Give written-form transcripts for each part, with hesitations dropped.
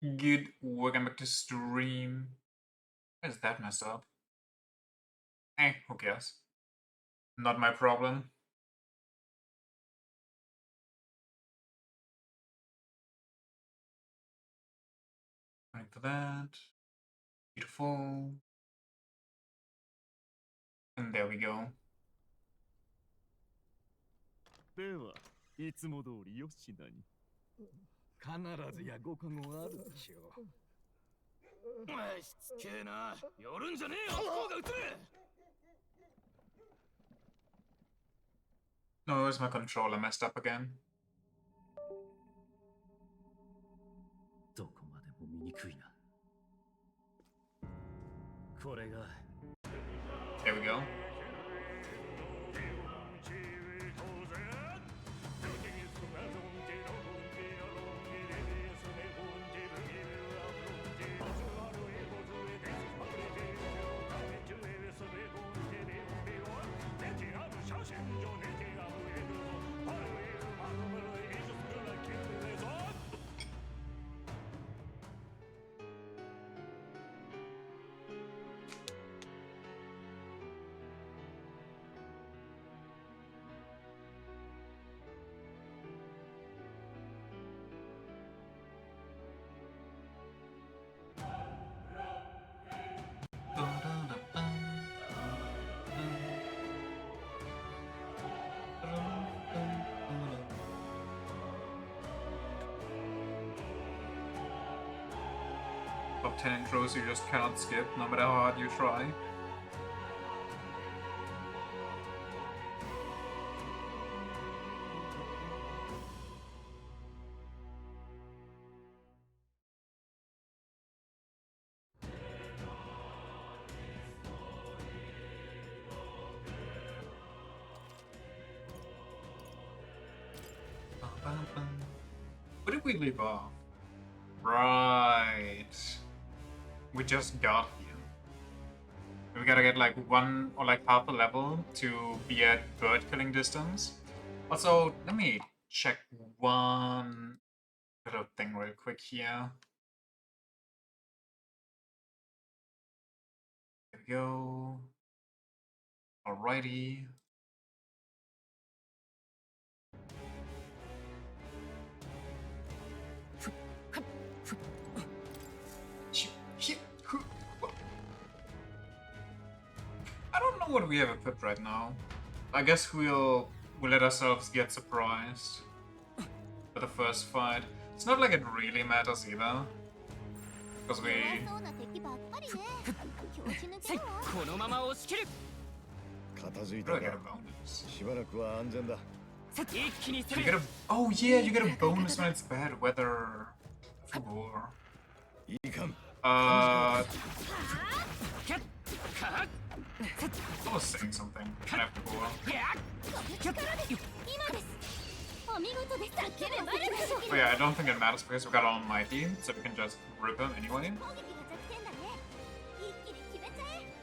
Good, welcome back to stream. Why is that messed up? Who cares? Not my problem. Waiting for that. Beautiful. And there we go. ではいつも通りよしなに必ずやご加護あるでしょう。しつけえな。寄るんじゃねえよ。方が撃て。No, is my controller messed up again? どこまでも醜いな。これが。There we go. Top 10 intros you just cannot skip, no matter how hard you try. Where did we leave off? Right. We just got here. We gotta get like one or like half a level to be at bird killing distance. Also, let me check one little thing real quick here. There we go. Alrighty. I don't know what we have equipped right now. I guess we'll let ourselves get surprised for the first fight. It's not like it really matters either. Because we... really get a bonus. You get a... Oh yeah, you get a bonus when it's bad weather. War. I was saying something. I have to go up. Oh yeah, I don't think it matters because we got Almighty, so we can just rip him anyway.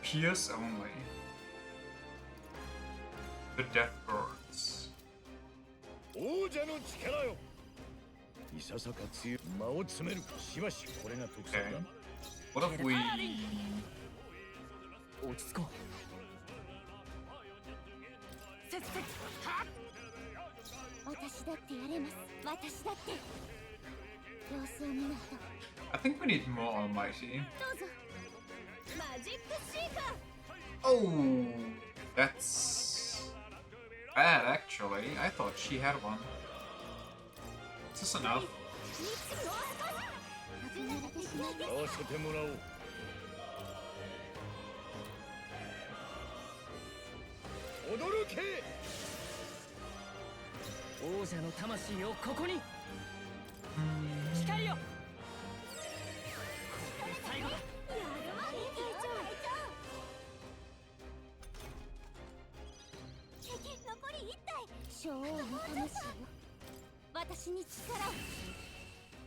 Pierce only. The death birds. Okay. What if we... I think we need more Almighty. Oh, that's bad actually. I thought she had one. Is this enough?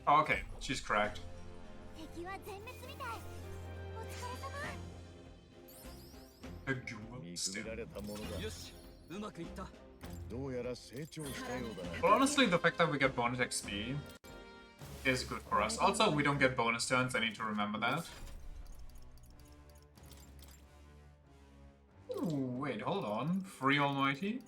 Oh, okay, she's cracked. A jewel still. Well, honestly, the fact that we get bonus XP is good for us. Also, we don't get bonus turns, I need to remember that. Ooh, wait, hold on. Free Almighty?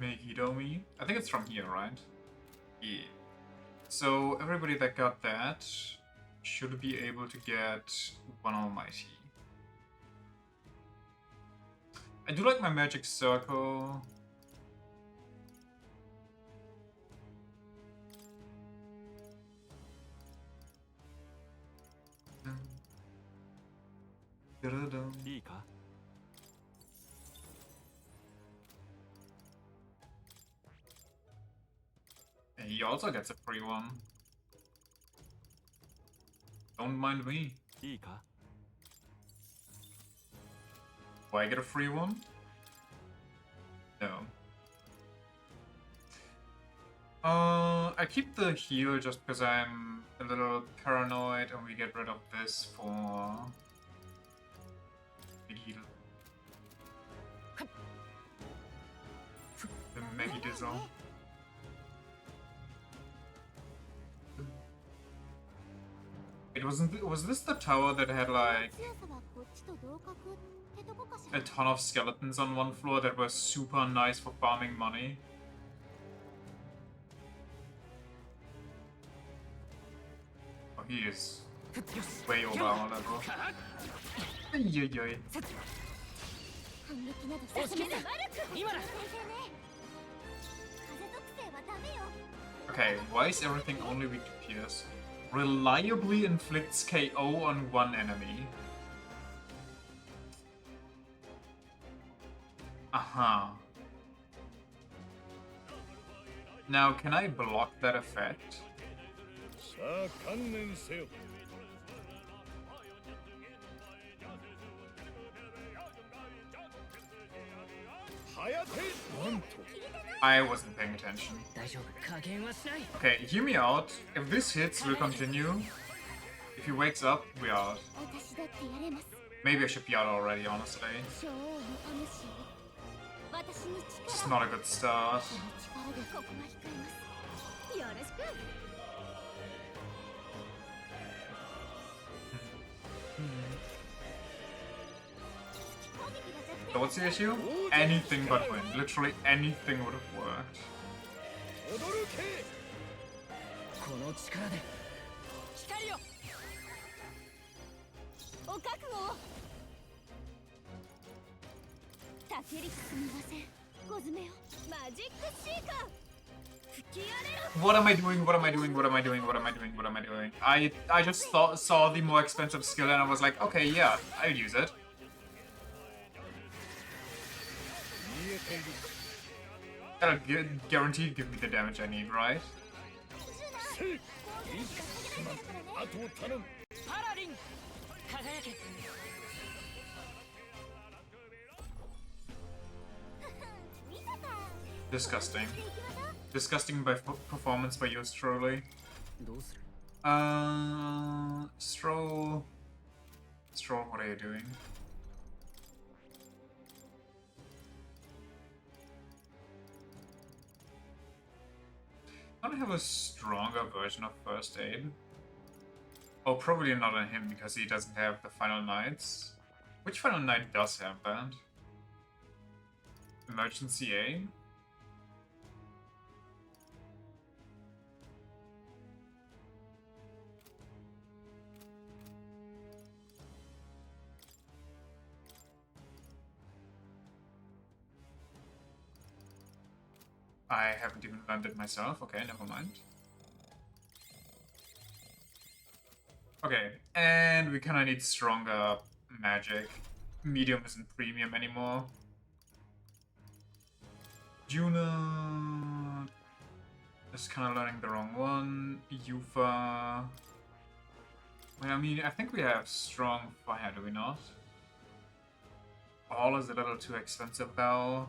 Megidomi? I think it's from here, right? Yeah. So, everybody that got that should be able to get one Almighty. I do like my Magic Circle. And he also gets a free one. Don't mind me. Do I get a free one? No. I keep the heal just because I'm a little paranoid, and we get rid of this for the heal. The Megidizzle. Was this the tower that had like a ton of skeletons on one floor that were super nice for farming money? Oh, he is way over our level. Okay, why is everything only weak to Pierce? Reliably inflicts KO on one enemy. Aha. Now, can I block that effect? I wasn't paying attention. Okay, hear me out. If this hits, we'll continue. If he wakes up, we're out. Maybe I should be out already, honestly. It's not a good start. So what's the issue? Anything but win. Literally anything would have worked. What am I doing? What am I doing? What am I doing? What am I doing? What am I doing? I just saw the more expensive skill and I was like, okay, yeah, I'll use it. That'll guaranteed give me the damage I need, right? Disgusting. Disgusting by performance by yours truly. Stroll, what are you doing? I don't have a stronger version of first aid. Oh, probably not on him because he doesn't have the final knights. Which final knight does have that? Emergency aid? I haven't even learned it myself. Okay, never mind. Okay, and we kinda need stronger magic. Medium isn't premium anymore. Juna is kinda learning the wrong one. Yufa. Well, I mean, I think we have strong fire, do we not? All is a little too expensive though.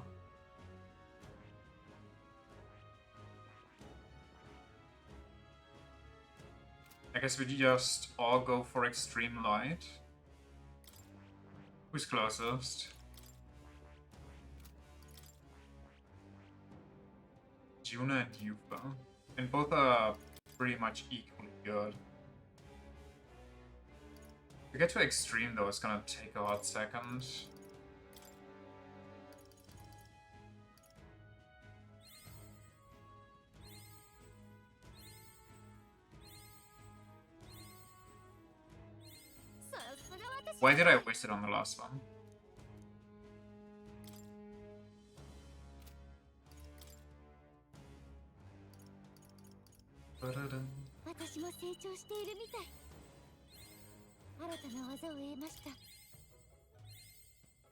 I guess we just all go for extreme light. Who's closest? Juna and Yufa. And both are pretty much equally good. To get to extreme though, it's gonna take a hot second. Why did I waste it on the last one? Ba-da-dum. 私も成長しているみたい。新たな技を得ました。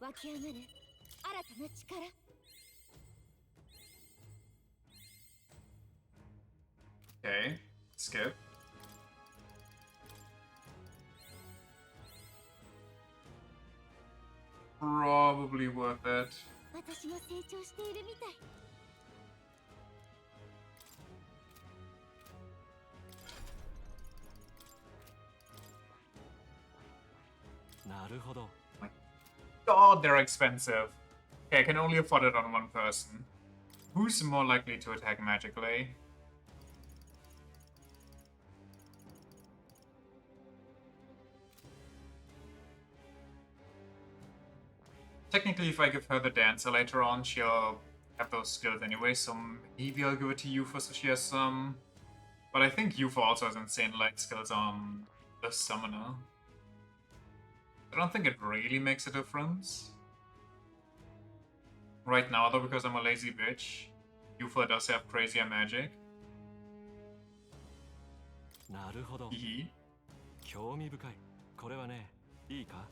湧き上がる新たな力。Okay, skip. Probably worth it. 私も成長しているみたい。なるほど。 God, they're expensive. Okay, I can only afford it on one person. Who's more likely to attack magically? Technically, if I give her the dancer later on, she'll have those skills anyway, so maybe I'll give it to Yufa so she has some. But I think Yufa also has insane light skills on the summoner. I don't think it really makes a difference. Right now, though, because I'm a lazy bitch, Yufa does have crazier magic. なるほど。 T.he. 興味深い。これはね、いいか？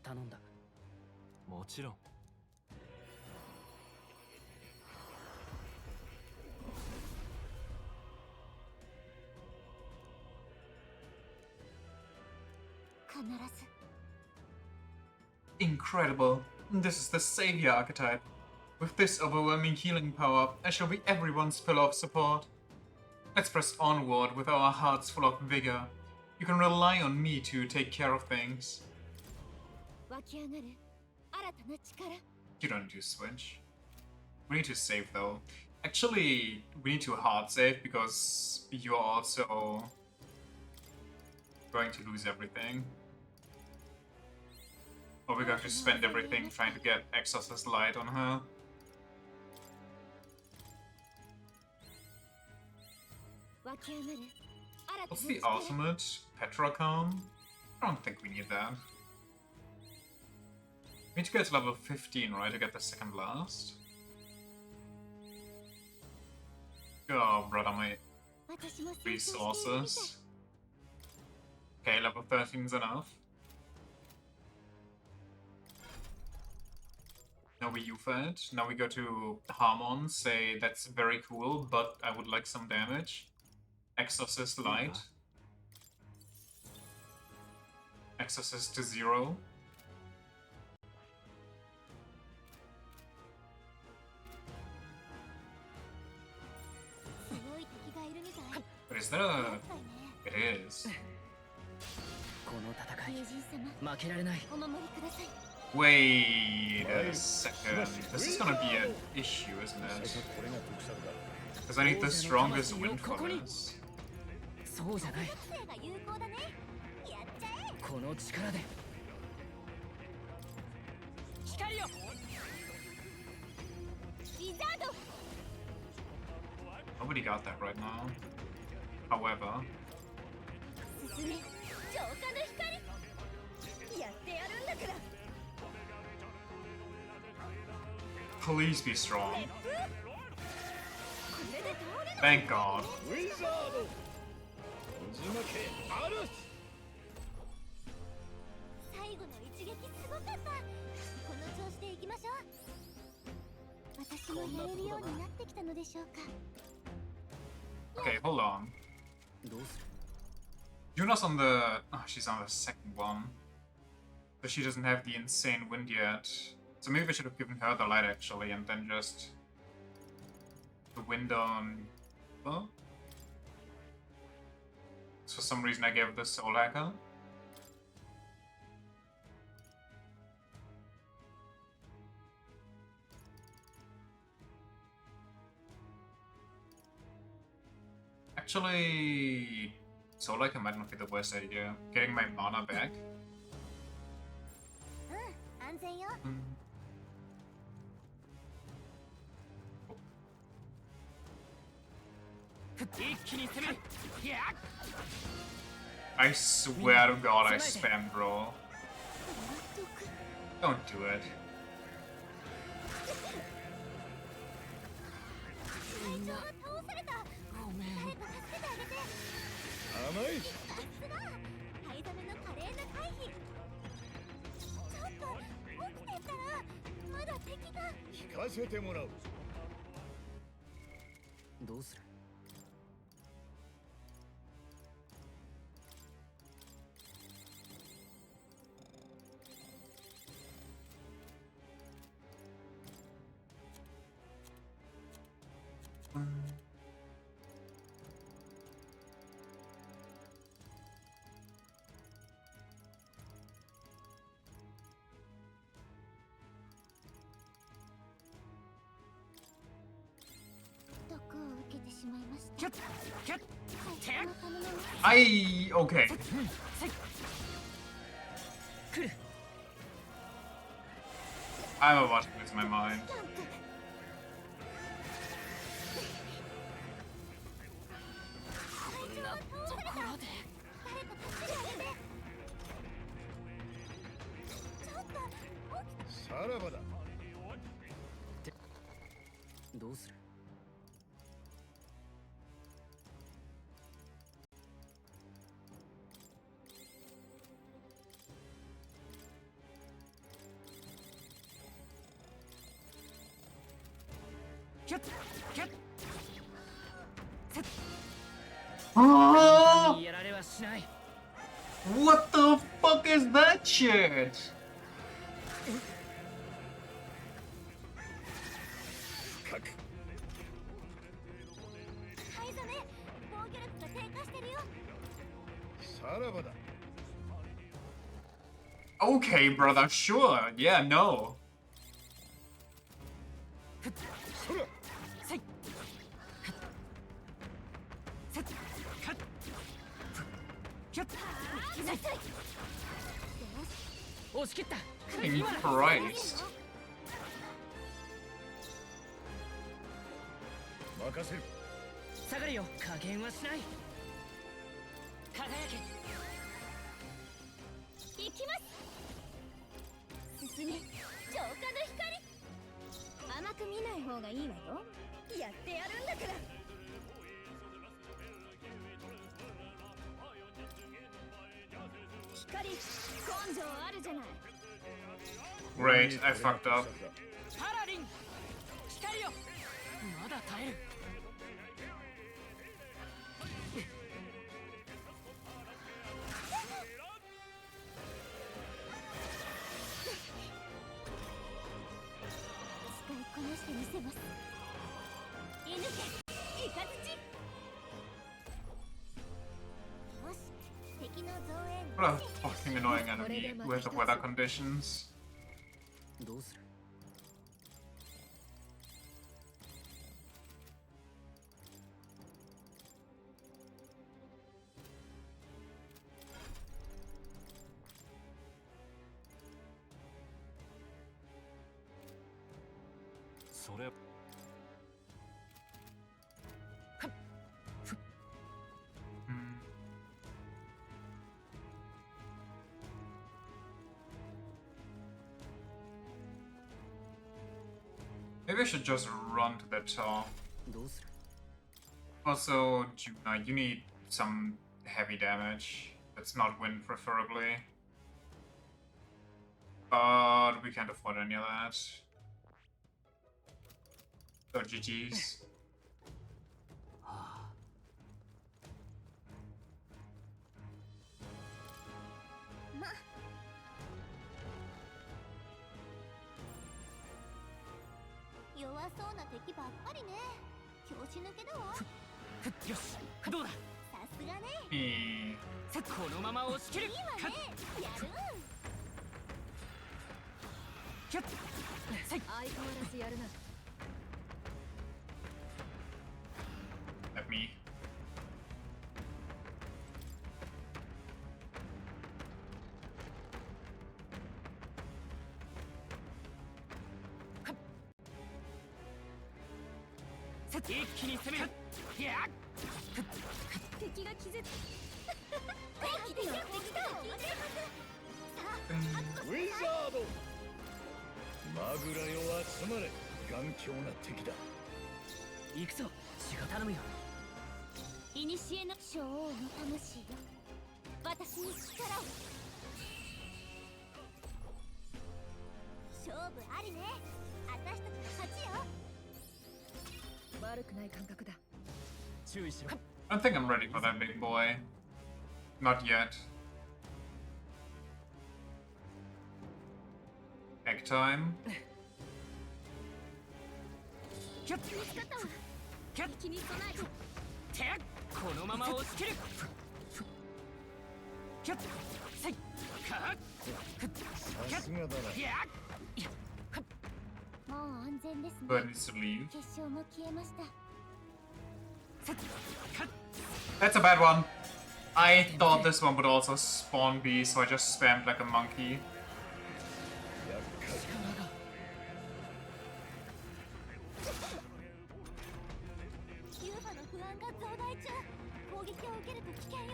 頼んだ。もちろん。必ず。 Incredible. This is the savior archetype. With this overwhelming healing power, I shall be everyone's pillar of support. Let's press onward with our hearts full of vigor. You can rely on me to take care of things. 湧き上がる新たな力。 You don't need to switch. We need to save though. Actually, we need to hard save because you're also going to lose everything. Or we're going to spend everything trying to get Exorcist Light on her. 湧き上がる新た What's な the 力。 ultimate? Petrocom? I don't think we need that. We need to get to level 15, right, to get the second blast? Oh, brother, my 私も成長しているみたい。 resources. Okay, level 13 is enough. Now we Yufa it. Now we go to Harmon, say that's very cool, but I would like some damage. Exorcist Light. Exorcist to 0. But is that a... It is. この戦い名人様負けられない。お守りください。 Wait a second. This is gonna be an issue, isn't it? Because I need the strongest wind for this. そうじゃない。個性が有効だね。やっちゃえ。この力で光よ。リザード。 Nobody got that right now. However, 進め。浄化の光。やってやるんだから。 please be strong. これで倒れ Thank God. ウィザード渦巻けアルス最後の一撃すごかった。この調子でいきましょう。私もやれるようになってきたのでしょうか。 Okay, hold on. どうする？ Yuna's on the... Oh, she's on the second one. But she doesn't have the insane wind yet. So maybe I should have given her the light actually, and then just... the wind on... Oh? So for some reason I gave the soul hacker. Actually, so like it might not be the worst idea. Getting my mana back. 安全よ。 一気に攻める。いや I swear to God, I spammed roll. Don't do it. 隊長が倒された。ごめん。誰か助けてあげて。甘い。さすが。灰ザメの華麗な回避。ちょっと起きてったらまだ敵が。聞かせてもらう。どうする？毒を受けてしまいました。キュッキュッ。隊長のための I okay. 来る。 I'm about to lose my mind. キャンプ。隊長が倒された。誰か助けてあげて。ちょっと起きさらばだ。どうする？キュッキュッ。 Oh, やられはしない。 what the fuck is that shit? 深く。灰ザメ、防御力が低下してるよ。さらばだ。 Okay, brother, sure. Yeah, no. そら。せい。せっ。カッ。キュッ。来なさい。押し切った。 Fucking Christ. 任せる。下がるよ。加減はしない。輝け。行きます。進め、浄化の光。甘く見ない方がいいわよ。やってやるんだから。光、根性あるじゃない。 Great, I fucked up. パラリン。光よ。まだ耐える。使いこなしてみせます。射抜け、イカズチ。よし、敵の増援。 What a fucking annoying enemy with the weather conditions. どうする？それ。 Hmm. Maybe I should just run to the top. どうする？ Also, Juna, you need some heavy damage. That's not wind, preferably. But we can't afford any of that. So GG's. ま、弱そうな敵ばっかりね。拍子抜けだわ。よし。どうだ？さすがね。 Eh. このまま押し切る。いいわね。やる。キュッ。せい。相変わらずやるな。 Let me. 一気に攻める。いや敵が気づいた敵でしょ敵だウィザードマグラよ集まれ。頑強な敵だ。行くぞ。血が頼むよ。いにしえの小王の魂よ、私に力を。勝負ありね。私たちの勝ちよ。悪くない感覚だ。注意しろ。 I don't think I'm ready for that big boy. Not yet. Egg time. キャッ見つかったわ。キャッ敵に備えて。てこのまま押し切る。キャッセイカッさすがだな。いやもう安全ですね。 Bird needs to leave. 決勝も消えました。That's a bad one. I thought this one would also spawn bees, so I just spammed like a monkey. ユーファの不安が増大中。攻撃を受けると危険よ。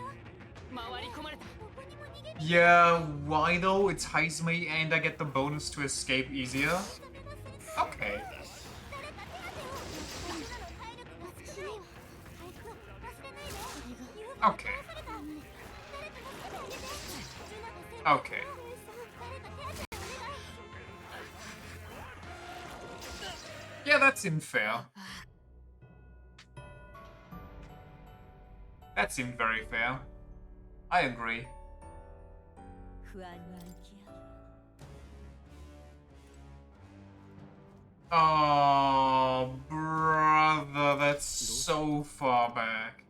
回り込まれた。どこにも逃げる。 Yeah, why though? It's Heizme and I get the bonus to escape easier. Okay. 誰か手当てを。みんなの体力が少ないわ。回復忘れないで。ユーファが Okay. 倒された。誰か助けてあげて。ジュナが先輩。 Okay. 誰か手当てお願い。 Yeah, that seemed fair. That seemed very fair. I agree. 不安は浮き上げ。 Oh, brother, that's so far back.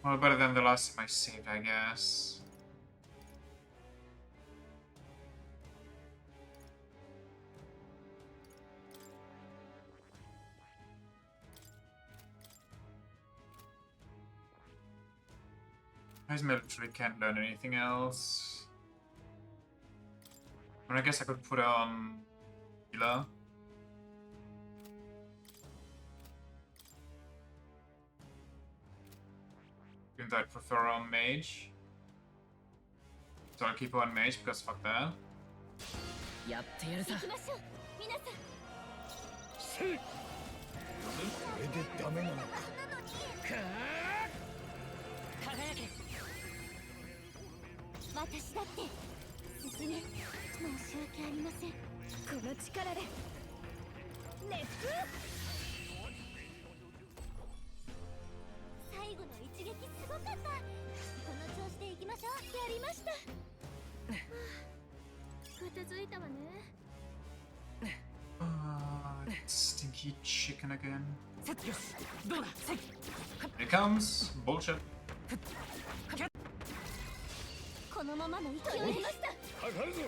Well, better than the last time I saved, I guess. His military can't learn anything else. I mean, I guess I could put her on healer. Even though I'd prefer her on mage. So I'll keep her on mage because fuck that. やってやるさ。行きましょう。皆さん。せい。これでダメなのか。輝け。私だって進め。申し訳ありません。この力で熱風。最後の一撃すごかった。この調子でいきましょう。やりました。片付いたわね。Stinky chicken again. さよし。どうだ。せい。 Here it comes. Bullshit. このままの勢いでました。かかるぞ。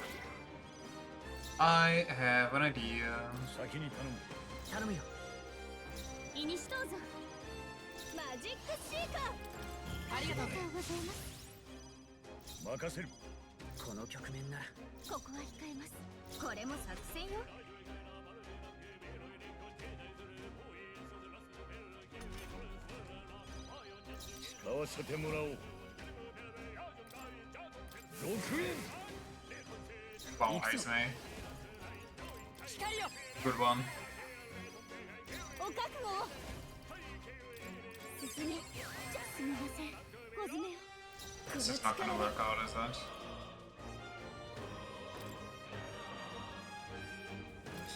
I have an idea. 先に頼む。頼むよ。イニシどうぞ。マジックシーカー。ありがとう。ありがとうございます。任せる。この局面なら。ここは控えます。これも作戦よ。使わせてもらおう。6円。 Wow, Heizme. 光よ。 Good one. お覚悟を。進め。すみません。ご詰めよ。 This is not gonna work out, is it?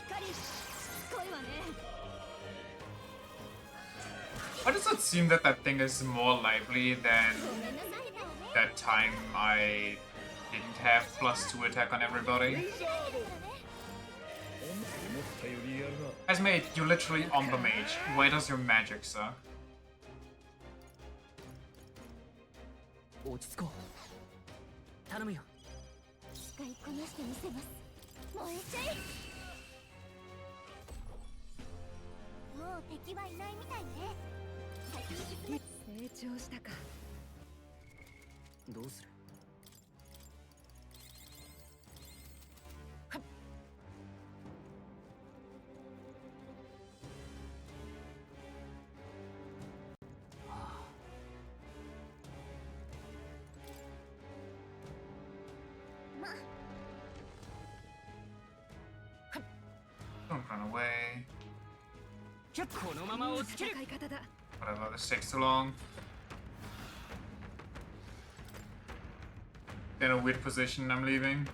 光。すごいわね。 Why does it seem that that thing is more lively than ごめんなさいね。 that time I didn't have +2 attack on everybody? 思ったよりやるな。 As mate, you literally on the mage. Why does your magic suck? 落ち着こう。頼むよ。使いこなしてみせます。燃えちゃい。もう敵はいないみたいね。先に進め。成長したか。どうする。Don't run away. このまま落ちきる。 Whatever, this takes too long. In a weird position, I'm leaving.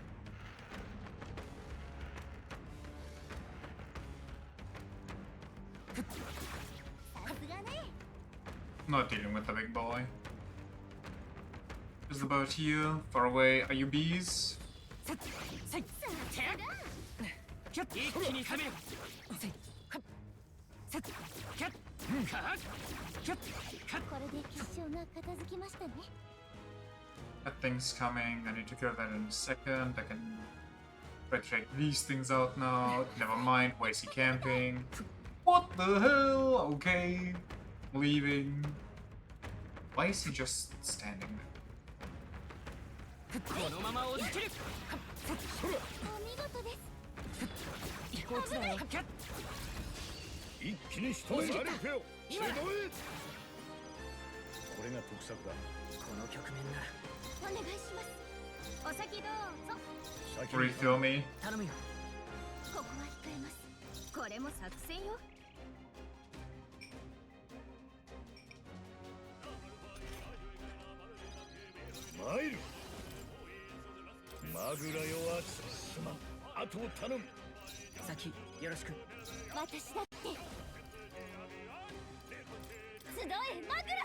Not dealing with the big boy. Is the boat here? Far away. Are you bees? 一気に攻める。これで決勝が片付きましたね。 That thing's coming. I need to kill that in a second. I can try to take these things out now. Never mind. Why is he camping? What the hell? Okay. Leaving. Why is he just standing there? このまま落ちきる。お見事です。こっちだよ。一気に一目ありふよ。すごい。これが得策だ。この局面なら。 お願いします。お先どうぞ。 Refill me. 頼むよ。ここは控えます。これも作戦よ。参る。マグラよはすまん。あとを頼む。先よろしく。私だって。集えマグラ。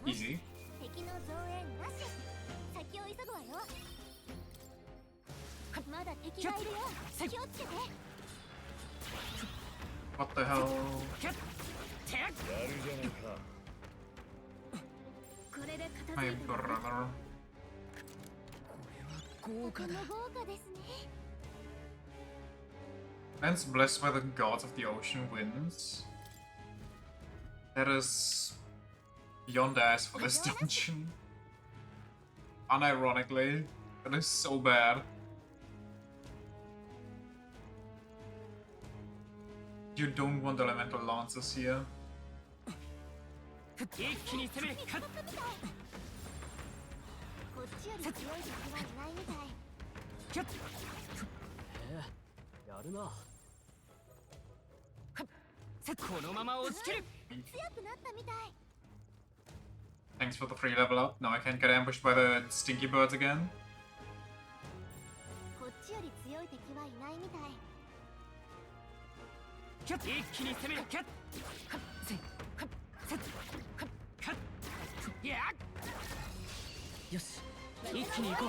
Easy. 敵の増援なし。先を急ぐわよ。まだ敵がいるよ。気をつけて。 What the hell? やるじゃないか。これで片 My 付いてる。 brother. 豪華だ。とても豪華ですね。 Man's blessed by the gods of the ocean winds. That is beyond ass for this dungeon. Unironically, that is so bad. You don't want elemental lances here. 一気に攻める。こっちより強い敵はいないみたい。やるな。このまま落ちきる。強くなったみたい。 Thanks for the free level up. Now I can't get ambushed by the stinky birds again. こっちより強い敵はいないみたい。一気に攻める。よし、一気に行こう。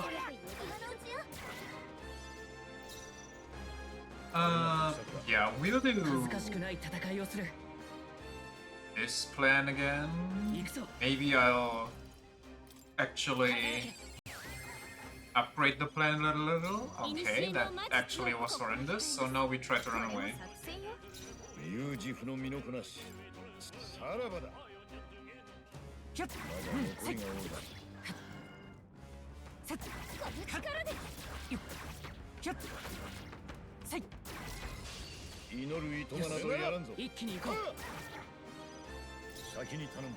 Yeah, we'll do 恥ずかしくない戦いをする。 this plan again. 行くぞ。 Maybe I'll actually upgrade the plan a little. Okay, that actually was horrendous. So now we try to run away. ユージフの身のこなし。さらばだ。まだ残りが多い。祈るいとまなどやらんぞ。一気に行こう。先に頼む。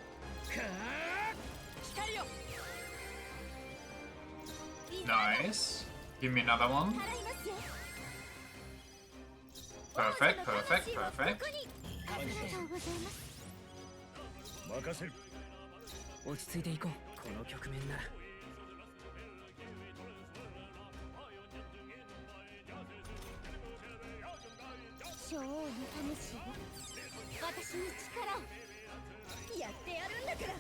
光よ。 Nice. Give me another one. Perfect, perfect, perfect. ありがとうございます。任せる。落ち着いていこう。この局面なら。 女王の魂を、私に力をやってやるんだから。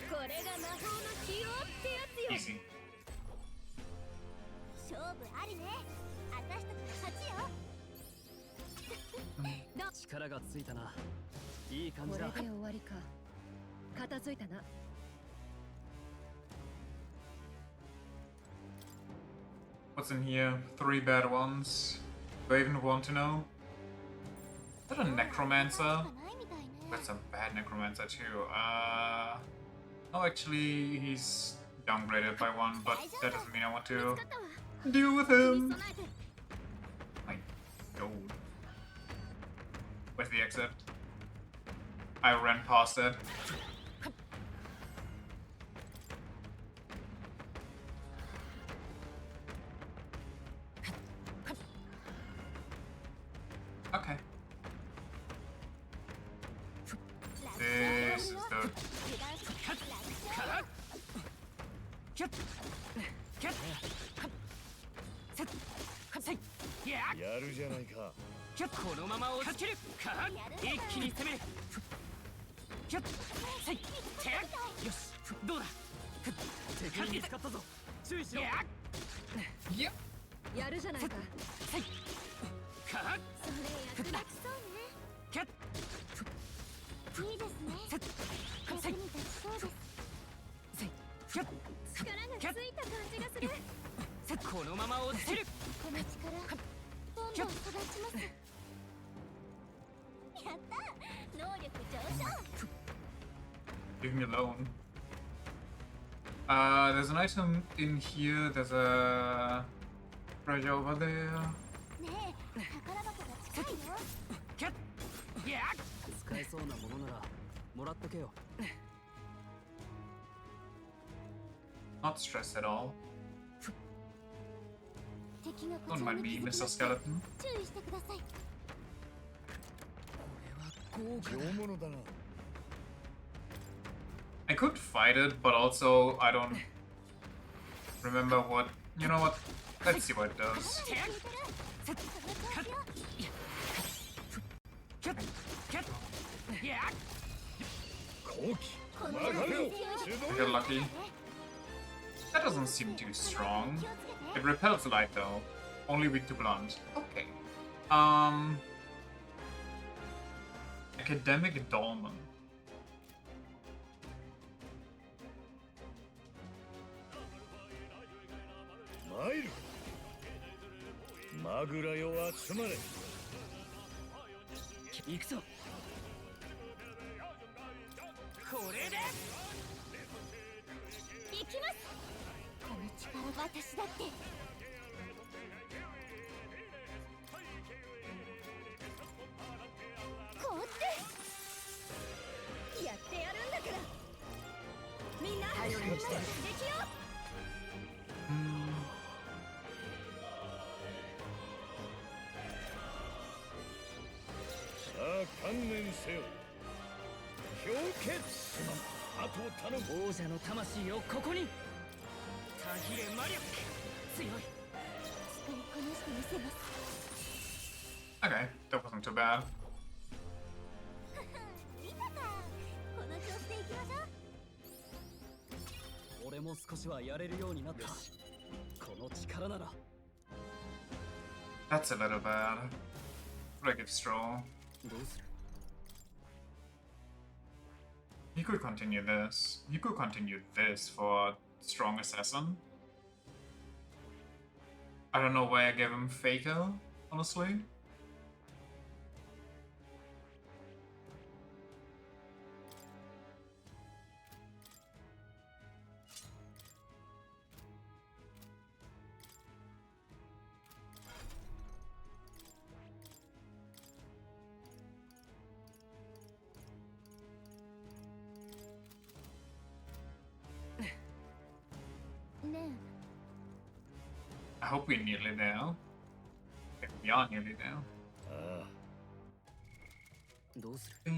これが魔法の起用ってやつよ。 Easy. 勝負ありね。私たちの勝ちよ。力がついたな。いい感じだ。これで終わりか。片付いたな。 What's in here? 3 bad ones. Do I even want to know? Is that a necromancer? That's a bad necromancer too. No, actually, he's downgraded by 1, but that doesn't mean I want to deal with him. My god. Where's the exit? I ran past it. キュッキュッセッセイやっやるじゃないか。キュッこのまま押し切るか一気に攻めるキュッセイテッよしどうだ敵に見つかったぞ注意しろやっやるじゃないか。セイかそれ役立ちそうキュッね。いいですね。セッ役に立ちそうです。セイキュッ力がついた感じがする。セッこのまま落ちるこの力どんどん育ちます。やった能力上昇。 Leave me alone. There's an item in here. There's a treasure over there. ねえ宝箱が近いよ。キュッやっ使えそうなものならもらっとけよ。 Not stressed at all. 敵がこ Don't ちら mind に me, 気づき Mr. ました。 Skeleton. 注意してください。豪華だ。上物だな。 I could fight it, but also I don't remember what. You know what? Let's see what it does. 効いてる。その調子よ。キュッキュッやっ後期。この任せろ。I got lucky. That doesn't seem too strong. It repels light though. Only weak to blunt. Okay. Academic Dolman. 参る。マグラよ集まれ。行くぞこれで行きます。この力私だって。こうってやってやるんだから。みんな頼りにして敵よ。 さあ観念せよ。氷結。あと頼む。王者の魂をここにタヒレ魔力強い使いこなしてみせます。 Okay, that wasn't too bad. 見たか。この調子でいきましょう。俺も少しはやれるようになった。この力なら。 That's a little bad. What do I give Straw? どうする？ You could continue this. You could continue this for Strong Assassin. I don't know why I gave him Faker, honestly. I hope we're nearly there. Okay, we are nearly there. ああ。どうする？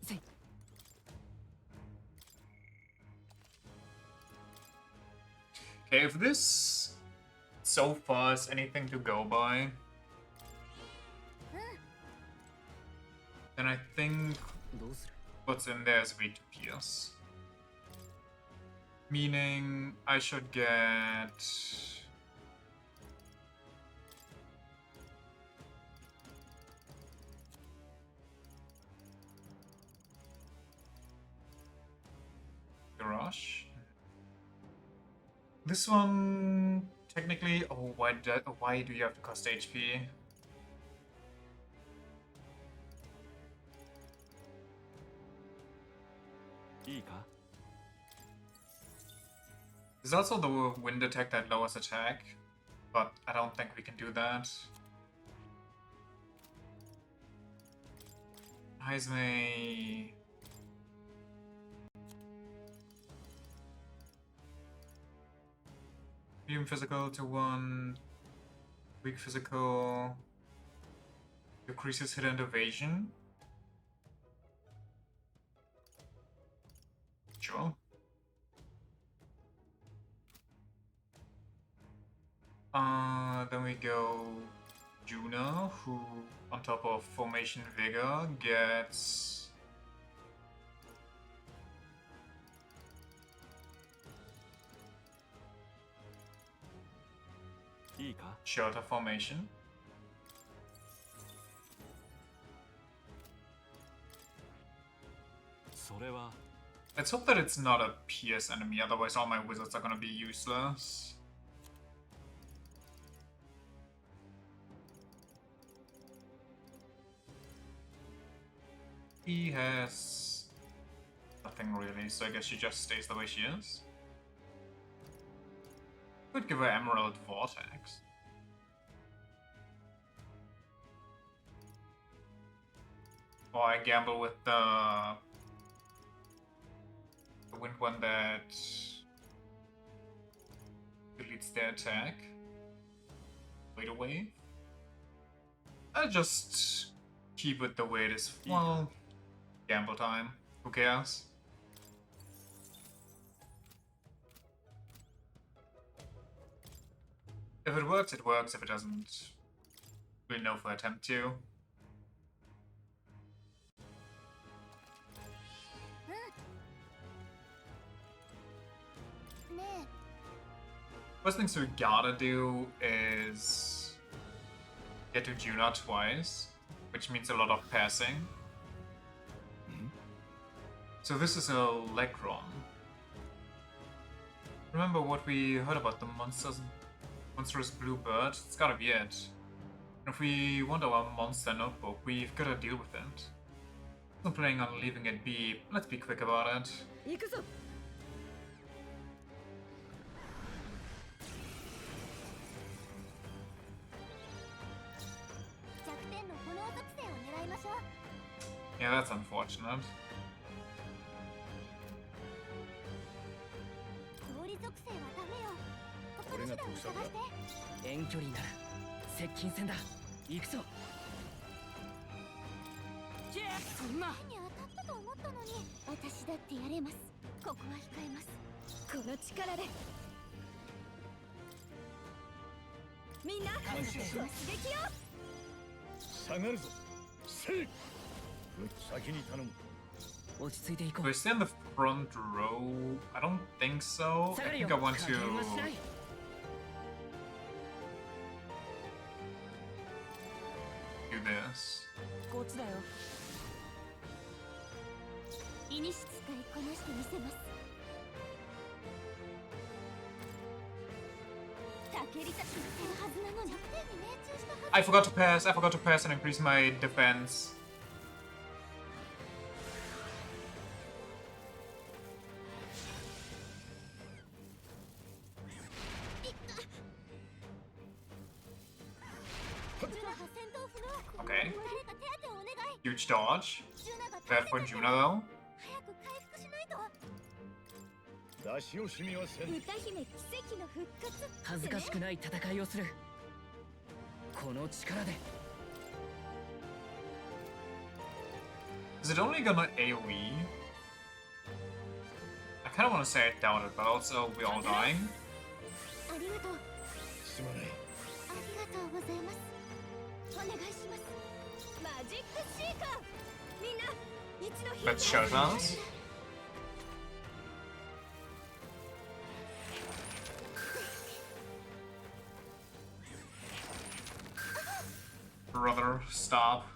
せい Okay, if this so far is anything to go by, then I think どうする？ what's in there is way to pierce. Meaning I should get Garage. This one technically. Oh, why do you have to cost HP? There's also the wind attack that lowers attack, but I don't think we can do that. Heisme. Medium physical to 1. Weak physical. Decreases hit and evasion. Sure. Then we go Juna, who on top of Formation Vigor gets Shelter Formation. Let's hope that it's not a Pierce enemy, otherwise all my wizards are gonna be useless. He has nothing really, so I guess she just stays the way she is. Could give her Emerald Vortex. Or I gamble with the wind one that deletes their attack. Wait a wave. I'll just keep it the way it is. Well, gamble time. Who cares? If it works, it works. If it doesn't, we'll know if I attempt to. First things we gotta do is get to Juna twice, which means a lot of passing. So this is a Legron. Remember what we heard about the monstrous blue bird? It's gotta be it. And if we want our monster notebook, we've gotta deal with it. I'm planning on leaving it be. Let's be quick about it. Yeah, that's unfortunate. Do I stay in the front row? I don't think so. I think I want to do this. I forgot to pass. I forgot to pass and increase my defense. Okay. Huge dodge. Bad for Juna though. Is it only gonna AoE? I kinda wanna say I doubt it, but also we're all dying. Let's show us. Brother, stop.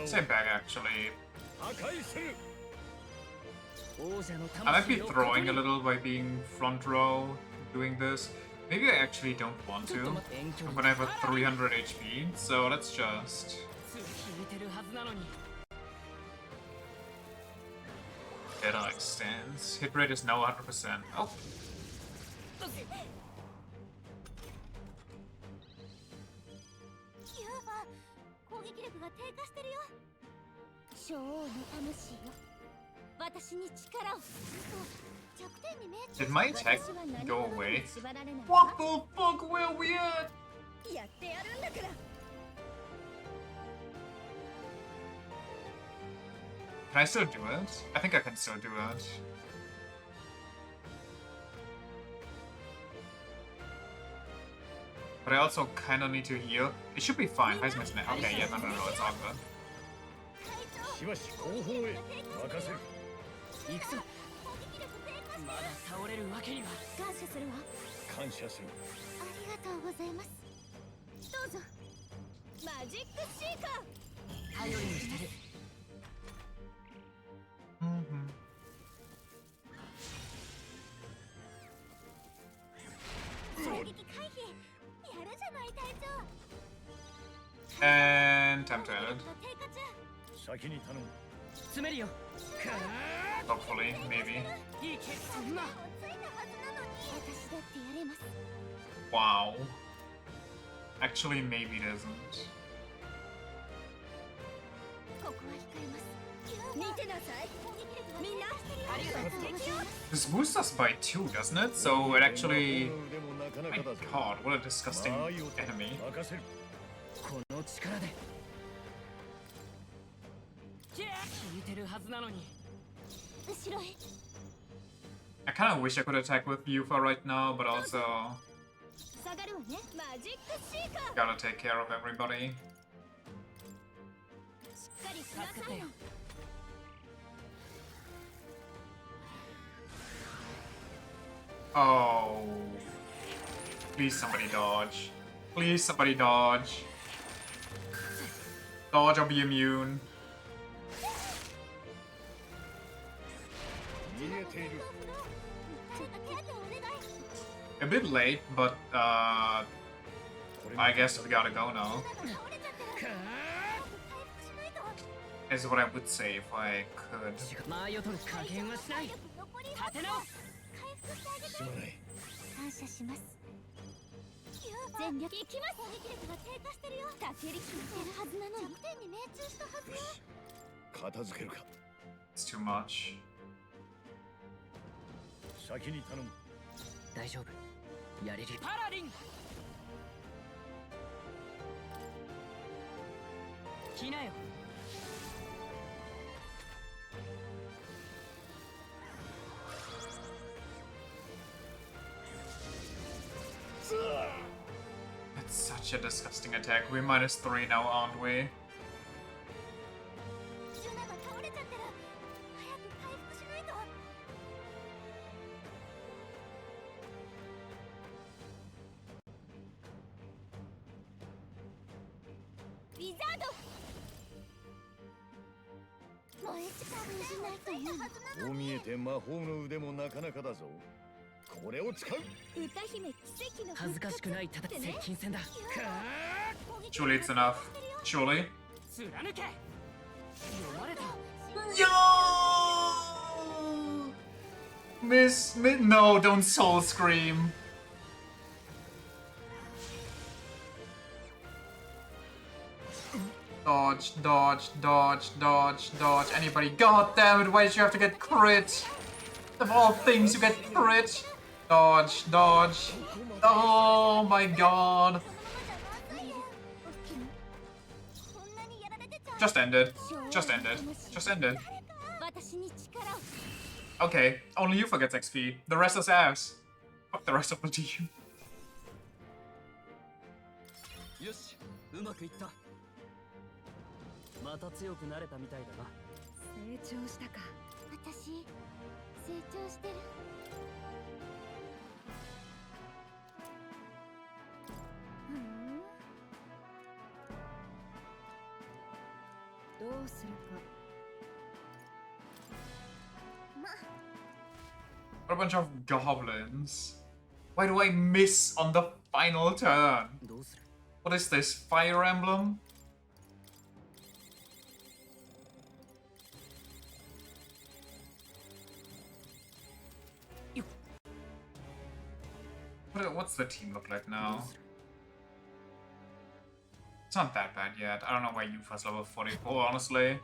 Say back actually. I might be throwing a little by being front row doing this. Maybe I actually don't want to. I'm gonna have a 300 HP, so let's just... Deadeye extends. Hit rate is now 100%. Oh. ユーファ攻撃力が低下してるよ。小王の魂よ、私に力を。弱点に命中。 Did my attack 私は何 go 者にも away? 縛られないわ。 What the fuck? Where are we at? やってやるんだから。 Can I still do it? I think I can still do it. But I also kind of need to heal. It should be fine. Okay, yeah, no, it's all good. しばし後方へ任せる。行くぞ。攻撃力低下してる。まだ倒れるわけには。感謝するわ。感謝する。ありがとうございます。どうぞ。マジックシーカー。頼りにしてる。 攻撃回避。やるじゃない隊長。 And tempted. 低下中。先に頼む。詰めるよ。 Hopefully, maybe. いいけ。ついたはずなのに。私だってやれます。 Wow. Actually, maybe it isn't. ここは控えます。見てなさい。みんなありがとうございます。 This boosts us by 2, doesn't it? So it actually... My god, what a disgusting enemy. 任せる。この力で。効いてるはずなのに。後ろへ。 I kind of wish I could attack with Yufa right now, but also 下がるわね。マジックシーカー。 gotta take care of everybody. しっかりしなさいよ。 Oh. Please somebody dodge. Please somebody dodge. Dodge or be immune. 見えている。 誰か手当てをお願い。 A bit late, but これ I guess we gotta go now. 倒れちゃってる。回復しないと。 Is what I would say if I could. 間合いを取る加減はしない。残り立て直す。回復してあげて。すまない。感謝します。全力いきます。攻撃力が低下してるよ。助けりきってるはずなのに。弱点に命中したはずよ。片付けるか。 It's too much. 先に頼む。大丈夫。やれる。パラリン。来なよ。 That's such a disgusting attack. We're -3 now, aren't we? ジュナが倒れちゃってる。早く回復しないと。ウィザード。燃え力封じないというはずなの。こう見えて魔法の腕もなかなかだぞ。これを使う。歌姫奇跡の恥ずかしくない戦い。接近戦だ。 Surely it's enough. Surely. 貫け。読まれた。 Yo! No, don't soul scream. Dodge, dodge, dodge, dodge, dodge. Anybody? God damn it! Why did you have to get crit? Of all things, you get crit. Dodge, dodge. Oh my god. Just ended. Just ended. Just ended. Okay, only you forgets XP. The rest is ass. Fuck the rest of the team. よし、うまくいった。また強くなれたみたいだな。成長したか。私、成長してる。どうするか。What a bunch of goblins. Why do I miss on the final turn? どうする？ What is this? Fire Emblem? What's the team look like now? It's not that bad yet. I don't know why Yufa's level 44, honestly.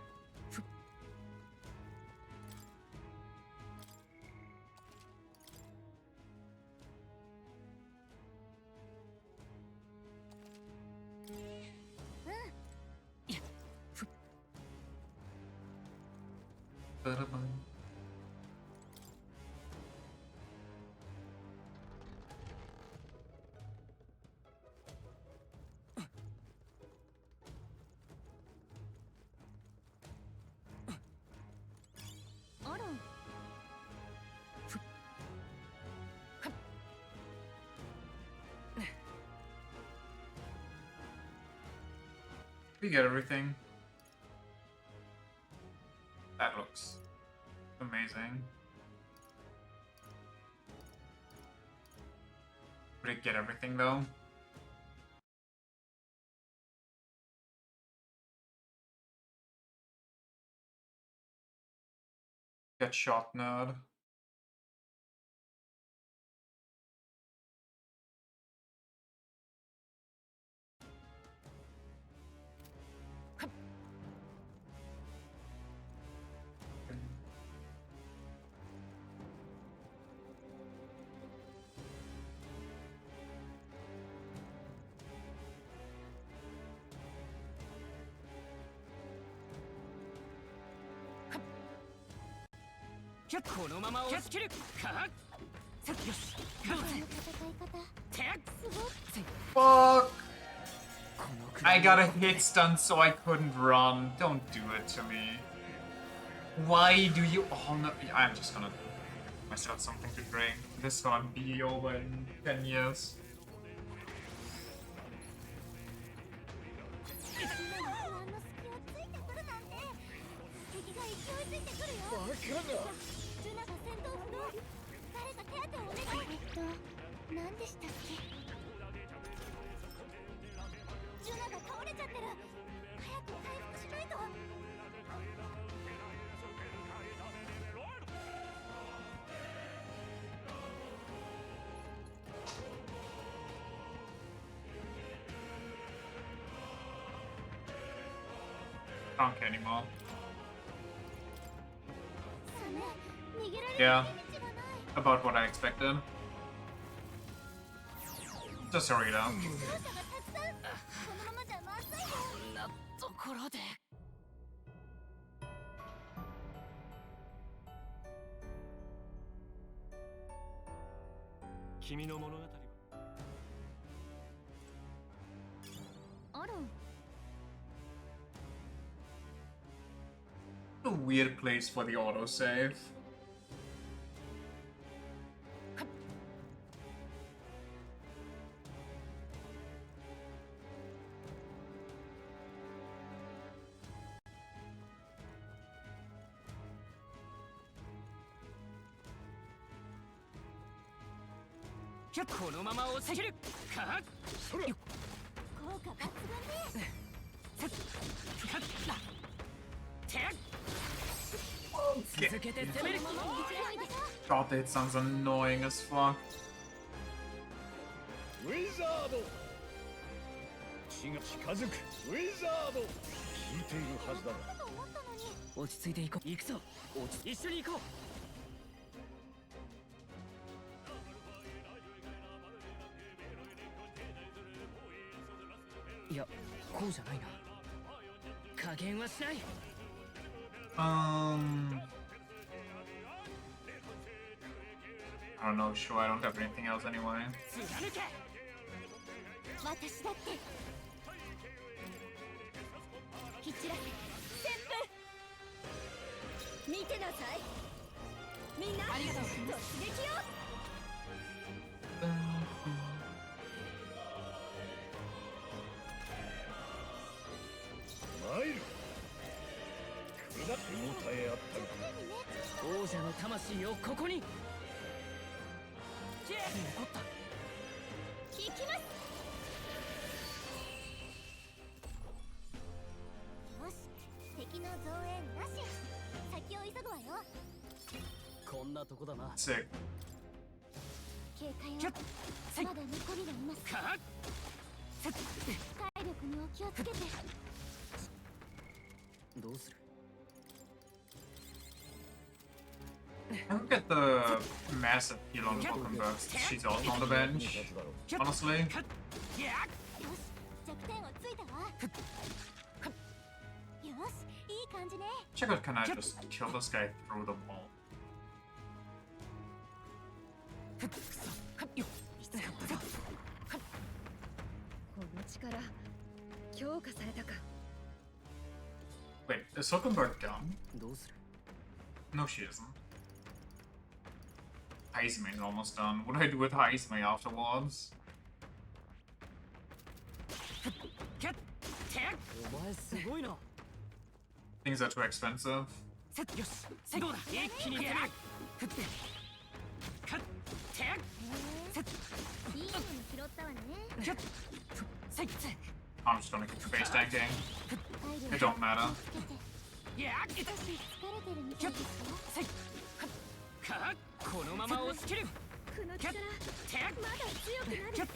We get everything. That looks amazing. Did it get everything though? Get shot, nerd.このまま押し切るかよしどうだ手や Fuck! I got a hit stun so I couldn't run. Don't do it to me. Why do you... Oh no, I'm just gonna give myself something to drink. This is gonna be over in 10 years. I don't care anymore. Yeah, about what I expected. Just a reader. なところで君の物語は A weird place for the autosave.このまま押し切るかそれ効果抜群ね続けて攻める God, that sounds annoying as fuck. ウィザード死が近づくウィザード聞いているはずだ落ち着いていこう行くぞ一緒に行こういやこうじゃないな加減はしない I don't know, sure, I don't have anything else anyway. 貫け私だってひちらけ旋風見てなさいみんなありがとう突撃よマイル手応えあった王者の魂をここに残った行きますよし敵の増援なし先を急ぐわよこんなとこだな Sick. 警戒をまだ残りがいますか体力にお気をつけて。どうする？ I look at the massive heal on Vulcan Burst. She's also on the bench. Honestly, よし、弱点をついたわ。よし、いい感じね。 check out, can I just kill this guy through the wall? この力、強化されたか。 Wait, is Hulkenberg done? どうする？ No, she isn't. Heismei's almost done. What do I do with Heismei afterwards? お前すごいな。 Things are too expensive. よし、どうだ、一気に攻める。振ってかっ、ていいもの拾ったわね。きゃっ、せい、 I'm just gonna keep face tanking. 体 It don't matter. いや、少し疲れてるみたいですよ。せい、かっ、このまま押し切る。この力、まだ強くなる。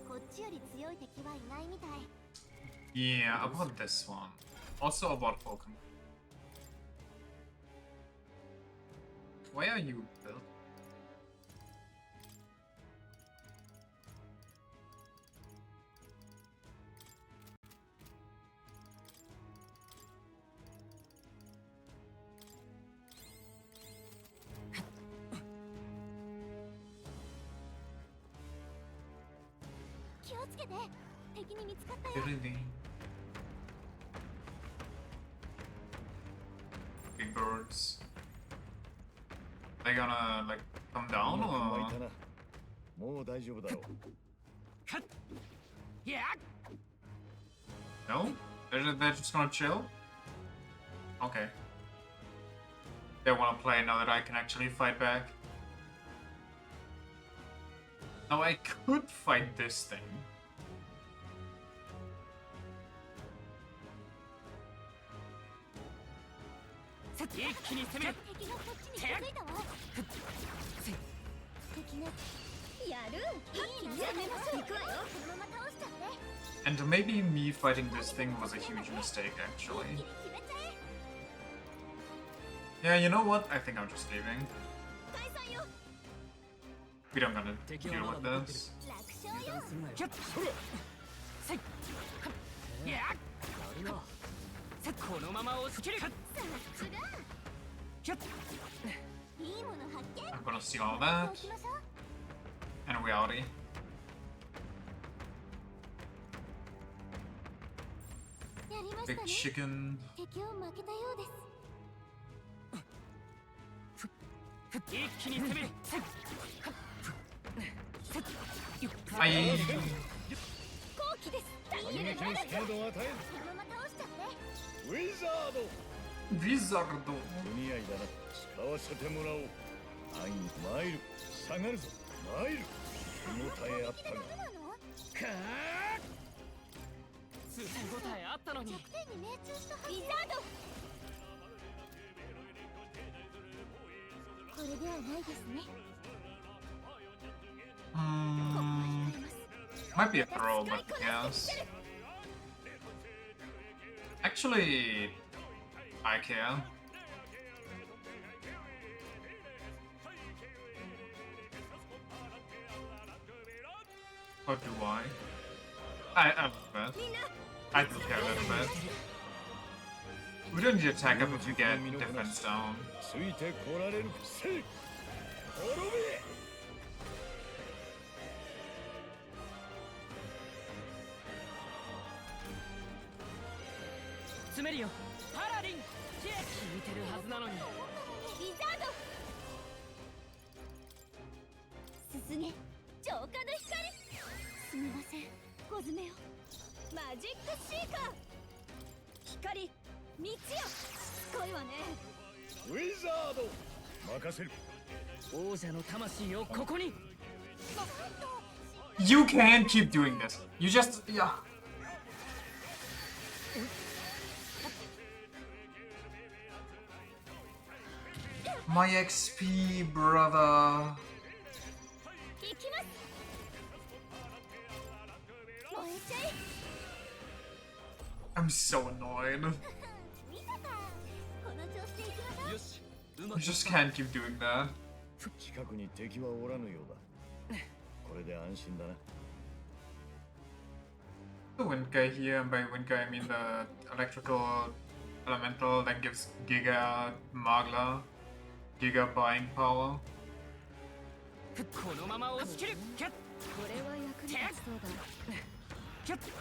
こっちより強い敵はいないみたい。 Yeah, about this one. Also about Pokemon. Why are you built? Really? Big birds. They gonna like come down or? もう大丈夫だろう。かっ、いや、 No? They're just gonna chill? Okay. They wanna play now that I can actually fight back. Now I could fight this thing.一気に攻める。敵がこっちに気づいたわ。敵がやる。いいのやめましょう。行くわよ。このまま倒しちゃって。 And maybe me fighting this thing was a huge mistake, actually. Yeah, you know what? I think I'm just leaving. We don't gonna deal with this. 楽勝よ。きゃっ、せい、いや、このまま押し切る。さすが。きゃっ、いいもの発見。 I'm gonna steal all that. 行きましょう。 And we outie. やりました Big ね。 chicken. 敵を負けたようです。一気に攻める。せい、 I 好機です。反撃にスピードを与える。このまま倒しちゃって。ウィザード。 Wizard. 組合だな。使わせてもらおう。安易にマイル。下がるぞ。マイル。手応えあったが。ダメなの？かー、手応えあったのに。弱点に命中したはず。ウィザード。これではないですね。 Might be a throw, but yes. Actually, I care. Or do I? A little bit. I do care a little bit. We don't need to attack up if we get defense down. ついてこられる。せい。滅べ。 詰めるよ。パラディン。効いてるはずなのに。ウィザード。すすげ。浄化の光。すみません。コズメよ。マジックシーカー。光。道よ。すごいわね。ウィザード。任せる。王者の魂をここに。 You can't keep doing this. You just, yeah. My XP, brother. 行きます。燃えちゃえ。 I'm so annoyed. 見たか。この調子で行きましょう。よしう I まくい just った can't keep doing that. 近くに敵はおらぬようだ。これで安心だな。 The wind guy here, and by wind guy I mean the electrical elemental that gives Giga Magla Giga buying power. このまま押し切る。キャッこれは役に立ちそうだ。キャッキ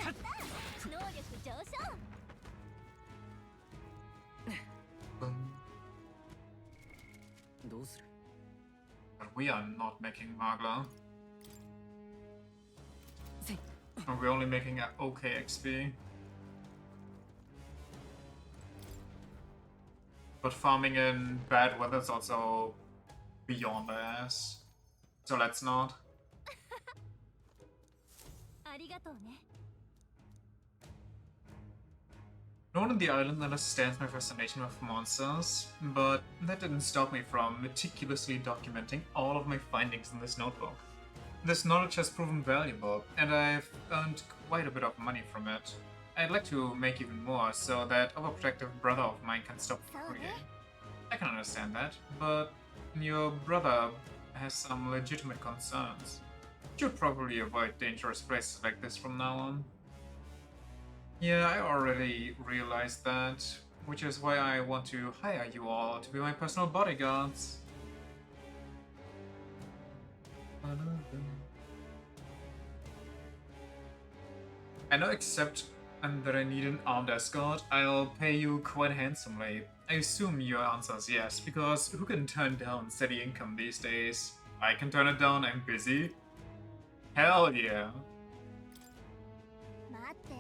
ャッ。能力上昇。 Boom. どうする But we are not making Magla. せい And we're only making a okay XP. But farming in bad weather is also beyond the ass. So let's not. ありがとうね。 No one on the island understands my fascination with monsters, but that didn't stop me from meticulously documenting all of my findings in this notebook. This knowledge has proven valuable, and I've earned quite a bit of money from it. I'd like to make even more so that overprotective brother of mine can stop worrying. I can understand that, but your brother has some legitimate concerns. Should probably avoid dangerous places like this from now on. Yeah, I already realized that, which is why I want to hire you all to be my personal bodyguards. I know, except that I need an armed escort, I'll pay you quite handsomely. I assume your answer is yes, because who can turn down steady income these days? I can turn it down, I'm busy. Hell yeah. 待って。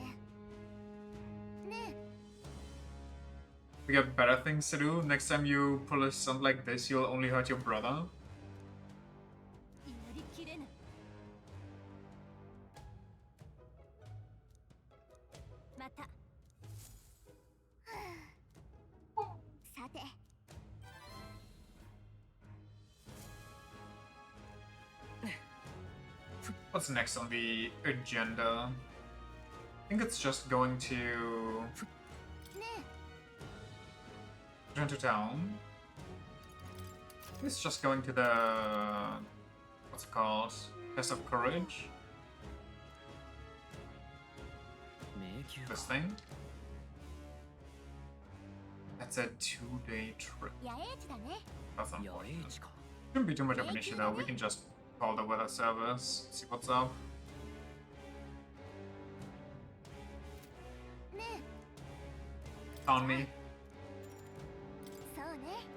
ね We got better things to do. Next time you pull a stunt like this, you'll only hurt your brother. え。やりきれぬ。また。はあさて。 What's next on the agenda? I think it's just going to ね return to town. It's just going to the what's it called? Test of courage. 迷宮 This か thing. That's a 2-day trip. え。野営地だね。 That's 野営 unfortunate. 地か Shouldn't be too much of an issue though. We can just call the weather service, see what's up. ね On me. そうね。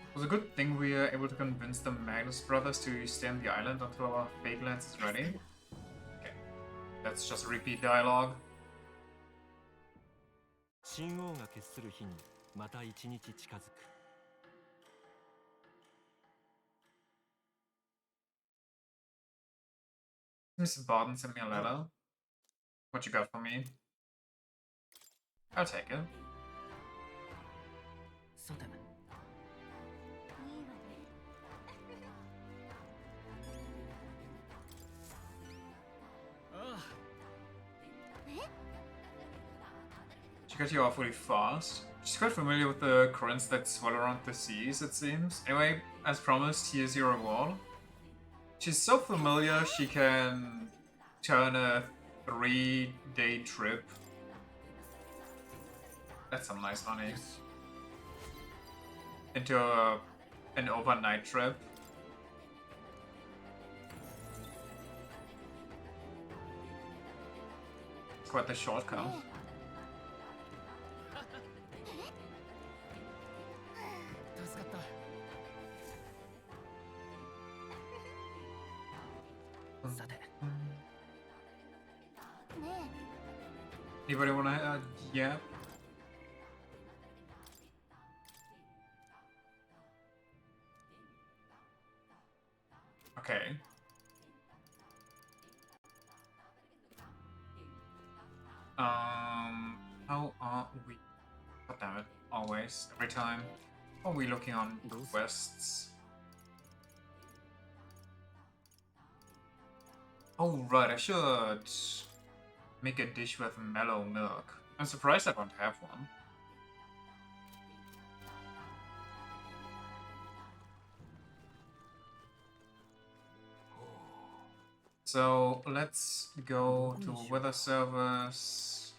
It was a good thing we were able to convince the Magnus brothers to stay on the island until our fake lance is ready. Okay, let's just repeat dialogue. 神王が決する日にまた一日近づく Miss Barton sent me a letter. What you got for me? I'll take it. さていいわね。 あ She got here awfully fast. She's quite familiar with the currents that swirl around the seas, it seems. Anyway, as promised, here's your reward. She's so familiar she can turn a 3-day trip. That's some nice money. Into an overnight trip. Quite the shortcut. 助かった さて ね Anybody wanna yeah? How are we? God damn it! Always, every time. How are we looking on quests? Oh right, I should make a dish with mellow milk. I'm surprised I don't have one. So let's go to weather service.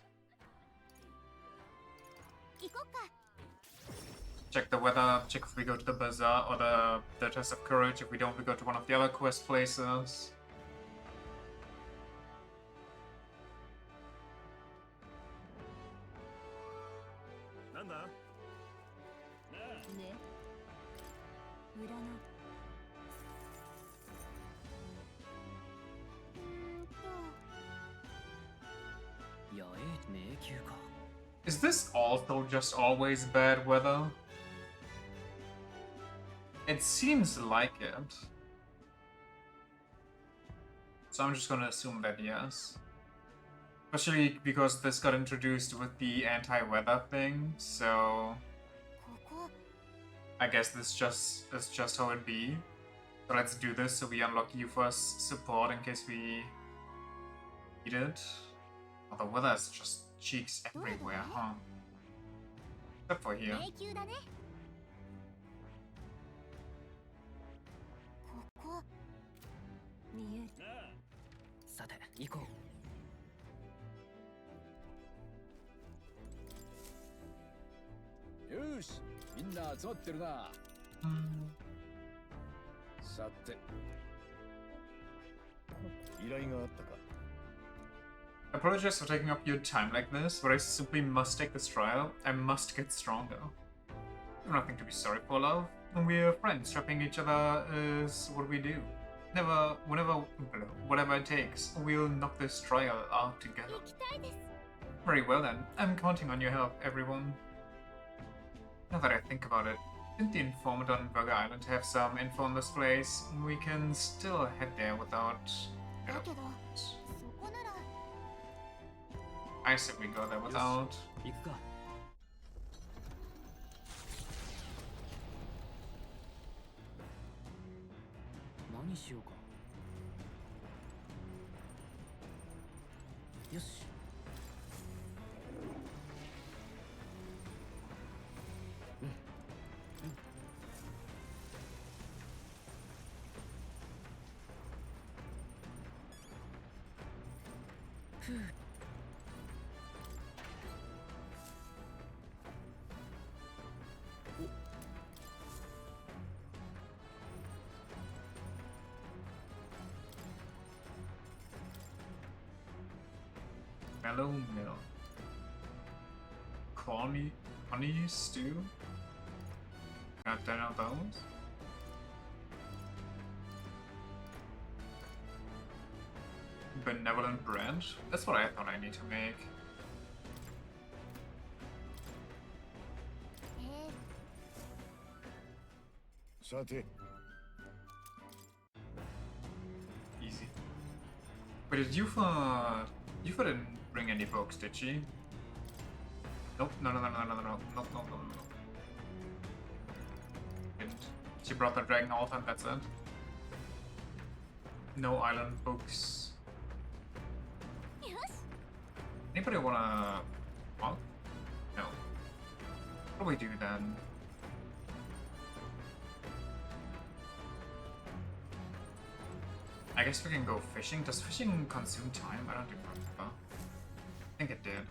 Check the weather, check if we go to the bazaar or the test of courage. If we don't, we go to one of the other quest places. Is this also just always bad weather? It seems like it. So I'm just gonna assume that yes. Especially because this got introduced with the anti-weather thing, so I guess this is just how it be. So let's do this so we unlock Yufa's support in case we need it. Oh, the weather is just cheeks everywhere, huh? Except for here. さて行こう。よし、みんな集まってるな。さて、依頼があったか。 I apologize for taking up your time like this, but I simply must take this trial. I must get stronger. You have nothing to be sorry for, love. We're friends. Trapping each other is what we do. Whatever it takes, we'll knock this trial out together. Very well then. I'm counting on your help, everyone. Now that I think about it, didn't the informant on Burger Island have some info on this place? We can still head there without... I said we go there without. 行くか。何しようか。よし。Mellow milk. Honey stew? Got 10 of those? Benevolent brand? That's what I thought I need to make. Easy. But did Yufa didn't bring any books, did she? Nope, no. Didn't. She brought the Dragon Altar and that's it. No island books. Anybody wanna... Well, no. What do we do then? I guess we can go fishing. Does fishing consume time? I don't remember. I think it did.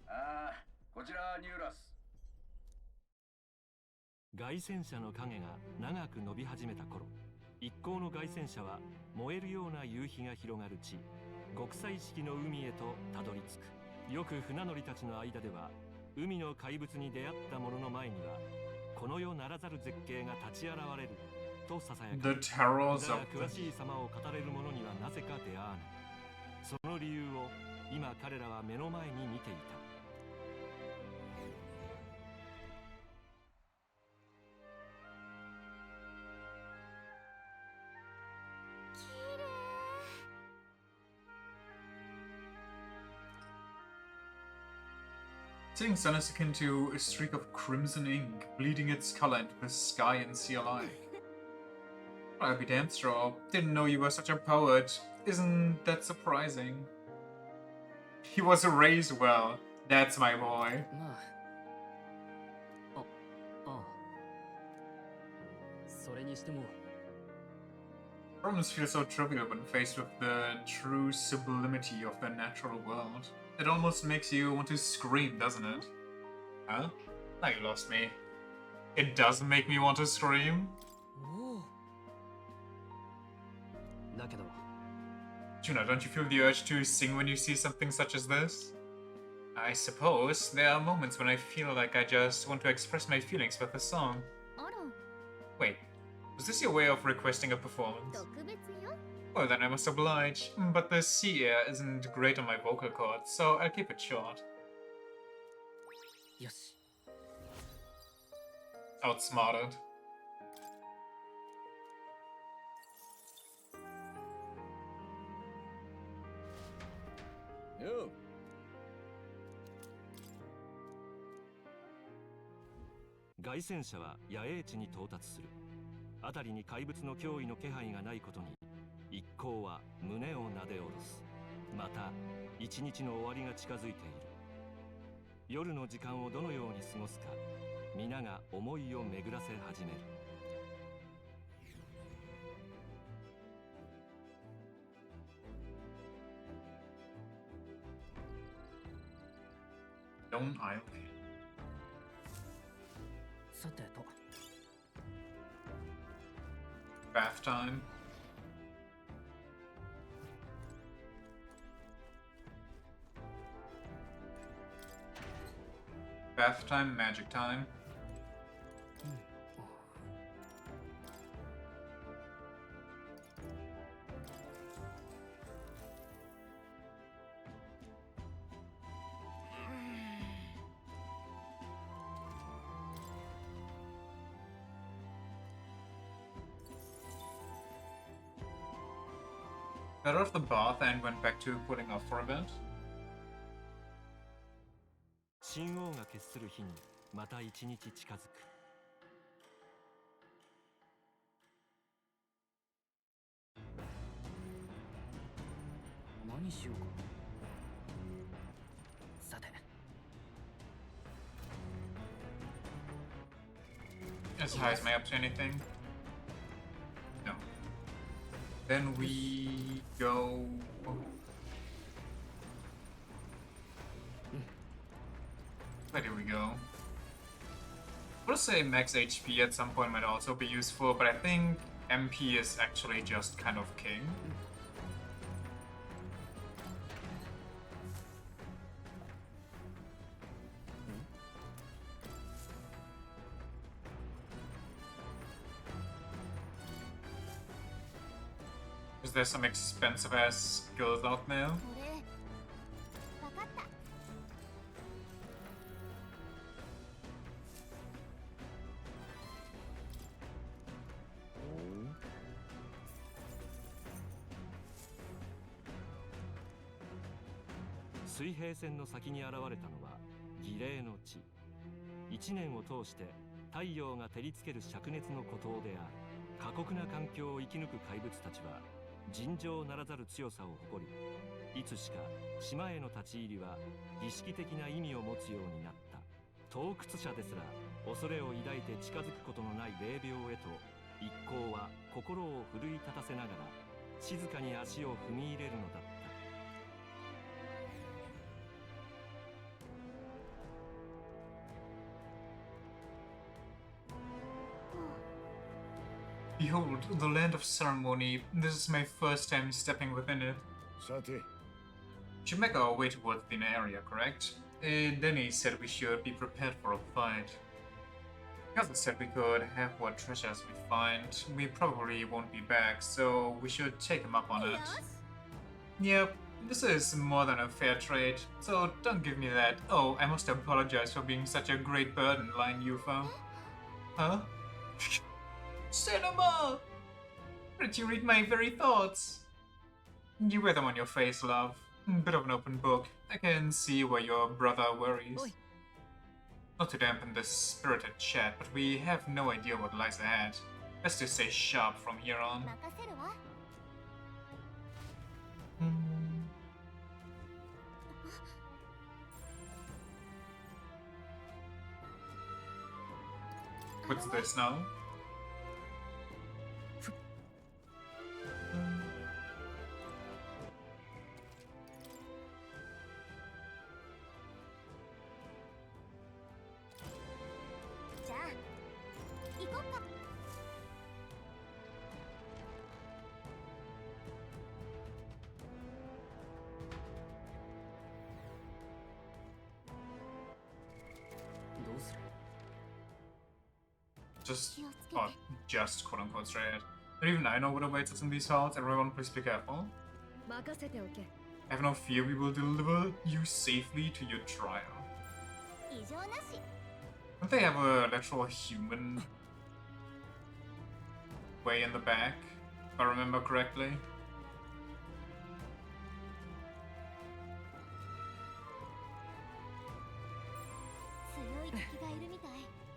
Ah, こちらニューラス。凱旋者の影が長く伸び始めた頃、一行の凱旋者は燃えるような夕日が広がる地、極彩色の海へとたどり着く。よく船乗りたちの間では、海の怪物に出会った者の前にはこの世ならざる絶景が立ち現れるとささやく。 The terrors だ of が詳しい様を語れる者にはなぜか出会わない。その理由を今彼らは目の前に見ていた。Setting sun is akin to a streak of crimson ink, bleeding its color into the sky and sea alike. I'll be damned, Straw. Didn't know you were such a poet. Isn't that surprising? He was raised well. That's my boy. まあああそれにしても Problems feel so trivial when faced with the true sublimity of the natural world. It almost makes you want to scream, doesn't it? Huh? Now you lost me. It does make me want to scream? おおだけど Juna, don't you feel the urge to sing when you see something such as this? I suppose there are moments when I feel like I just want to express my feelings with a song. あら Wait, was this your way of requesting a performance? 特別よ Well, then I must oblige. But the sea air isn't great on my vocal cords, so I'll keep it short. よし Outsmarted. Yo. 凱旋者は野営地に到達する。辺りに怪物の脅威の気配がないことに一行は胸をなで下ろす。また一日の終わりが近づいている。夜の時間をどのように過ごすか皆が思いを巡らせ始める。Lone Isle. さてと Bath time. Bath time, magic time. Got out of the bath and went back to cooling off for a bit. 神王が決する日にまた一日近づく。何しようかさて Is Heisme up to anything? No. Then we go. Where do we go? I would say max HP at some point might also be useful, but I think MP is actually just kind of king. Is there some expensive ass skills out there? これわかった 水平線の先に現れたのは儀礼の地。一年を通して太陽が照りつける灼熱の孤島である。過酷な環境を生き抜く怪物たちは尋常ならざる強さを誇り、いつしか島への立ち入りは儀式的な意味を持つようになった。洞窟者ですら恐れを抱いて近づくことのない霊廟へと一行は心を奮い立たせながら静かに足を踏み入れるのだった。 Behold, the land of ceremony. This is my first time stepping within it. さて Should make our way towards the area, correct? Denny said we should be prepared for a fight. As I said, we could have what treasures we find. We probably won't be back, so we should take him up on it. Yep, this is more than a fair trade, so don't give me that, "Oh, I must apologize for being such a great burden" line, Yufa. Huh? Cinema! Did you read my very thoughts? You wear them on your face, love. Bit of an open book. I can see where your brother worries. Oi. Not to dampen this spirited chat, but we have no idea what lies ahead. Best to stay sharp from here on. 任せるわ。 What's this now? Just quote unquote straight. But even I know what awaits us in these halls. Everyone, please be careful. 任せておけ。 Have no fear, we will deliver you safely to your trial. 異常なし。 Don't they have a literal human way in the back, if I remember correctly?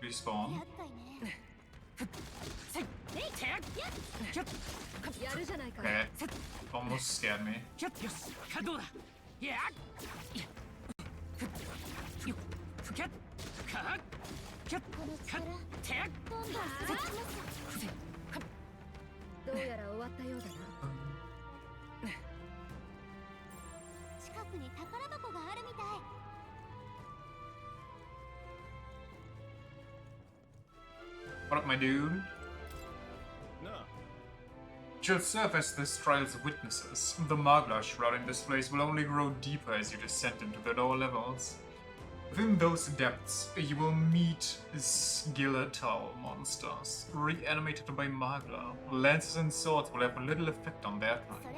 Respawn. Okay, almost scared me. What up, my dude? She'll serve as this trial's witnesses. The Magla shrouding this place will only grow deeper as you descend into the lower levels. Within those depths, you will meet skeletal monsters, reanimated by Magla. Lances and swords will have little effect on their kind.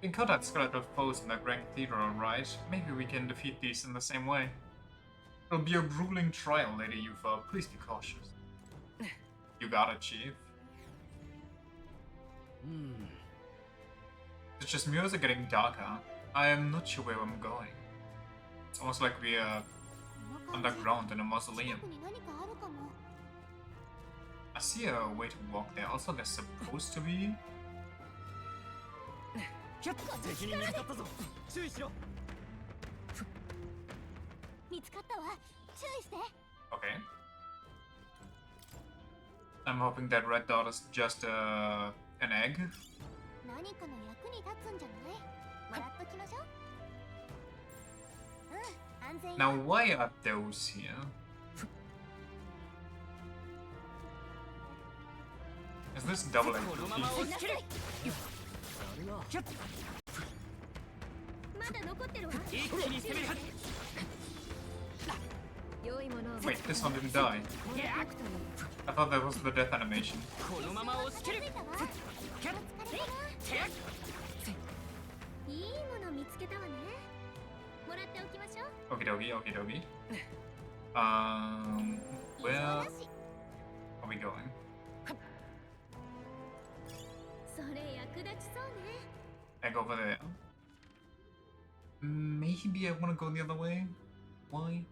You can contact skeletal foes in the Grand Cathedral, right? Maybe we can defeat these in the same way. It'll be a grueling trial, Lady Yufa. Please be cautious. You got it, Chief. It's just me, or is it getting darker? I am not sure where I'm going. It's almost like we are underground in a mausoleum. I see a way to walk there. Also, there's supposed to be... Okay. I'm hoping that red dot is just an egg. Now, why are those here? Is this double XP? Wait, this one didn't die. I thought that was the death animation. Okie dokie, okie dokie. Where are we going? Egg over there. Maybe I want to go the other way? Why?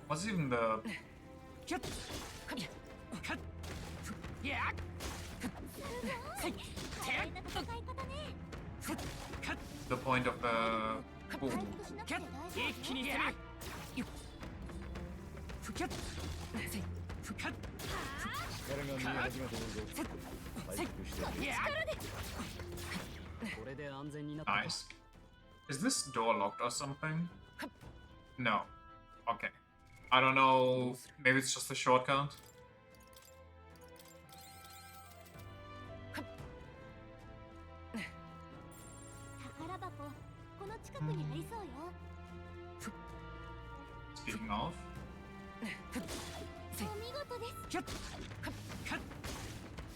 What's even the... the point of the... Ooh. Nice. Is this door locked or something? No. Okay. I don't know. Maybe it's just a shortcut. Speaking of, お見事です。キャッカッ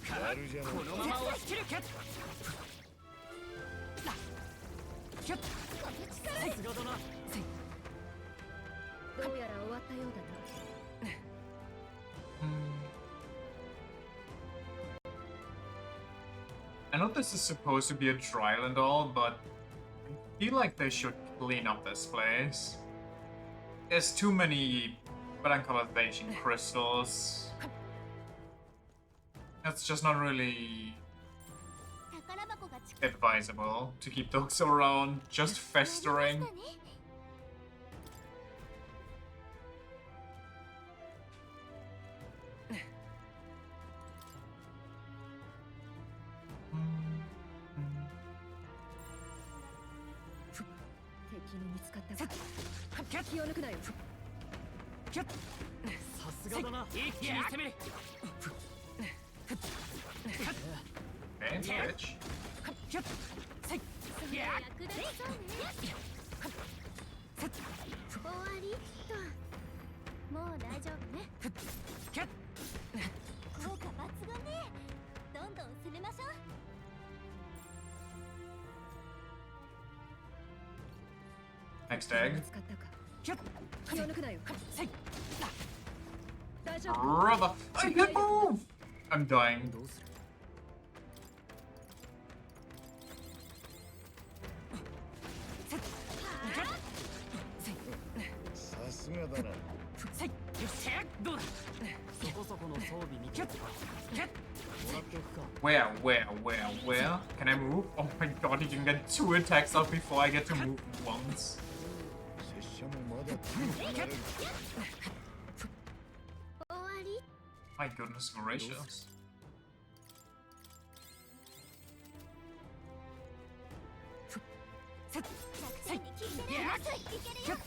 カやるじゃないこのまま押し切るキャッキャッこの力さすがだなどうやら終わったようだな。I know this is supposed to be a trial and all, but I feel like they should clean up this place. There's too many Blancolization crystals. It's just not really 宝箱が近 advisable to keep those around, just festering. くなりましたね。敵に見つかったか。キャッ気を抜くなよ。キャッさすがだな一気に攻める Okay, bitch. キャッさいそれは役立ちそうね。終わりっと。もう大丈夫ね。キャッ効果抜群ね。どんどん攻めましょう。 Next egg. 見つかったか。キャッ気を抜くなよ。さい大丈夫。 Brother! I can't move! I'm dying. どうするさすがだな。さいよっしゃどうだそこそこの装備見てるかキャッもらっておくか Where? Can I move? Oh my god, he can get 2 attacks off before I get to move once. 拙者もまだ強くなれる。終わり。 My goodness gracious. さ作戦に効いてる。いけるよ。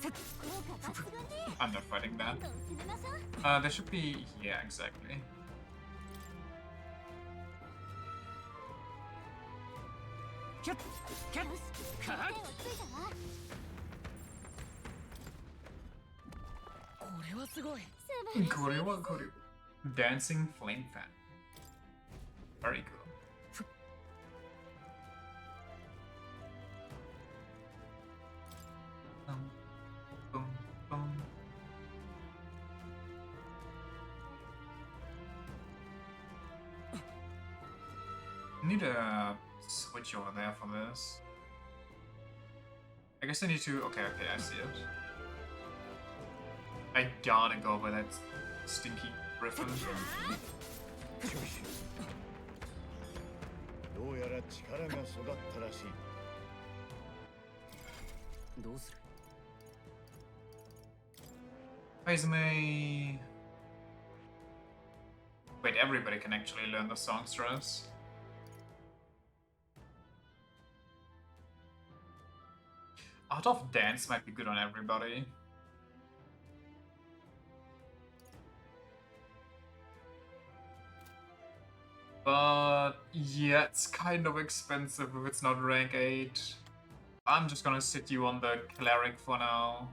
効果抜群ね。 I'm not fighting ど that. んどん攻めましょう。 There should be... Yeah, exactly. キャッキャッよし、カッ手をついたわ。これはすごい素晴らしい。 Koryo. Dancing flame fan. Very cool. Boom, boom. Need a switch over there for this. I guess I need to... Okay, I see it. I gotta go by that stinky griffin. どうやら力が育ったらしい。どうする Resume. Wait, everybody can actually learn the songstress. Art of Dance might be good on everybody. But yeah, it's kind of expensive if it's not rank 8. I'm just gonna sit you on the cleric for now.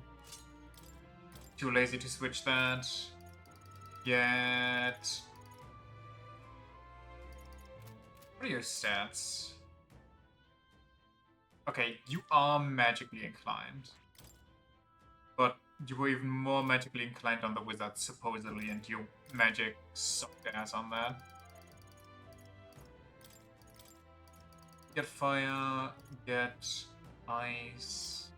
Too lazy to switch that yet. What are your stats? Okay, you are magically inclined. But you were even more magically inclined on the wizard, supposedly, and your magic sucked ass on that. Get fire, get ice.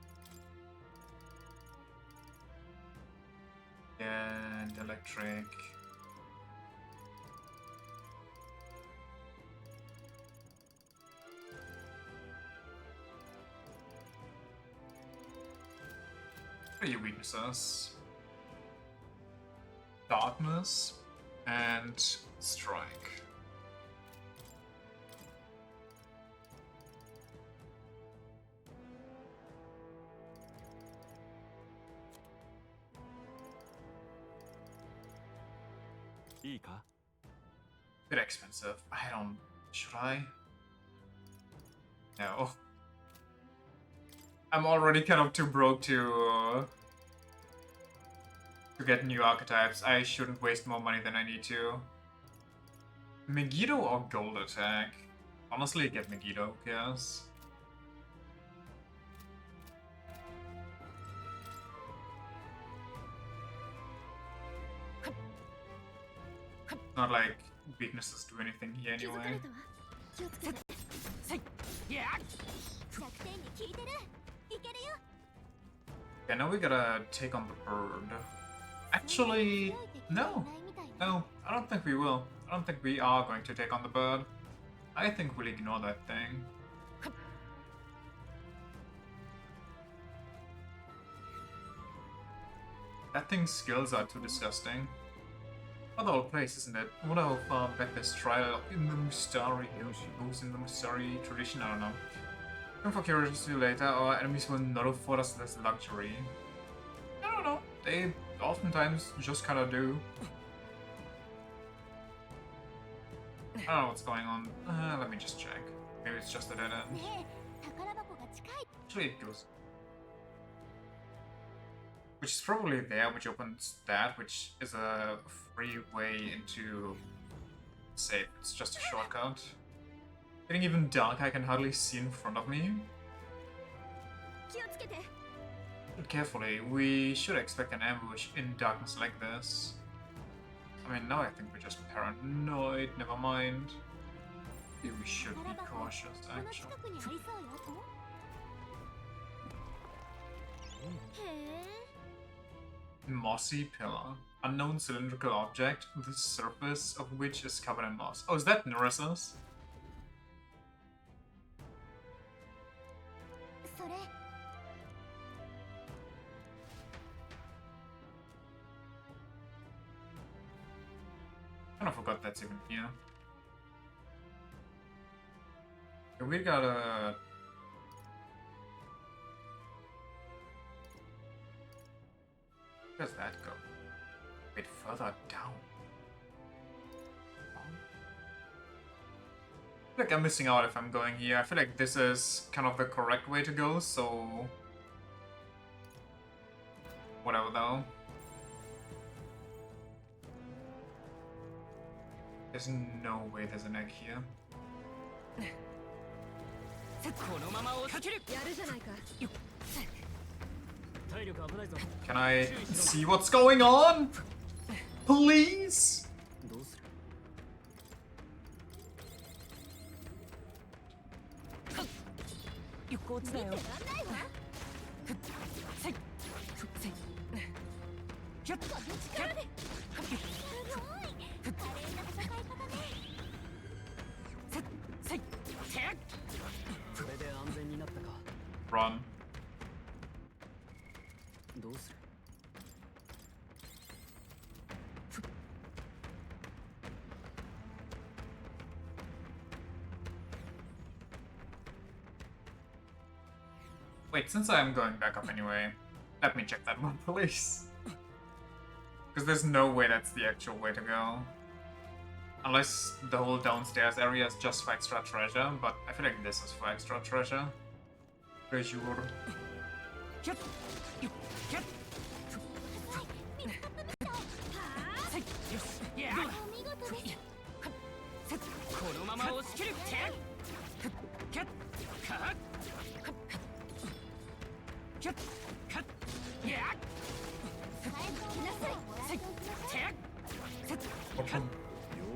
And electric. What are your weaknesses? Darkness and strike. Bit expensive. I don't... Should I? No. I'm already kind of too broke to get new archetypes. I shouldn't waste more money than I need to. Megiddo or Gold Attack? Honestly, get Megiddo, yes. Not like weaknesses do anything here 気づか anyway. れたわ気をつけてせいいや弱点に効いてるいけるよ Okay, now we gotta take on the bird. Actually, no. No, I don't think we will. I don't think we are going to take on the bird. I think we'll ignore that thing. That thing's skills are too disgusting. What the whole place, isn't it? I wonder how far back this trial in the Mustari goes in the Mustari tradition, I don't know. Come for curiosity later, our enemies will not afford us this luxury. I don't know. They oftentimes just kinda do. I don't know what's going on. Let me just check. Maybe it's just a dead end. ねえ宝箱が近い Actually, it goes. Which is probably there, which opens that, which is a free way into safe. It's just a shortcut. Getting even dark, I can hardly see in front of me. 気をつけて But carefully, we should expect an ambush in darkness like this. I mean, now I think we're just paranoid, never mind. Maybe we should be 宝箱 cautious, この actually. 近くにありそうよへえ Mossy pillar. Unknown cylindrical object, the surface of which is covered in moss. Oh, is that Nereus? それ Kind of forgot that's even here. Okay, we gotta... Where does that go? Wait, further down. I feel like I'm missing out if I'm going here. I feel like this is kind of the correct way to go, so... Whatever though. There's no way there's an egg here. このまま追いかけるやるじゃないか体力危ないぞ Can I see what's going on? Please? どうするこっちだよなんないわせいせいひゃっこの力ですごい華麗な戦い方ねせいてやっこれで安全になったか Run. どうする Wait, since I'm going back up anyway, let me check that one, please. Because there's no way that's the actual way to go. Unless the whole downstairs area is just for extra treasure, but I feel like this is for extra treasure. Treasure. ひゃっひゃっせいよしやっお見事ですせっこのまま押し切るてやっひゃっかっひゃっかっやっ来なさいせいてやっせっかっよ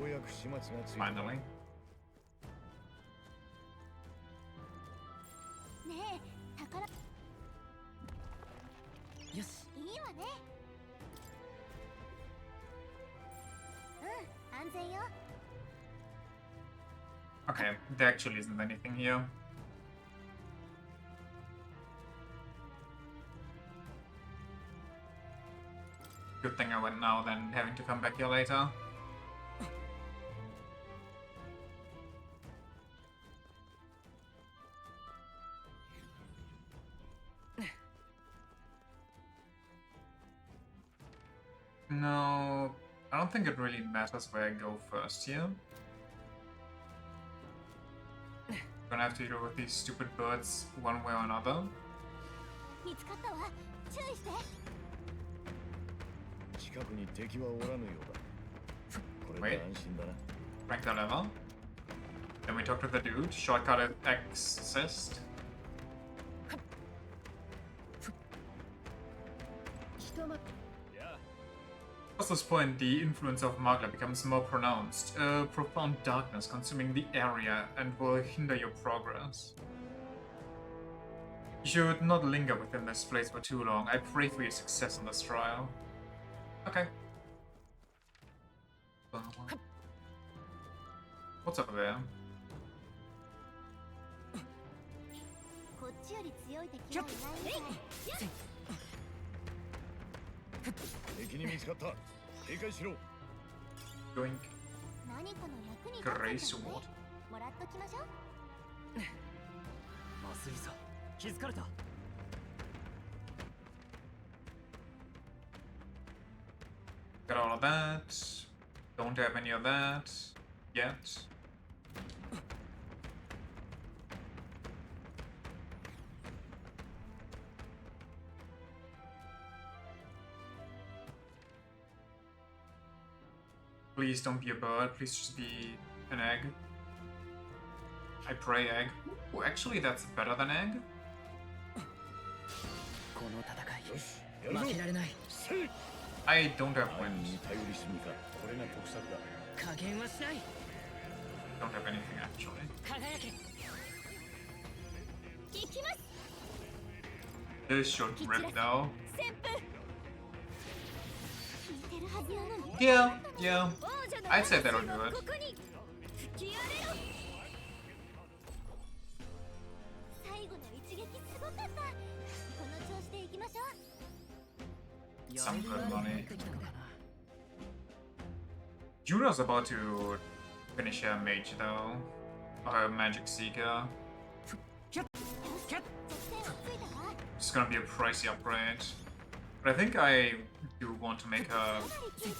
うやく始末がついた Finally. ねえ宝よしいいわねうん安全よ Okay, there actually isn't anything here. Good thing I went now than having to come back here later. No, I don't think it really matters where I go first here. Gonna have to deal with these stupid birds one way or another. 見つかったわ。注意して。近くに敵はおらぬようだ。これで安心だな。Rank that level. Then we talk to the dude. Shortcut at assist. ひとま At this point, the influence of Magla becomes more pronounced. A profound darkness consuming the area and will hinder your progress. You should not linger within this place for too long. I pray for your success in this trial. Okay. What's up there? こっちより強い敵はいないみたい。敵に見つかった。警戒しろ。 Doink. 何かの役に立つんだね。 Grey sword. もらっときましょう。まずいぞ。気づかれた。 Got all of that. Don't have any of that yet. Please don't be a bird, please just be an egg. I pray egg. Oh, actually that's better than egg. この戦よし、やいるぞ。負けられない。せい。 I don't have 愛 wind. に頼りすぎか。これが得策だ。加減はしない。 Don't have anything actually. 輝け。行きます。 This should rip though. 旋風。聞いてるはずなのに。 Yeah, yeah. 王者の I'd say that'll do 魂も it. ここに吹き荒れろ。最後の一撃すごかった。この調子で行きましょう。 Some good money. できたのかな。 Juno's about to finish her mage though. Or her magic seeker. 作戦はついたわ。 It's gonna be a pricey upgrade. But I think I do want to make her かなり効いてる。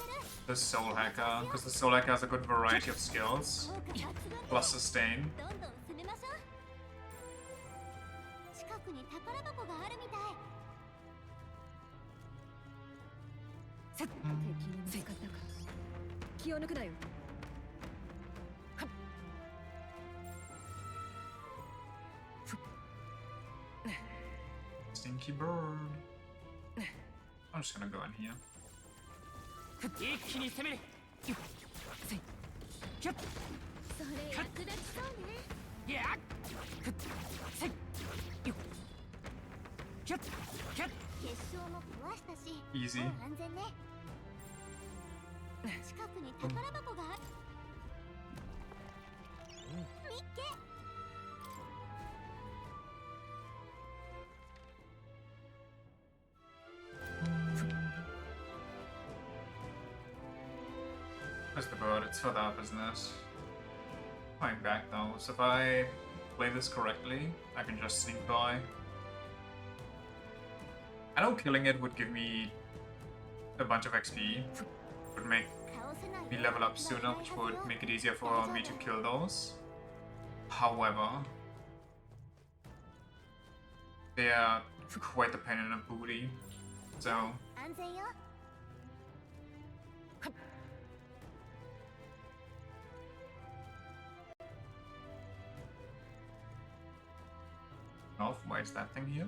the soul hacker, because the soul hacker has a good variety of skills. 効果抜群。 Plus sustain. どんどん攻めましょう。近くに宝箱があるみたい。敵に見つかったか。気を抜くなよ。 Stinky bird. I'm just gonna go in here. 一気に攻める。せい。キュッ。それ役立ちそうね。いや。せい。よ。キュッ。キュッ。結晶も壊したし、 Easy. もう安全ね。近くに宝箱がある。みっけ。 Where's the bird? It's further up, isn't it? Going back though, so if I play this correctly, I can just sneak by. I know killing it would give me a bunch of XP, would make 倒せない。 me level up sooner, which would make it easier for me to kill those. However, they are quite the pain in the booty, so 安全よ。 off. Why is that thing here?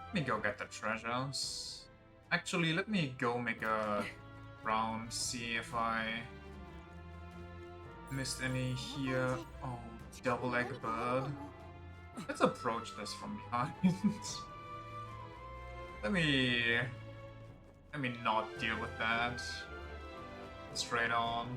Let me go get the treasures. Actually, let me go make a round, see if I missed any here. Oh, double egg bird. Let's approach this from behind. let me not deal with that. Straight on.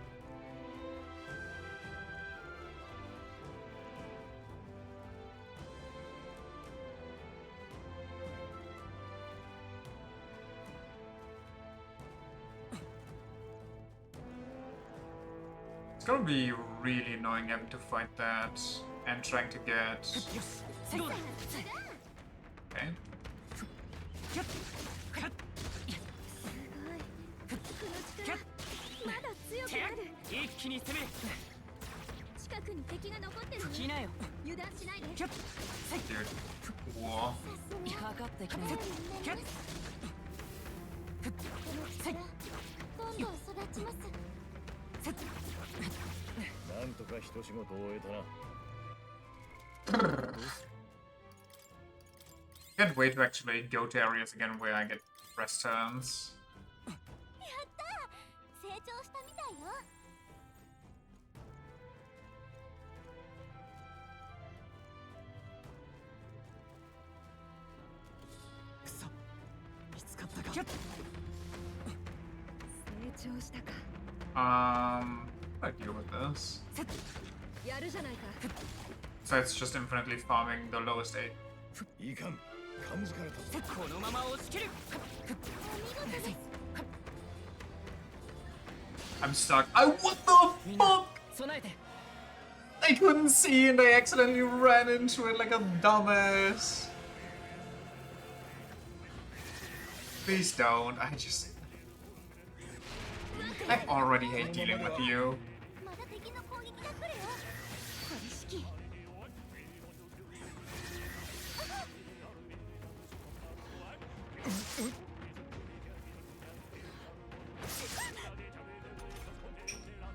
It's gonna be really annoying having to fight that and trying to get. よしどうだ Okay. キャッカッキャッまだ強くテなる。ッ一気に攻める近くに敵が残ってるの吹きなよ油断しないで。キャッ Dude. Whoa. かかってきなよキャッこの力どんどん育ちます。なんとか一仕事を終えたな。 Can't wait to actually go to areas again where I get rest turns. やったー、成長したみたいよ。くそ見つかったか成長したか。I deal with this. やるじゃないか。 So it's just infinitely farming the lowest 8. いかん。感づかれたぞ。このまま押し切る I'm stuck. What the fuck? 備えて I couldn't see and I accidentally ran into it like a dumbass. Please don't. I already hate dealing with you. まだ敵の攻撃が来るよ。これ式。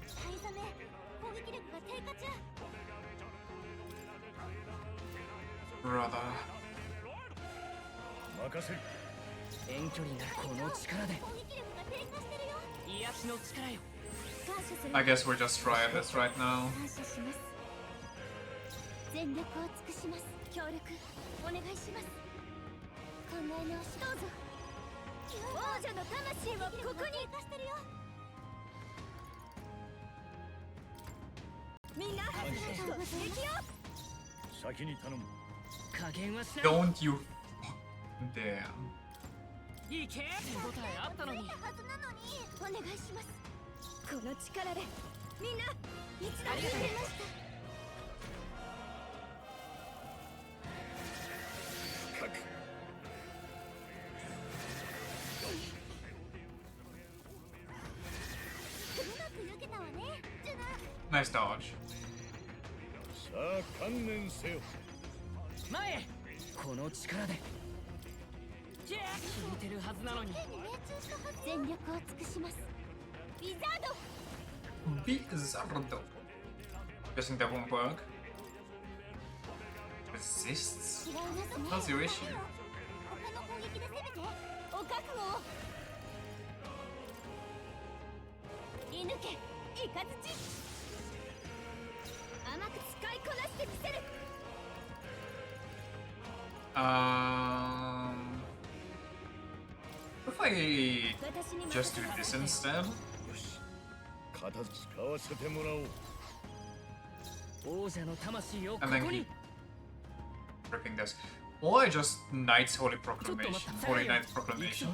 買い染め、攻撃力が低下中。 Brother. 任せる。遠距離なこの力で攻撃力が低下してるよ。癒しの力よ 感謝する。 I guess we're just trying this right now. 感謝します。全力を尽くします。協力お願いします。考え直しどうぞ。王者の魂はここに生かしてるよ。みんな撃よ。先に頼む。加減はしない Don't you dare. いけ手応えあったのにはずなのにお願いします。この力でみんな一度になりました。深く。 うまく避けたわね、ジュナ。 Nice dodge. さあ観念せよ。前へこの力で効いてるはずなのに変に命中したはず。全力を尽くします。ウィザード。 Bizarro. Guessing that won't work. Resists? 違いますね。 What's your issue? 他の攻撃で攻めて。お覚悟を。射抜け、イカズチ。甘く使いこなしてみせる。 If I 私に just do this instead? 片付使わせてもらおう。王者の魂をこ And then こ keep に ripping this. Or I just Knight's Holy Proclamation. Holy Knight's Proclamation.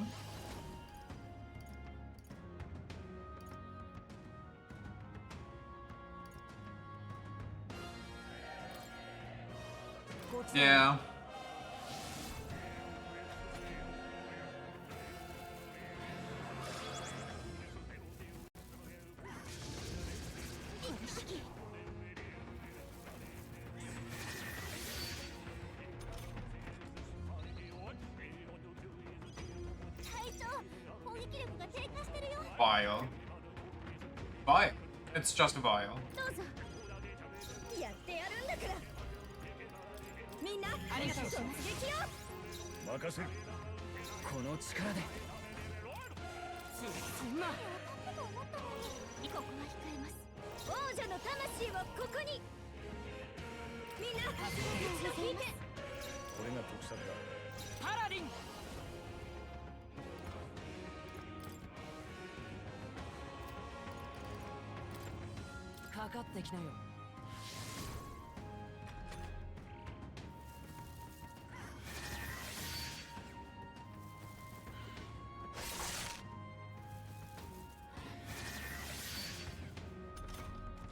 Yeah. Vile. Vile. It's just vile. どうぞ。やってやるんだから。みんなありがとう突撃よ。任せる。この力でそんなと思ったのに。ここは控えます。王者の魂をここに。みんな一度引いて。これが特策だ。パラディンかかってきなよ こ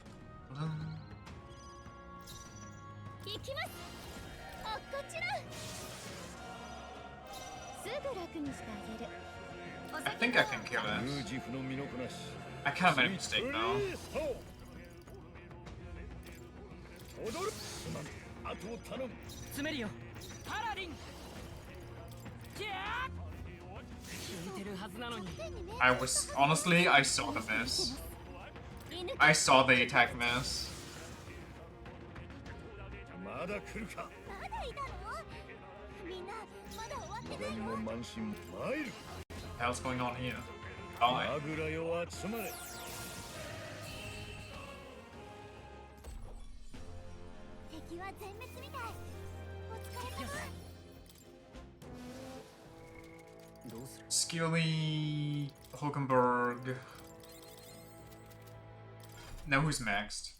I think I can kill it. 有事不の身のこなし I kind of made a mistake though. 踊るすまんあとを頼む詰めるよパラディンキャー聞いてるはずなのに I was honestly, I saw the miss. I saw the attack miss. まだ来るかまだいたの？みんなまだ終わってない油断の？も慢心参る What the hell's going on here? Die. 油よ集まれ敵は全滅みたい。お疲れ様。どうする Skilly, Hulkenberg. Now who's next?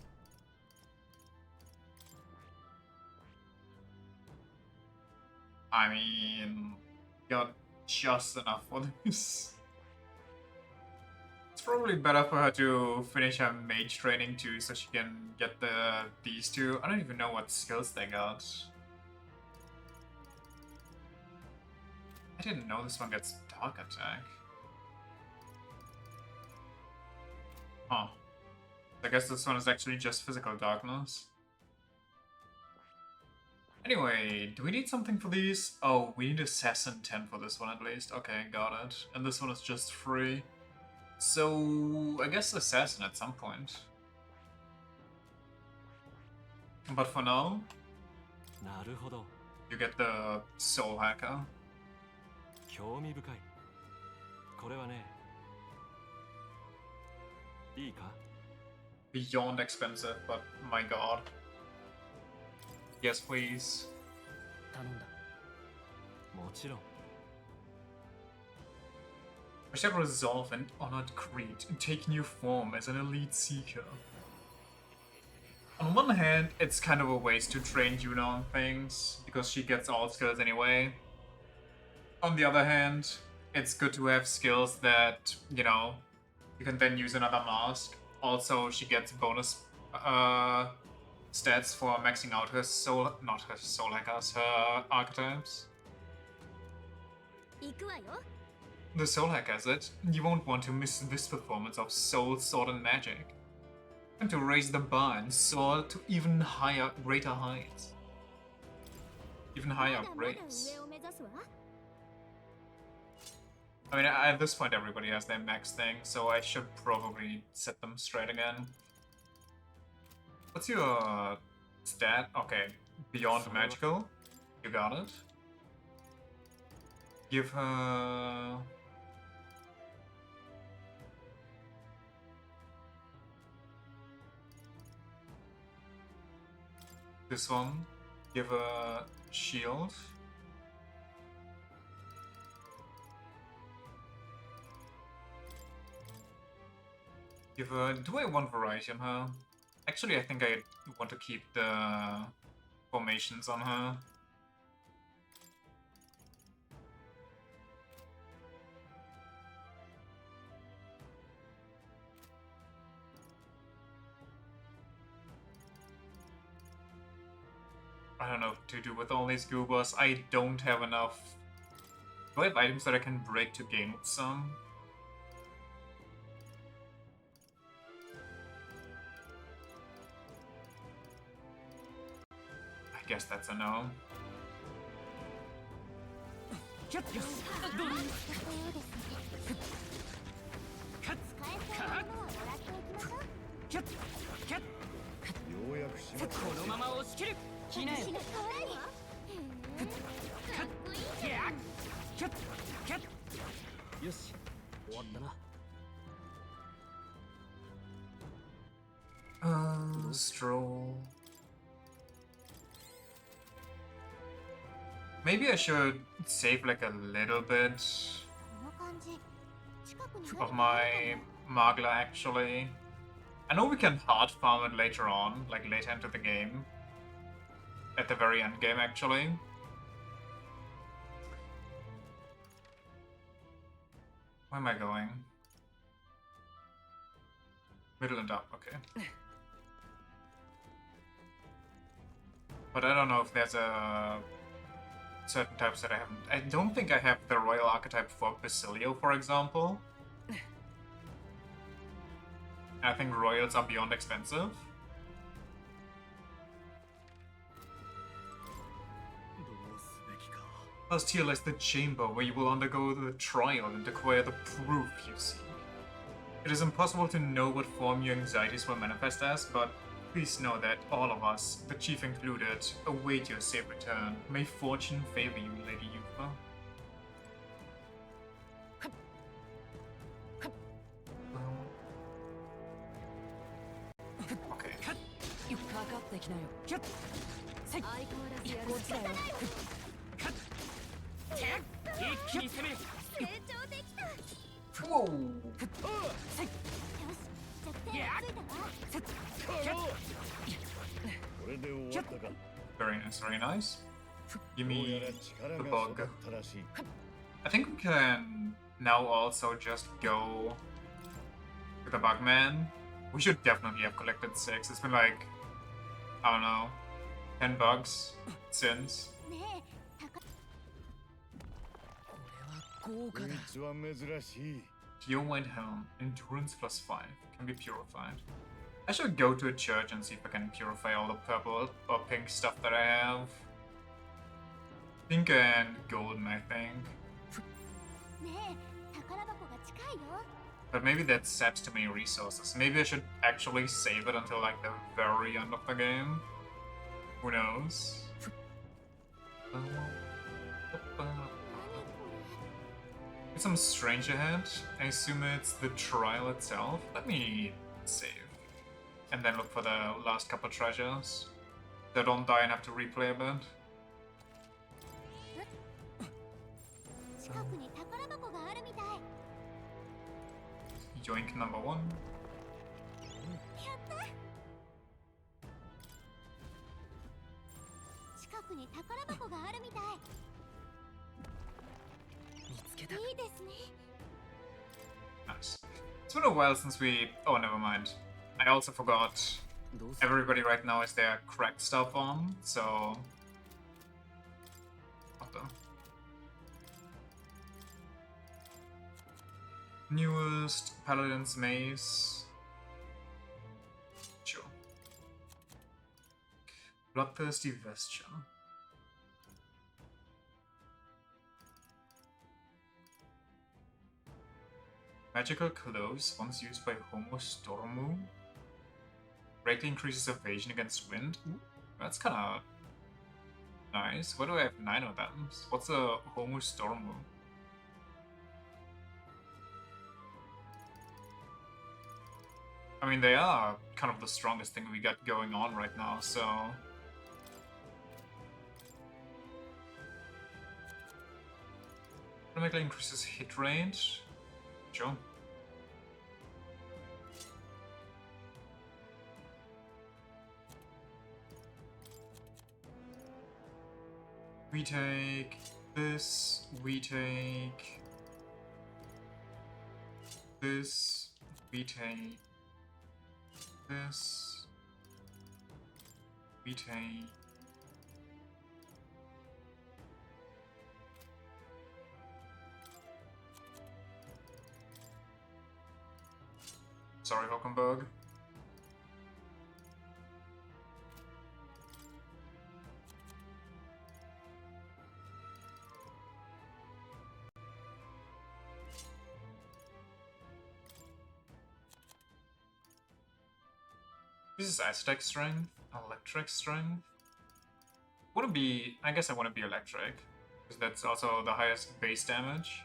I mean, got just enough for this. It's probably better for her to finish her mage training too, so she can get these two. I don't even know what skills they got. I didn't know this one gets dark attack. Huh. I guess this one is actually just physical darkness. Anyway, do we need something for these? Oh, we need Assassin 10 for this one at least. Okay, got it. And this one is just free. So, I guess Assassin at some point. But for now, なるほど you get the Soul Hacker. 興味深いこれはねいいか Beyond expensive, but my god. Yes, please. 頼んだもちろん I shall resolve an honored creed and take new form as an elite seeker. On one hand, it's kind of a waste to train Yuna on things, because she gets all skills anyway. On the other hand, it's good to have skills that, you know, you can then use another mask. Also, she gets bonus stats for maxing out her soul, not her soul hackers, her archetypes. 行くわよ。 The soul hack has it. You won't want to miss this performance of soul, sword, and magic. And to raise the bar and soar to even higher, greater heights. Even higher まだまだ rates. 上を目指すわ。 I mean, at this point, everybody has their max thing, so I should probably set them straight again. What's your stat? Okay, beyond magical. You got it. Give her... this one. Give her shield. Give her... do I want variety on her? Actually, I think I want to keep the formations on her. I don't know what to do with all these goobers. I don't have enough. Do I have items that I can break to gain some? I guess that's a no. キャッよしどうだカッカッキャッキャッようやくしまっこのまま押し切るきなよ私が可愛いわ。カッキャッキャッキャッたよし終わったな Stroll. Maybe I should save like a little bit この感じ。近くに of my Magla actually. I know we can hard farm it later on, like later into the game. At the very end game actually. Where am I going? Middle and up, okay. But I don't know if there's a certain types that I haven't. I don't think I have the royal archetype for Basilio, for example. I think royals are beyond expensive. Plus tier lies the chamber where you will undergo the trial and acquire the proof you seek. It is impossible to know what form your anxieties will manifest as, but please know that all of us, the chief included, await your safe return. May fortune favor you, Lady Yufa. Okay. かかってきなよ。キャッ。相変わらずやるこっちだよ。カッ。てっ。一気に攻める。成長できた。よし Whoa! 弱点がついたわ。キャッ。これで終わったか。 Very nice, very nice. Give どう me やら力 the が bug. 育ったらしい。 I think we can now also just go to the Bugman. We should definitely have collected 6. It's been like, I don't know, 10 bugs since. ねえ、高豪華だ。こいつは珍しい。 Your white helm, endurance plus 5, can be purified. I should go to a church and see if I can purify all the purple or pink stuff that I have. Pink and golden, I think. ねえ、宝箱が近いよ。 But maybe that saps too many resources. Maybe I should actually save it until like the very end of the game. Who knows? There's some strange ahead. I assume it's the trial itself. Let me save. And then look for the last couple treasures. So don't die and have to replay a bit. 近くに宝箱があるみたい。 Yoink number 1. やった近くに宝箱があるみたい。見つけた。いいですね。 Nice. It's been a while since we... Oh, never mind. I also forgot everybody right now is their cracked stuff on, so... What the... Newest Paladin's Maze. Sure. Bloodthirsty Vesture. Magical Clothes, once used by Homo Stormu. Greatly increases evasion against wind. Ooh, that's kinda nice. Why do I have 9 of them? What's a Homo Stormu? I mean, they are kind of the strongest thing we got going on right now, so... Automatically increases hit range. Sure. We take this, we take this, we take this, we take sorry, Hockenberg. This is Aztec strength, electric strength. Wouldn't be, I guess I want to be electric, because that's also the highest base damage.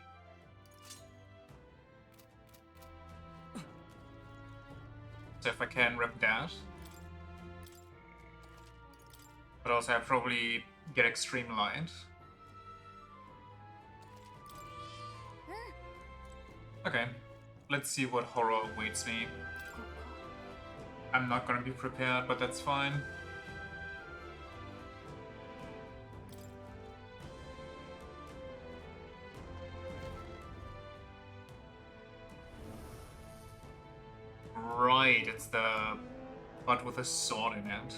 So if I can rip that. But also I probably get extreme light. Okay, let's see what horror awaits me. I'm not gonna be prepared, but that's fine. Right, it's the butt with a sword in it.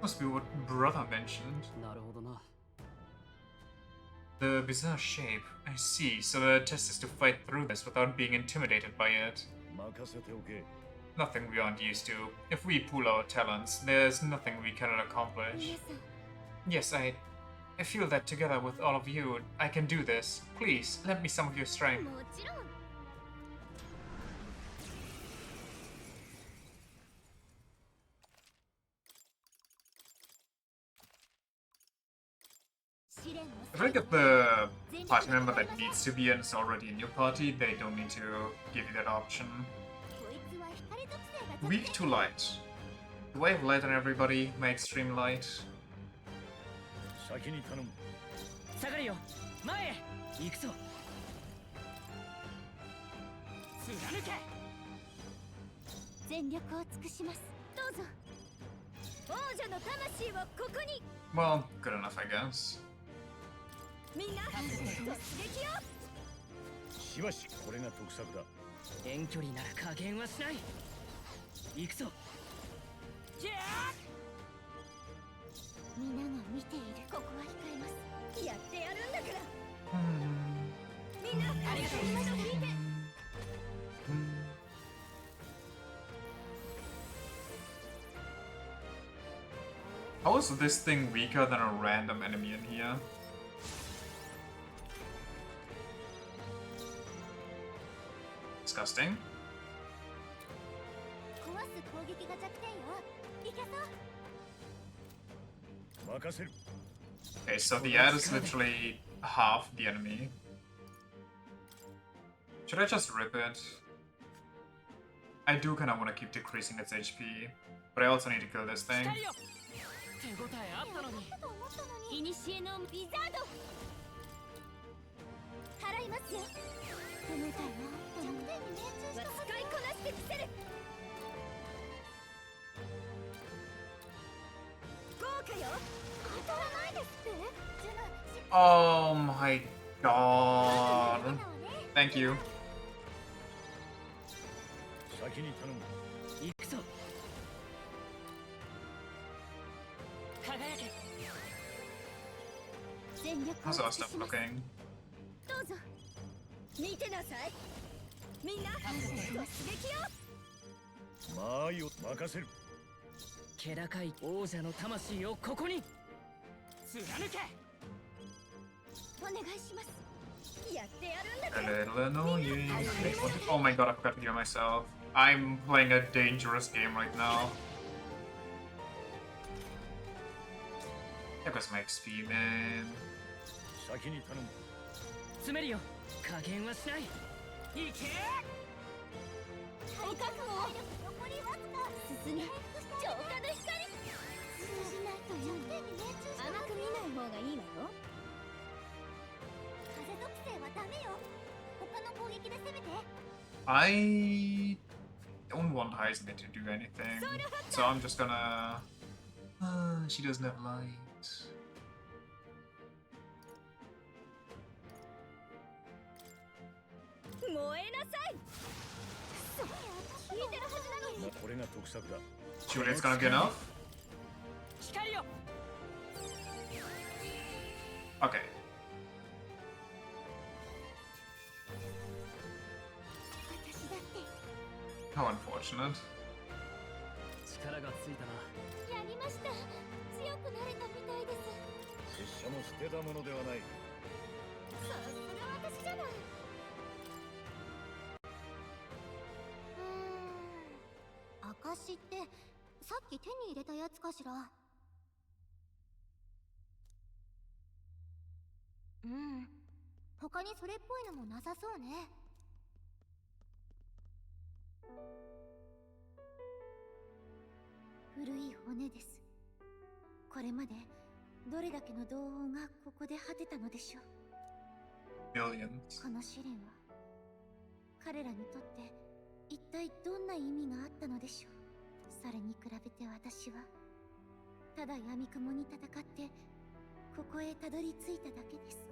Must be what brother mentioned. なるほどな。 The bizarre shape. I see. So the test is to fight through this without being intimidated by it. 任せておけ。 Nothing we aren't used to. If we pool our talents, there's nothing we cannot accomplish. 皆さん Yes, I feel that together with all of you, I can do this. Please, lend me some of your strength. もちろん If I get the party member that needs to be in is already in your party, they don't need to give you that option. こいつは光属性が Weak to light. Do I have light on everybody? My extreme light? 先に頼む。下がるよ前へ行くぞ貫け全力を尽くしますどうぞ王者の魂をここに Well, good enough, I guess. みんな突撃よしばしこれが得策だ。遠距離なら加減はしない行くぞキャー皆が見ているここは控えますやってやるんだからみんなありがとう今の聞いて How is this thing weaker than a random enemy in here? Disgusting. 壊す攻撃が弱点よいけそう任せる。 Okay, so the ad is literally half the enemy. Should I just rip it? I do kind of want to keep decreasing its HP, but I also need to kill this thing. 光よ手応えあったのにと思ったのにいにしえのビザード払いますよ手応えは弱点に命中した使いこなしてみせる豪華よ当たらないですってジュナし Oh my god. Thank you. 先に頼む。行くぞ輝け全力を How's 尽 our くし stuff ます looking? どうぞ見てなさいみんな突撃よまあよ任せる。気高い王者の魂をここに貫けお願いしますやってやるんだか A ら little annoying. Oh my god, I forgot to heal myself. I'm playing a dangerous game right now. There goes my XP, man. 先に頼む。詰めるよ加減はしない行け体格を残りわずか進め浄化の光通じないという甘く見ない方がいいわよ風属性はダメよ他の攻撃で攻めて I don't want Heisman to do anything, so I'm just gonna... she doesn't have light. 燃えなさいそう聞いてるはずなのにこれが得策だ。 Surely it's gonna be enough? 光よ Okay. 私だって How unfortunate. 力がついたな。やりました強くなれたみたいです拙者も捨てたものではない。さすが私じゃない証ってさっき手に入れたやつかしらうん他にそれっぽいのもなさそうね古い骨ですこれまでどれだけの同胞がここで果てたのでしょう Millions. この試練は彼らにとって一体どんな意味があったのでしょうそれに比べて私はただ闇雲に戦ってここへたどり着いただけです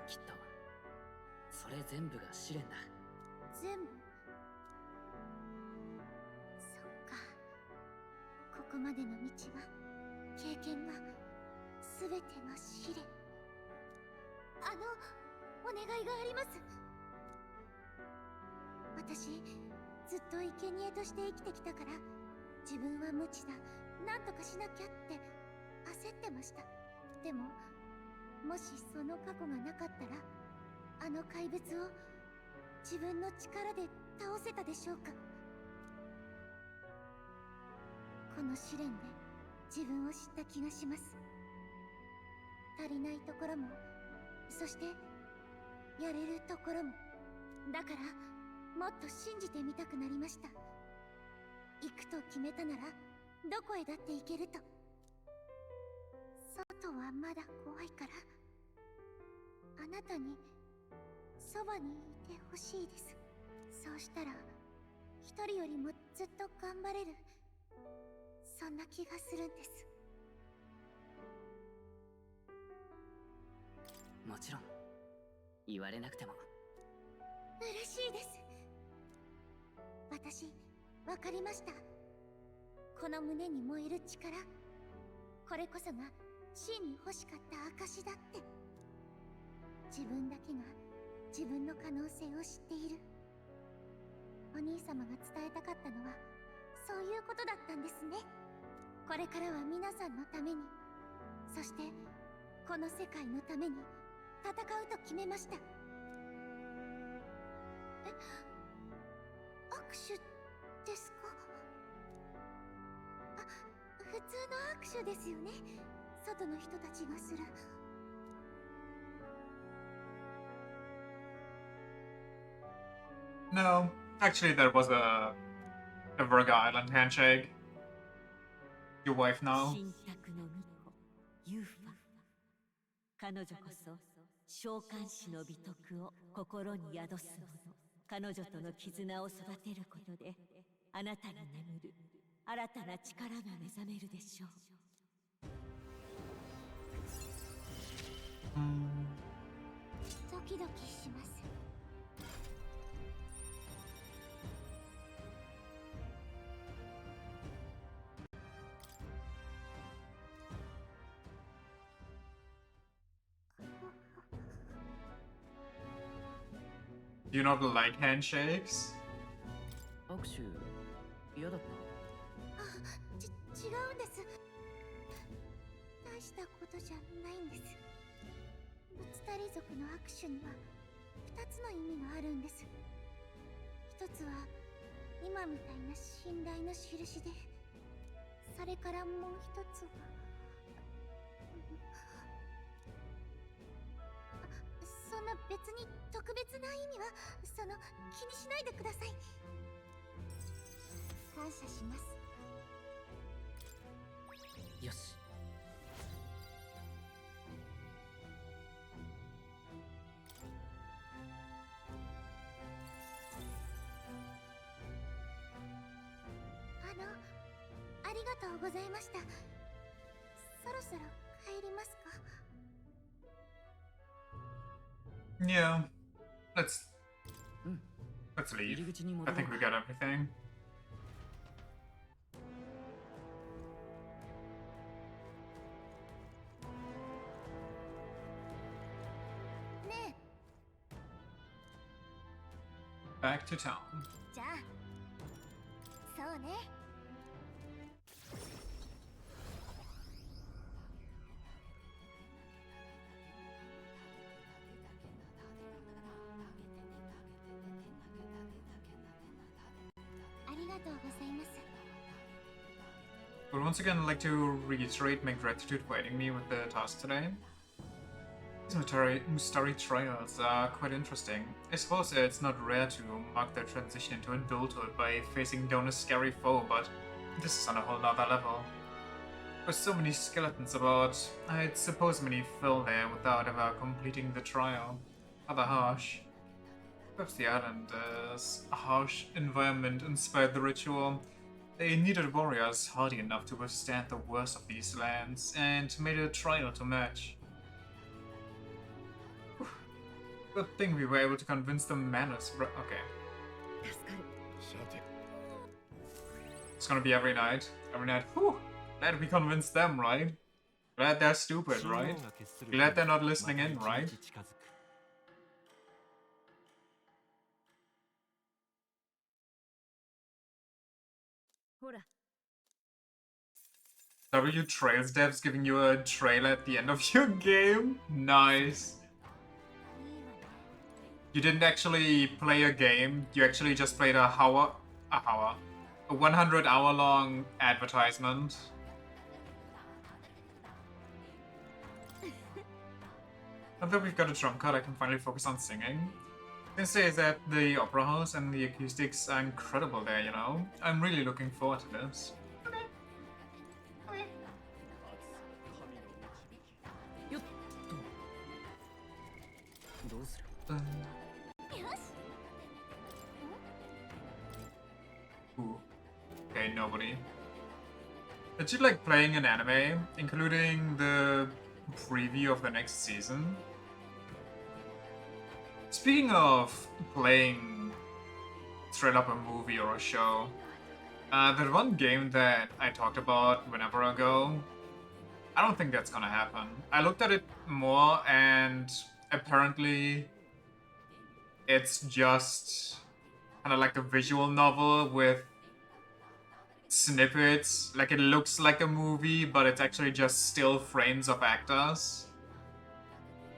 きっとそれ全部が試練だ。全部こまでの道は経験が全ての試練。お願いがあります。私ずっと生贄として生きてきたから、自分は無知だ、なんとかしなきゃって焦ってました。でももしその過去がなかったら、あの怪物を自分の力で倒せたでしょうか。この試練で自分を知った気がします。足りないところも、そしてやれるところも。だからもっと信じてみたくなりました。行くと決めたならどこへだって行けると。外はまだ怖いから、あなたにそばにいてほしいです。そうしたら一人よりもずっと頑張れる、そんな気がするんです。もちろん言われなくても。嬉しいです。私わかりました。この胸に燃える力、これこそが真に欲しかった証だって。自分だけが自分の可能性を知っている。お兄様が伝えたかったのはそういうことだったんですね。これからは皆さんのために、そしてこの世界のために戦うと決めました。握手ですか？普通の握手ですよね。外の人たちがする。No, actually there was a Virgo Island handshake. Your wife now. 神託の巫女ユーファ。彼女こそ召喚師の美徳を心に宿す者。彼女との絆を育てることで、あなたに眠る新たな力が目覚めるでしょう。ドキドキします。Do you not like handshakes? 握手嫌だった？違うんです。大したことじゃないんです。ぶつたり族の握手には2つの意味があるんです。一つは今みたいな信頼の印で、それからもう一つはそんな別に特別な意味は気にしないでください。感謝します。よし。ありがとうございました。そろそろ帰りますか？ Yeah. Let's leave. 入り口に I 戻ろう think we got everything. ね Back to town. え、じゃあそうね。ありがとうございます。 Would once again like to reiterate my gratitude for aiding me with the task today. These Mustari trials are quite interesting. I suppose it's not rare to mark their transition into adulthood by facing down a scary foe, but this is on a whole nother level. With so many skeletons about, I'd suppose many fell there without ever completing the trial. Rather harsh. Perhaps the island's harsh environment inspired the ritual. They needed warriors hardy enough to withstand the worst of these lands, and made a trial to match. Good thing we were able to convince the manners. Okay. 助かる。さて It's gonna be every night. Every night. Whew! Glad we convinced them, right? Glad they're stupid, right? Glad they're not listening in, right? W Trails devs giving you a trailer at the end of your game? Nice. You didn't actually play a game, you actually just played a 100-hour long advertisement. Now that we've got a drum card, I can finally focus on singing. This says that the opera house and the acoustics are incredible there, you know? I'm really looking forward to this. Ooh. Okay, nobody. Did you like playing an anime, including the preview of the next season? Speaking of playing straight up a movie or a show, that one game that I talked about whenever ago, I don't think that's gonna happen. I looked at it more and apparently it's just kind of like a visual novel with snippets. Like it looks like a movie, but it's actually just still frames of actors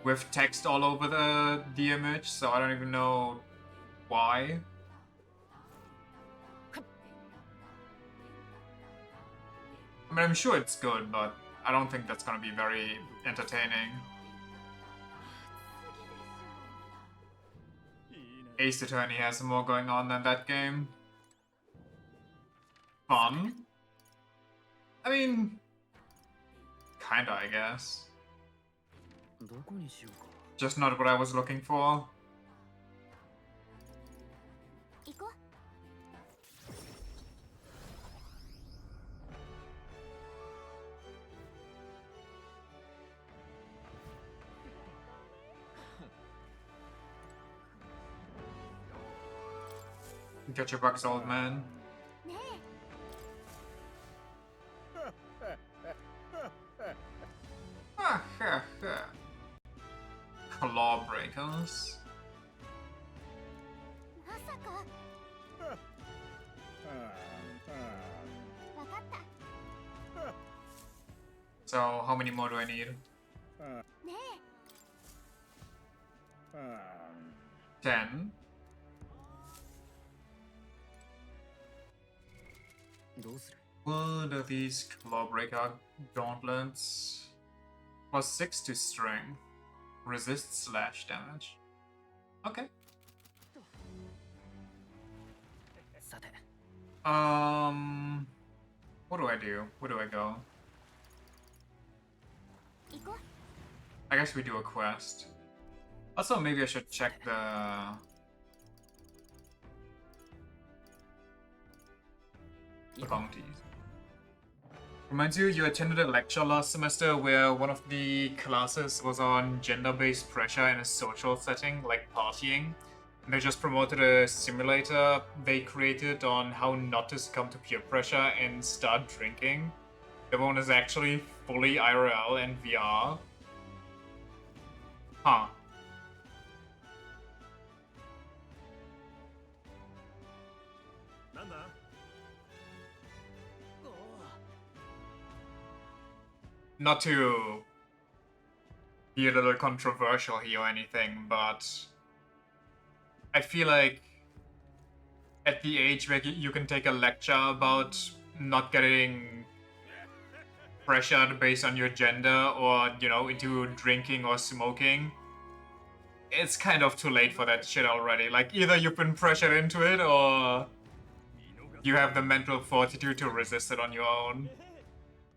with text all over the image, so I don't even know why. I mean, I'm sure it's good, but I don't think that's gonna be very entertaining. Ace Attorney has more going on than that game. Fun? I mean, kinda, I guess. Just not what I was looking for. Get your bucks, old man. Lawbreakers. So, how many more do I need? 10. What are these Clawbreaker gauntlets? +6 to strength. Resist slash damage. Okay. What do I do? Where do I go? I guess we do a quest. Also, maybe I should check the bounties. Reminds you, you attended a lecture last semester where one of the classes was on gender-based pressure in a social setting, like partying. And they just promoted a simulator they created on how not to succumb to peer pressure and start drinking. The one is actually fully IRL and VR. Huh. Not to be a little controversial here or anything, but I feel like at the age where you can take a lecture about not getting pressured based on your gender or, you know, into drinking or smoking, it's kind of too late for that shit already. Like, either you've been pressured into it or you have the mental fortitude to resist it on your own.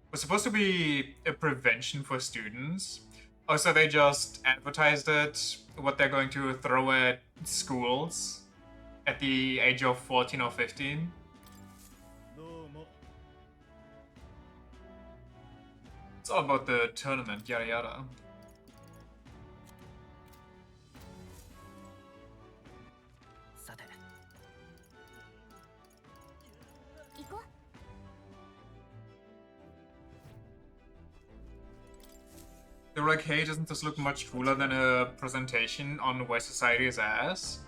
It was supposed to be a prevention for students. Oh, so they just advertised it, what they're going to throw at schools at the age of 14 or 15. It's all about the tournament, yada yada. They were like, hey, doesn't this look much cooler than a presentation on where society is ass?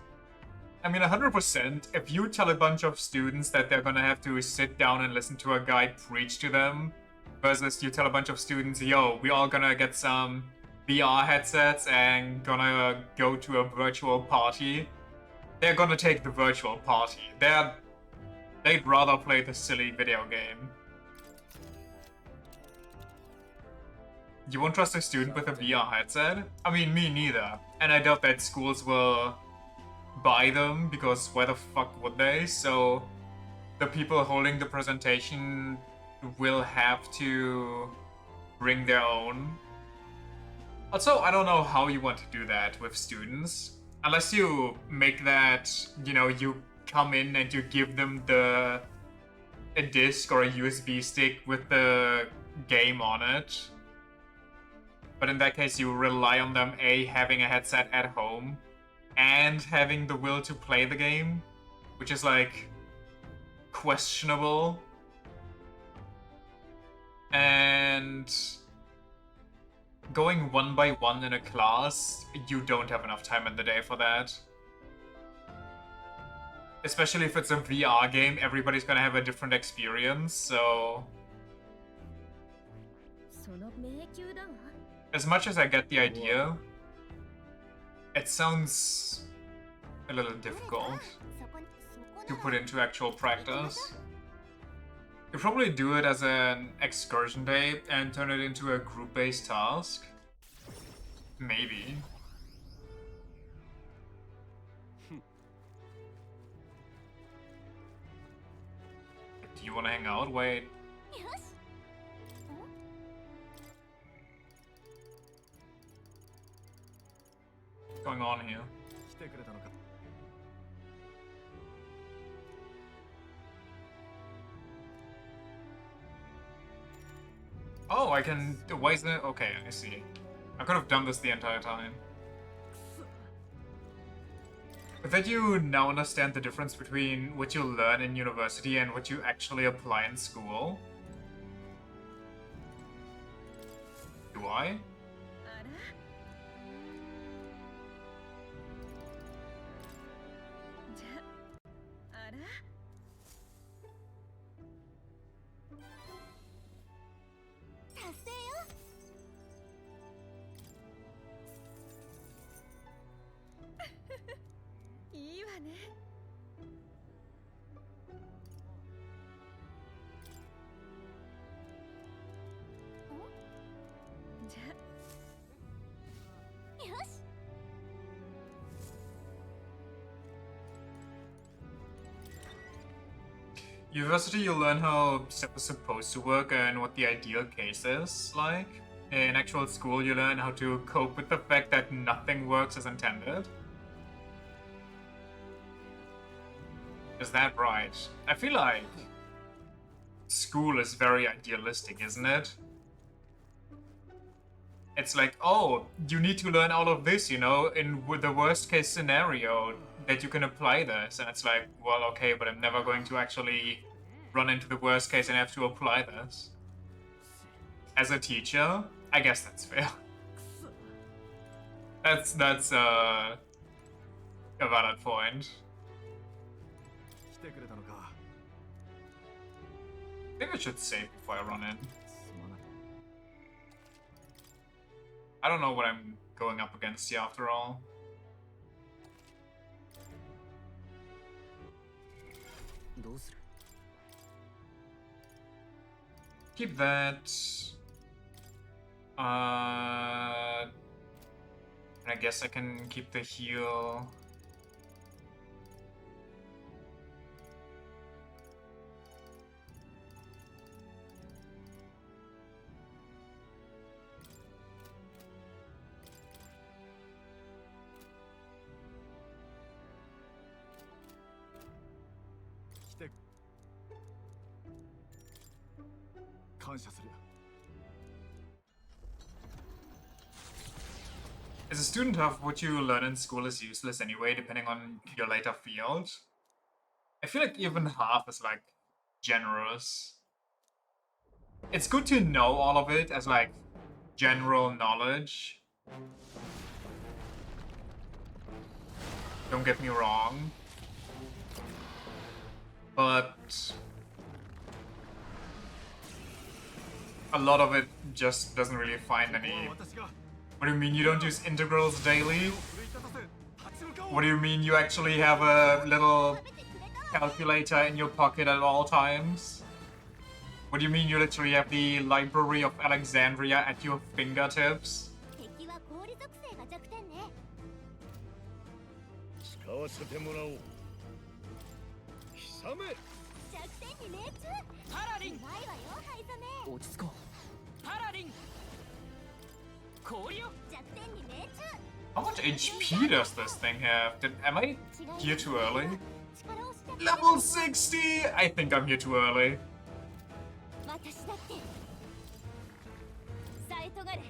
I mean, 100%, if you tell a bunch of students that they're gonna have to sit down and listen to a guy preach to them, versus you tell a bunch of students, yo, we all gonna get some VR headsets and gonna go to a virtual party, they're gonna take the virtual party. They'd rather play the silly video game. You won't trust a student with a VR headset? I mean, me neither. And I doubt that schools will buy them, because where the fuck would they? So the people holding the presentation will have to bring their own. Also, I don't know how you want to do that with students. Unless you make that, you know, you come in and you give them a disc or a USB stick with the game on it. But in that case, you rely on them, A, having a headset at home, and having the will to play the game, which is, like, questionable. And going one by one in a class, you don't have enough time in the day for that. Especially if it's a VR game, everybody's gonna have a different experience, so... As much as I get the idea, it sounds a little difficult to put into actual practice. You probably do it as an excursion day and turn it into a group-based task. Maybe. Do you want to hang out? Wait. What's going on here? Oh, I can... Why is it... Okay, I see. I could have done this the entire time. But that you now understand the difference between what you learn in university and what you actually apply in school. Do I? University, you learn how stuff is supposed to work and what the ideal case is like. In actual school, you learn how to cope with the fact that nothing works as intended. Is that right? I feel like school is very idealistic, isn't it? It's like, oh, you need to learn all of this, you know, in the worst case scenario that you can apply this. And it's like, well, okay, but I'm never going to actually run into the worst case and have to apply this. As a teacher, I guess that's fair. That's a valid point. Maybe I should save before I run in. I don't know what I'm going up against here after all. Keep that. And I guess I can keep the heal. As a student, half what you learn in school is useless anyway, depending on your later field. I feel like even half is, like, generous. It's good to know all of it as, like, general knowledge. Don't get me wrong. But a lot of it just doesn't really find any... What do you mean you don't use integrals daily? What do you mean you actually have a little calculator in your pocket at all times? What do you mean you literally have the Library of Alexandria at your fingertips? 敵は氷属性が弱点ね。使わせてもらおう。ひさめ。弱点に命中。パラリンうまいわよ、灰染め。落ち着こパラリン氷よ。弱点に命中。 How much HP does this thing have? Am I here too early? Level 60! I think I'm here too early. 私だって。さえとがれ。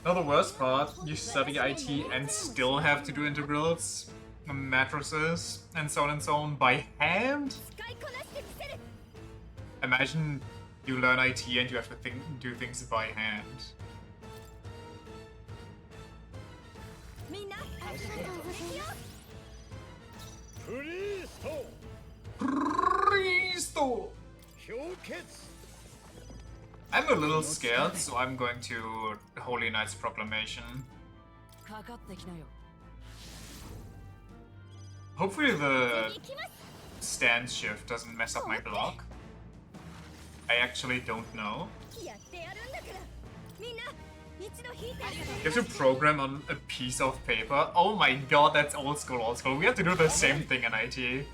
Now the worst part, you study IT and still have to do integrals, matrices, and so on by hand? 使いこなしてみせる。 Imagine you learn IT and you have to do things by hand. みんな、ありがとうございます。プリースト。 Cristo! 氷結。 I'm a little scared, so I'm going to Holy Knight's Proclamation. う。かかってきなよ。 Hopefully the 行きます。 stand shift doesn't mess up my block. I actually don't know. やってやるんだから。みんな、一度引いて。 You have to program on a piece of paper. Oh my god, that's old school, old school. We have to do the same thing in IT.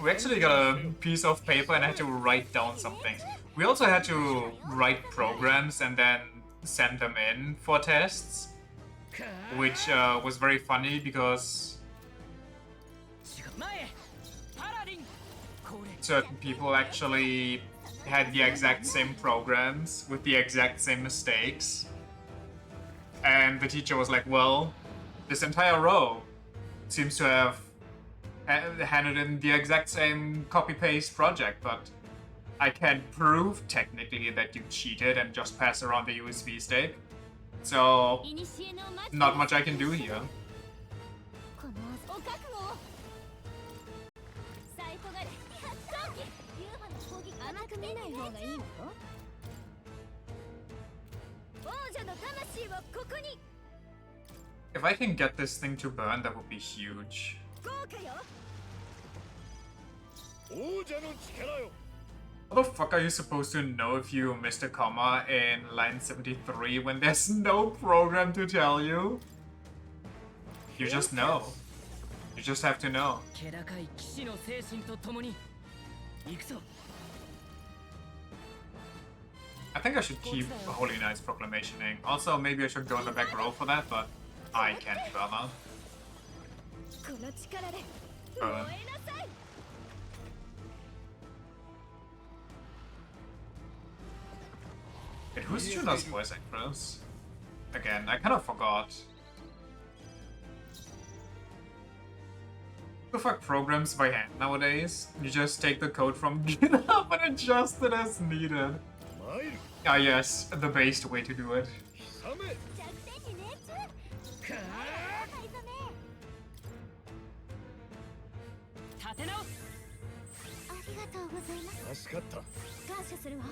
We actually got a piece of paper and had to write down something. We also had to write programs and then send them in for tests, which was very funny because 前へパラリンこれ certain people actually had the exact same programs with the exact same mistakes. And the teacher was like, well, this entire row seems to have handed in the exact same copy-paste project, but I can't prove technically that you cheated and just passed around the USB stick. So, いにしえのマジ not much I can do here. このお覚悟を。さえとがれ。早期。UFO の攻撃甘く見ない方がいいの？王者の魂をここに。 If I can get this thing to burn, that would be huge. 豪華よ。王者の力よ。 How the fuck are you supposed to know if you missed a comma in line 73 when there's no program to tell you? You just know. You just have to know. 気高い騎士の精神とともに行くぞ。 I think I should keep Holy Knight's Proclamationing. Also, maybe I should go in the back row for that, but I can't bother. この力で Uh, 燃えなさい。 wait, who's Juna's voice actress? Again, I kind of forgot. Who the fuck programs by hand nowadays? You just take the code from GitHub and adjust it as needed. 参る。 Ah yes, the based way to do it. ひさめ。弱点に命中。か灰染め。立て直す。ありがとうございます。助かった。感謝するわ。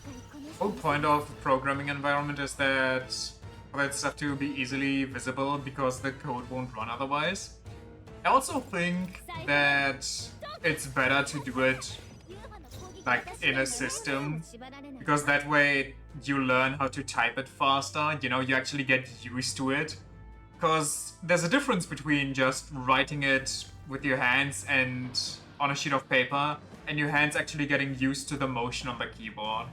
使いこなして Whole point of programming environment is that for that stuff to be easily visible because the code won't run otherwise. I also think that it's better to do it like in a system because that way you learn how to type it faster, you know, you actually get used to it. Because there's a difference between just writing it with your hands and on a sheet of paper and your hands actually getting used to the motion on the keyboard.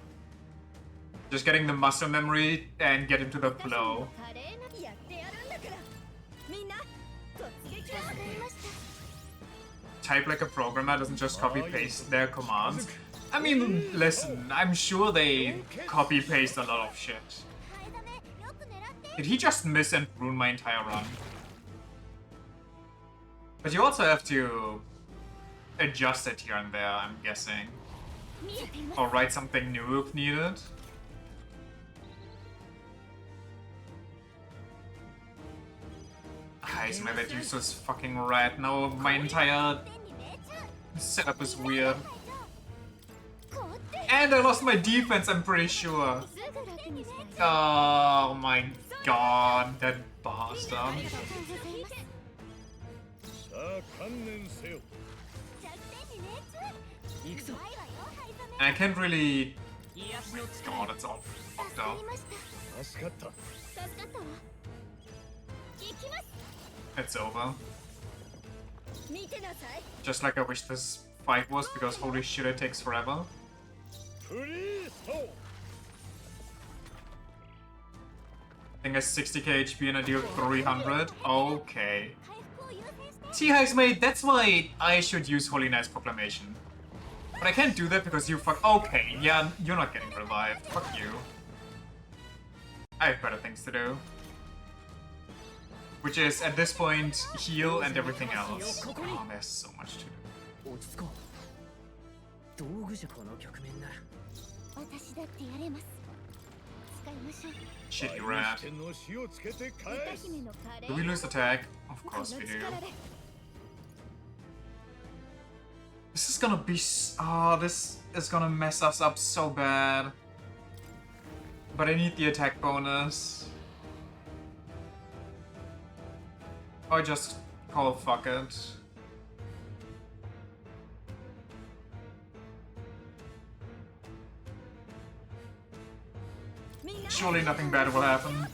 Just getting the muscle memory and get into the flow. 華麗なやってやるんだから。みんな突撃をしていました。 Type like a programmer doesn't just copy paste their commands. I mean, listen, I'm sure they copy paste a lot of shit. 灰染め、よく狙って。 Did he just miss and ruin my entire run? But you also have to adjust it here and there, I'm guessing. 見えています Or write something new if needed. Guys, my that use is fucking red. Now my entire 天に命中 setup is weird. 凍って And I lost my defense, I'm pretty sure. すぐ楽にします Oh my god, that あ bastard. りがとうございますさあ観念せよ弱点に命中行くぞないわよ灰染め I can't really. 癒しの God, it's all 助 fucked か up. りました助かった助かったわ行きます It's over. 見てなさい Just like I wish this fight was, because holy shit, it takes forever. プリースト I think I 60k HP and I deal 300. Okay. 回復を優先して T.he's mate, that's why I should use Holy Knight's Proclamation. But I can't do that because you fuck. Okay, yeah, you're not getting revived. Fuck you. I have better things to do. Which is, at this point, heal and everything else. Oh, there's so much to do. 落ち着こう道具じゃこの局面なら私だってやれます使いましょう Shitty rat. 天の火をつけて歌返す姫の華麗 Do we lose attack? Of この course we do. 力で This is gonna be. This is gonna mess us up so bad. But I need the attack bonus. Or just call fuck it. Surely nothing bad will happen.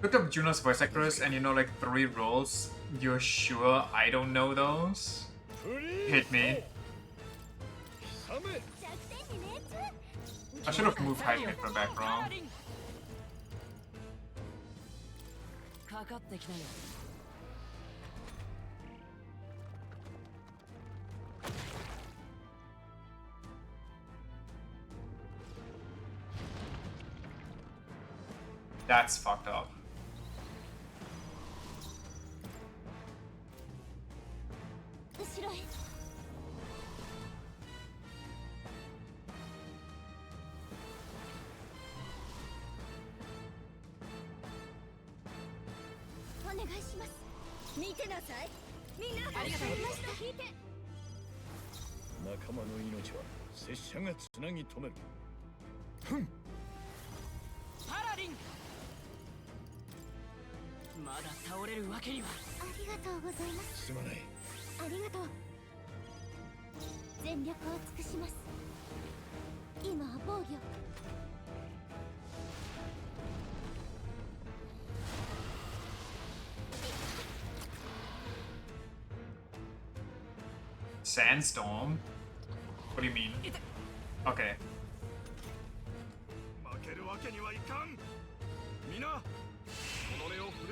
Looked up Juno's voice actress and you know like 3 roles. You're sure I don't know those? プリー Hit me. スト冷め弱点に命中 I should have moved high for back wrong. かかってきなよ That's fucked up. 後ろへお願いします見てなさいみんなありがとうございました引いて仲間の命は拙者がつなぎ止めるパラリンまだ倒れるわけにはありがとうございますすまないありがとう全力を尽くします今は防御 Sandstorm? What do you mean? Okay. 負けるわけにはいかん皆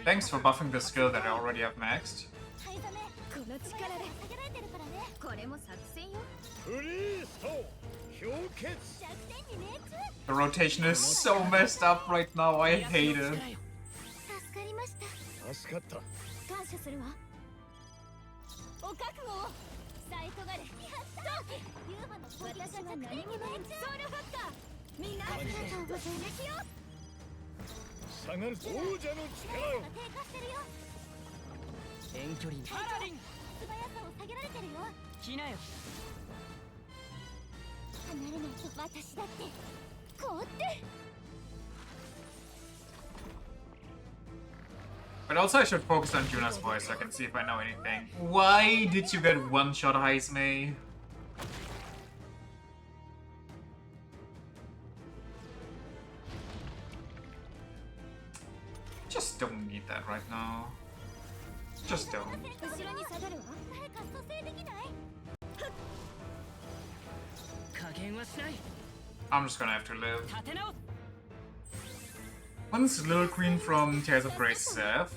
Thanks for buffing the skill that I already have maxed. 灰染めこの力で下げられてるからねこれも作戦よプリースト氷結弱点に命中 The rotation is so messed up right now, I hate it. 助かりました助かった感謝するわお覚悟をサイトガレやったユーマの私は何もないソウルファッカーみんなありがとうございますよ下がる王者の力を低下してるよ遠距離パラリン素早さを下げられてるよ来なよ離れないと私だって凍って But also I should focus on Juna's voice so I can see if I know anything. Why did you get one shot Heismei? Just don't need that right now. Just don't. 後ろに下がるわ誰か蘇生できない 加減はしない I'm just gonna have to live. 立て直す One's Little Queen from Tears of Grace Seth.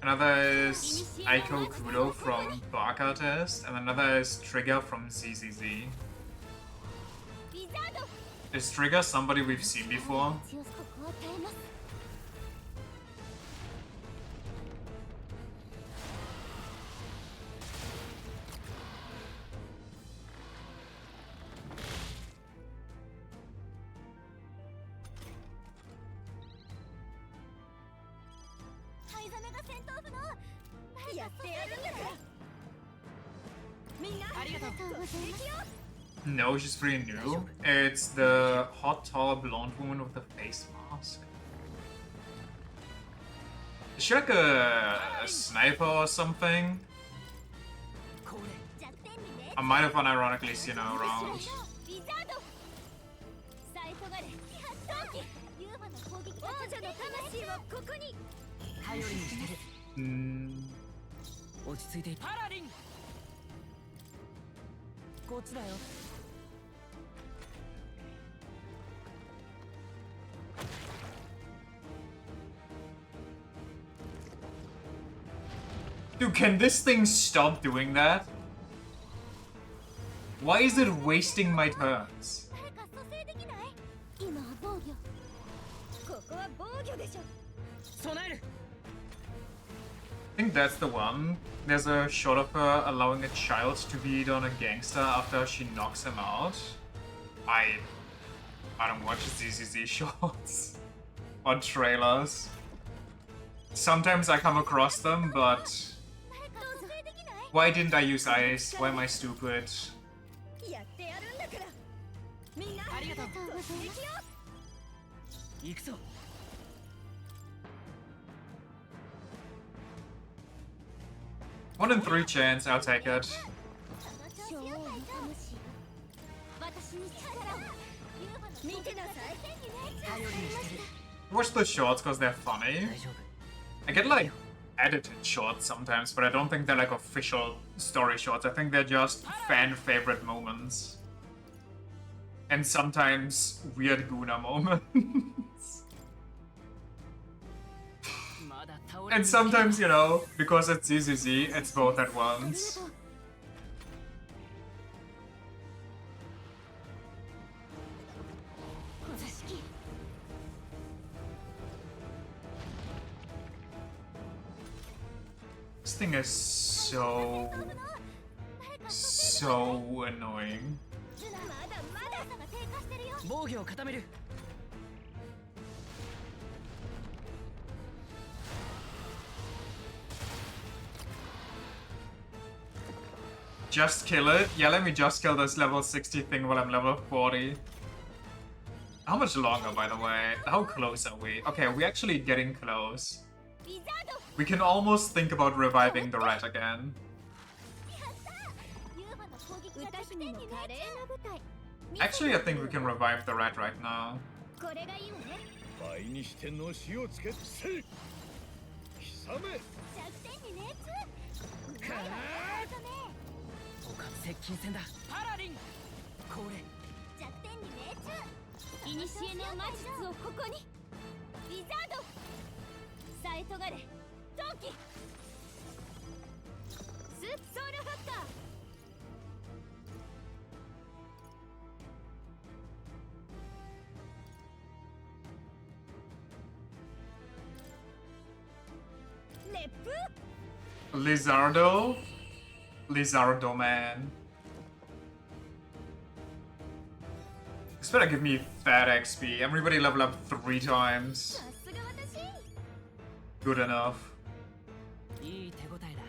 Another is Aiko Kudo from Barca Test. And another is Trigger from ZZZ. ウィザード Is Trigger somebody we've seen before? 強くここを耐えます I やってやるんだからみんなありがとうございます No, she's pretty new. It's the hot, tall, blonde woman with the face mask. Is she like a sniper or something? これ 弱点にね I might have unironically seen her around. ウィザードサイトガレ陶器ユーマの攻撃王者の魂はここに頼りにしてる Hmm. 落ち着いてパラリンこっちだよ Dude, can this thing stop doing that? Why is it wasting my turns? 誰か蘇生できない今は防御ここは防御でしょ備える I think that's the one. There's a shot of her allowing a child to beat on a gangster after she knocks him out. I don't watch ZZZ shorts or trailers. Sometimes I come across them, but 誰か蘇生できない why didn't I use ice? Why am I stupid? やってやるんだからみんなありがとうございます行くぞ 1 in 3 chance, I'll take it. 女王の魂私に力を見てなさい頼りにしてる Watch the shorts because they're funny. 大丈夫 I get like edited shorts sometimes, but I don't think they're like official story shorts. I think they're just fan favorite moments. And sometimes weird Guna moments. まだ倒れ And sometimes, you know, because it's ZZZ, it's both at once. This thing is so annoying. まだまだが低下してるよ防御を固める Just kill it? Yeah, let me just kill this level 60 thing while I'm level 40. How much longer, by the way? How close are we? Okay, we're actually getting close. ウィザード We can almost think about reviving the rat again. ユーマの攻撃が歌姫の華麗な舞台 Actually, I think we can revive the rat right now. これがいいわね倍にしてのしをつけせい刻め弱点に熱かー他接近戦だパラリンこれ弱点に命中いにしえの魔術をここにウィザードサイトガレ陶器スープソウルファクター熱風 Lizardo? Lizardo, man. This better give me fat XP. Everybody level up 3 times. さすが私 Good enough. いい手応えだ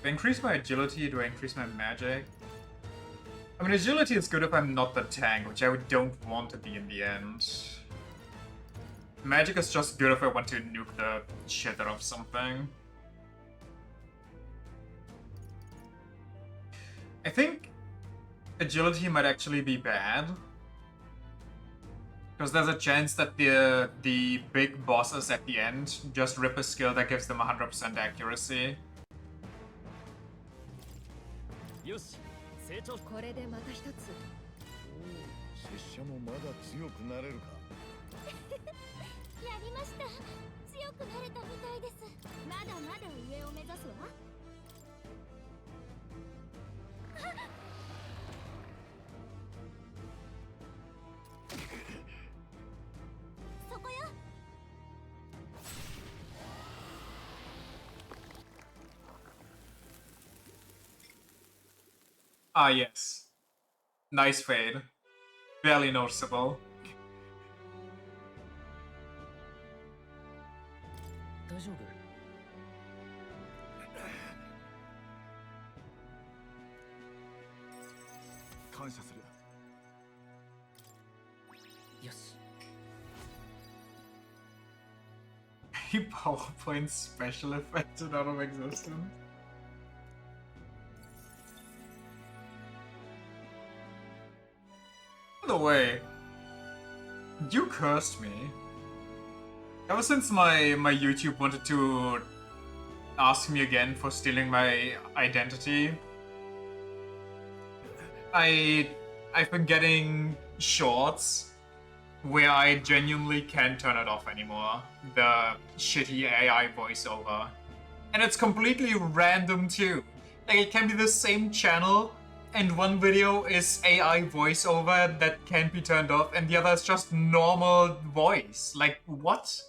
Do I increase my agility? Do I increase my magic? I mean, agility is good if I'm not the tank, which I don't want to be in the end. Magic is just good if I want to nuke the shit out of something. I think agility might actually be bad. Because there's a chance that the big bosses at the end just rip a skill that gives them 100% accuracy. よし成長これでまた一つ拙者もまだ強くなれるかやりました強くなれたみたいですまだまだ上を目指すわそこよ Ah, yes. Nice fade. Barely noticeable. 大丈夫？感謝する。よし。 He PowerPoint special effects are out of existence. By the way, you cursed me. Ever since my YouTube wanted to ask me again for stealing my identity, I've been getting shorts where I genuinely can't turn it off anymore. The shitty AI voiceover. And it's completely random too. Like, it can be the same channel, and one video is AI voiceover that can't be turned off, and the other is just normal voice. Like, what?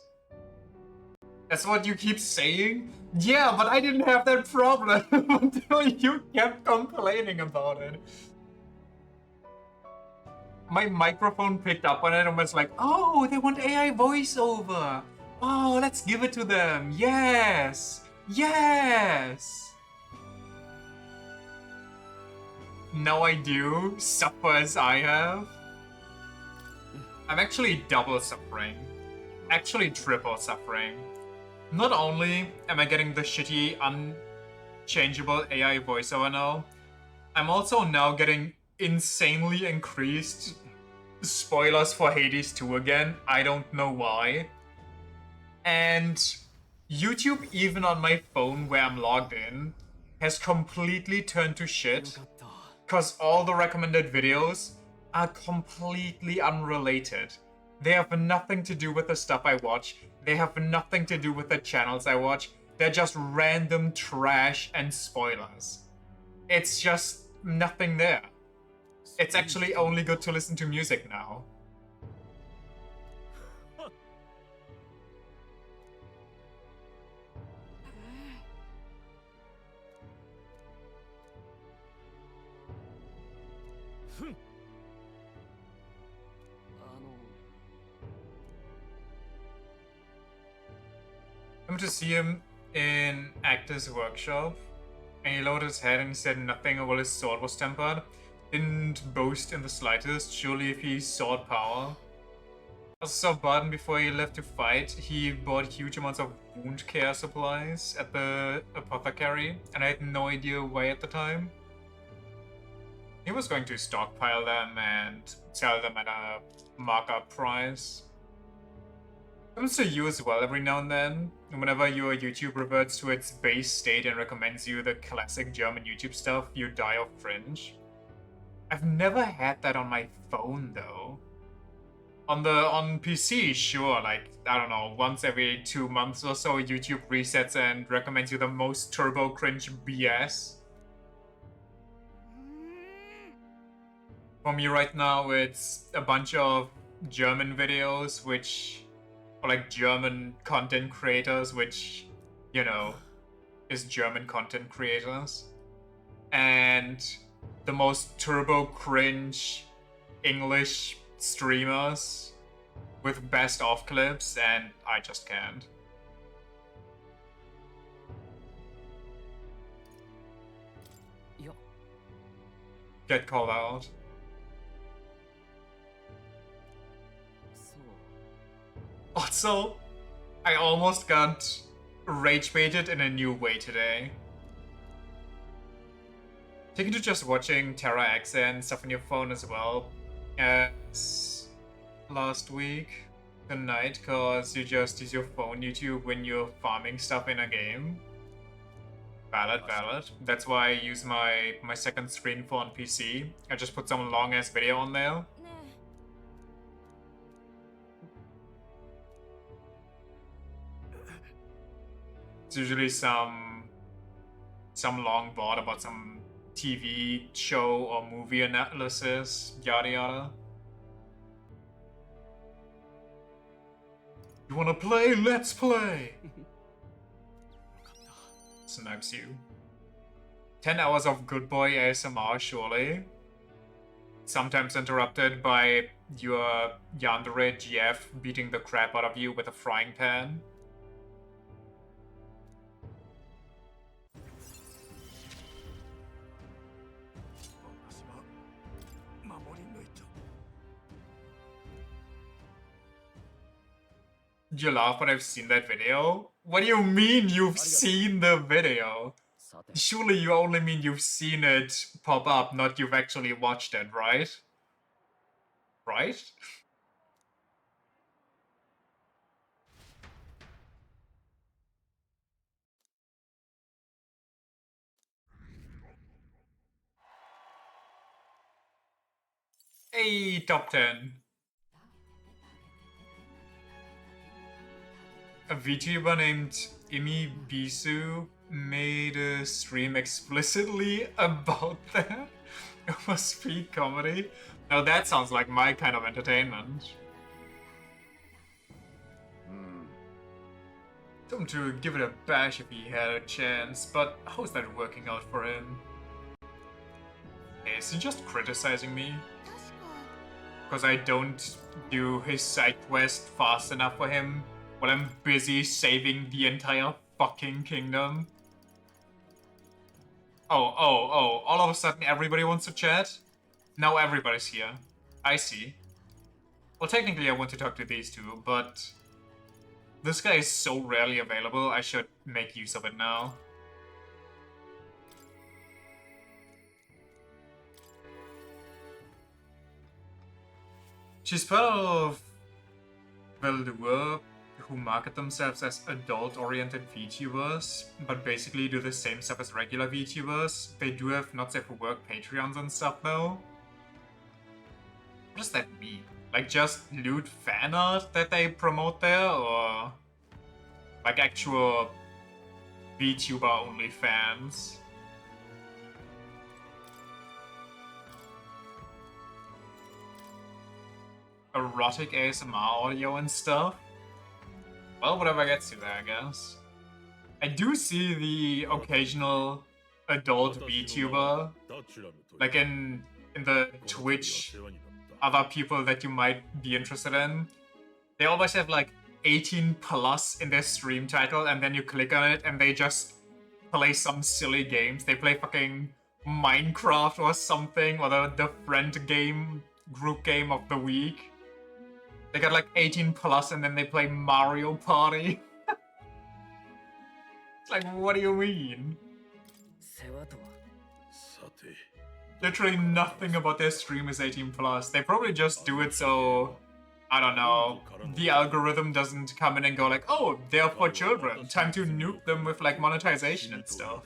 That's what you keep saying? Yeah, but I didn't have that problem until you kept complaining about it. My microphone picked up on it and was like, oh, they want AI voiceover. Oh, let's give it to them. Yes. Yes. Now I do suffer as I have. I'm actually double suffering. Actually triple suffering. Not only am I getting the shitty, unchangeable AI voiceover now, I'm also now getting insanely increased spoilers for Hades 2 again. I don't know why. And YouTube, even on my phone where I'm logged in, has completely turned to shit. Because all the recommended videos are completely unrelated. They have nothing to do with the stuff I watch. They have nothing to do with the channels I watch. They're just random trash and spoilers. It's just nothing there. It's actually only good to listen to music now. I went to see him in Actor's Workshop, and he lowered his head and he said nothing while his sword was tempered. Didn't boast in the slightest. Surely if he sought power. I saw Barton before he left to fight. He bought huge amounts of wound care supplies at the apothecary, and I had no idea why at the time. He was going to stockpile them and sell them at a markup price. Happens to you as well every now and then. Whenever your YouTube reverts to its base state and recommends you the classic German YouTube stuff, you die of cringe. I've never had that on my phone though. On PC, sure, like, I don't know, once every 2 months or so, YouTube resets and recommends you the most turbo cringe BS. For me right now, it's a bunch of German videos, or like German content creators, which, you know, is German content creators. And the most turbo cringe English streamers with best of clips, and I just can't. Get called out. Also, I almost got rage baited in a new way today. Taken to just watching Terra X and stuff on your phone as well as last week tonight, cause you just use your phone YouTube when you're farming stuff in a game. Valid. That's why I use my second screen for on PC. I just put some long ass video on there. It's usually some long VOD about some TV show or movie analysis, yada yada. You wanna play? Let's play! Snipes you. 10 hours of good boy ASMR, surely. sometimes interrupted by your yandere GF beating the crap out of you with a frying pan. You laugh, but I've seen that video? What do you mean you've seen the video? Surely you only mean you've seen it pop up, not you've actually watched it, right? Right? Hey, top 10. A VTuber named Imi Bisu made a stream explicitly about that. It was street comedy. Now that sounds like my kind of entertainment. Told him to give it a bash if he had a chance, but how's that working out for him? Is he just criticizing me? Because I don't do his side quest fast enough for him while I'm busy saving the entire fucking kingdom? Oh, all of a sudden everybody wants to chat? Now everybody's here. I see. Well, technically I want to talk to these two, but this guy is so rarely available, I should make use of it now. She's part of Veldure, who market themselves as adult-oriented VTubers, but basically do the same stuff as regular VTubers. They do have not safe for work Patreons and stuff though. What does that mean? Like just loot fan art that they promote there, or like actual VTuber only fans? Erotic ASMR audio and stuff? Well, whatever gets you there, I guess. I do see the occasional adult VTuber, like in the Twitch, other people that you might be interested in. They always have like 18 plus in their stream title, and then you click on it and they just play some silly games. They play fucking Minecraft or something, or the friend game, group game of the week. They got like 18 plus and then they play Mario Party. It's like, what do you mean? Literally nothing about their stream is 18 plus. They probably just do it so, I don't know, the algorithm doesn't come in and go like, oh, they're for children. Time to nuke them with like monetization and stuff.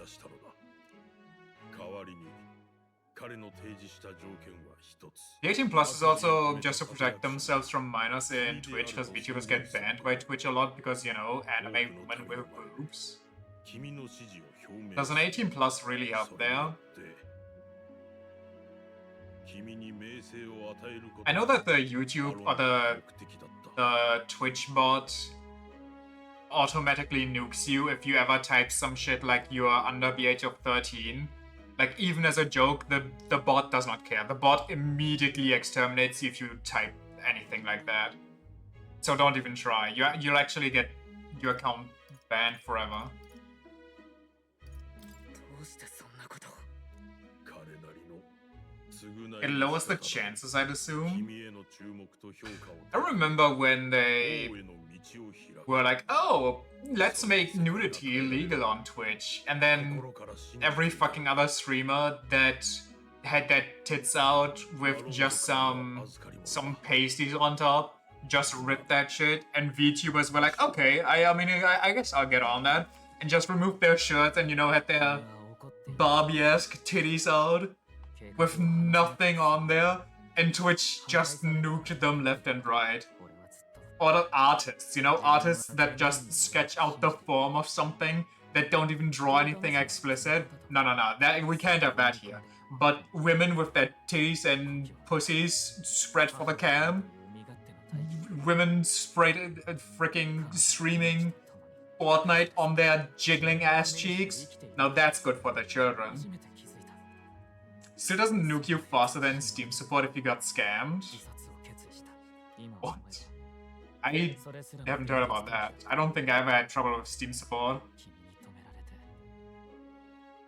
The 18 plus is also just to protect themselves from minors in Twitch, because VTubers get banned by Twitch a lot because, you know, anime women with boobs. Does an 18 plus really help there? I know that the YouTube or the Twitch bot automatically nukes you if you ever type some shit like you are under the age of 13. Like, even as a joke, the bot does not care. The bot immediately exterminates you if you type anything like that. So don't even try. You'll actually get your account banned forever. It lowers the chances, I'd assume. I remember when they were like, oh, let's make nudity illegal on Twitch. And then every fucking other streamer that had their tits out with just some pasties on top just ripped that shit. And VTubers were like, okay, I guess I'll get on that. And just removed their shirts and, you know, had their Barbie-esque titties out with nothing on there. And Twitch just nuked them left and right. Or the artists, you know, artists that just sketch out the form of something that don't even draw anything explicit. No, we can't have that here. But women with their titties and pussies spread for the cam, women freaking streaming Fortnite on their jiggling ass cheeks, now that's good for the children. Still doesn't nuke you faster than Steam support if you got scammed. 自殺を決意した今 What? 思えば I それすら haven't heard about that. I don't think I ever had trouble with Steam support. 君に止められて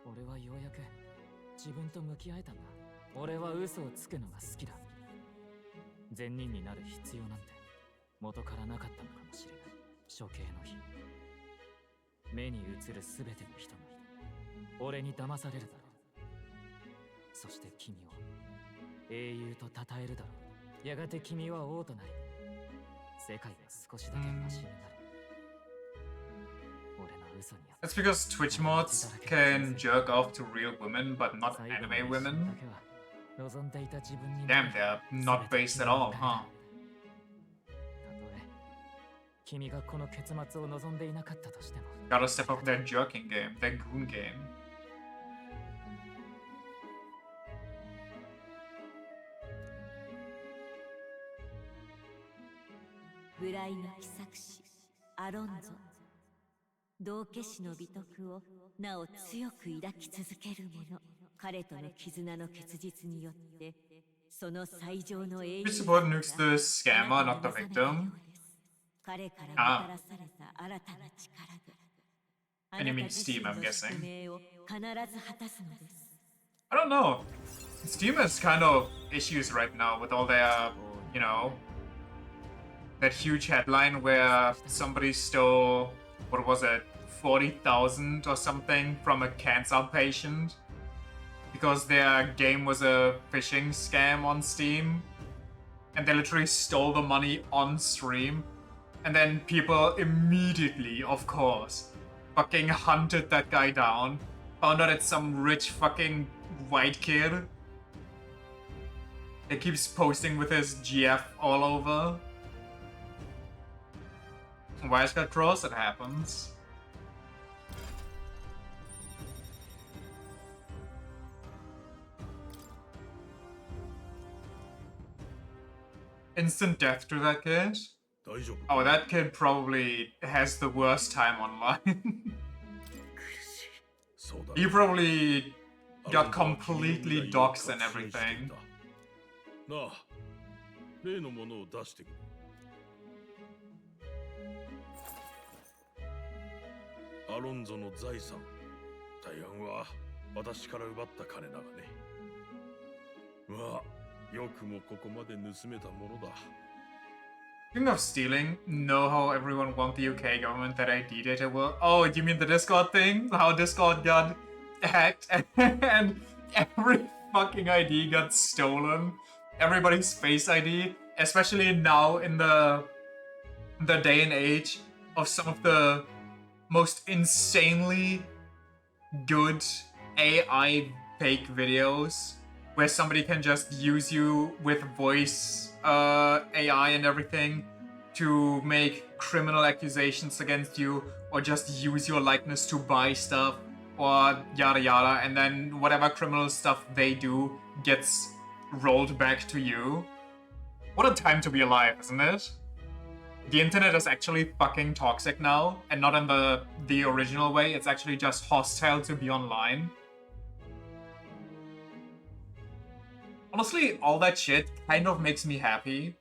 俺はようやく自分と向き合えたんだ俺は嘘をつくのが好きだ善人になる必要なんて元からなかったのかもしれない処刑の日目に映るすべての人が俺に騙されるだろうそして君を英雄と称えるだろうやがて君は王となり世界が少しだけマシになる俺の嘘に That's because Twitch mods can jerk off to real women, but not anime women. Damn, they're not based at all, huh? 君がこの結末を望んでいなかったとしても Gotta step up their jerking game, their goon game. 無頼な奇策師アロンゾ道化師の美徳をなお強く抱き続ける者彼との絆の結実によってその最上の英雄 Twitch support nukes the scammer, not the victim. 彼からもたらされた新たな力で And you mean Steam, I'm guessing. 使命を必ず果たすのです I don't know. Steam has kind of issues right now with all their, you know, that huge headline where somebody stole, what was it, 40,000 or something from a cancer patient because their game was a phishing scam on Steam. And they literally stole the money on stream. And then people immediately, of course, fucking hunted that guy down. Found out it's some rich fucking white kid. He keeps posting with his GF all over. Wires got crossed, it happens. Instant death to that kid? 大丈夫 Oh, that kid probably has the worst time online. そうだ He probably got completely doxxed and everything. なあ例のものを出してくれアロンゾの財産大半は私から奪った金だがねまあよくもここまで盗めたものだ Speaking of stealing, know how everyone want the UK government that ID data will... Oh, you mean the Discord thing? How Discord got hacked and every fucking ID got stolen? Everybody's face ID, especially now in the day and age of some of the most insanely good AI fake videos where somebody can just use you with voice AI and everything to make criminal accusations against you or just use your likeness to buy stuff or yada yada, and then whatever criminal stuff they do gets rolled back to you. What a time to be alive, isn't it? The internet is actually fucking toxic now, and not in the original way. It's actually just hostile to be online. Honestly, all that shit kind of makes me happy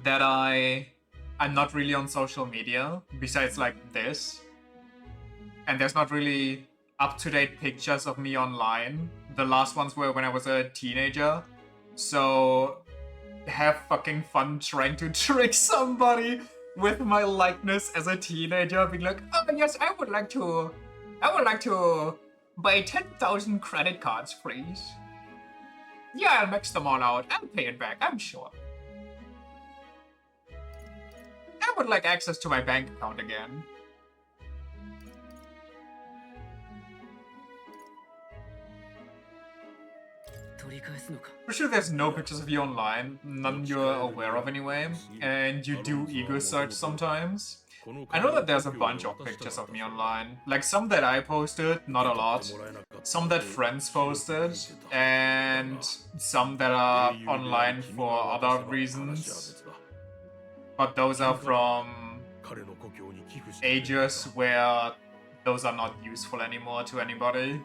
that I'm not really on social media, besides like this. And there's not really up-to-date pictures of me online. The last ones were when I was a teenager. So have fucking fun trying to trick somebody with my likeness as a teenager, being like, oh yes, I would like to buy 10,000 credit cards, please. Yeah, I'll max them all out. I'll pay it back, I'm sure. I would like access to my bank account again. For sure there's no pictures of you online, none you're aware of anyway, and you do ego search sometimes. I know that there's a bunch of pictures of me online, like some that I posted, not a lot, some that friends posted, and some that are online for other reasons, but those are from ages where those are not useful anymore to anybody.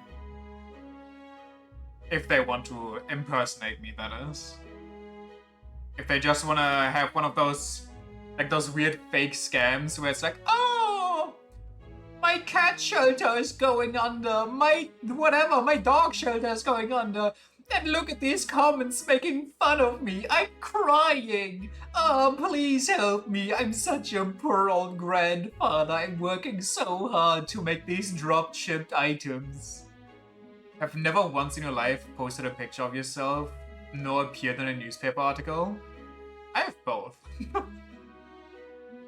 If they want to impersonate me, that is. If they just want to have one of those, like those weird fake scams where it's like, oh, my cat shelter is going under, my dog shelter is going under, and look at these comments making fun of me, I'm crying, oh, please help me, I'm such a poor old grandfather, I'm working so hard to make these drop-shipped items. Have never once in your life posted a picture of yourself, nor appeared in a newspaper article? I have both. I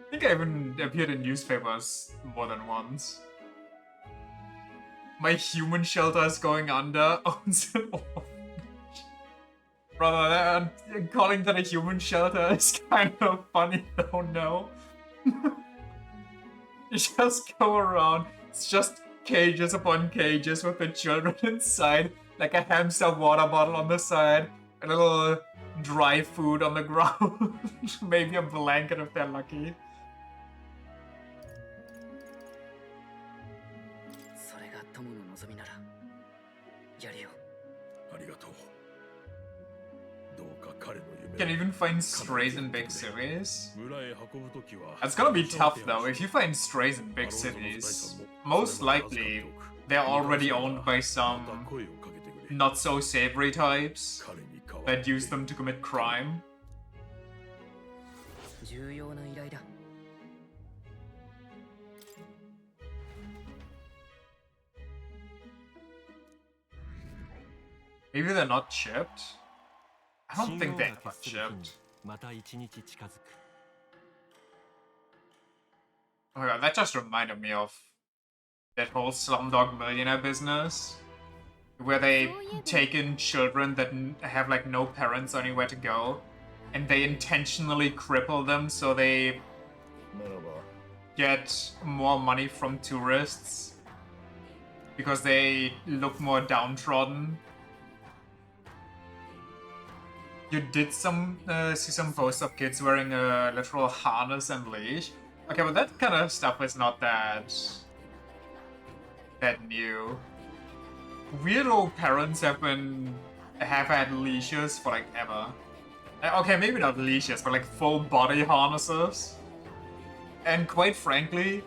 think I even appeared in newspapers more than once. My human shelter is going under. Owns an orphanage. Brother, calling that a human shelter is kind of funny though, no? You just go around, it's just cages upon cages with the children inside, like a hamster water bottle on the side, a little dry food on the ground, maybe a blanket if they're lucky. それが友の望みならやるよ。ありがとう。どうか彼の Can 夢 even find strays in big cities? 村へ運ぶときは It's gonna be tough though. If you find strays in big cities, most likely they're already owned by some not so savory types that use them to commit crime. 重要な依頼だ。 Maybe they're not chipped? I don't think they are 信用が徹する日に chipped. また一日近づく Oh my god, that just reminded me of that whole Slumdog Millionaire business. Where they take in children that have like no parents or anywhere to go. And they intentionally cripple them so they get more money from tourists. Because they look more downtrodden. You did see some posts of kids wearing a literal harness and leash. Okay, but that kind of stuff is not that new. Weirdo parents have had leashes for like ever. Okay, maybe not leashes, but like full body harnesses. And quite frankly,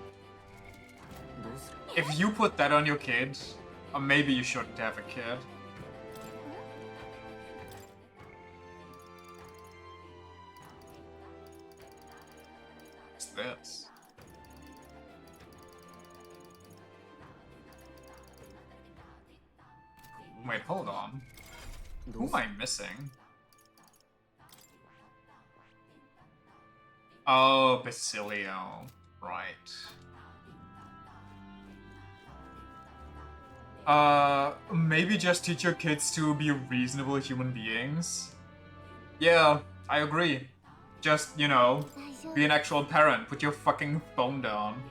if you put that on your kid, or maybe you shouldn't have a kid. What's this? Wait, hold on. Who am I missing? Oh, Basilio. Right. Maybe just teach your kids to be reasonable human beings? Yeah, I agree. Just, you know, be an actual parent. Put your fucking phone down.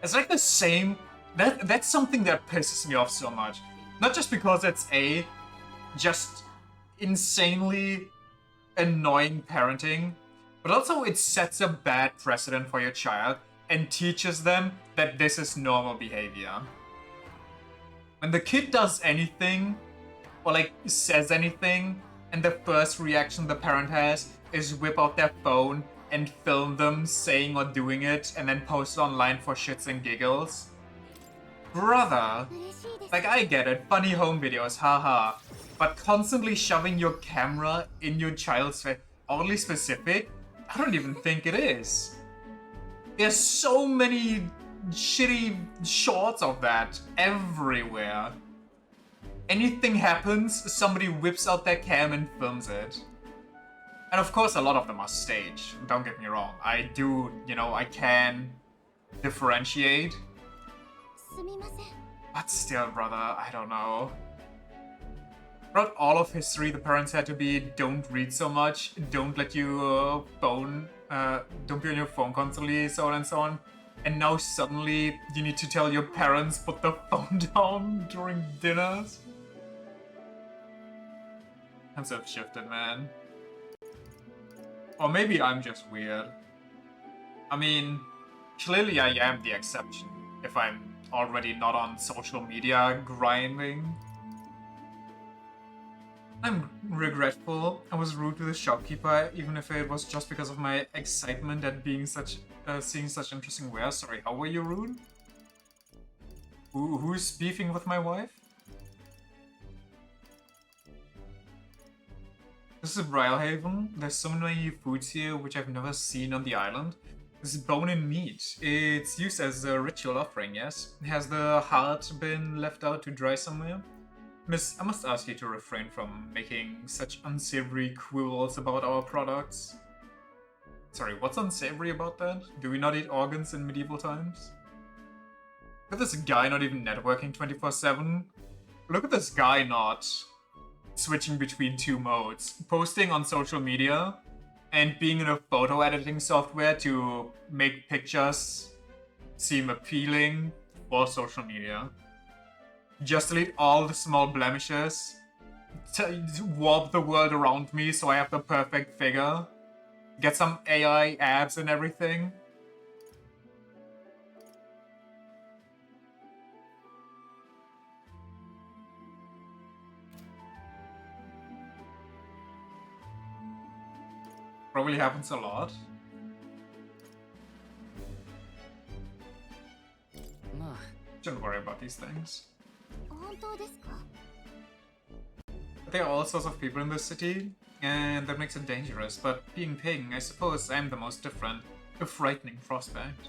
It's like the same... That's something that pisses me off so much. Not just because it's just insanely annoying parenting, but also it sets a bad precedent for your child and teaches them that this is normal behavior. When the kid does anything, or like says anything, and the first reaction the parent has is whip out their phone and film them saying or doing it and then post it online for shits and giggles. Brother, like I get it, funny home videos, haha, but constantly shoving your camera in your child's face, oddly specific, I don't even think it is. There's so many shitty shorts of that everywhere. Anything happens, somebody whips out their cam and films it. And of course a lot of them are staged, don't get me wrong. I do, you know, I can differentiate. But still, brother, I don't know. Throughout all of history, the parents had to be, don't read so much, don't let you don't be on your phone constantly, so on and so on. And now suddenly, you need to tell your parents, put the phone down during dinners. Times have shifted, man. Or maybe I'm just weird. I mean, clearly I am the exception, if I'm already not on social media grinding. I'm regretful. I was rude to the shopkeeper, even if it was just because of my excitement at being seeing such interesting wares. Sorry, how were you rude? Who's beefing with my wife? This is Brylehaven. There's so many foods here which I've never seen on the island. This is bone and meat. It's used as a ritual offering, yes? Has the heart been left out to dry somewhere? Miss, I must ask you to refrain from making such unsavory quibbles about our products. Sorry, what's unsavory about that? Do we not eat organs in medieval times? Look at this guy not even networking 24/7. Look at this guy not switching between two modes. Posting on social media and being in a photo editing software to make pictures seem appealing for social media. Just delete all the small blemishes. Warp the world around me so I have the perfect figure. Get some AI abs and everything. Probably happens a lot. Don't worry about these things. There are all sorts of people in this city, and that makes it dangerous, but being Ping, I suppose I'm the most different. A frightening prospect.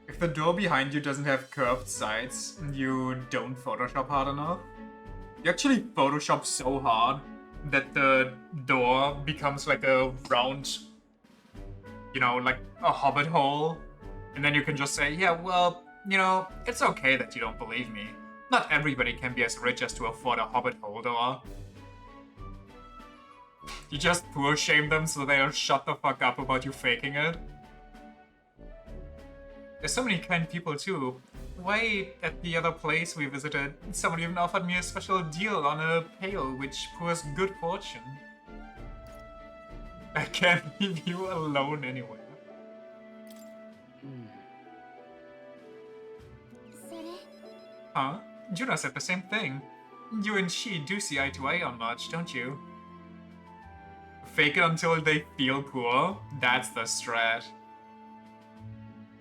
If the door behind you doesn't have curved sides, you don't Photoshop hard enough. You actually Photoshop so hard that the door becomes like a round, you know, like a hobbit hole. And then you can just say, yeah, well, you know, it's okay that you don't believe me. Not everybody can be as rich as to afford a hobbit hole door. You just poor shame them so they'll shut the fuck up about you faking it. There's so many kind people too. Why, at the other place we visited, someone even offered me a special deal on a pail which pours good fortune. I can't leave you alone anywhere. Huh? Juna said the same thing. You and she do see eye to eye on much, don't you? Fake it until they feel poor? That's the strat.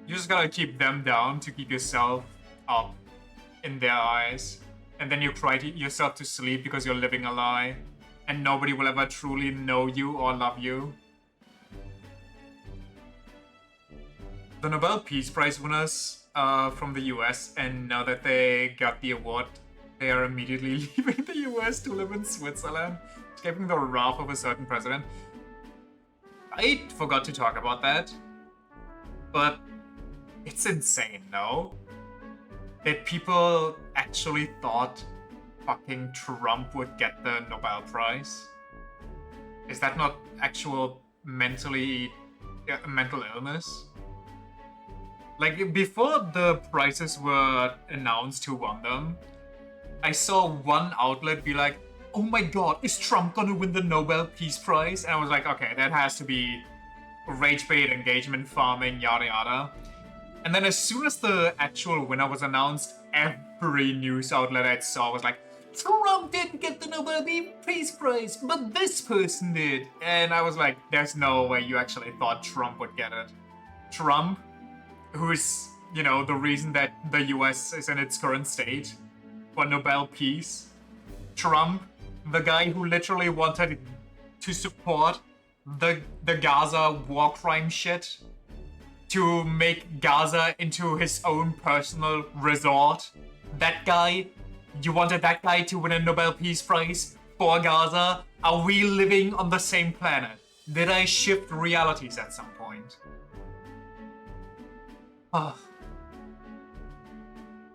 You just gotta keep them down to keep yourself up in their eyes. And then you cry yourself to sleep because you're living a lie. And nobody will ever truly know you or love you. The Nobel Peace Prize winners from the US, and now that they got the award, they are immediately leaving the US to live in Switzerland, escaping the wrath of a certain president. I forgot to talk about that, but it's insane, no? That people actually thought fucking Trump would get the Nobel Prize? Is that not actual mental illness? Like, before the prizes were announced who won them, I saw one outlet be like, oh my god, is Trump gonna win the Nobel Peace Prize? And I was like, okay, that has to be rage bait, engagement farming, yada yada. And then as soon as the actual winner was announced, every news outlet I saw was like, Trump didn't get the Nobel Peace Prize, but this person did. And I was like, there's no way you actually thought Trump would get it. Trump, who's, you know, the reason that the US is in its current state for Nobel Peace. Trump, the guy who literally wanted to support the Gaza war crime shit, to make Gaza into his own personal resort. That guy, you wanted that guy to win a Nobel Peace Prize for Gaza? Are we living on the same planet? Did I shift realities at some point?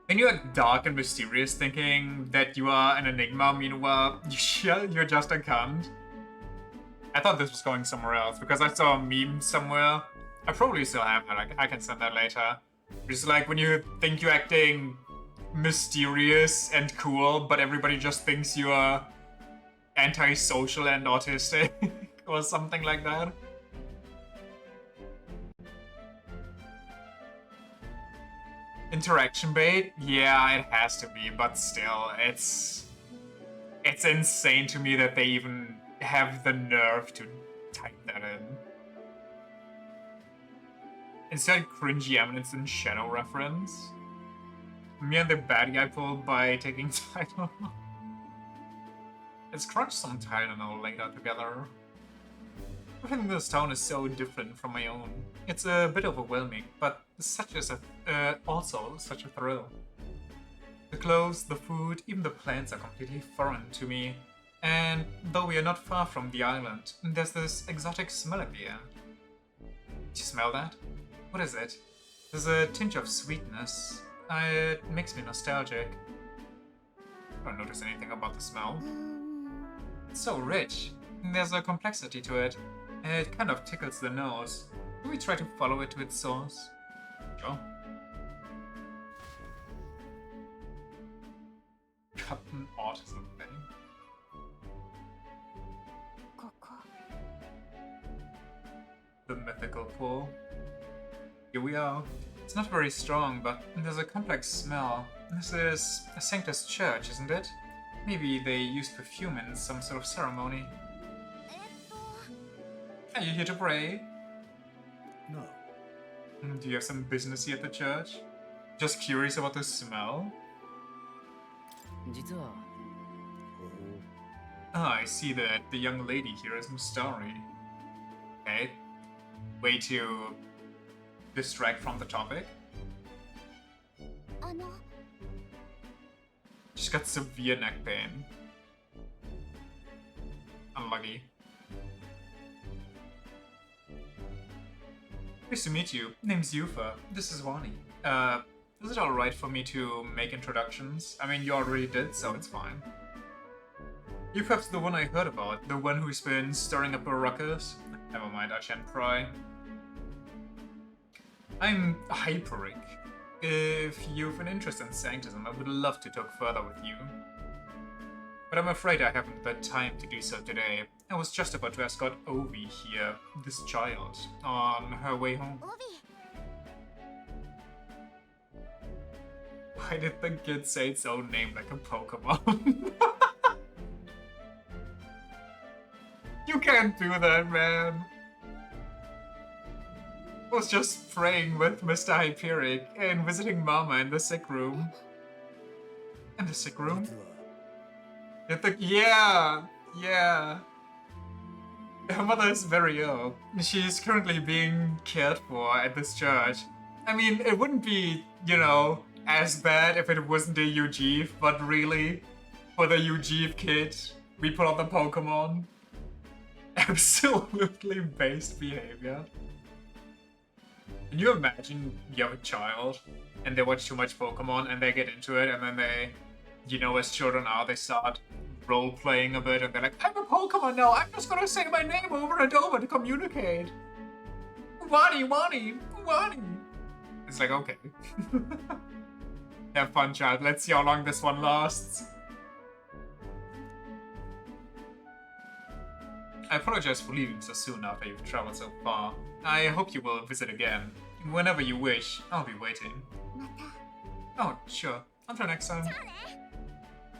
When you act dark and mysterious, thinking that you are an enigma, meanwhile, you're just a cunt. I thought this was going somewhere else, because I saw a meme somewhere. I probably still have that, I can send that later. It's like when you think you're acting mysterious and cool, but everybody just thinks you are antisocial and autistic, or something like that. Interaction bait? Yeah, it has to be, but still, it's It's insane to me that they even have the nerve to type that in. Instead, cringy Eminence and Shadow reference. Me and the bad guy pulled by taking title. Let's crunch some title later together. Everything in this town is so different from my own. It's a bit overwhelming, but also such a thrill. The clothes, the food, even the plants are completely foreign to me. And though we are not far from the island, there's this exotic smell at the air. Did you smell that? What is it? There's a tinge of sweetness. It makes me nostalgic. I don't notice anything about the smell. It's so rich. There's a complexity to it. It kind of tickles the nose. Do we try to follow it to its source? Sure. Captain Autism thing. The mythical pool. Here we are. It's not very strong, but there's a complex smell. This is a Sanctus church, isn't it? Maybe they used perfume in some sort of ceremony. Are you here to pray? No. Do you have some business here at the church? Just curious about the smell? Ah, I see that the young lady here is Mustari. Okay. Way to distract from the topic. She's got severe neck pain. Unlucky. Nice to meet you. Name's Yufa. This is Wani. Is it alright for me to make introductions? I mean, you already did, so it's fine. Yufa's the one I heard about, the one who's been stirring up a ruckus. Never mind, I shan't pry. I'm Hyperic. If you've an interest in Sanctism, I would love to talk further with you. But I'm afraid I haven't the time to do so today. I was just about to escort Ovi here, this child, on her way home. Why did the kid say its own name like a Pokemon? You can't do that, man. I was just praying with Mr. Hyperic and visiting Mama in the sick room. In the sick room? Yeah. Her mother is very ill. She's currently being cared for at this church. I mean, it wouldn't be, as bad if it wasn't a Ujiv, but really, for the Ujiv kid, we put on the Pokemon. Absolutely based behavior. Can you imagine you have a child and they watch too much Pokemon and they get into it and then they, as children are, they start role-playing a bit and they're like, I'm a Pokemon now, I'm just gonna say my name over and over to communicate. Wani. It's like, okay. Have fun, child. Let's see how long this one lasts. I apologize for leaving so soon after you've traveled so far. I hope you will visit again. Whenever you wish, I'll be waiting. Oh, sure. Until next time.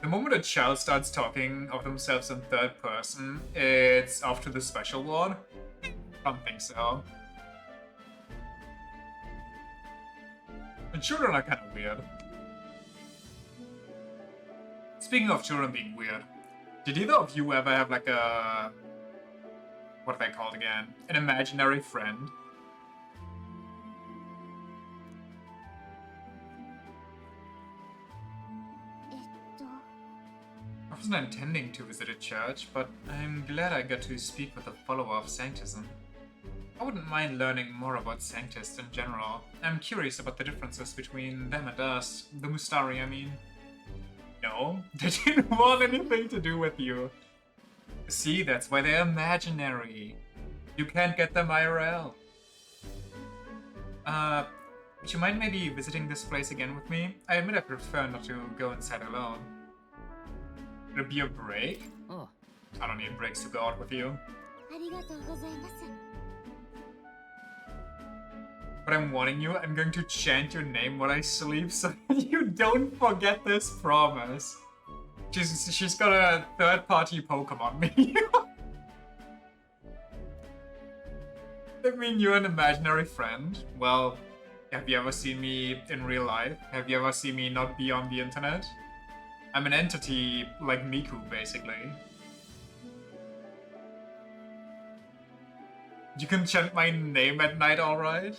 The moment a child starts talking of themselves in third person, it's off to the special ward? I don't think so. And children are kind of weird. Speaking of children being weird, did either of you ever have like a... what are they called again? An imaginary friend? I wasn't intending to visit a church, but I'm glad I got to speak with a follower of Sanctism. I wouldn't mind learning more about Sanctists in general. I'm curious about the differences between them and us, the Mustari, I mean. No, they didn't want anything to do with you. See, that's why they're imaginary. You can't get them IRL. Would you mind maybe visiting this place again with me? I admit I prefer not to go inside alone. Would it be a break? Oh. I don't need breaks to go out with you. But I'm warning you, I'm going to chant your name while I sleep so you don't forget this promise. She's got a third-party Pokemon me. I mean, you're an imaginary friend. Well, have you ever seen me in real life? Have you ever seen me not be on the internet? I'm an entity like Miku, basically. You can chant my name at night, alright?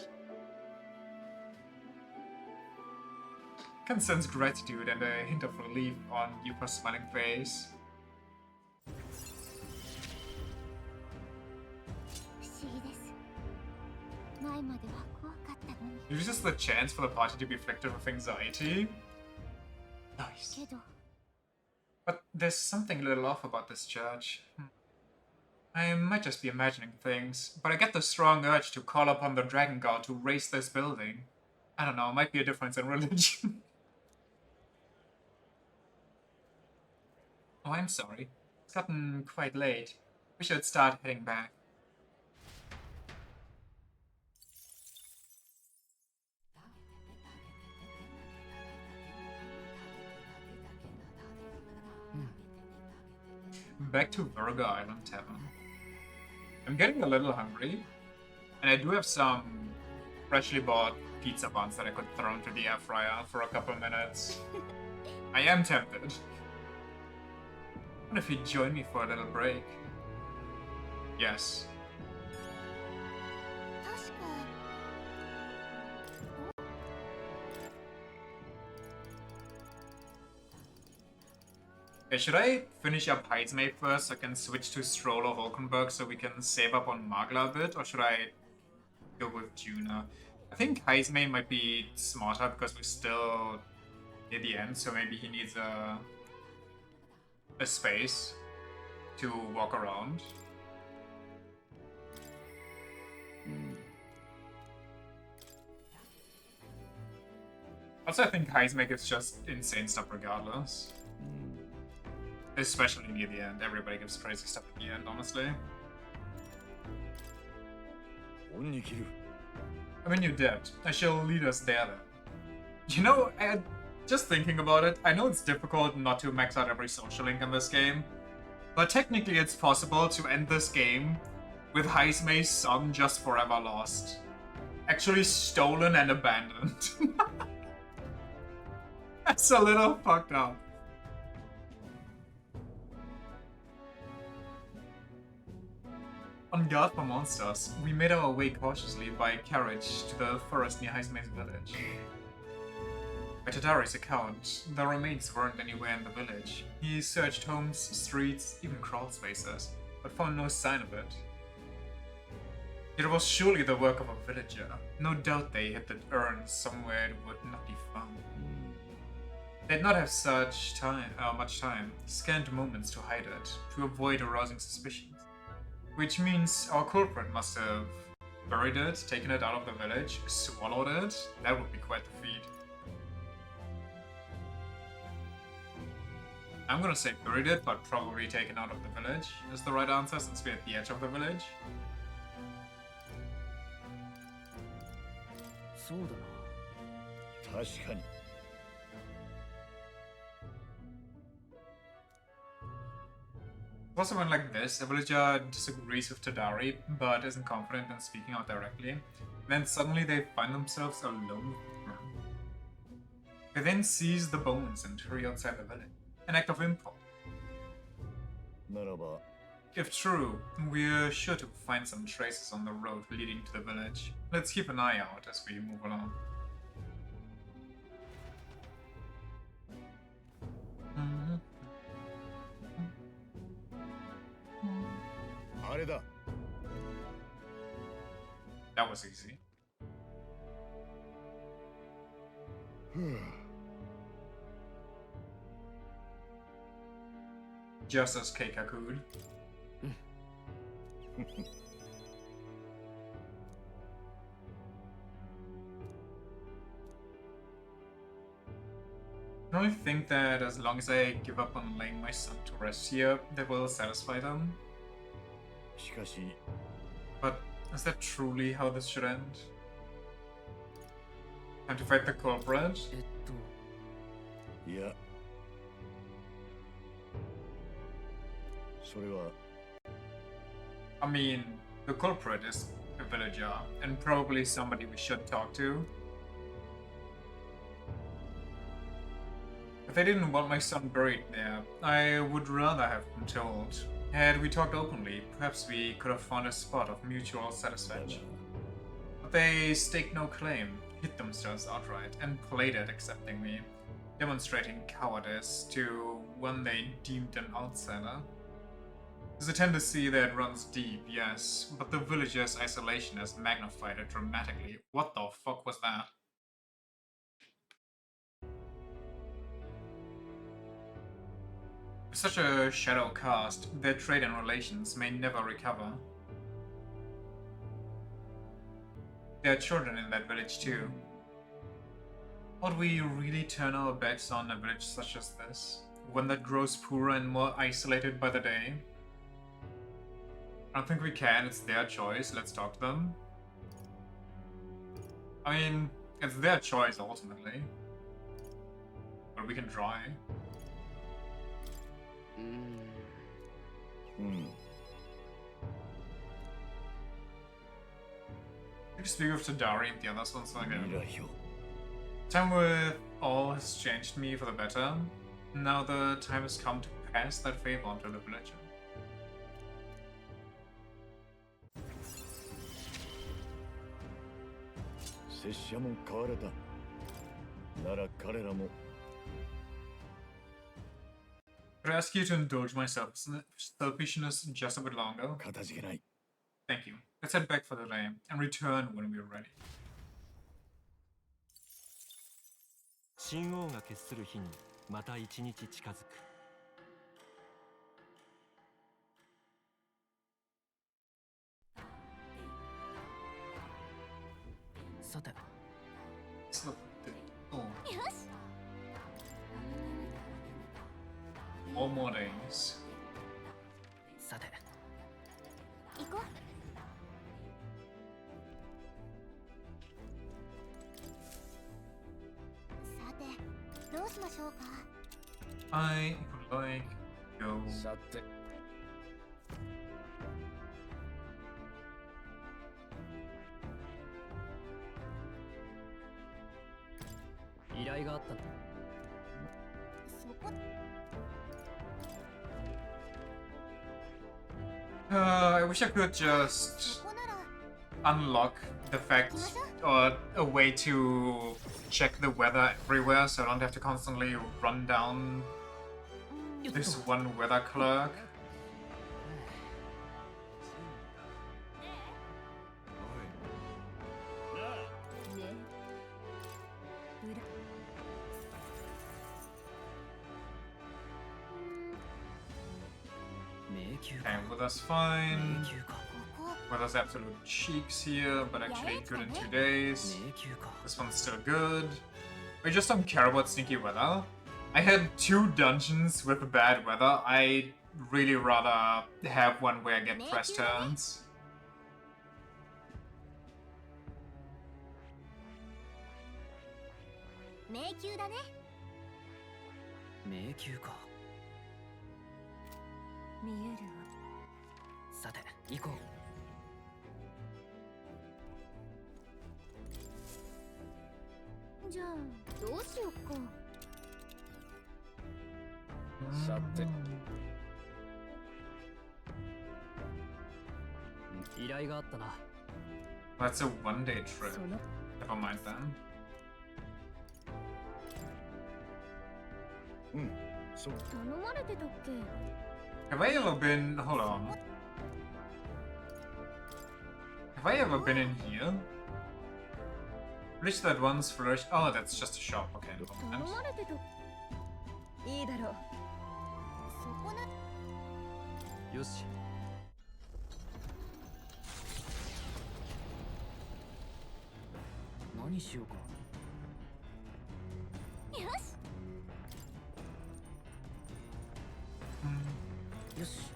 Can sense gratitude and a hint of relief on Yuka's smiling face. 不思議です。前までは怖かったのに。 Uses the chance for the party to be afflicted with anxiety. Nice. けど、 But there's something a little off about this church. I might just be imagining things, but I get the strong urge to call upon the dragon god to raise this building. I don't know, might be a difference in religion. Oh, I'm sorry. It's gotten quite late. We should start heading back. Back to Virgo Island Tavern. I'm getting a little hungry, and I do have some freshly bought pizza buns that I could throw into the air fryer for a couple minutes. I am tempted. What if you'd join me for a little break? Yes. 確か。 Okay, should I finish up Heizmei first so I can switch to Stroll or Hulkenberg so we can save up on Magla a bit? Or should I go with Juna? I think Heizmei might be smarter because we're still near the end, so maybe he needs a space to walk around. Also, I think Heizmei gives just insane stuff regardless. Especially near the end. Everybody gives crazy stuff at the end, honestly. I mean, you're dead. I shall lead us there then. You know, just thinking about it, I know it's difficult not to max out every social link in this game, but technically it's possible to end this game with Heizmei's son just forever lost. Actually stolen and abandoned. That's a little fucked up. On guard for monsters, we made our way cautiously by carriage to the forest near Heizmei's village. By Tadari's account, the remains weren't anywhere in the village. He searched homes, streets, even crawl spaces, but found no sign of it. It was surely the work of a villager. No doubt they hid the urn somewhere it would not be found. They'd not have much time, scant moments to hide it, to avoid arousing suspicions. Which means our culprit must have buried it, taken it out of the village, swallowed it. That would be quite the feat. I'm gonna say buried it, but probably taken out of the village is the right answer since we're at the edge of the village. そうだな。確かに。 Also, when like this, a villager disagrees with Tadari, but isn't confident in speaking out directly. Then suddenly they find themselves alone with the urn. They then seize the bones and hurry outside the village. An act of impulse. ならば、 If true, we're sure to find some traces on the road leading to the village. Let's keep an eye out as we move along. あれだ。 That was easy. Just as Keikaku'd. I only think that as long as I give up on laying my son to rest here, that will satisfy them. しかし、 But is that truly how this should end? Time to fight the culprit? いや、それは I mean, the culprit is a villager, and probably somebody we should talk to. If they didn't want my son buried there, I would rather have been told. Had we talked openly, perhaps we could have found a spot of mutual satisfaction. But they staked no claim, hid themselves outright, and played at accepting me, demonstrating cowardice to one they deemed an outsider. There's a tendency that runs deep, yes, but the villager's isolation has magnified it dramatically. What the fuck was that? With such a shadow cast, their trade and relations may never recover. There are children in that village too. Ought we really turn our backs on a village such as this, one that grows poorer and more isolated by the day? I don't think we can, it's their choice, let's talk to them. I mean, it's their choice ultimately. But we can try. Did you speak of Tadari and the others once again? Time with all has changed me for the better. Now the time has come to pass that favor onto the villager. Could I ask you to indulge my selfishness just a bit longer? Thank you. Let's head back for the day and return when we're ready. 神王が決する日にまた一日近づく。さて、Oh, よし all more days. さて、行こうさてどうしましょうか I would like to go. さて 依頼があったんだ。そこ I wish I could just そこなら unlock the fact or a way to check the weather everywhere so I don't have to constantly run down this one weather clerk. ね裏 迷宮か。 And weather's fine. 迷宮か。ここ Weather's absolute cheeks here, but actually good in 2 days. 迷宮か。 This one's still good. I just don't care about sneaky weather. I had 2 dungeons with bad weather. I'd really rather have one where I get press turns. 迷宮だね迷宮か。見えるわさて、行こう。じゃあどうしよっかさて 依頼があったな。 That's a 1-day trip. その Never mind then. そう 頼まれてたっけ Have I ever been... Hold on. Have I ever been in here? Reached that once, flourished... Oh, that's just a shop. Okay, never 頼 mind. まれてたいいだろうそこなよし。何しようか。よしよし。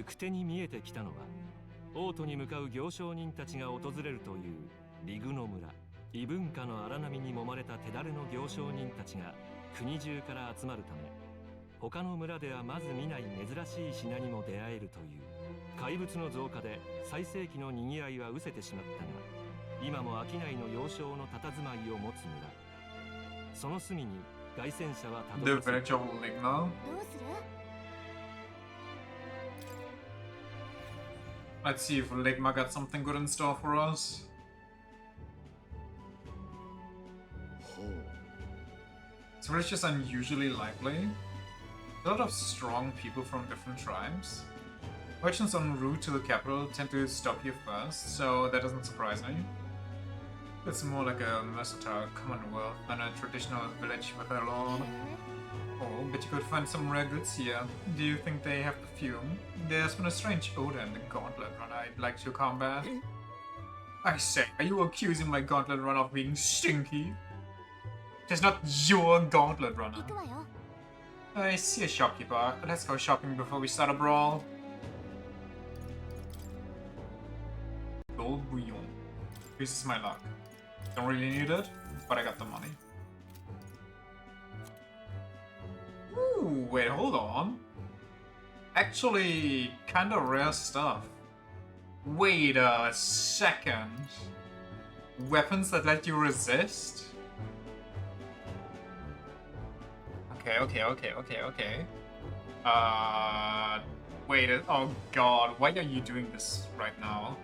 く手に見えてきたのは、王都に向かう行商人たちが訪れるというリグの村。異文化の荒波に揉まれた手だれの行商人たちが国中から集まるため、他の村ではまず見ない珍しい品にも出会えるという怪物の増加で最盛期の賑わいは失せてしまったが、今も商いの要衝の佇まいを持つ村。その隅に凱旋者はたど The り着く。 village of Ligma. どうする？ Let's see if Ligma got something good in store for us. This village is unusually lively. A lot of strong people from different tribes. Merchants en route to the capital tend to stop here first, so that doesn't surprise me. It's more like a versatile commonwealth than a traditional village with a lord. Oh, but you could find some rare goods here. Do you think they have perfume? There's been a strange odor in the gauntlet run I'd like to combat. I say, are you accusing my gauntlet run of being stinky? It's not your gauntlet runner. 行くわよ。 I see a shopkeeper. Let's go shopping before we start a brawl. Gold bouillon. This is my luck. Don't really need it, but I got the money. Ooh, wait, hold on. Actually, kinda rare stuff. Wait a second. Weapons that let you resist? Okay. Wait, oh god, why are you doing this right now?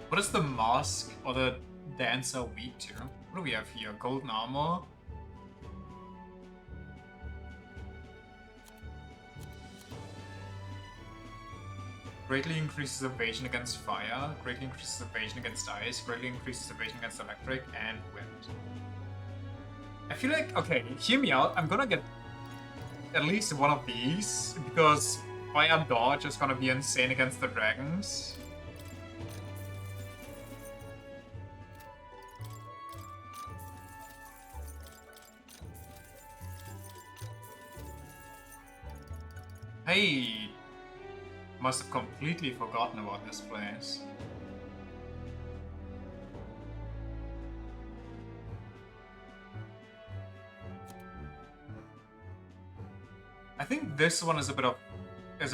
What is the mask or the dancer weak to? What do we have here? Golden armor? Greatly increases evasion against fire, greatly increases evasion against ice, greatly increases evasion against electric, and wind. I feel like, okay, hear me out, I'm gonna get at least one of these, because fire dodge is gonna be insane against the dragons. Hey! Must have completely forgotten about this place. I think this one is a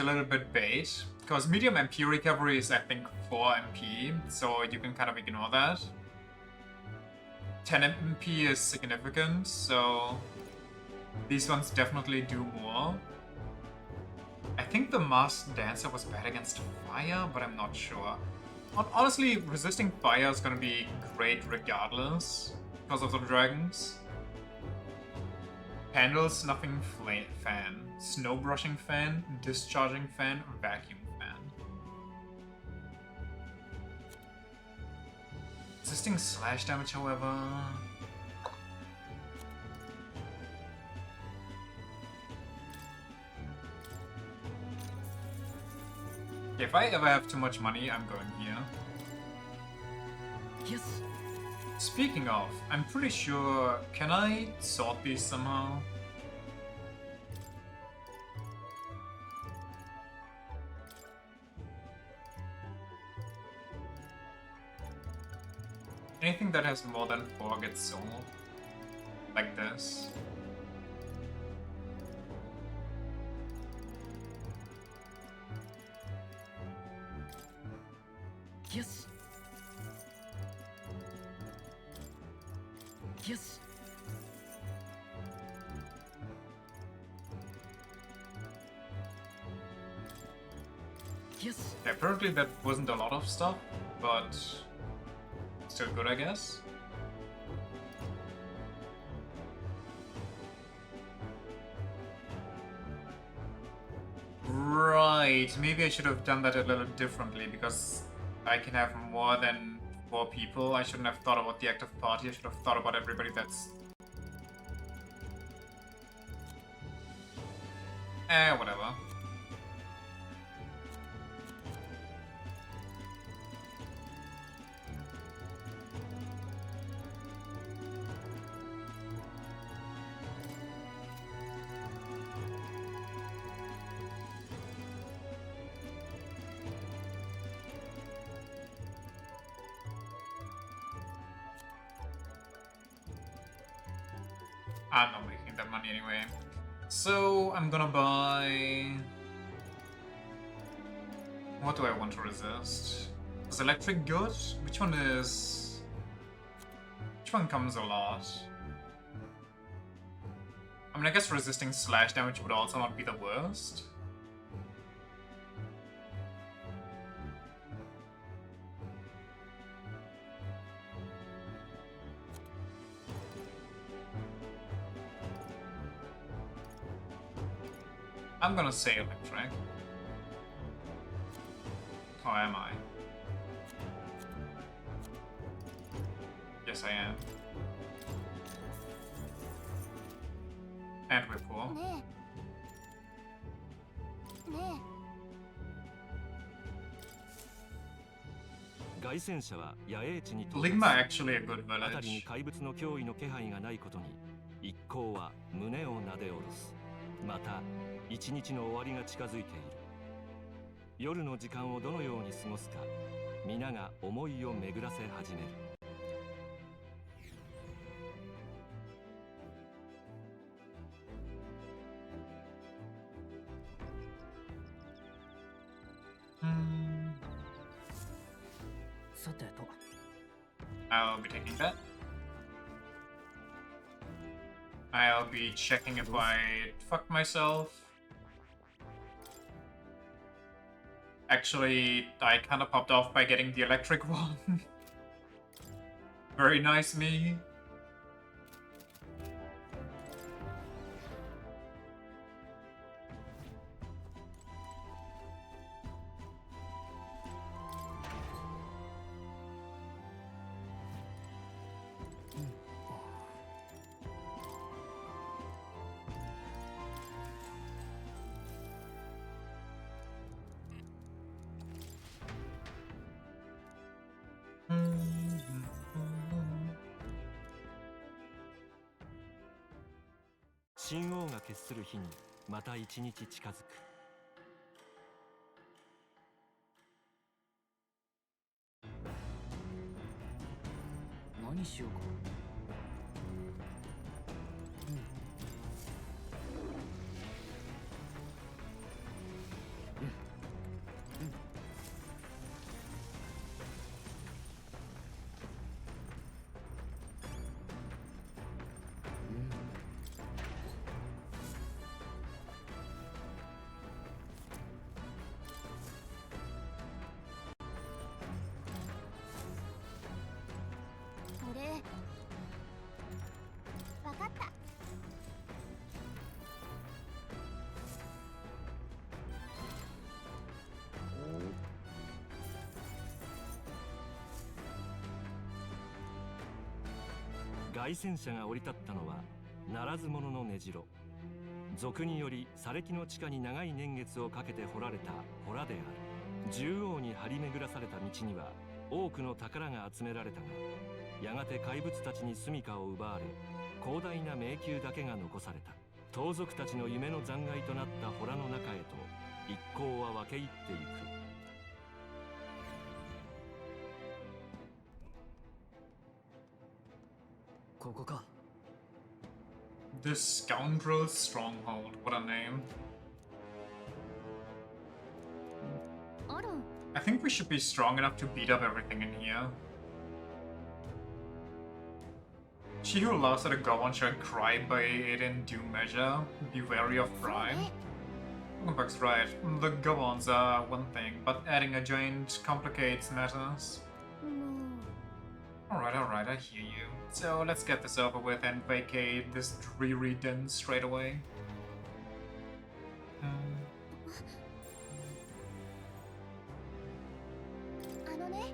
little bit bait, because medium MP recovery is I think 4 MP, so you can kind of ignore that. 10 MP is significant, so these ones definitely do more. I think the Masked Dancer was bad against fire, but I'm not sure. Honestly, resisting fire is gonna be great regardless, because of the dragons. Handle Snuffing Fan, Snow Brushing Fan, Discharging Fan, Vacuum Fan. Resisting slash damage, however... If I ever have too much money, I'm going here. Yes. Speaking of, I'm pretty sure... Can I sort these somehow? Anything that has more than 4 gets sold. Like this. Yes. Yes. Yes. Apparently that wasn't a lot of stuff, but still good, I guess. Right, maybe I should have done that a little differently, because I can have more than 4 people. I shouldn't have thought about the active party, I should have thought about everybody that's... whatever. I'm not making that money anyway. So I'm gonna buy... What do I want to resist? Is electric good? Which one is... Which one comes a lot? I mean, I guess resisting slash damage would also not be the worst. I'm gonna say electric. Or am I? Yes, I am. And we're poor. ねえね凱旋者は野営地に到 Ligma 達 actually a good 辺りに village. 怪物の脅威の気配がないことに一行は胸をなで下ろす。また一日の終わりが近づいている。夜の時間をどのように過ごすか皆が思いを巡らせ始める。さてと I'll be taking that. I'll be checking if I fucked myself. Actually, I kinda popped off by getting the electric one. Very nice me. Mm-hmm. 神王が決する日にまた一日近づく。何しようか。それわかった。凱旋者が降り立ったのはならず者の根城。俗により砂礫の地下に長い年月をかけて掘られた洞である。縦横に張り巡らされた道には多くの宝が集められたが、やがて怪物たちに住処を奪われ、広大な迷宮だけが残された。盗賊たちの夢の残骸となった洞の中へと一行は分け入っていく。ここか。 The Scoundrel Stronghold. What a name. あら I think we should be strong enough to beat up everything in here. She who laughs at a goblin shall cry by it in due measure. Be wary of pride. Buck's right. The goblins are one thing, but adding a giant complicates matters. もう Alright, I hear you. So let's get this over with and vacate this dreary den straight away. Hmm. あのね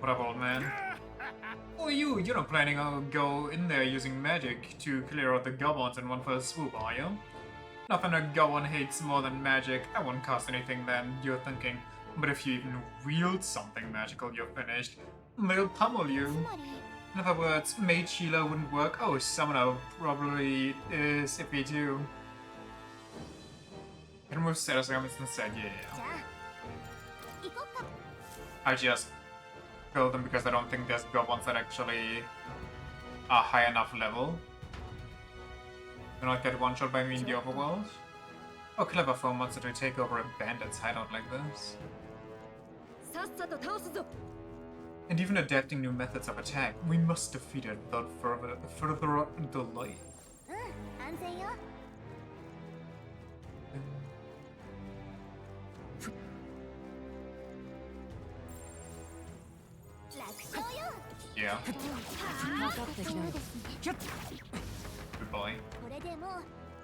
What up, old man? Oh, you're not planning on go in there using magic to clear out the goblins in one fell swoop, are you? Nothing a goblin hates more than magic. I won't cost anything then, you're thinking. But if you even wield something magical, you're finished. They'll pummel つ you. まり In other words, mage healer wouldn't work. Oh, summoner probably is if we do. Can remove status elements instead, じ yeah. ゃあ行こっか I just kill them because I don't think there's goblins that actually a high enough level. Do not get one shot by me in the overworld. Oh, clever for a monster to take over a bandit's hideout like this. And even adapting new methods of attack, we must defeat it without further delay. 安全よ。楽勝よ。 Yeah, 分かってきたよ。 good boy. これでもう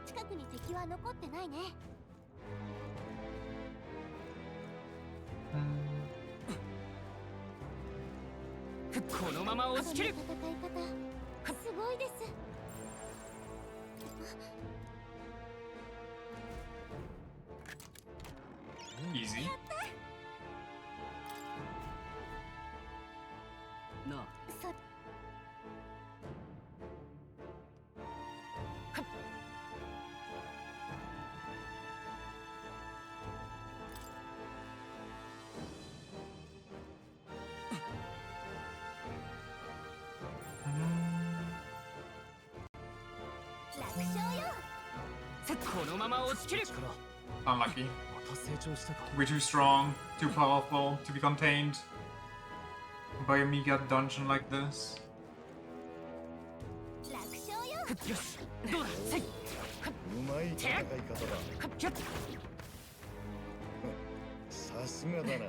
近くに敵は残ってないね。このまま押し切る。戦い方すごいです。 Easy. なあ、そ楽勝よ。このまま押し切る。 Unlucky. また成長したか。 We're too strong, too powerful to be contained by a mega dungeon like this. 楽勝よ。よし、どうだ。せい。うまい戦い方だ。キャッ。さすがだな。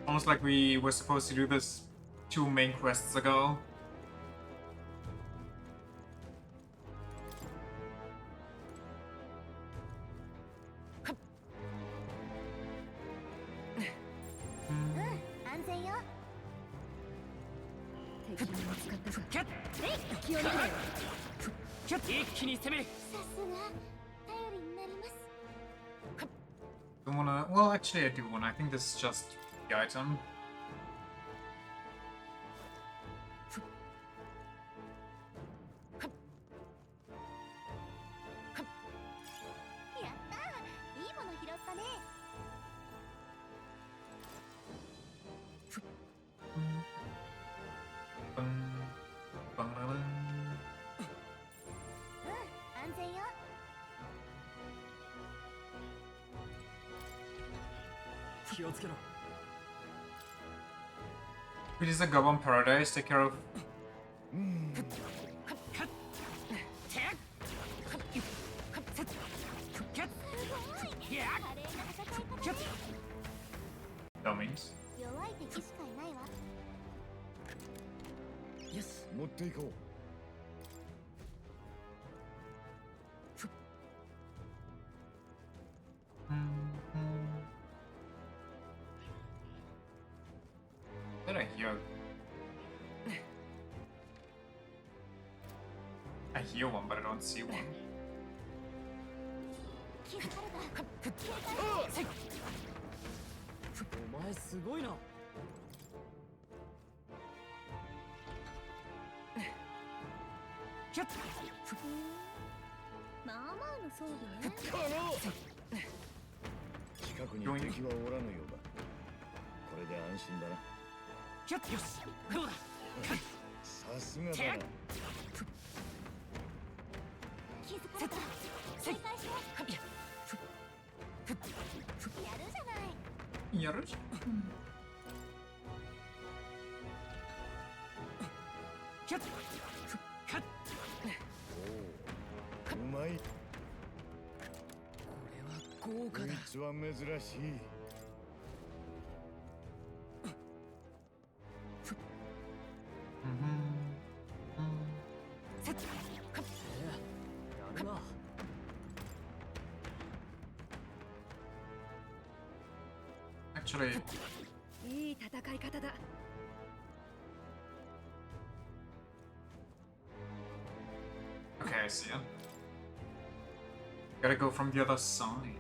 Almost like we were supposed to do this 2 main quests ago. Don't wanna. Well, actually, I do wanna. I think this is just the item. It is a goblin paradise. Take care of. Dummies. 弱い敵しかいないわ。よし、持っていこう。 Did I hear? I hear one, but I don't see one. 気づかれた。お前すごいな。まあまあの装備ね。近くに敵はおらぬようだ。これで安心だな。よし、どうだ。さすがだな。気づかれた。警戒して。やるじゃない。 Yarush? うまい。これは豪華だ。こいつは珍しい。 やるな。 Actually, いい戦い方だ。 okay, I see it. Gotta go from the other side.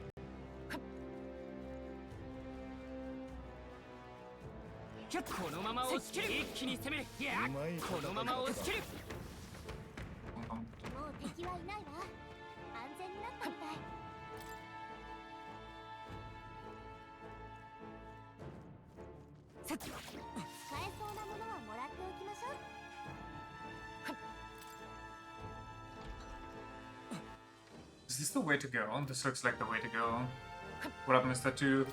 このまま押し切る。一気に攻める。いや、このまま押し切る。 Bum, bum. もう敵はいないわ。安全になったみたい。 せっえそうなものはもらっておきましょう。 Is this the way to go? This looks like the way to go. What up, Mr. 2?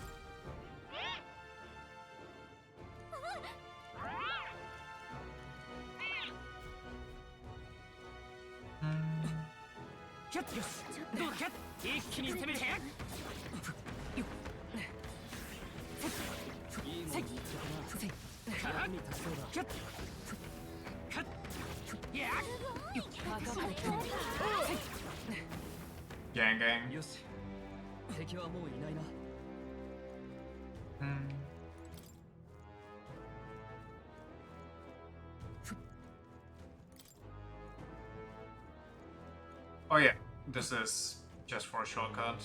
Gang gang. よし敵はもういないな。 Oh yeah, this is just for a shortcut.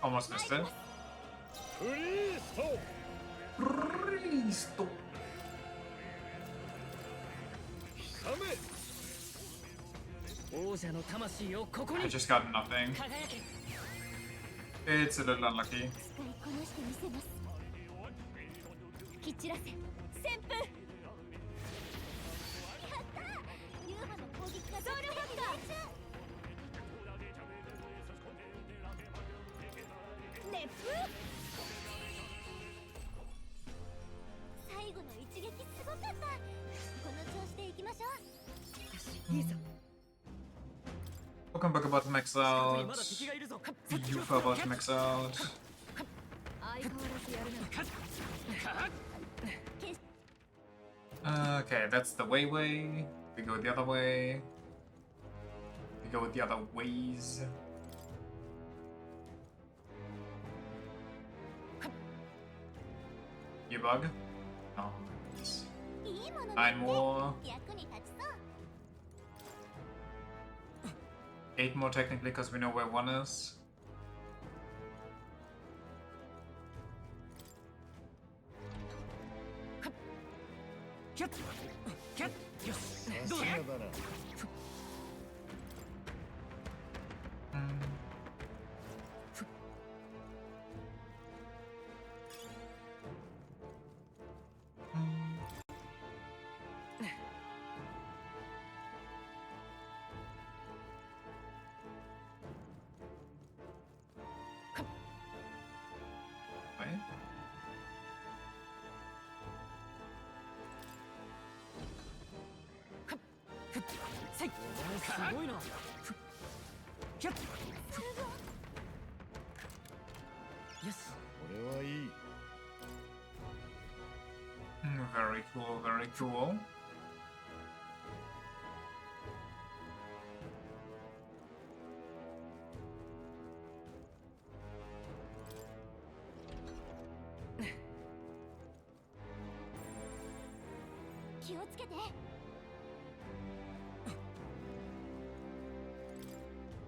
Almost missed it. フリースト Cristo. 王者の魂をここ I に just got nothing. 輝け。 It's a little unlucky. 使いこなしてみせます。吹き散らせ旋風。やったー。ユーハの攻撃がソウルファクター。熱風。最後の一撃すごかった。この調子でいきましょう。いいぞ。 Welcome back about to max ま out. だ敵がいるぞ。 You for about to max out. 相変わらずやるな。 Okay, that's the way. We go the other way. We go the other ways. You bug? Oh, nice. いいもの Nine more. 役に立ちそう。 8 more technically because we know where 1 is. Right? すごいな。よし。俺はいい。 Very cool, very cool.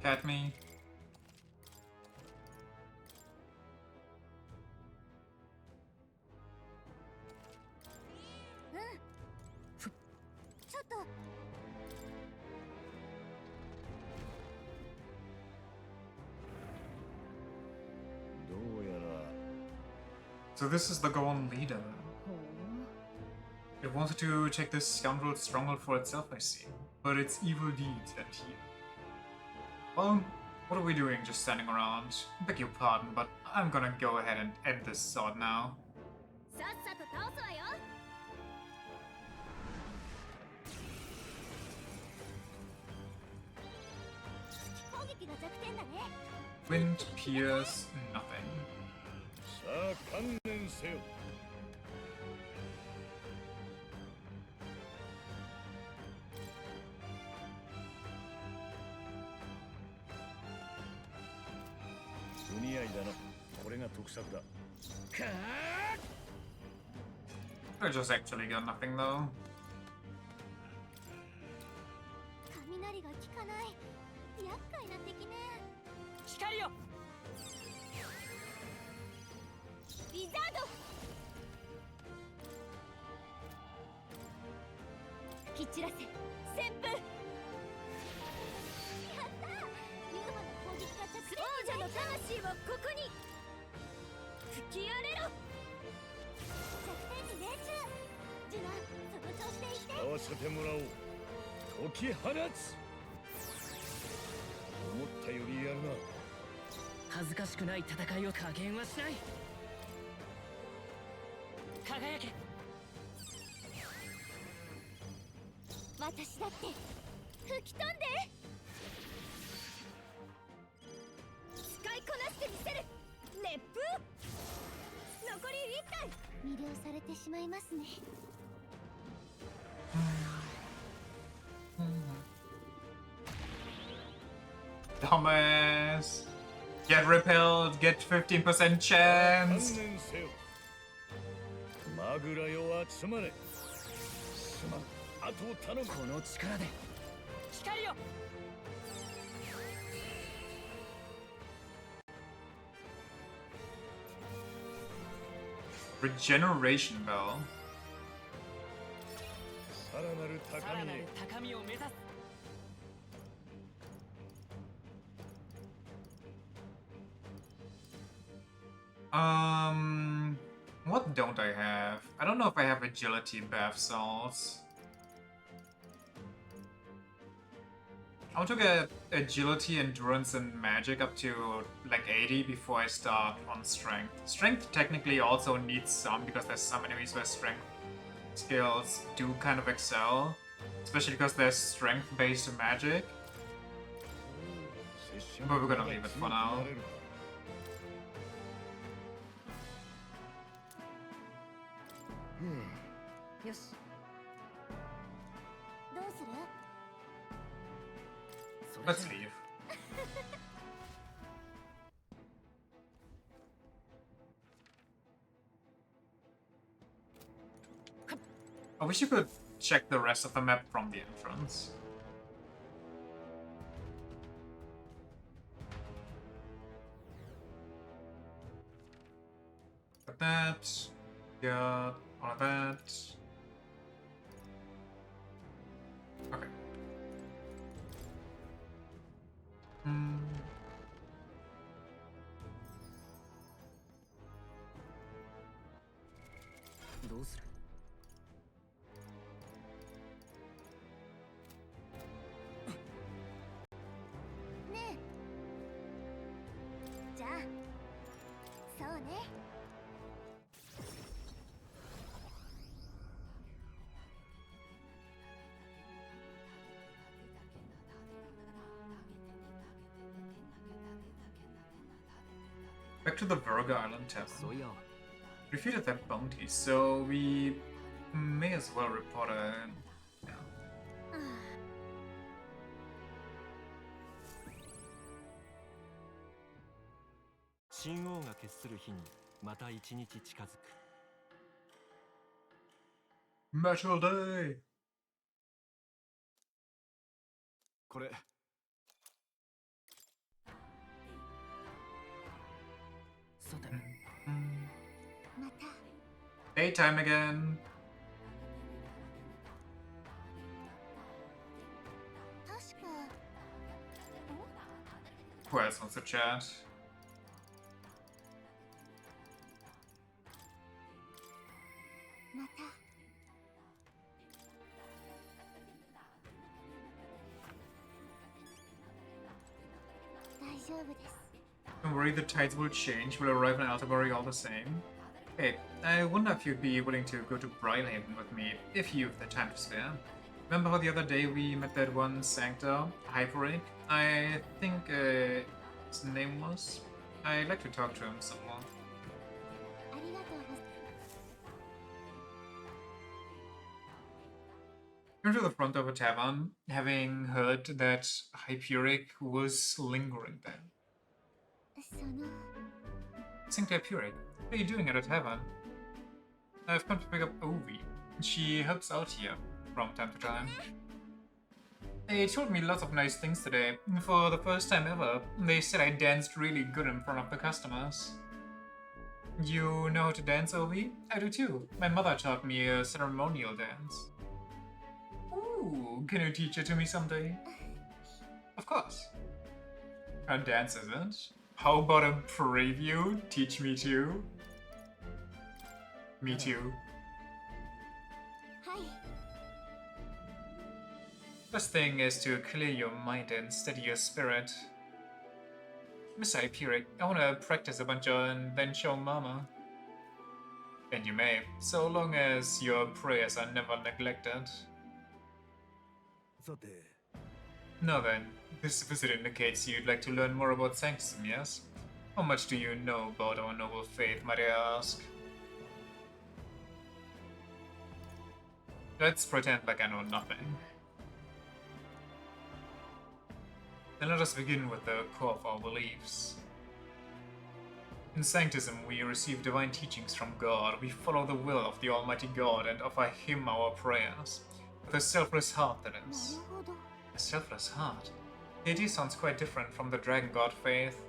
Cat me. So this is the Goan leader. It wanted to take this scoundrel's stronghold for itself, I see. But its evil deeds end here. Well, what are we doing just standing around? Beg your pardon, but I'm gonna go ahead and end this sword now. さっさと倒すわよ。 攻撃が弱点だね。 Wind, pierce, nothing. さあ観念せよ。不似合いだな。これが得策だ。かー I just actually got nothing though. 雷が効かない。厄介な敵ね。光よウィザード。吹き散らせ旋風。やったー。ユーマの攻撃が着地。王者の魂をここに吹き荒れろ。着点に命中。ジュナ、その調子でいって。合わせてもらおう。解き放つ。思ったよりやるな。恥ずかしくない戦いを加減はしない。輝け。私だって吹き飛んで。使いこなしてみせる。熱風。残り1体。魅了されてしまいますね。Thomas! Get repelled, get 15% chance! 観念せよ。マグラよ集まれ。すまん。あとを頼む。この力で光よ。 Regeneration Bell. さらなるさらなる高みへ。高みを目指す。 What don't I have? I don't know if I have agility bath salts. I want to get agility, endurance, and magic up to like 80 before I start on strength. Strength technically also needs some because there's some enemies where strength skills do kind of excel, especially because there's strength-based magic. But we're gonna leave it for now. よし。どうする？ Let's leave. I wish you could check the rest of the map from the entrance. Got that. Got all of that. Okay. Hmm. どうする？ねえ。じゃあ、そうね。Back to the Virga Island Tavern. そういや Defeated that bounty, so we may as well report a... Yeah. 神王が決する日にまた一日近づく。 Metal Day! これ。さて また。 Daytime again! 確か。 Who else wants to chat? また。大丈夫です。 Don't worry, the tides will change. We'll arrive in Altabury all the same. Hey, I wonder if you'd be willing to go to Brylehaven with me, if you've the time to spare. Remember how the other day we met that one Sancta, Hyperic? I think his name was? I'd like to talk to him some more. ありがとうございます。 Came to the front of a tavern, having heard that Hyperic was lingering there. その。 Sancta Hyperic, what are you doing at a tavern? I've come to pick up Ovi. She helps out here from time to time. They told me lots of nice things today. For the first time ever, they said I danced really good in front of the customers. You know how to dance, Ovi? I do too. My mother taught me a ceremonial dance. Ooh, can you teach it to me someday? Of course. A dance isn't. How about a preview? Teach me too. Me too. Hi. First thing is to clear your mind and steady your spirit. Miss Hyperic, I wanna practice a bunch and then show Mama. And you may, so long as your prayers are never neglected. さて Now then, this visit indicates you'd like to learn more about Sanctism, yes? How much do you know about our noble faith, might I ask? Let's pretend like I know nothing. Then let us begin with the core of our beliefs. In Sanctism, we receive divine teachings from God. We follow the will of the Almighty God and offer Him our prayers. With a selfless heart, that is. なるほど。 A selfless heart? The idea sounds quite different from the Dragon God faith.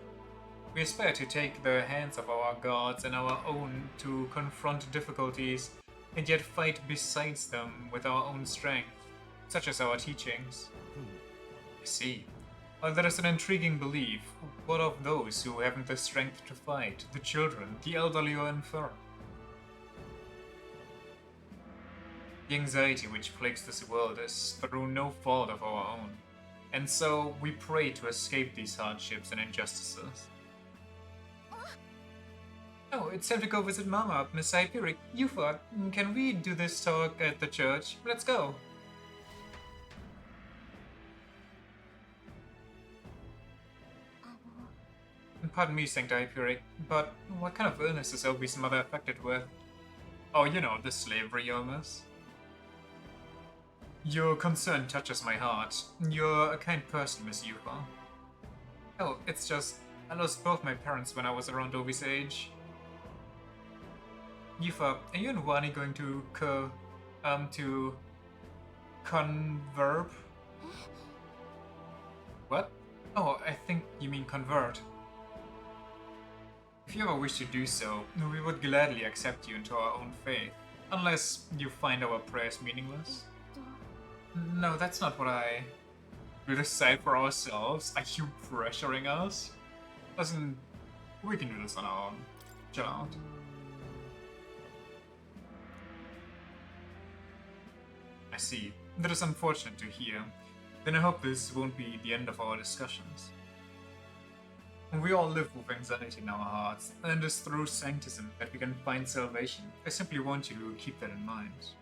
We aspire to take the hands of our gods and our own to confront difficulties, and yet fight besides them with our own strength, such as our teachings. I see. That is an intriguing belief. What of those who haven't the strength to fight? The children, the elderly or infirm? The anxiety which plagues this world is through no fault of our own, and so we pray to escape these hardships and injustices. Oh, it's time to go visit Mama, Miss Hyperic. Yufa, can we do this talk at the church? Let's go. Pardon me, Saint Hyperic, but what kind of illness is Obi's mother affected with? Oh, you know, the slavery illness. Your concern touches my heart. You're a kind person, Miss Yufa. Oh, it's just, I lost both my parents when I was around Obi's age. Yufa, are you and Wani going to converb? What? Oh, I think you mean convert. If you ever wish to do so, we would gladly accept you into our own faith, unless you find our prayers meaningless. No, that's not what I... We decide for ourselves? Are you pressuring us? Listen, we can do this on our own. Chill out. I see. That is unfortunate to hear. Then I hope this won't be the end of our discussions. We all live with anxiety in our hearts, and it's through Sanctism that we can find salvation. I simply want you to keep that in mind.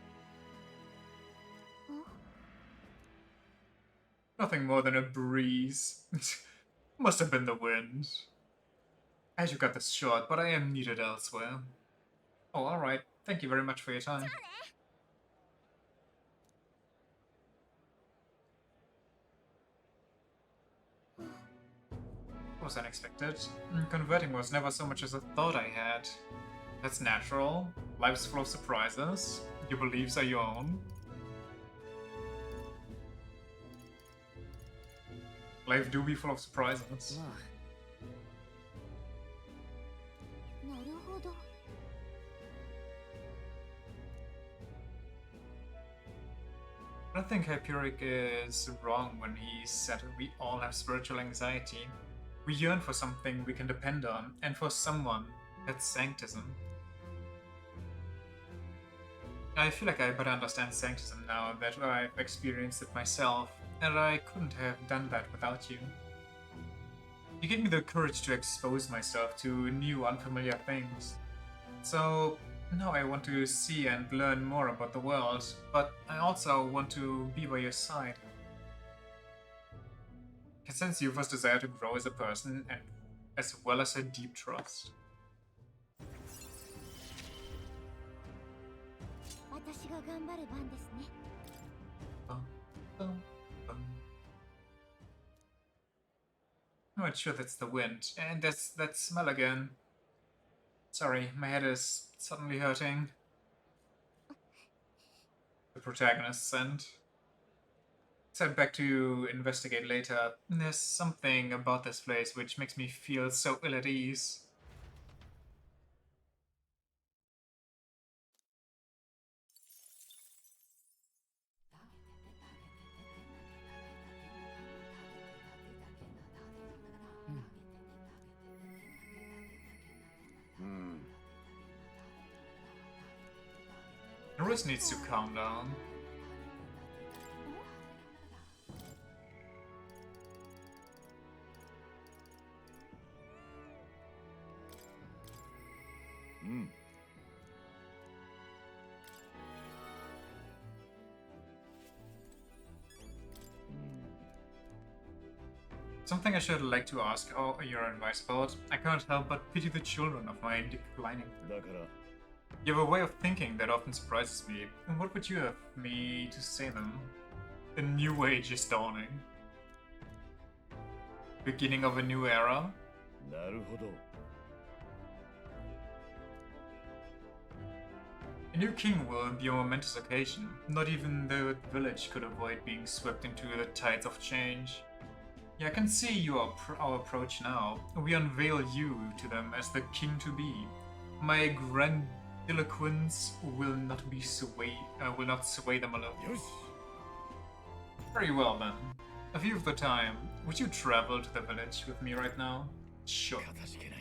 Nothing more than a breeze. Must have been the wind. I had to cut this short, but I am needed elsewhere. Oh, alright. Thank you very much for your time. Was unexpected. Converting was never so much as a thought I had. That's natural. Life's full of surprises. Your beliefs are your own. Life do be full of surprises. なるほど。 I don't think Hyperic is wrong when he said we all have spiritual anxiety. We yearn for something we can depend on, and for someone that's Sanctism. I feel like I better understand Sanctism now that I've experienced it myself, and I couldn't have done that without you. You gave me the courage to expose myself to new, unfamiliar things. So now I want to see and learn more about the world, but I also want to be by your side. I sense Yufa's desire to grow as a person, and as well as her deep trust. 私が頑張る番ですね。 I'm not sure that's the wind, and that's that smell again. Sorry, my head is suddenly hurting. the protagonist sent. Set back to investigate later. There's something about this place which makes me feel so ill at ease. Norris needs to calm down. Something I should like to ask your advice about. I can't help but pity the children of my declining. だから You have a way of thinking that often surprises me. And what would you have me to say then? The new age is dawning. Beginning of a new era? なるほど A new king will be a momentous occasion. Not even the village could avoid being swept into the tides of change. Yeah, I can see our approach now. We unveil you to them as the king to be. My grandiloquence will not sway them alone. よし Very well then. A few of the time, would you travel to the village with me right now? Sure. かたじけない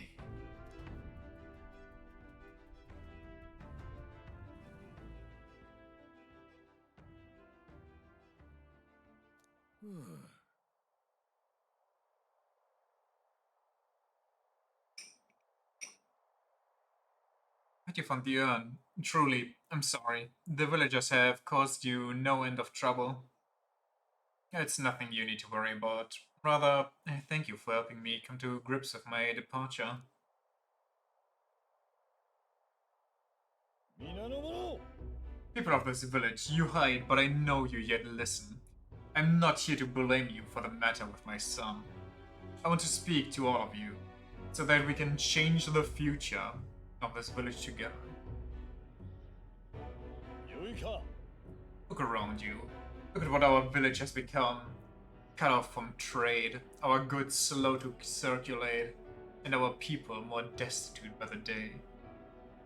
Thank you, from the urn. Truly, I'm sorry. The villagers have caused you no end of trouble. It's nothing you need to worry about. Rather, thank you for helping me come to grips with my departure. 皆の者 People of this village, you hide, but I know you yet listen. I'm not here to blame you for the matter with my son. I want to speak to all of you, so that we can change the future of this village together. よいか Look around you. Look at what our village has become. Cut off from trade, our goods slow to circulate, and our people more destitute by the day.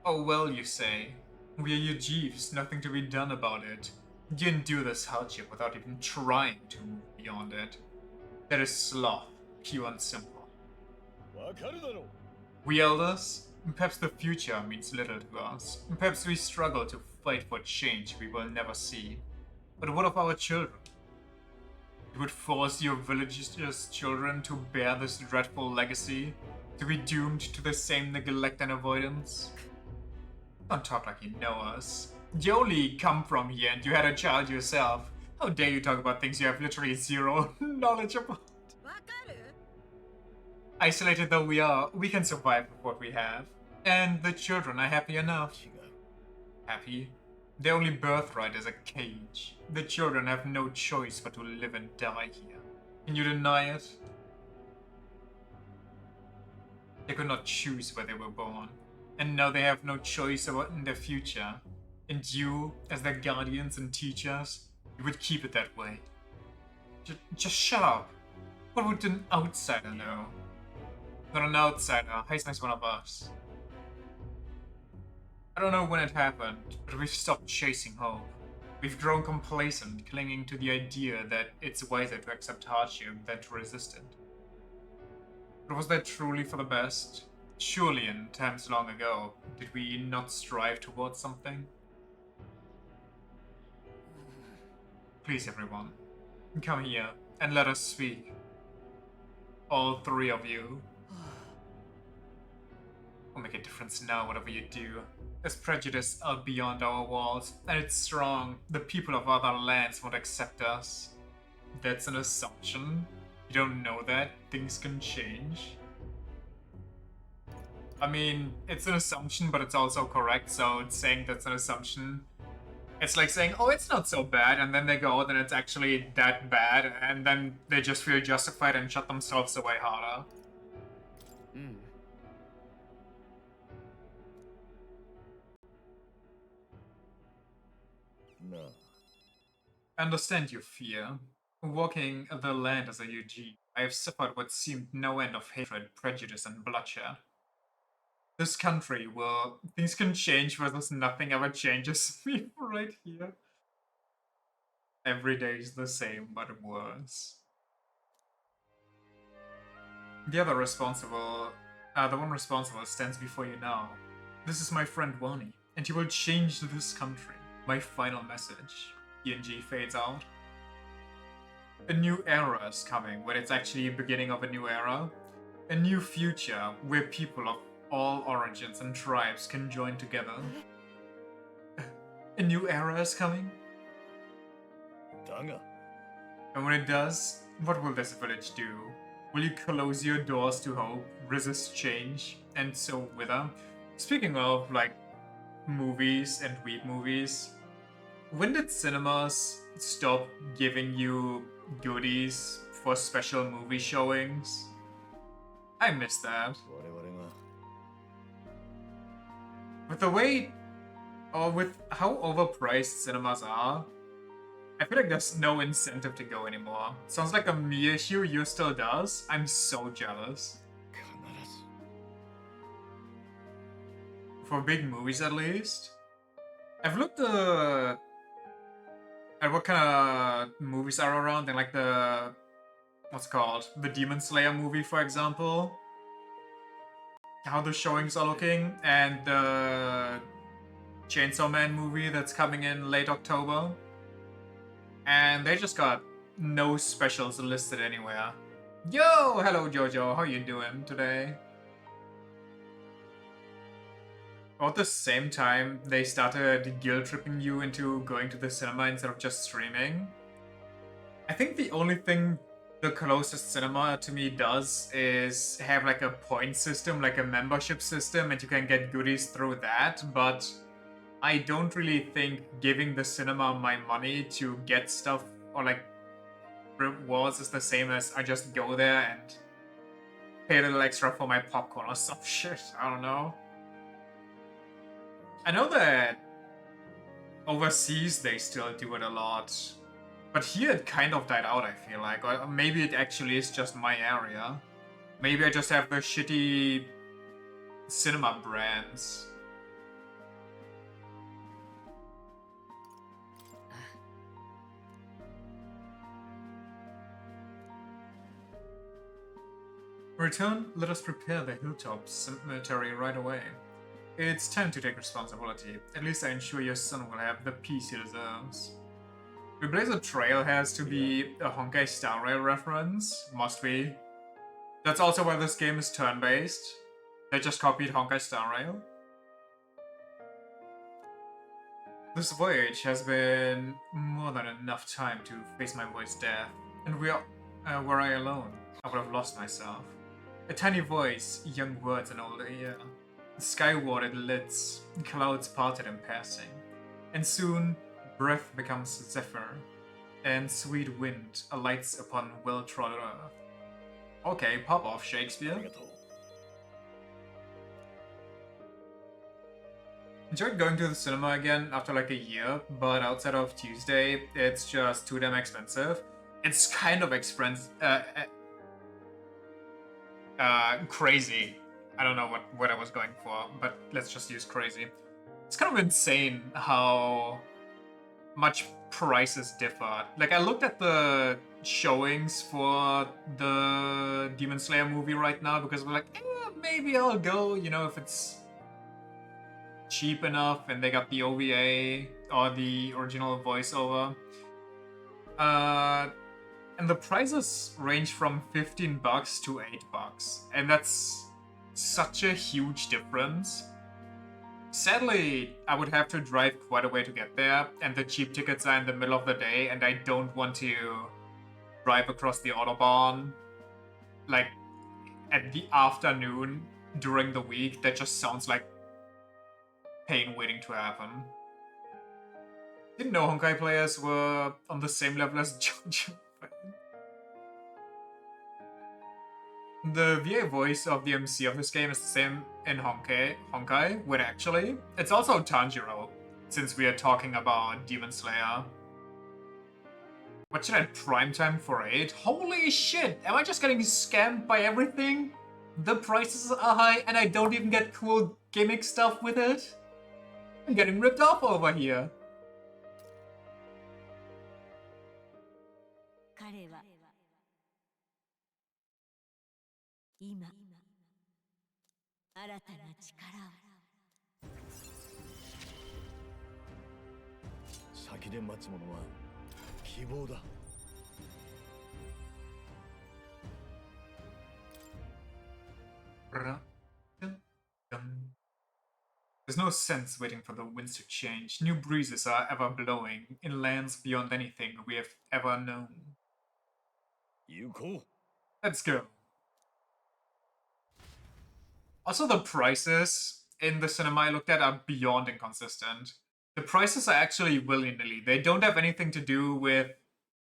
Oh well, you say. We are your chiefs, nothing to be done about it. You endure this hardship without even trying to move beyond it. That is sloth, pure and simple. わかるだろう We elders, perhaps the future means little to us. Perhaps we struggle to fight for change we will never see. But what of our children? You would force your village's children to bear this dreadful legacy? To be doomed to the same neglect and avoidance? Don't talk like you know us. You only come from here and you had a child yourself. How dare you talk about things you have literally zero knowledge about? わかる Isolated though we are, we can survive with what we have. And the children are happy enough. 違う Happy? Their only birthright is a cage. The children have no choice but to live and die here. Can you deny it? They could not choose where they were born. And now they have no choice about in their future. And you, as their guardians and teachers, you would keep it that way. Just shut up. What would an outsider know? Not an outsider. Heisenberg's one of us. I don't know when it happened, but we've stopped chasing hope. We've grown complacent, clinging to the idea that it's wiser to accept hardship than to resist it. But was that truly for the best? Surely in times long ago, did we not strive towards something? Please, everyone, come here and let us speak. All three of you. Will make a difference now, whatever you do. There's prejudice out beyond our walls, and it's strong. The people of other lands won't accept us. That's an assumption. You don't know that? Things can change. I mean, it's an assumption, but it's also correct, so it's saying that's an assumption. It's like saying, oh, it's not so bad, and then they go, then it's actually that bad, and then they just feel justified and shut themselves away harder. うんなあ I understand your fear. Walking the land as a UG, I have suffered what seemed no end of hatred, prejudice, and bloodshed. This country where things can change versus nothing ever changes me right here. Every day is the same, but worse. The other responsible, the one responsible stands before you now. This is my friend Wani, and he will change this country. My final message. ENG fades out. A new era is coming, when it's actually the beginning of a new era. A new future, where people of all origins and tribes can join together. A new era is coming? だが And when it does, what will this village do? Will you close your doors to hope, resist change, and so wither? Speaking of, like, movies and weeb movies, when did cinemas stop giving you goodies for special movie showings? I miss that. 我々が With the way, or with how overpriced cinemas are, I feel like there's no incentive to go anymore. Sounds like a me issue, you still does. I'm so jealous. 必ず For big movies at least. I've looked at what kind of movies are around, and like the, what's it called? The Demon Slayer movie, for example. How the showings are looking, and the Chainsaw Man movie that's coming in late October. And they just got no specials listed anywhere. Yo, hello Jojo, how you doing today? About the same time, they started guilt-tripping you into going to the cinema instead of just streaming. I think the only thing the closest cinema to me does is have like a point system, like a membership system, and you can get goodies through that, but I don't really think giving the cinema my money to get stuff or like rewards is the same as I just go there and pay a little extra for my popcorn or some shit. I don't know. I know that overseas they still do it a lot, but here it kind of died out, I feel like. Or maybe it actually is just my area. Maybe I just have the shitty cinema brands. Return, let us prepare the hilltop cemetery right away. It's time to take responsibility. At least I ensure your son will have the peace he deserves. Reblazer Trail has to be a Honkai Star Rail reference. Must be. That's also why this game is turn-based. They just copied Honkai Star Rail. This voyage has been more than enough time to face my boy's death. And were I alone, I would have lost myself. A tiny voice, young words, an older ear. Skywarded lids, clouds parted in passing. And soon, breath becomes zephyr, and sweet wind alights upon well-trodden earth. Okay, pop off, Shakespeare. ありがとう Enjoyed going to the cinema again after like a year, but outside of Tuesday, it's just too damn expensive. It's kind of crazy. I don't know what I was going for, but let's just use crazy. It's kind of insane how much prices differ. Like, I looked at the showings for the Demon Slayer movie right now because I'm like, maybe I'll go, you know, if it's cheap enough and they got the OVA or the original voiceover. And the prices range from $15 to $8, and that's such a huge difference. Sadly, I would have to drive quite a way to get there, and the cheap tickets are in the middle of the day, and I don't want to drive across the Autobahn, like, at the afternoon during the week. That just sounds like pain waiting to happen. Didn't know Honkai players were on the same level as JoJo. The VA voice of the MC of this game is the same in Honkai, when actually, it's also Tanjiro, since we are talking about Demon Slayer. What should I prime time for it? Holy shit! Am I just getting scammed by everything? The prices are high and I don't even get cool gimmick stuff with it? I'm getting ripped off over here. 彼は今新たな力を先で待つ者は希望だ。 There's no sense waiting for the winds to change. New breezes are ever blowing in lands beyond anything we have ever known. 行こう。 Let's go. Also, the prices in the cinema I looked at are beyond inconsistent. The prices are actually willy-nilly. They don't have anything to do with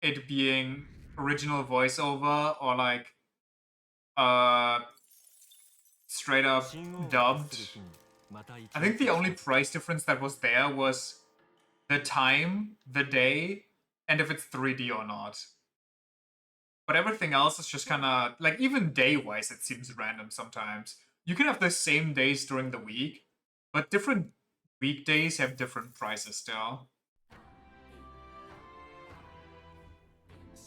it being original voiceover or like straight up dubbed. I think the only price difference that was there was the time, the day, and if it's 3D or not. But everything else is just kind of, like, even day-wise it seems random sometimes. You can have the same days during the week, but different weekdays have different prices still.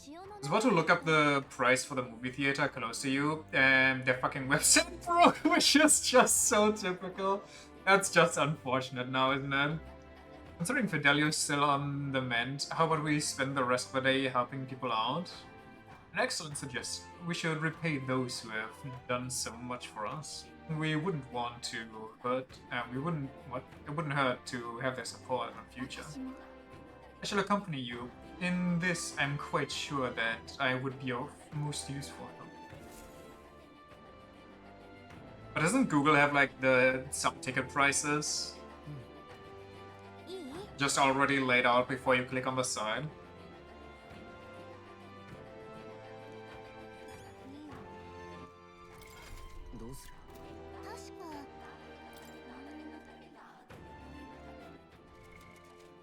I was about to look up the price for the movie theater close to you, and their fucking website broke, which is just so typical. That's just unfortunate now, isn't it? Considering Fidelio's still on the mend, how about we spend the rest of the day helping people out? An excellent suggestion. We should repay those who have done so much for us. We wouldn't want to hurt, it wouldn't hurt to have their support in the future. I shall accompany you. In this, I'm quite sure that I would be of most use for them. But doesn't Google have like the some ticket prices just already laid out before you click on the side? どうする？ 確か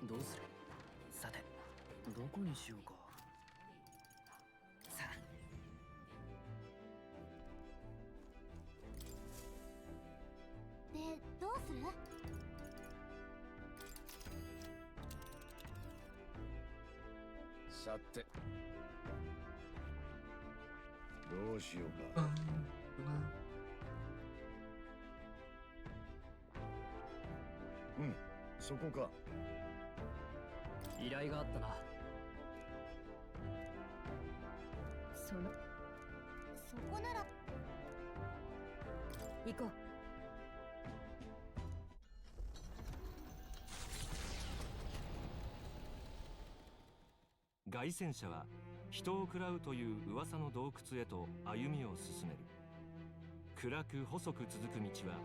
どうする？さて、どこにしようか。さあ。でどうする？さて。どうしようか。うん、そこか。依頼があったな。そこなら行こう。凱旋者は人を食らうという噂の洞窟へと歩みを進める。暗く細く続く道は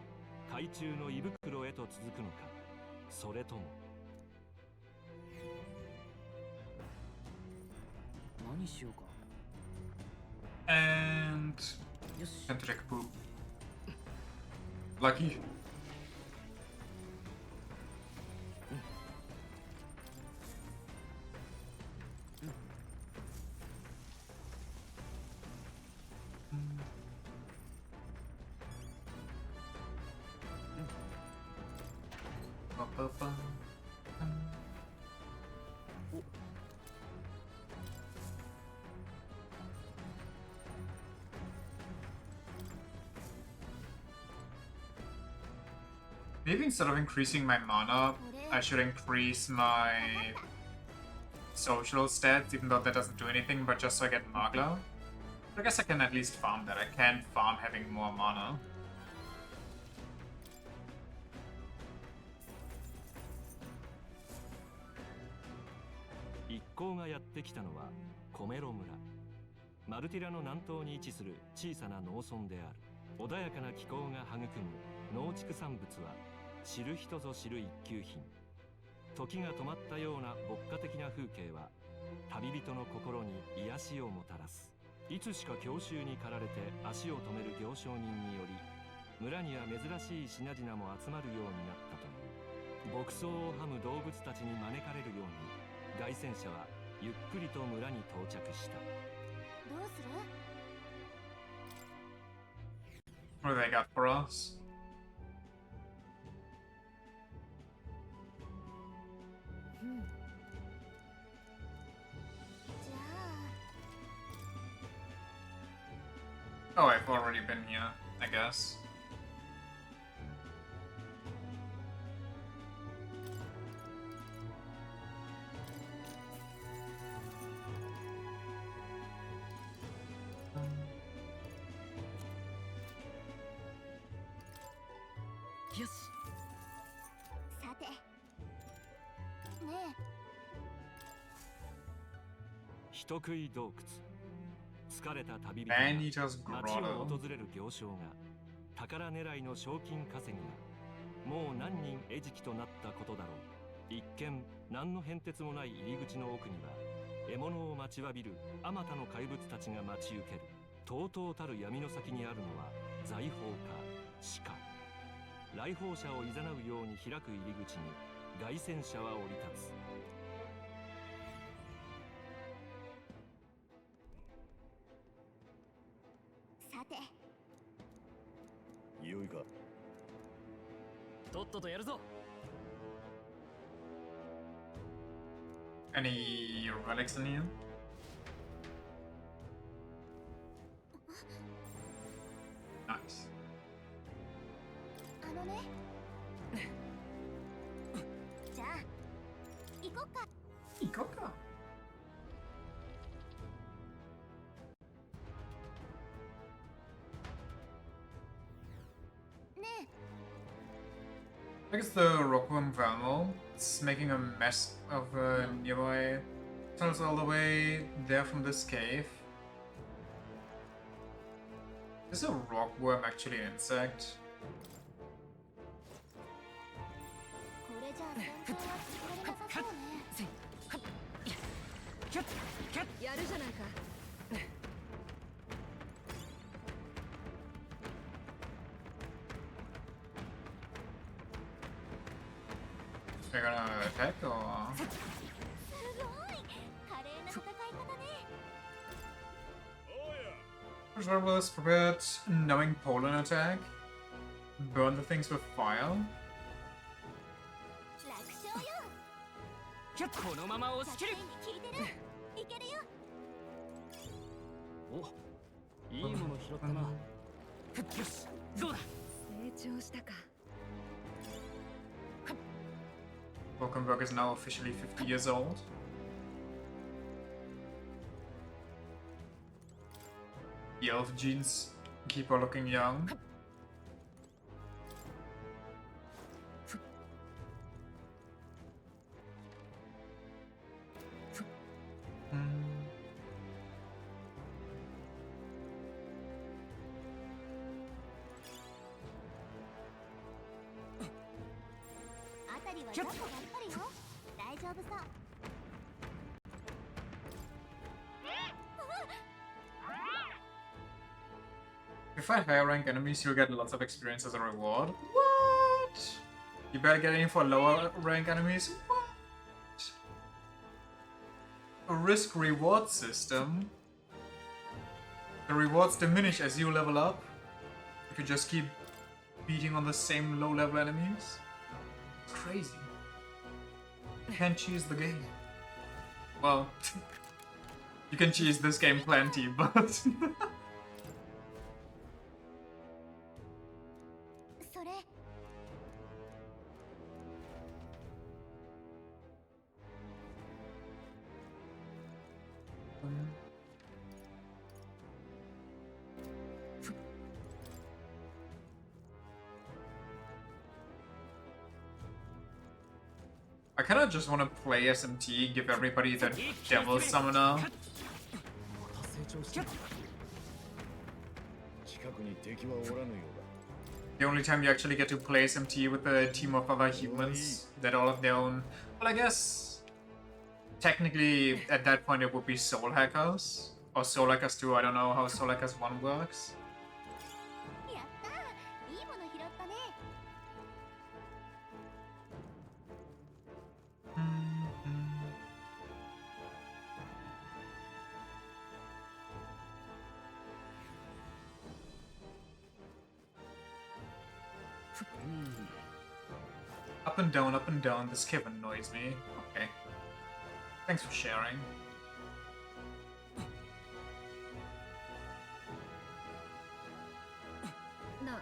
海中の胃袋へと続くのか、それとも何しようか。 And よし。 time to take a poop. Lucky. Maybe instead of increasing my mana, I should increase my social stats, even though that doesn't do anything, but just so I get Magla. But I guess I can at least farm that. I can farm having more mana. 一行がやってきたのはコメロ村。マルティラの南東に位置する小さな農村である。穏やかな気候が育む農畜産物は知る人ぞ知る一級品。時が止まったような牧歌的な風景は旅人の心に癒しをもたらす。いつしか郷愁に駆られて足を止める行商人により、村には珍しい品々も集まるようになったという。牧草をはむ動物たちに招かれるように、凱旋者はゆっくりと村に到着した。どうする？ What do they got for us? じゃ Oh, I've already been here, I guess. Yes. あさてね人食い洞窟。疲れた旅人が Man-Eater's 町を Grotto. 訪れる行商が宝狙いの賞金稼ぎがもう何人餌食となったことだろう。一見何の変哲もない入り口の奥には獲物を待ちわびるあまたの怪物たちが待ち受ける。とうとうたる闇の先にあるのは財宝か死か。来訪者を誘うように開く入り口に凱旋者は降り立つ。さていよいか。とっととやるぞ。 Any relics in here? Nice. あのねじゃあ行こっか。 Ikoka. ね I guess the Rockworm Valmo is making a mess of nearby tunnels all the way there from this cave. Is a rockworm actually an insect? これじゃあ戦闘は作れなさそうね。キャッキャッやるじゃないか。 They're gonna attack or? すごい華麗な戦い方ね。 Travelers prepared numbing pollen attack. Burn the things with fire. 楽勝よ。キャッこのまま押し切る。作戦に効いてる。いけるよ。お、いいもの拾ったな。よしどうだ。成長したか。 Valkenburg is now officially 50 years old. The elf genes keep her looking young. Hmm. If you fight higher rank enemies, you'll get lots of experience as a reward. What? You better get any for lower rank enemies? What? A risk reward system? The rewards diminish as you level up if you just keep beating on the same low level enemies? It's crazy. You can't cheese the game. Well, you can cheese this game plenty, but... それ I kind of just want to play SMT, give everybody the Devil Summoner. また成長した。近くに敵はおらぬようだ。 The only time you actually get to play SMT with a team of other humans that all have their own. Well, I guess technically at that point it would be Soul Hackers or Soul Hackers 2. I don't know how Soul Hackers 1 works. やったーいいもの拾ったね。 Hmm. Up and down, up and down. This cave annoys me. Okay. Thanks for sharing. No.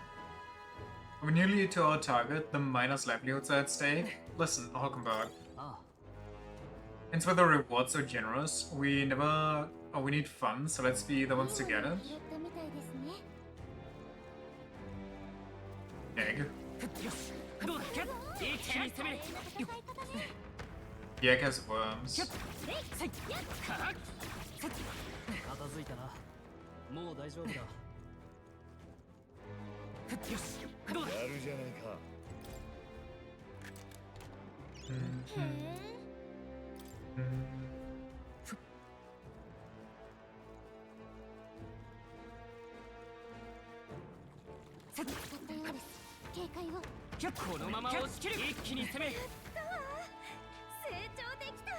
We're nearly to our target. The miners' livelihoods are at stake. Listen, Hulkenberg.あ Since where the rewards so generous, we never... Oh, we need fun, so let's be the ones to get it. 拾ったみたいですね。 Egg. よしどうだ一気に攻めるよっ The egg has worms. せいかっせっあ片付いたなもう大丈夫だよしどうだやるじゃないか 使ったようです。警戒を。よっこのまま押し切る一気に攻める成長できた。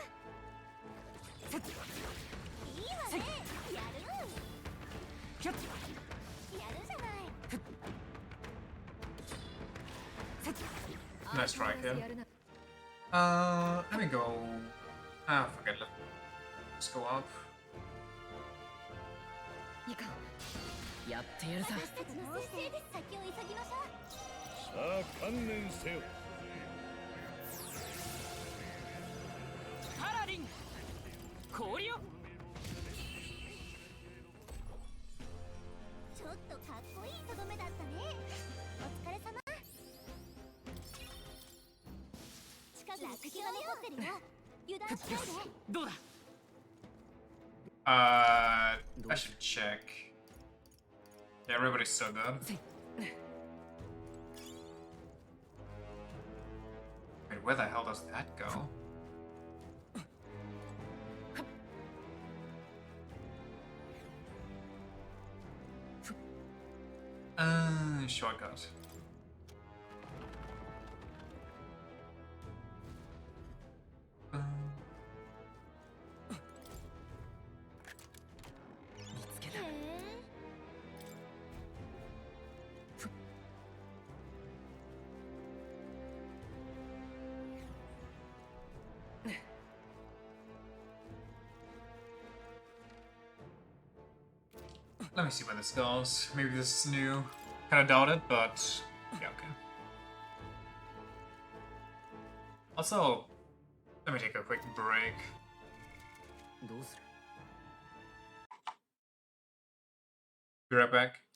せっいいわね。やる。よっやるじゃない。せっ Nice try, kid. やるな。 Let me go. Ah, forget it. Let's go up. いかん。やってやるさ私たちの先生です。先を急ぎましょう。さあ観念せよパラリン氷よちょっとかっこいいとどめだったね。お疲れ様。近くに敵が残ってるよ。油断しないで。どうだ I should check. Yeah, everybody's so good. Wait, where the hell does that go? Shortcut. Let me see where this goes. Maybe this is new. Kinda doubt it, but yeah, okay. Also, let me take a quick break. どうする Be right back.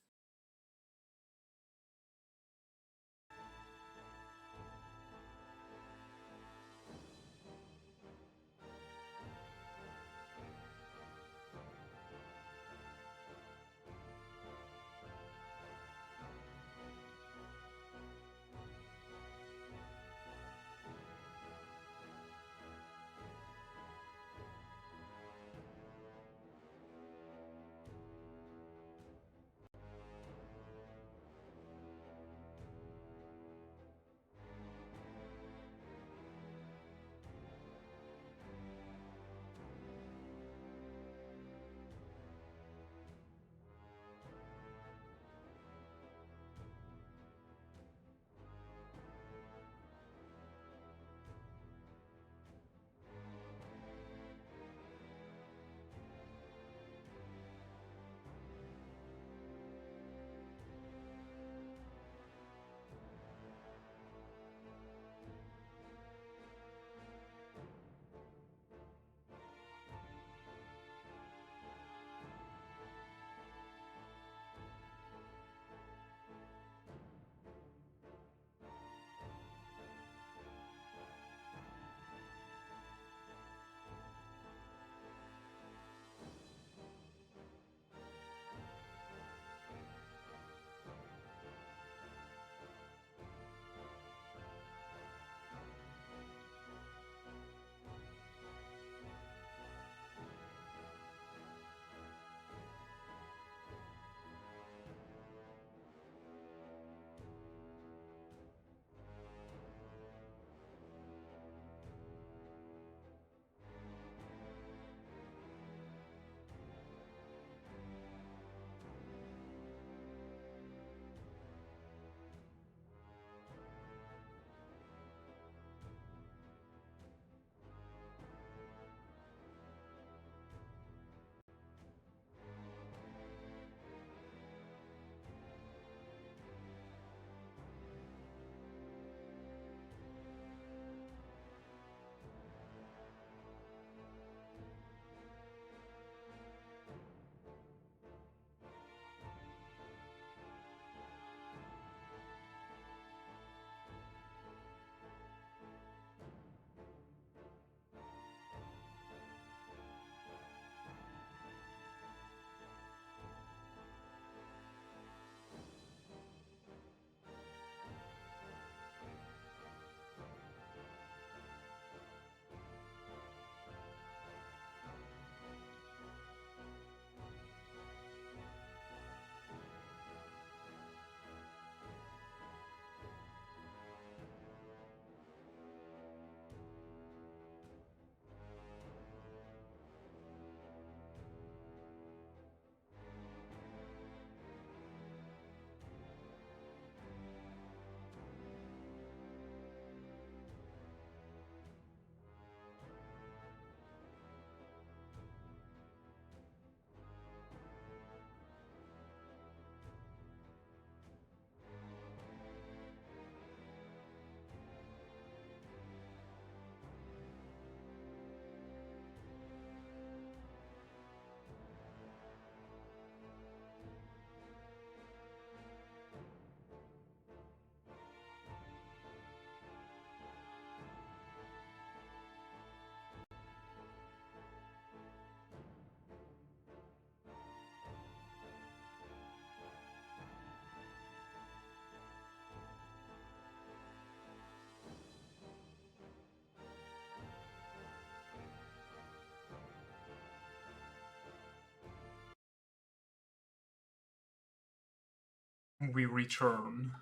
we return.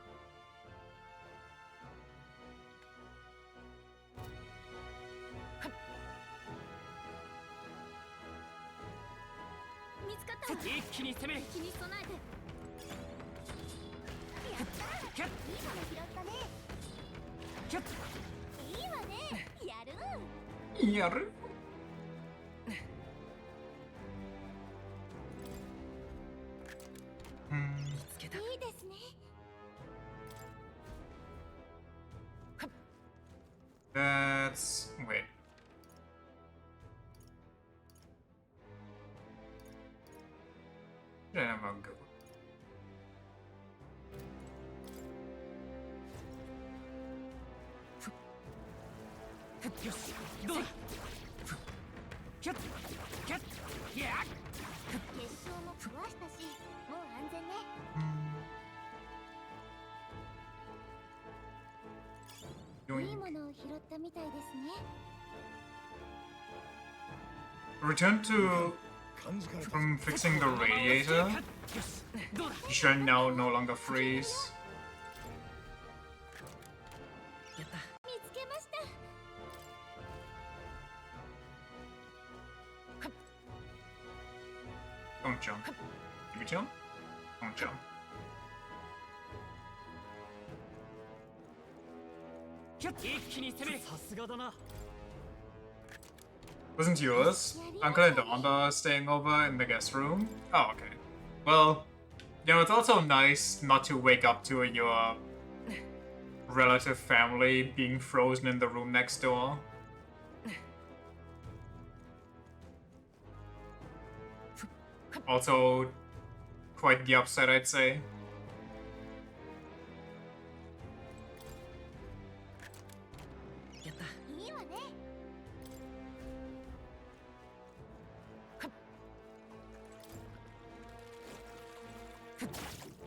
見つかったわ。一気に攻める。気に備えて。やったキャッいいもの拾ったね。キャッいいわね。やる。 Yaru. Hmm. いいですね。 That's... wait. Did I never go? よし、どうだ。キャッキャッいや結晶も壊したし、もう安全ね。 いいものを拾ったみたいですね。 Return to... from fixing the radiator. よし、どうだ。 You should now no longer freeze. やった。見つけました。 Don't jump. Did we jump? Don't jump. キャッ一気に攻める。さすがだな。 Wasn't yours? Uncle and Donda staying over in the guest room? Oh, okay. Well, you know, it's also nice not to wake up to your relative family being frozen in the room next door. Also, quite the upset, I'd say. やった。いいわね。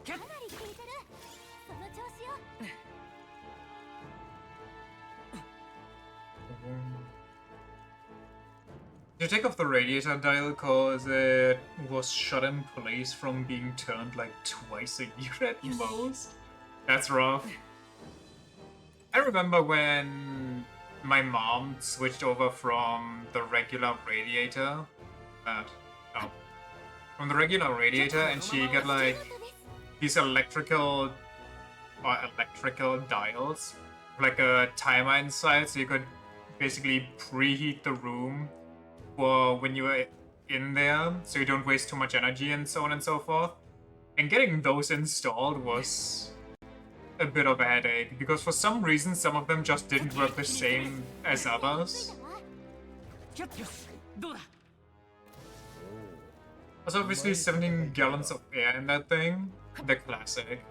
キャッかなり効いてる。その調子よ。 You take off the radiator dial because it was shut in place from being turned like twice a year at most. That's rough. I remember when my mom switched over from the regular radiator, from the regular radiator, and she got like these electrical dials, like a timer inside, so you could basically preheat the room for when you were in there, so you don't waste too much energy and so on and so forth. And getting those installed was a bit of a headache, because for some reason some of them just didn't work the same as others. キャッよし、どうだ。 There's obviously 17 gallons of air in that thing. The classic.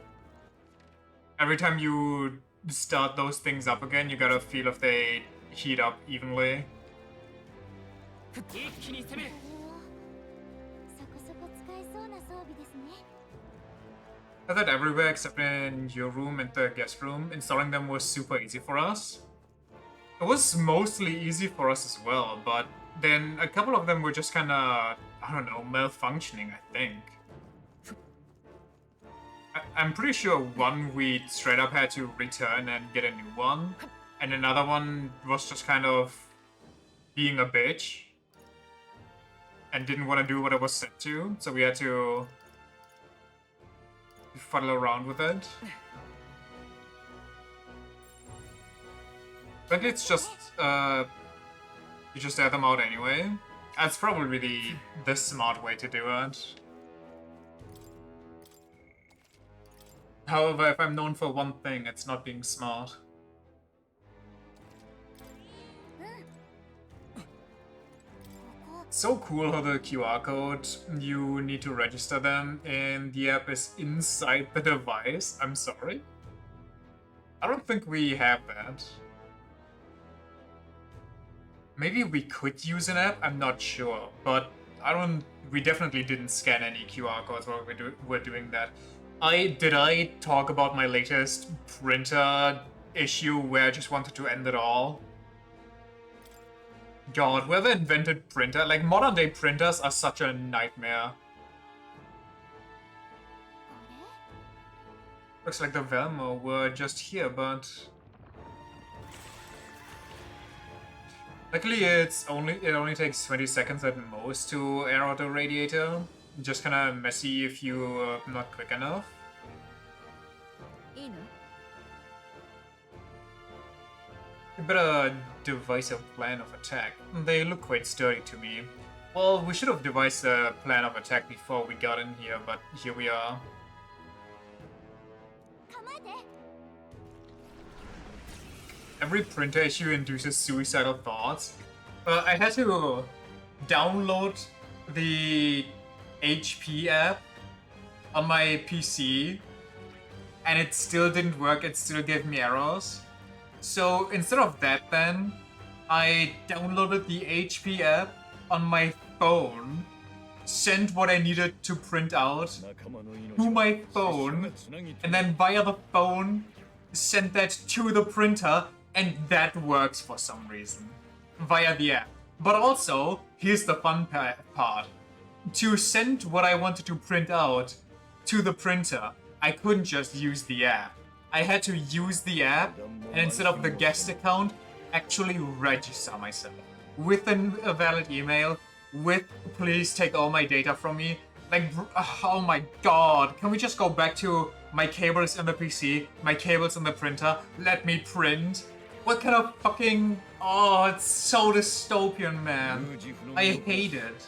Every time you start those things up again, you gotta feel if they heat up evenly. 一気に攻める。そこそこ使えそうな装備ですね。 I thought everywhere except in your room and the guest room, installing them was super easy for us. It was mostly easy for us as well, but then a couple of them were just kinda, I don't know, malfunctioning, I think. I'm pretty sure one we straight up had to return and get a new one, and another one was just kind of being a bitch and didn't want to do what it was set to, so we had to fuddle around with it. But it's just, you just air them out anyway. That's probably the smart way to do it. However, if I'm known for one thing, it's not being smart. So cool how the QR code, you need to register them and the app is inside the device. I'm sorry. I don't think we have that. Maybe we could use an app, I'm not sure, but we definitely didn't scan any QR codes while we're doing that. Did I talk about my latest printer issue where I just wanted to end it all? God, whoever invented printer, like modern day printers are such a nightmare. Looks like the Velmo were just here, but luckily it only takes 20 seconds at most to air out a radiator. Just kinda messy if you're not quick enough. いいの You better devise a plan of attack. They look quite sturdy to me. Well, we should have devised a plan of attack before we got in here, but here we are. 構えて Every printer issue induces suicidal thoughts. I had to download the HP app on my PC, and it still didn't work. It still gave me errors. So instead of that, then I downloaded the HP app on my phone, sent what I needed to print out to my phone, and then via the phone sent that to the printer, and that works for some reason via the app. But also, here's the fun part. To send what I wanted to print out to the printer, I couldn't just use the app. I had to use the app, and instead of the guest account, actually register myself with a valid email, with please take all my data from me. Like, oh my god, can we just go back to my cables in the PC, my cables in the printer, let me print? What kind of fucking... Oh, it's so dystopian, man. I hate it.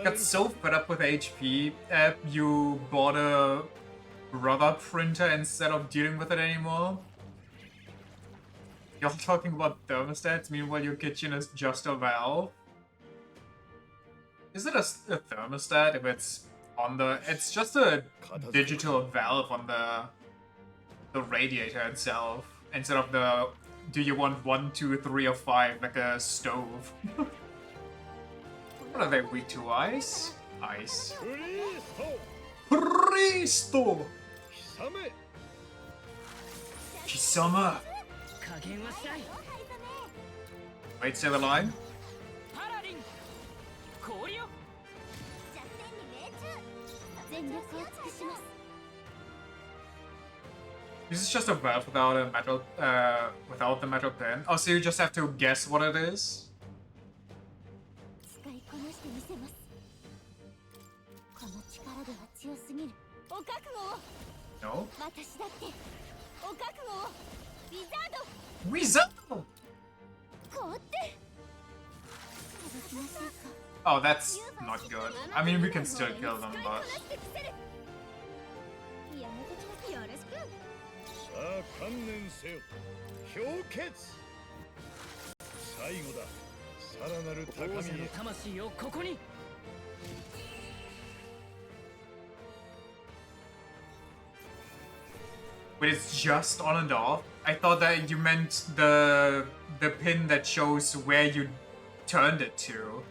Got so fed up with HP app, you bought a rubber printer instead of dealing with it anymore. Y'all talking about thermostats, meanwhile your kitchen is just a valve? Is it a thermostat if it's on the... It's just a digital valve on the radiator itself, instead of the... Do you want 1, 2, 3, or 5, like a stove? What are they weak to? Ice? Ice. Risto! Kisama! 加減はしたい Wait, say the line? パラリン氷よ弱点に命中全力を尽くします This is just a valve without a metal, without the metal pin. Oh, so you just have to guess what it is? 使いこなしてみせますこの力では強すぎるお覚悟を No? 私だってお覚悟をウィザード Wizard! 凍って届きませんか Oh, that's not good. I mean, we can still kill them, 使い but... こなしてみせるやめときますよろしくさあ観念せよ氷結最後ださらなる高み王者のへ魂をここに But it's just on and off. I thought that you meant the pin that shows where you turned it to.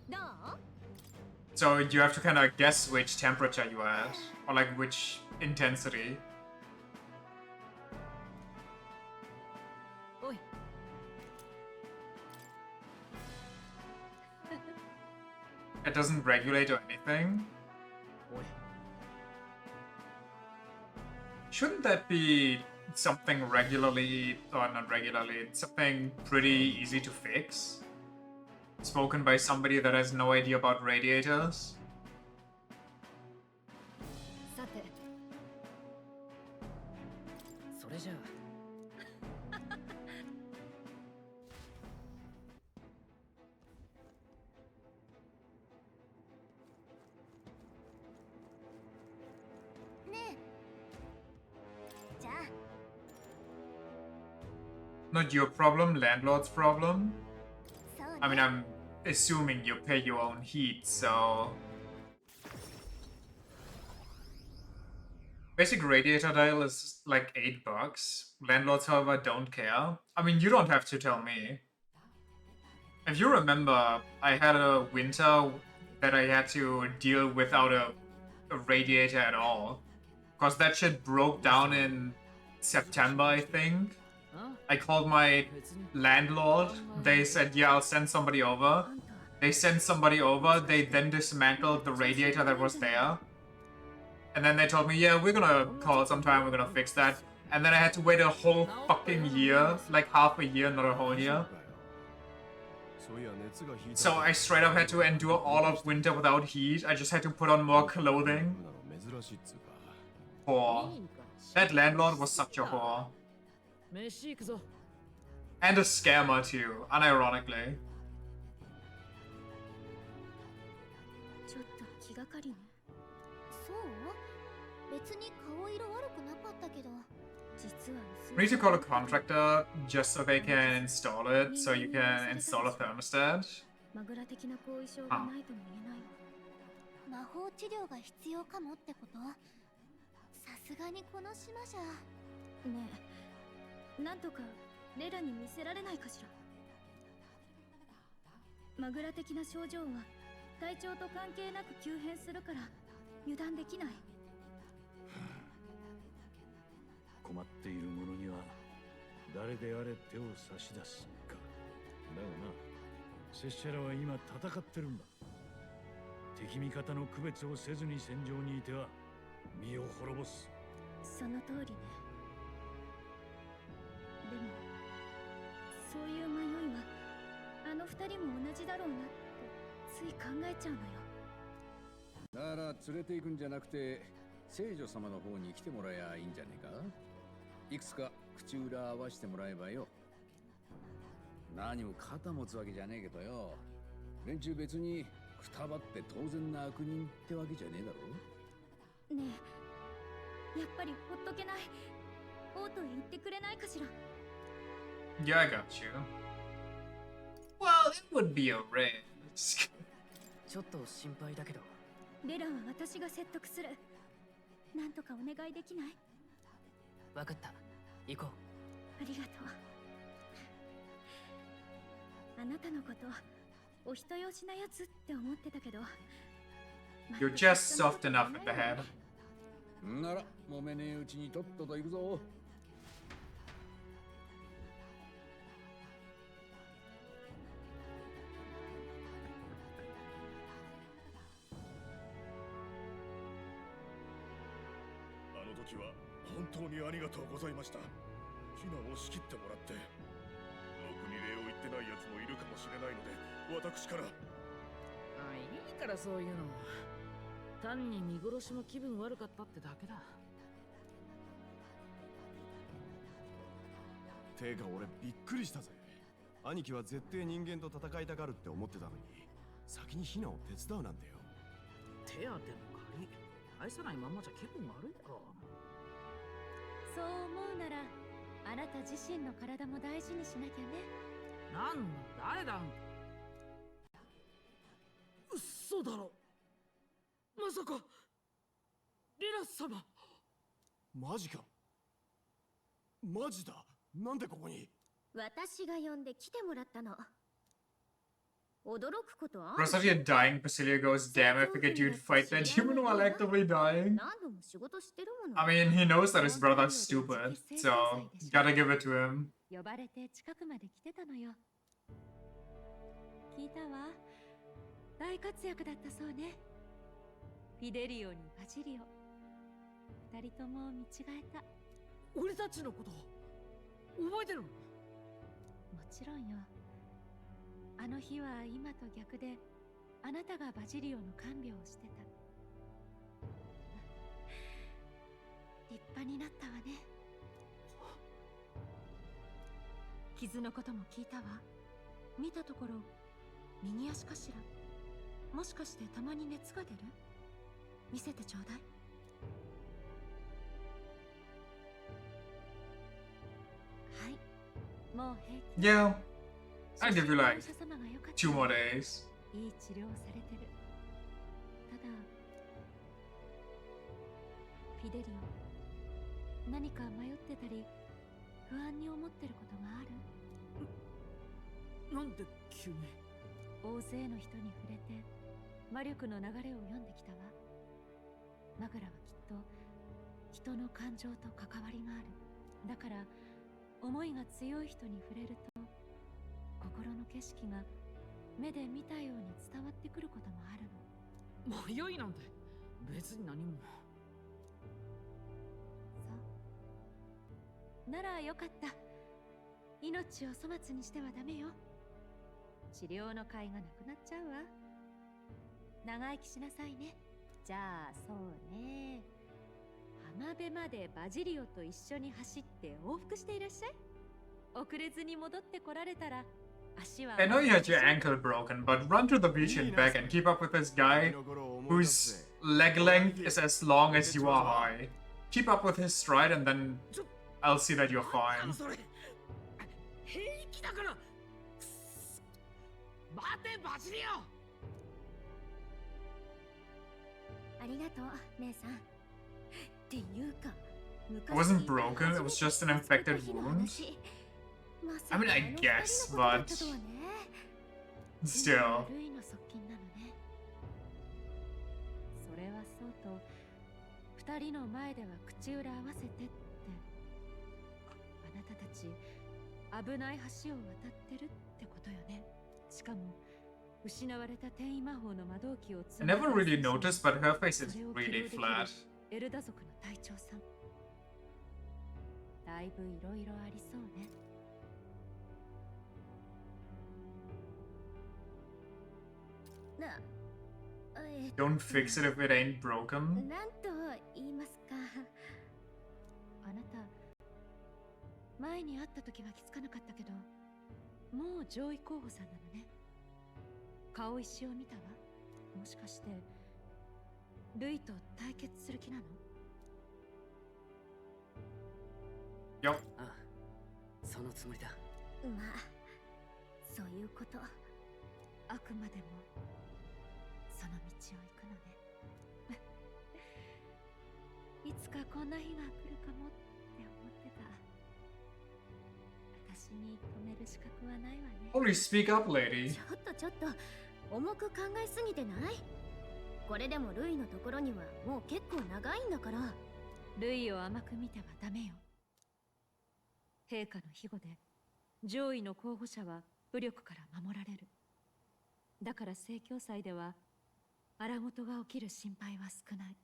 どう So you have to kind of guess which temperature you at, or like which intensity. おい It doesn't regulate or anything. おい Shouldn't that be something regularly, or not regularly, something pretty easy to fix? Spoken by somebody that has no idea about radiators? さてそれじゃあ ねえじゃあ Not your problem, landlord's problem. そうね I mean, I'm assuming you pay your own heat, so... Basic radiator dial is like $8. Landlords, however, don't care. I mean, you don't have to tell me. If you remember, I had a winter that I had to deal without a radiator at all. Because that shit broke down in September, I think. I called my landlord. They said, yeah, I'll send somebody over. They sent somebody over. They then dismantled the radiator that was there. And then they told me, yeah, we're gonna call sometime, we're gonna fix that. And then I had to wait a whole fucking year, like half a year, not a whole year. So I straight up had to endure all of winter without heat. I just had to put on more clothing. Whore. That landlord was such a whore. 飯行くぞ。 And a scammer too, unironically. ちょっと気がかりね。そう？別に顔色悪くなかったけど、実は We need to call a contractor just so they can install it, so you can install a thermostat. マグラ的な後遺症がないとも言えないわ。魔法治療が必要かもってこと？さすがにこの島じゃ。ねえ、なんとかレラに見せられないかしら。マグラ的な症状は体調と関係なく急変するから油断できない。困っている者には誰であれ手を差し出すか。だがな、拙者らは今戦ってるんだ。敵味方の区別をせずに戦場にいては身を滅ぼす。その通りね。でもそういう迷いはあの二人も同じだろうなってつい考えちゃうのよ。だから連れて行くんじゃなくて聖女様の方に来てもらえばいいんじゃねえか。いくつか口裏合わせてもらえばよ。何も肩持つわけじゃねえけどよ、連中別にくたばって当然な悪人ってわけじゃねえだろ。ねえ、やっぱりほっとけない。王都へ行ってくれないかしら。 Yeah, I got you. Well, it would be a risk. ちょっと心配だけど。レラは私が説得する。なんとかお願いできない？わかった。行こう。ありがとう。あなたのことお人よしなやつって思ってたけど。You're just soft enough at the head. なら揉めねえうちにとっとと行くぞ。あの時は本当にありがとうございました。避難を仕切ってもらって。ろくに礼を言ってない奴もいるかもしれないので、私から。あ、いいからそういうの。単に見殺しも気分悪かったってだけだ。てか俺びっくりしたぜ。兄貴は絶対人間と戦いたがるって思ってたのに、先に避難を手伝うなんてよ。手当ての借り愛さないままじゃ気分悪いか。そう思うならあなた自身の体も大事にしなきゃね。なんだ、誰だ。嘘だろ。まさかリラ様。マジか。マジだ。なんでここに。私が呼んで来てもらったの。驚くことある？ For such a dying Basilia goes, damn, I figured you'd fight that human while actively dying. 何度も仕事してるもの。 I mean, he knows that his brother's stupid, so gotta give it to him. 呼ばれて近くまで来てたのよ。聞いたわ。大活躍だったそうね。フィデリオにバジリオ。二人とも見違えた。俺たちのこと覚えてるの？もちろんよ。あの日は今と逆で、あなたがバジリオの看病をしてた。立派になったわね。傷のことも聞いたわ。見たところ右足かしら。もしかしてたまに熱が出る？見せてちょうだい。はい、もう平気。 Yeah, I'll give you like 2 more days. いい治療をされてる。ただフィデリオ、何か迷ってたり不安に思ってることがある？なんで急に？大勢の人に触れて魔力の流れを読んできたわ。マグラはきっと人の感情と関わりがある。だから思いが強い人に触れると心の景色が目で見たように伝わってくることもあるの。迷いなんて別に何も。ならよかった。命を粗末にしてはダメよ。治療の甲斐がなくなっちゃうわ。長生きしなさいね。じゃあそうね、浜辺までバジリオと一緒に走って往復していらっしゃい。遅れずに戻ってこられたら足は I know you had your ankle broken, but run to the beach and back and keep up with this guy whose leg length is as long as you are high. Keep up with his stride and then I'll see that you're fine. 平気だから。待てバジリオ。ありがとう姉さん。っていうか、 It wasn't broken, it was just an infected wound. I mean, I guess, but still. ルイの側近なのね。それはそうと、二人の前では口裏合わせてって。あなたたち危ない橋を渡ってるってことよね。しかも失われた転移魔法の魔導機を I never really noticed, but her face is really flat. エルダ族の隊長さん。だいぶいろいろありそうね。Don't fix it if it ain't broken. なんと言いますか。あなた、前に会った時は気づかなかったけど、もう上位候補さんなのね。顔石を見たわ。もしかしてルイと対決する気なの？ Yup. ああ、そのつもりだ。まあ、そういうこと。あくまでもその道を行くのね。いつかこんな日が来るかもって思ってた。私に止める資格はないわね。Only speak up, lady. ちょっと重く考えすぎてない？これでもルイのところにはもう結構長いんだから。ルイを甘く見てはダメよ。陛下の庇護で上位の候補者は武力から守られる。だから聖教祭では荒事が起きる心配は少ない。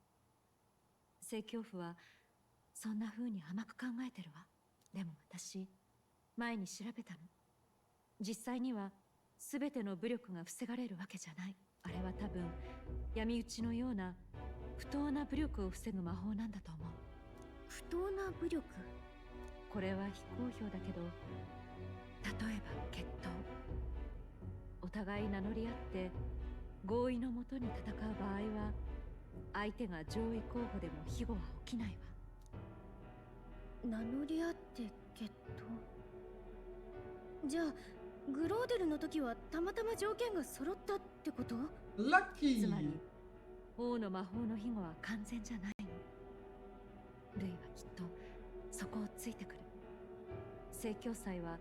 聖教府はそんな風に甘く考えてるわ。でも私、前に調べたの。実際には全ての武力が防がれるわけじゃない。あれは多分闇討ちのような不当な武力を防ぐ魔法なんだと思う。不当な武力？これは非公表だけど、例えば決闘。お互い名乗り合って合意のもとに戦う場合は、相手が上位候補でも庇護は起きないわ。名乗り合って決闘？じゃあグローデルの時はたまたま条件が揃ったってこと？ Lucky. つまり王の魔法の庇護は完全じゃないの。ルイはきっとそこをついてくる。聖教祭は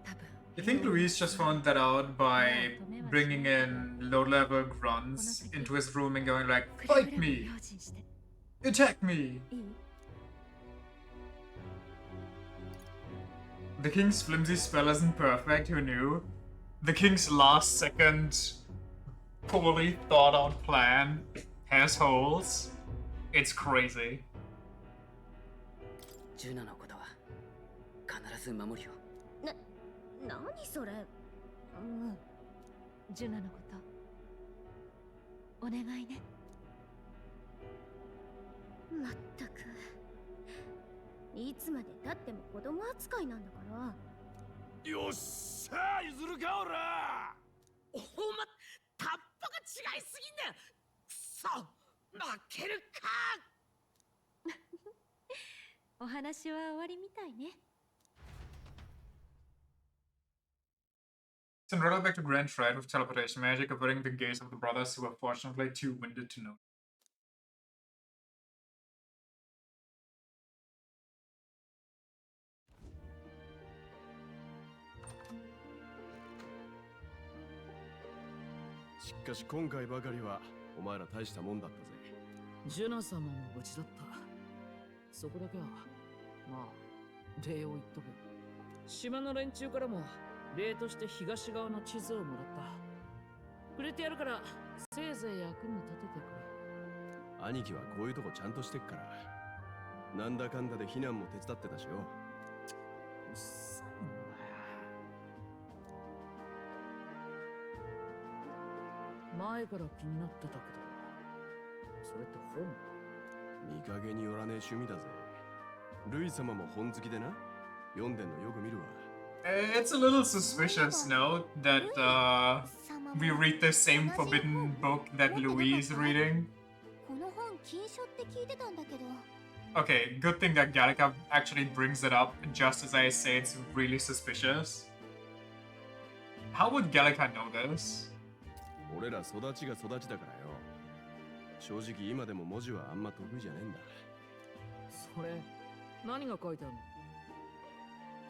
多分。I think Luis just found that out by bringing in low-level grunts into his room and going like, "Fight me! Attack me!" The king's flimsy spell isn't perfect, who knew? The king's last-second, poorly thought-out plan has holes. It's crazy. ジュナのことは必ず守るよ。何それ？ジュナのこと、お願いね。まったく、いつまで経っても子供扱いなんだから。よっしゃ、譲るかおら。お前、タッパが違いすぎんだよ。くそ、負けるか。お話は終わりみたいね。Cinderella back to Grand Triad with teleportation magic, averting the gaze of the brothers who were fortunately too winded to know. しかし今回ばかりはお前ら大したもんだったぜ。ジュナ様も無事だった。そこだけはまあ礼を言っとく。島の連中からも礼として東側の地図をもらった。くれてやるからせいぜい役に立ててくれ。兄貴はこういうとこちゃんとしてっから。なんだかんだで避難も手伝ってたしよ。うっさいんだよ。前から気になってたけど、それって本？見かけによらねえ趣味だぜ。ルイ様も本好きでな。読んでんのよく見るわ。It's a little suspicious, no? That we read the same forbidden book that Louis is reading. この本禁書って聞いてたんだけど。 Okay, good thing that Gallica actually brings it up just as I say it's really suspicious. How would Gallica know this? 俺ら育ちが育ちだからよ。正直今でも文字はあんま得意じゃねえんだ。それ、何が書いてあるの？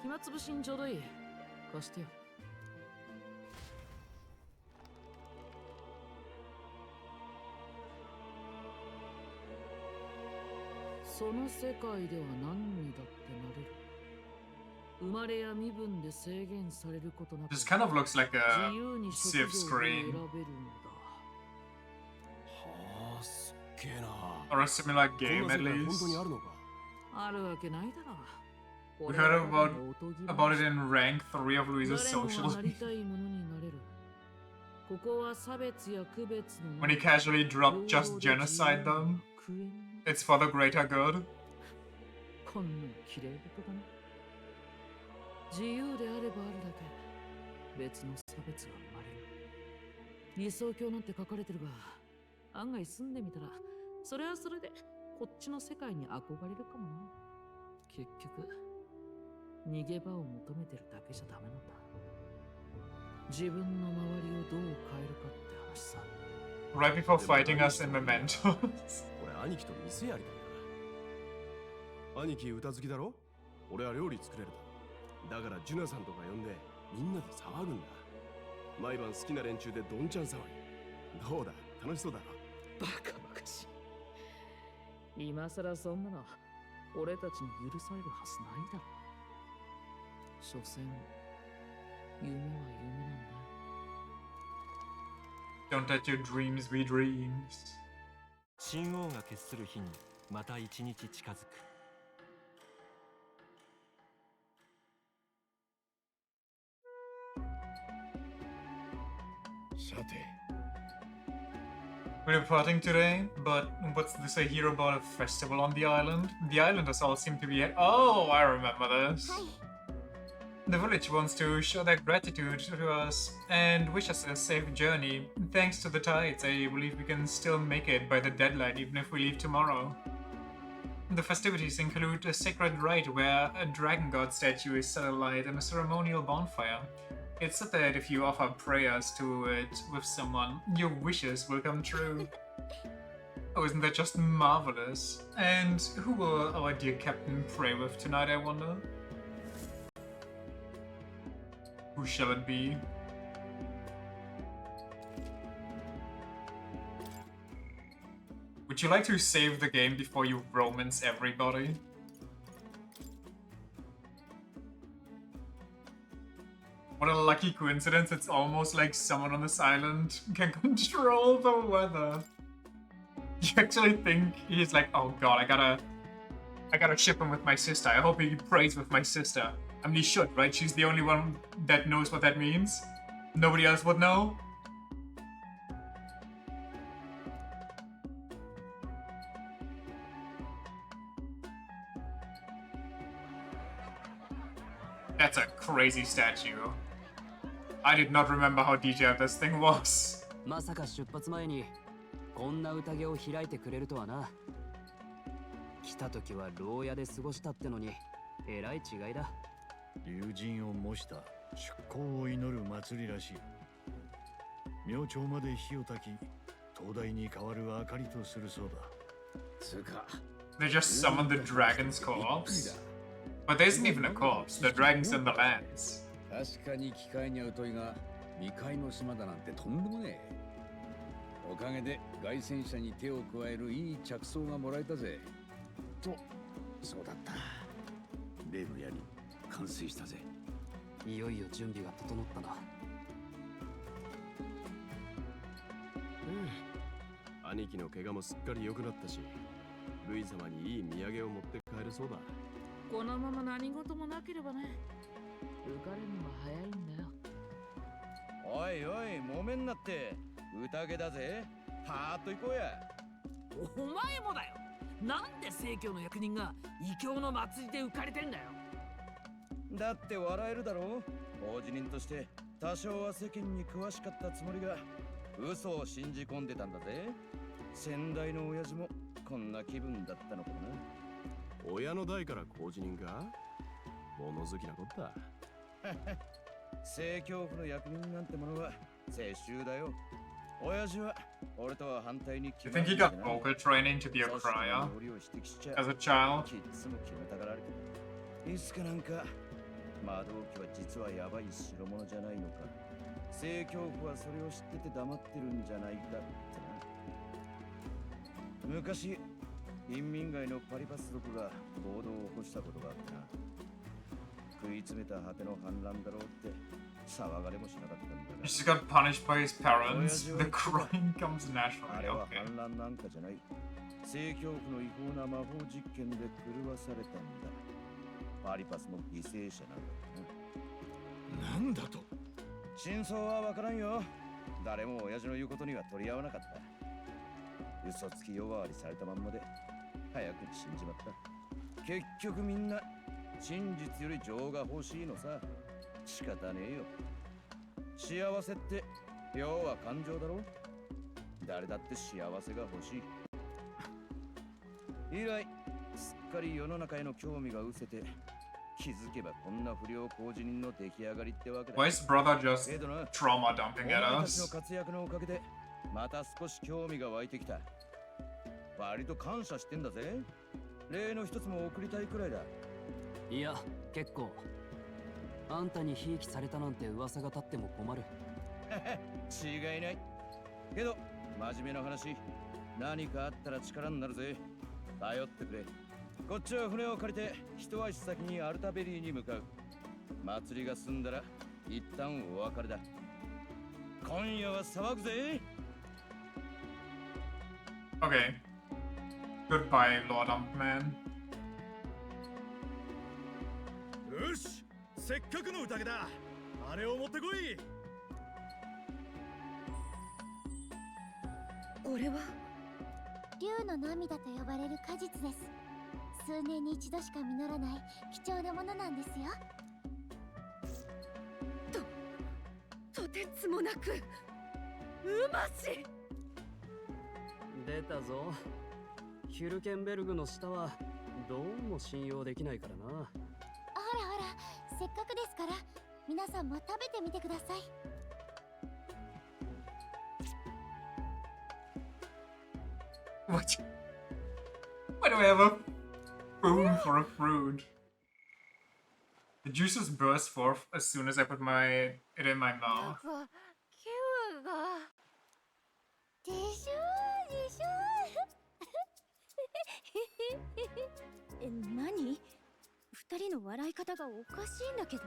暇つぶしにちょうどいい。貸してよ。その世界では何にだってなれる。生まれや身分で制限されることなく、 This kind of looks like a 自由に Civ 職業を選べる screen んだ。はあ、すっげえな。 or a similar こ game んな at 世界本 least. 当にあるのか。あるわけないだろ。 We heard about it in rank 3 of Louise's 誰も social がなりたいものになれる。ここは差別や区別の when he casually dropped just genocide them. It's for the greater good. こんな綺麗事だな。自由であればあるだけ別の差別が生まれる。理想郷なんて書かれてるが、案外住んでみたらそれはそれでこっちの世界に憧れるかもな。結局逃げ場を求めてるだけじゃダメなんだ。自分の周りをどう変えるかって話さ。 Right before fighting us in Mementos. 俺兄貴と店やりたいな。兄貴歌好きだろ。俺は料理作れるだ。だからジュナさんとか呼んでみんなで騒ぐんだ。毎晩好きな連中でどんちゃん騒ぎ。どうだ、楽しそうだろ。バカバカしい。今さらそんなの俺たちに許されるはずないだろ。所詮夢は夢なんだ。 Don't let your dreams be dreams. 神王が決する日にまた一日近づく。さて、 We're departing today, but what's this I hear about a festival on the island? The islanders all seem to be at— oh, I remember this. The village wants to show their gratitude to us and wish us a safe journey. Thanks to the tides, I believe we can still make it by the deadline even if we leave tomorrow. The festivities include a sacred rite where a dragon god statue is set alight and a ceremonial bonfire. It's said that if you offer prayers to it with someone, your wishes will come true. Oh, isn't that just marvelous? And who will our dear captain pray with tonight, I wonder? Who shall it be? Would you like to save the game before you romance everybody? What a lucky coincidence, it's almost like someone on this island can control the weather. You actually think he's like, oh god, I gotta ship him with my sister. I hope he prays with my sister. I mean, he should, right? She's the only one that knows what that means. Nobody else would know. That's a crazy statue. I did not remember how detailed this thing was. まさか出発前にこんな宴を開いてくれるとはな。来た時は牢屋で過ごしたってのにえらい違いだ。友人を模した出航を祈る祭りらしい。明朝まで火を焚き、灯台に代わる明かりとするそうだ。つうか They just summoned the dragon's corpse. But there isn't even a corpse, the dragon's in the lands. 確かに機械に疎いが未開の島だなんてとんでもねえ。おかげで凱旋者に手を加えるいい着想がもらえたぜ。と、そうだった。レブヤに完成したぜ。いよいよ準備が整ったな。兄貴の怪我もすっかり良くなったし、ルイ様にいい土産を持って帰れそうだ。このまま何事もなければね。浮かれるのが早いんだよ。おいおい、揉めんなって。宴だぜ。パーッと行こうや。お前もだよ。なんで正教の役人が異教の祭りで浮かれてんだよ。だって笑えるだろう。法事人として多少は世間に詳しかったつもりが嘘を信じ込んでたんだぜ。先代の親父もこんな気分だったのかな。親の代から工事人か。物好きなこった。正教府の役人なんてものは世襲だよ。親父は俺とは反対に You think he got vocal training to be a crier as a child? キッズも決めたがられて。いつかなんか魔導機は実はヤバい代物じゃないのか。正教府はそれを知ってて黙ってるんじゃないかってな。昔陰民街のパリパス族が暴動を起こしたことがあってな。食い詰めた果ての反乱だろうって騒がれもしなかったんだが。He just got punished by his parents. The crime comes あ naturally. れは Okay. 反乱なんかじゃない。正教府の違法な魔法実験で狂わされたんだ。パリパスの犠牲者なんだな。なんだと。真相はわからんよ。誰も親父の言うことには取り合わなかった。嘘つき呼ばわりされたまんまで早くに死んじまった。結局みんな真実より情が欲しいのさ。仕方ねえよ。幸せって要は感情だろ。誰だって幸せが欲しい。以来すっかり世の中への興味が失せて、気づけばこんな不良工事人の出来上がりってわけだ。 Why is brother just けどな、 trauma dumping お前 at たちの us? 活躍のおかげでまた少し興味が湧いてきた。割と感謝してんだぜ。例の一つも送りたいくらいだ。いや、結構。あんたにひいきされたなんて噂が立っても困る。違いない。けど真面目な話、何かあったら力になるぜ。頼ってくれ。こっちは船を借りて一足先にアルタベリーに向かう。祭りが済んだら一旦お別れだ。今夜は騒ぐぜ。 Okay. Goodbye, Lord Umpman. よし、せっかくの宴だ。あれを持ってこい。これは竜の涙と呼ばれる果実です。数年に一度しか実らない貴重なものなんですよ。とてつもなくうまし。出たぞ。ヒュルケンベルグの舌はどうも信用できないからな。ほらほら、せっかくですから皆さんも食べてみてください。What? Why do I have a spoon for a fruit? The juices burst forth as soon as I put it in my mouth. キューがでしょでしょ何？二人の笑い方がおかしいんだけど。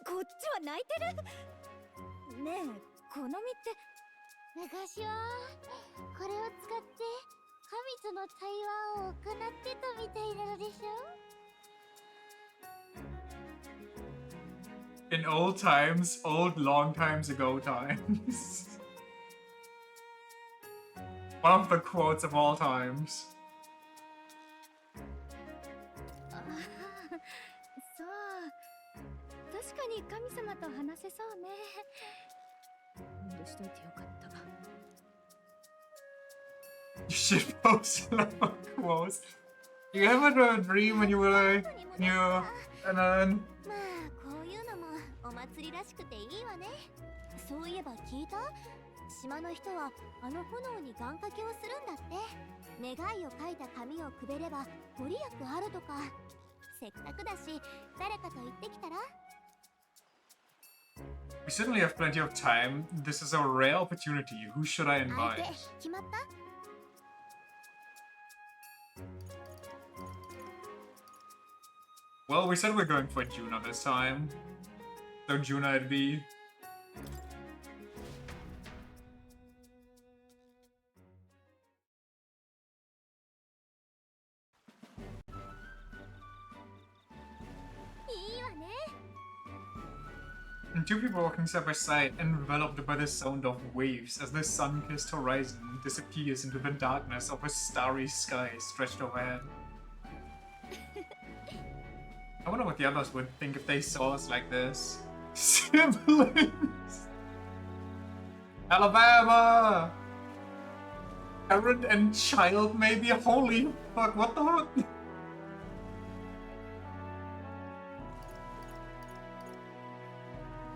こっちは泣いてる？ねえ、好みって。昔はこれを使って神との対話を行ってたみたいなのでしょ？ In old times, old long times ago times. One of the quotes of all times. そう、確かに神様と話せそうね。許しといてよかった。 You should post a lot of quotes. You ever had a dream when you were like, and then まあこういうのもお祭りらしくていいわね。そういえば聞いた？島の人はあの炎に願掛けをするんだって。願いを書いた紙をくべればご利益あるとか。せっかくだし誰かと行ってきたら？ we certainly have plenty of time. This is a rare opportunity. Who should I 相 invite? 手決まった？ Well, we said we're going for Juna this time. So Juna it'd be. And two people walking side by side, enveloped by the sound of waves as the sun-kissed horizon disappears into the darkness of a starry sky stretched overhead. I wonder what the others would think if they saw us like this. Siblings! Alabama! Parent and child, maybe? Holy fuck, what the fuck?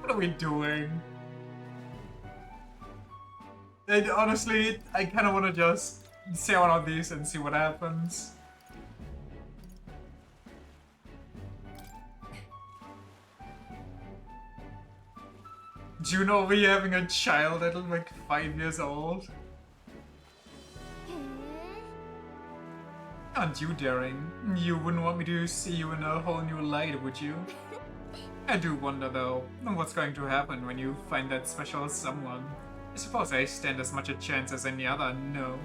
What are we doing? And honestly, I kind of want to just say one of these and see what happens. Juno, we having a child at like 5 years old? Aren't you daring? You wouldn't want me to see you in a whole new light, would you? I do wonder though, what's going to happen when you find that special someone? I suppose I stand as much a chance as any other, no?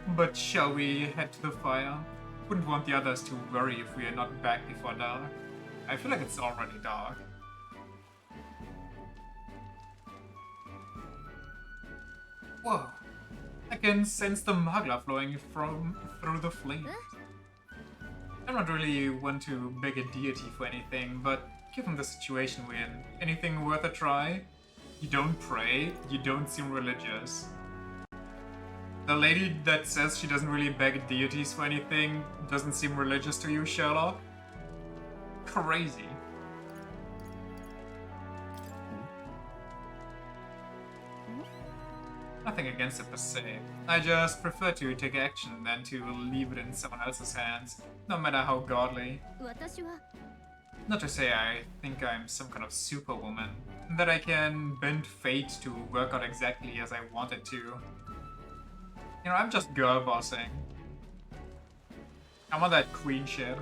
But shall we head to the fire? Wouldn't want the others to worry if we are not back before dark. I feel like it's already dark. Whoa! I can sense the magla flowing through the flames. I'm not really one to beg a deity for anything, but given the situation we're in, anything worth a try? You don't pray, you don't seem religious. The lady that says she doesn't really beg deities for anything doesn't seem religious to you, Sherlock? Crazy. Nothing against it per se. I just prefer to take action than to leave it in someone else's hands, no matter how godly. Not to say I think I'm some kind of superwoman, that I can bend fate to work out exactly as I want it to. You know, I'm just girl bossing. I'm on that queen shit.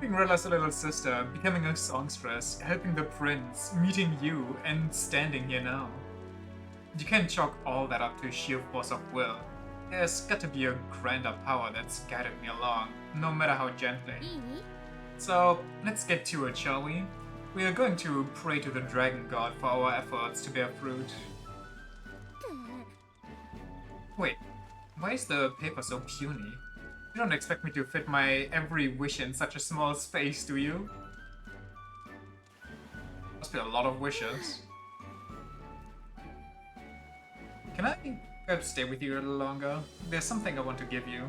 Being Rella's little sister, becoming a songstress, helping the prince, meeting you, and standing here now. You can't chalk all that up to sheer force of will. There's got to be a grander power that's guided me along, no matter how gently. So, let's get to it, shall we? We are going to pray to the dragon god for our efforts to bear fruit. Wait, why is the paper so puny? You don't expect me to fit my every wish in such a small space, do you? Must be a lot of wishes. Can I perhaps stay with you a little longer? There's something I want to give you.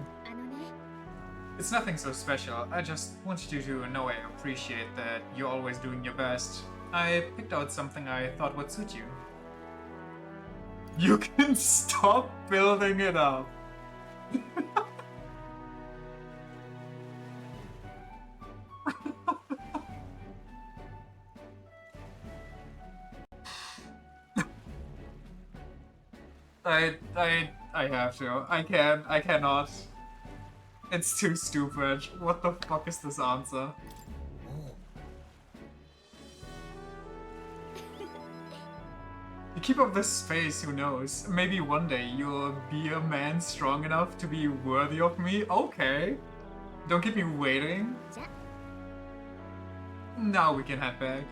It's nothing so special, I just wanted you to know I appreciate that you're always doing your best. I picked out something I thought would suit you. You can stop building it up! I have to. I cannot. It's too stupid. What the fuck is this answer? You keep up this face, who knows? Maybe one day you'll be a man strong enough to be worthy of me? Okay. Don't keep me waiting. Now we can head back.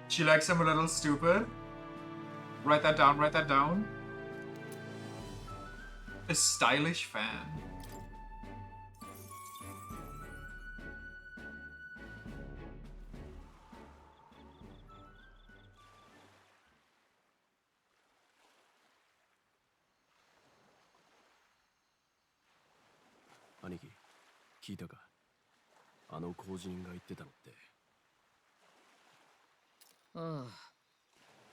She likes him a little stupid. Write that down, write that down. A stylish fan.兄貴、聞いたか？あの工事人が言ってたのって。あ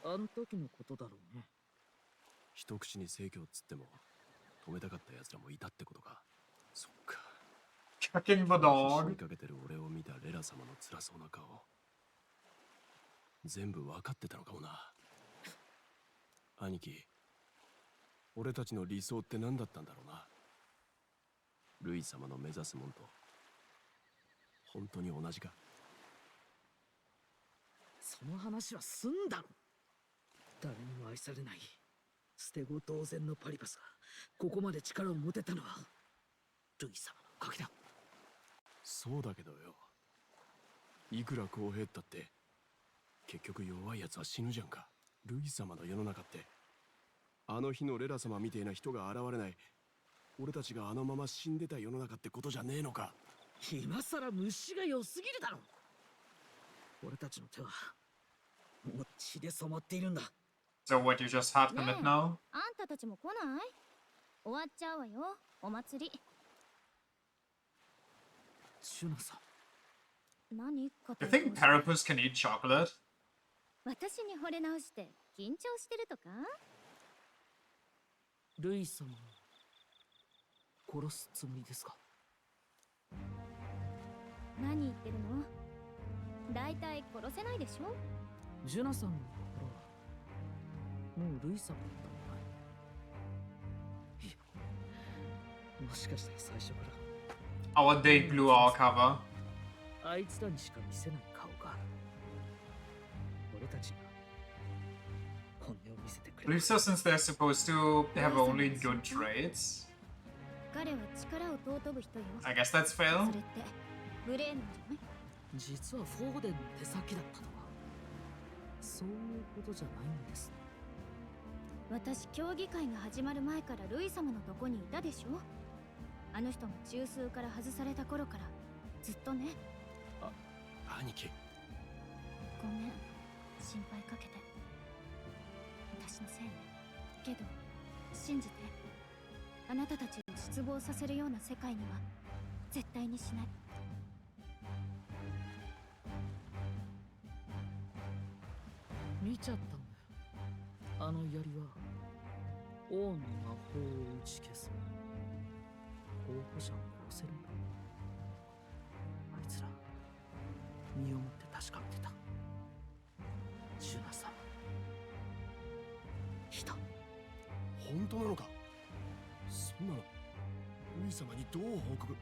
あ、あん時のことだろうね。一口に制御っつっても止めたかった奴らもいたってことか。そっか。Kicking the dog. 追いかけてる俺を見たレラ様の辛そうな顔。全部分かってたのかもな。兄貴、俺たちの理想って何だったんだろうな。ルイ様の目指すもんと本当に同じか。その話は済んだろ。誰にも愛されない捨て子同然のパリパスがここまで力を持てたのはルイ様のおかげだ。そうだけどよ。いくら公平ったって結局弱いやつは死ぬじゃんか。ルイ様の世の中って、あの日のレラ様みてえな人が現れない、俺たちがあのまま死んでた世の中ってことじゃねえのか。今さら虫が良すぎるだろ。俺たちの手はもう血で染まっているんだ。 So what, you just hard ね commit え now? あんたたちも来ない？終わっちゃうわよ、お祭り。ジュナさん、何か You think Parapus can eat chocolate? 私に惚れ直して緊張してるとか？ルイ様を殺すつもりですか？何言ってるの？大体殺せないでしょ？ジュナさんの心はもうルイ様だったのかい？いや、もしかして最初から Our day blew our cover. あいつらにしか見せない顔がある。俺たちが本音を見せてくれ I る。 believe so, since they're supposed to have only good traits. 彼は力を尊ぶ人よ。 I guess that's そ fail. れって無礼なんじゃない？実はフォーデンの手先だったとはそういうことじゃないんですね。私、競技会が始まる前からルイ様のとこにいたでしょ？あの人が中枢から外された頃からずっとね。兄貴、ごめん、心配かけて。私のせいね。けど信じて、あなたたちを失望させるような世界には絶対にしない。見ちゃったんだよ。あの槍は王の魔法を打ち消す。候補者を殺せるんだ。あいつら身をもって確かめてた。ジュナ様来た。本当なのか？そんなのルイ様にどう報告？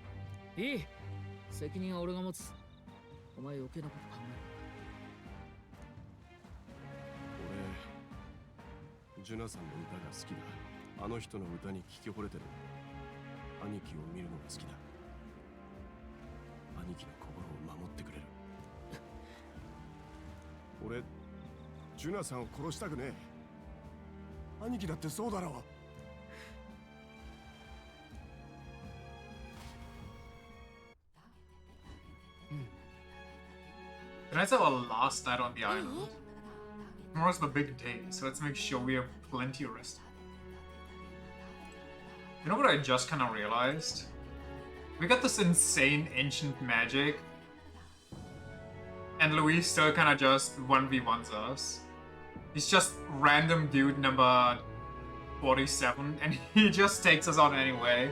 いい、責任は俺が持つ。お前余計なこと考える。俺ジュナさんの歌が好きだ。あの人の歌に聞き惚れてる。兄貴を見るのが好きだ。兄貴の心を守ってくれる。俺ジュナさんを殺したくねえ。兄貴だってそうだろう。Tonight's our last night on the island. Tomorrow's the big day, so let's make sure we have plenty of rest. You know what I just kind of realized? We got this insane ancient magic, and Luis still kind of just 1v1s us. He's just random dude number 47, and he just takes us on anyway.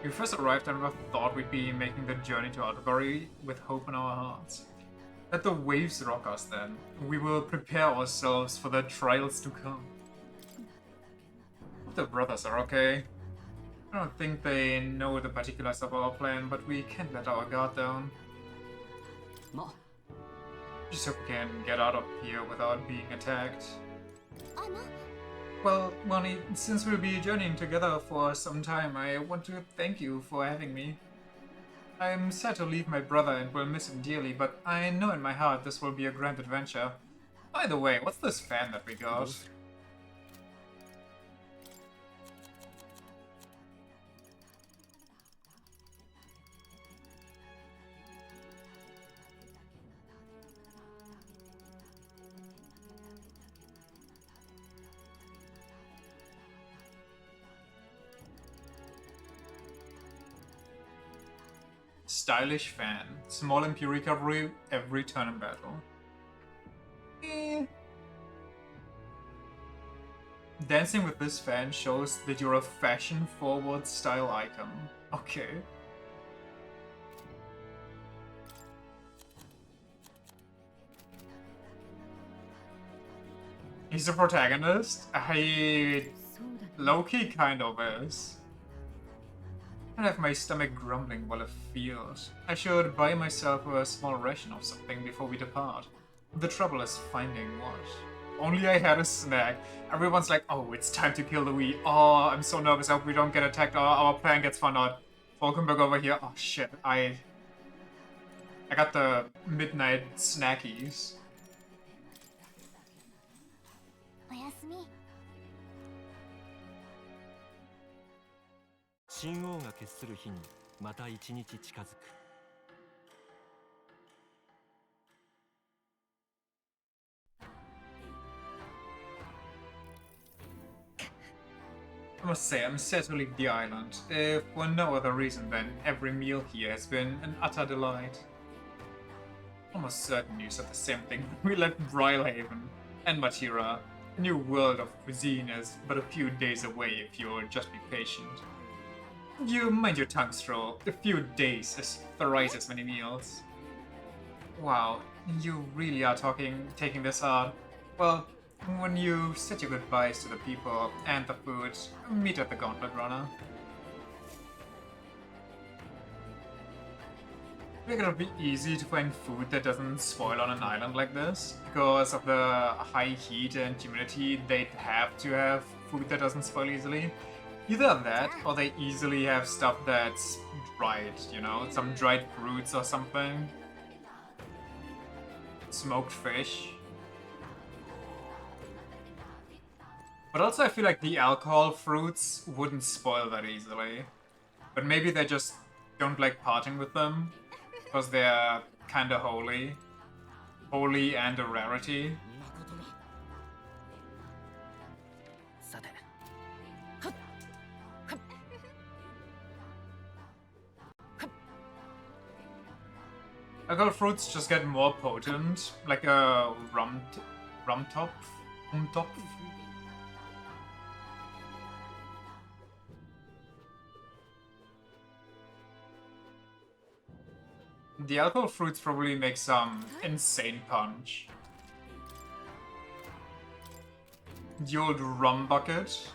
We first arrived and never thought we'd be making the journey to Alderbury with hope in our hearts. Let the waves rock us then. We will prepare ourselves for the trials to come. Hope the brothers are okay. I don't think they know the particulars of our plan, but we can't let our guard down. Just hope we can get out of here without being attacked. Well, Bonnie, since we'll be journeying together for some time, I want to thank you for having me. I'm sad to leave my brother and will miss him dearly, but I know in my heart this will be a grand adventure. By the way, what's this fan that we got? Stylish fan. Small MP recovery every turn in battle. Dancing with this fan shows that you're a fashion-forward style icon. Okay. He's the protagonist? He low-key kind of is. I have my stomach grumbling while it feels. I should buy myself a small ration of something before we depart. The trouble is finding what. only I had a snack. Everyone's like, oh, it's time to kill Louis. Oh, I'm so nervous. I hope we don't get attacked or our plan gets found out. Falkenberg over here. Oh shit, I got the midnight snackies. おやすみ。神王が決する日にまた一日近づく。I must say, I'm sad to leave the island, if for no other reason than every meal here has been an utter delight. Almost certain you said the same thing when we left Brylehaven and Matira. A new world of cuisine is but a few days away if you'll just be patient. You mind your tongue, Stroll. A few days is thrice as many meals. Wow, you really are taking this hard. Well, when you said your goodbyes to the people and the food, meet at the Gauntlet Runner. I think it'll be easy to find food that doesn't spoil on an island like this. Because of the high heat and humidity, they'd have to have food that doesn't spoil easily. Either that, or they easily have stuff that's dried, you know? Some dried fruits or something. Smoked fish. But also I feel like the alcohol fruits wouldn't spoil that easily. But maybe they just don't like parting with them. Because they're kinda holy. Holy and a rarity. Alcohol fruits just get more potent, like a rum top. The alcohol fruits probably make some insane punch. The old rum bucket.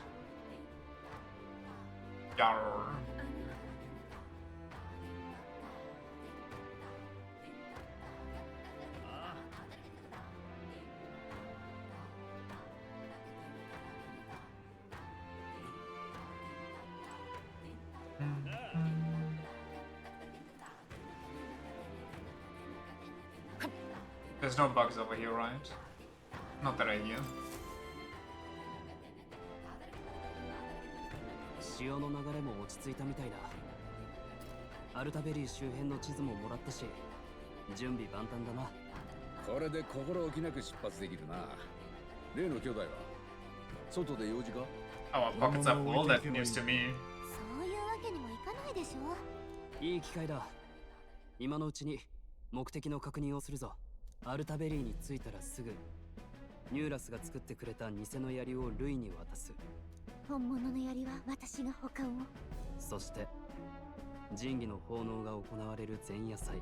Yarr. There's no bugs over here, right? Not that I hear. 潮の流れも落ち着いたみたいだ。アルタベリー周辺の地図ももらったし、準備万端だな。これで心置きなく出発できるな。例の兄弟は外で用事か？ Our pockets are full, that's news to me. そういうわけにもいかないでしょ。いい機会だ。今のうちに目的の確認をするぞ。アルタベリーに着いたらすぐニューラスが作ってくれた偽の槍をルイに渡す。本物の槍は私が保管を。そして神器の奉納が行われる前夜祭、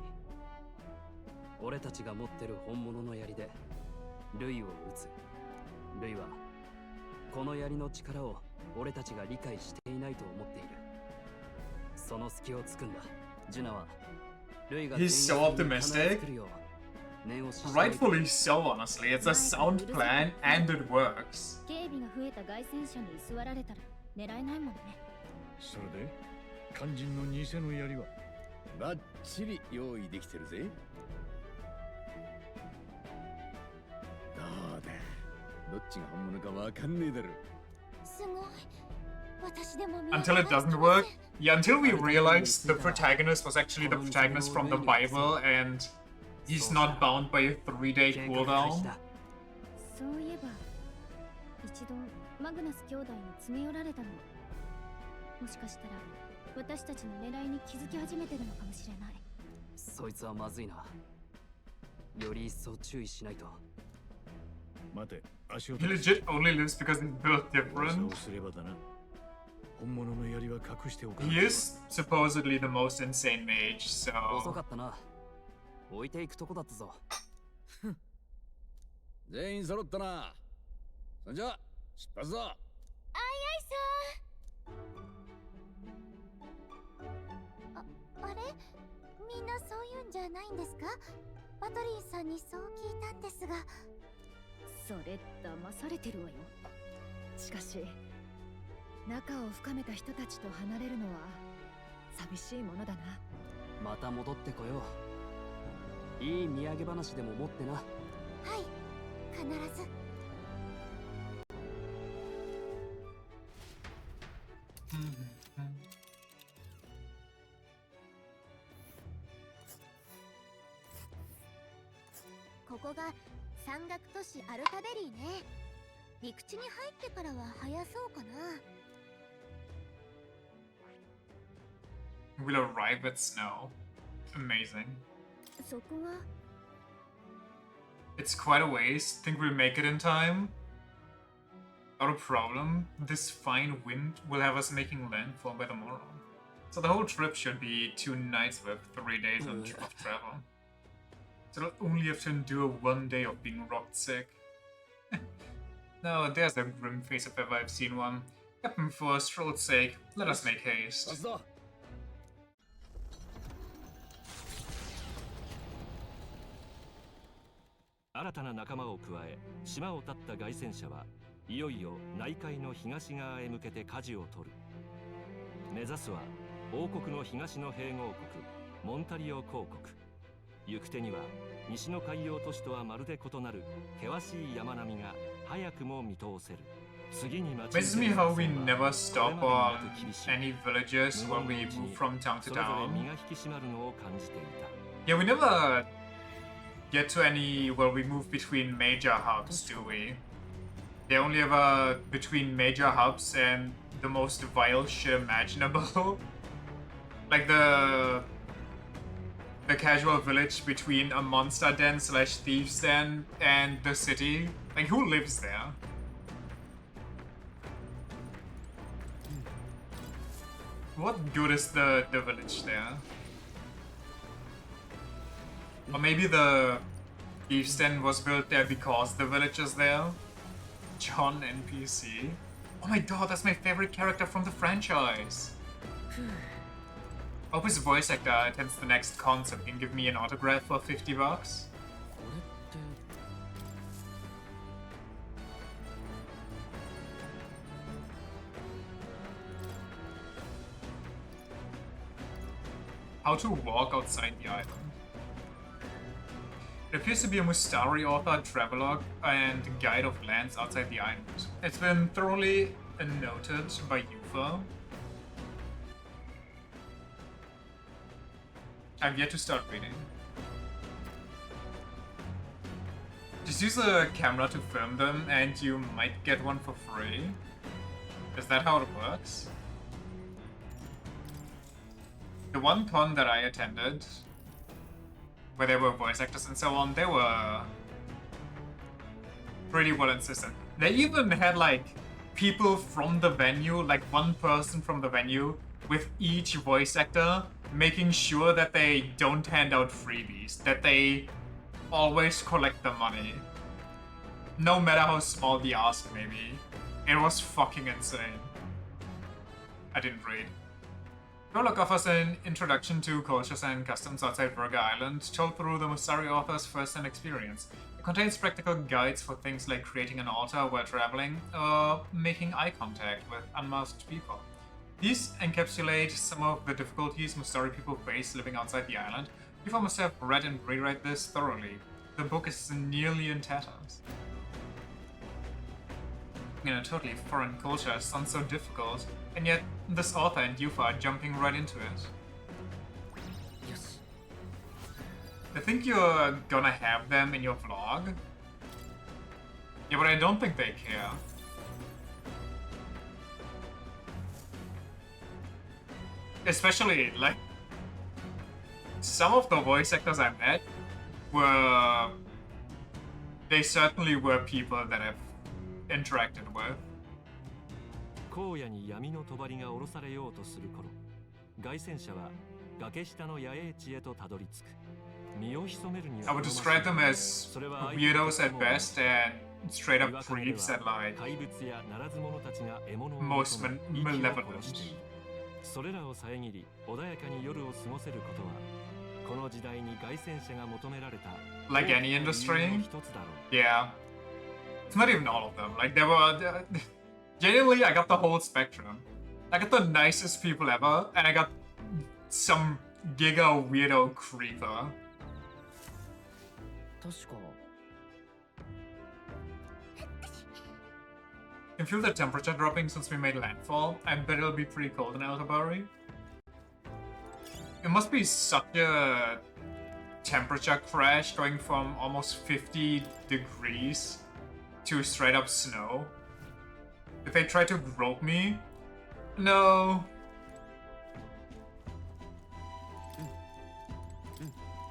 俺たちが持ってる本物の槍でルイを撃つ。ルイはこの槍の力を俺たちが理解していないと思っている。その隙をつくんだ。ジュナはルイが He's so optimistic. Rightfully so, honestly. It's a sound plan and it works. 警備が増えた凱旋者に居座られたら狙えないもんね。それで肝心の偽の槍はバッチリ用意できてるぜ。どうだ、どっちが本物かわかんねえだろ。すごい。私でも Until it doesn't work. Yeah, until we realized the protagonist was actually the protagonist from the Bible and he's not bound by a 3-day cooldown. そういえば一度マグナス兄弟に詰め寄られたの。もしかしたら私たちの狙いに気づき始めてるのかもしれない。そいつはまずいな。より一層注意しないと。待て、足を He legit only lives because he's built different. そうすればだな。本物の槍は隠しておか He is supposedly the most insane mage, so... 遅かったな。置いていくとこだったぞ。全員揃ったな。そんじゃ出発だ。あいあいさん。あれ、みんなそういうんじゃないんですか？バトリーさんにそう聞いたんですが。それ騙されてるわよ。しかし仲を深めた人たちと離れるのは寂しいものだな。また戻ってこよう。いい土産話でも持ってな。はい、必ず。ここが山岳都市アルタベリーね。陸地に入ってからは早そうかな。We'll arrive at snow. Amazing. そこは It's quite a ways. Think we'll make it in time? Not a problem. This fine wind will have us making landfall by tomorrow. So the whole trip should be 2 nights with 3 days of travel. So I'll only have to endure 1 day of being rocked sick. No, there's a grim face if ever I've seen one. Captain, for stroll's sake, let us make haste. 新たな仲間を加え、島を立った凱旋者はいよいよ内海の東側へ向けて舵を取る。目指すは王国の東の併合国モンタリオ公国。行く手には西の海洋都市とはまるで異なる険しい山並みが早くも見通せる。次に待ち Amazes me how we never stop on any villages when we move from town to それぞれ town. 身が引き締まるのを感じていた。 Yeah, we never get to any where we move between major hubs, do we? They only ever between major hubs and the most vile shit imaginable. Like the casual village between a monster den / thieves den and the city. Like, who lives there? What good is the village there? Or maybe the thieves den was built there because the village is there? John NPC. Oh my god, that's my favorite character from the franchise. Hope his voice actor attends the next con so he can give me an autograph for $50. これって How to walk outside the island. It appears to be a Mustari author travelogue and guide of lands outside the island. It's been thoroughly noted by Yufa. I've yet to start reading. Just use a camera to film them and you might get one for free. Is that how it works? The one con that I attended, where there were voice actors and so on, they were pretty well insistent. They even had like people from the venue, like one person from the venue with each voice actor, making sure that they don't hand out freebies, that they always collect the money. No matter how small the ask may be. It was fucking insane. I didn't read. Prologue offers an introduction to cultures and customs outside Virga Island, told through the Mustari author's first-hand experience. It contains practical guides for things like creating an altar while traveling, or making eye contact with unmasked people. These encapsulate some of the difficulties Mustari people face living outside the island. People must have read and reread this thoroughly. The book is nearly in tatters. In a totally foreign culture, it sounds so difficult, and yet this author and Yufa are jumping right into it. Yes. I think you're gonna have them in your vlog. Yeah, but I don't think they care. Especially, like, some of the voice actors I met were... They certainly were people that I've interacted with. 荒野に闇の帳が下ろされようとする頃、凱旋者は崖下の野営地へとたどり着く。身を潜めるには I would describe them as weirdos at best and straight up creeps at like 怪物やならず者たちが獲物を most 求め息を malevolent. 殺している。それらを遮り穏やかに夜を過ごせることは、この時代に凱旋者が求められた Like any industry? 一つだろう。 Yeah. Not even all of them. Like, there were... genuinely, I got the whole spectrum. I got the nicest people ever, and I got some giga weirdo creeper. 確か Can feel the temperature dropping since we made landfall. I bet it'll be pretty cold in Elderberry. It must be such a temperature crash going from almost 50 degrees to straight up snow. If they try to grope me, no.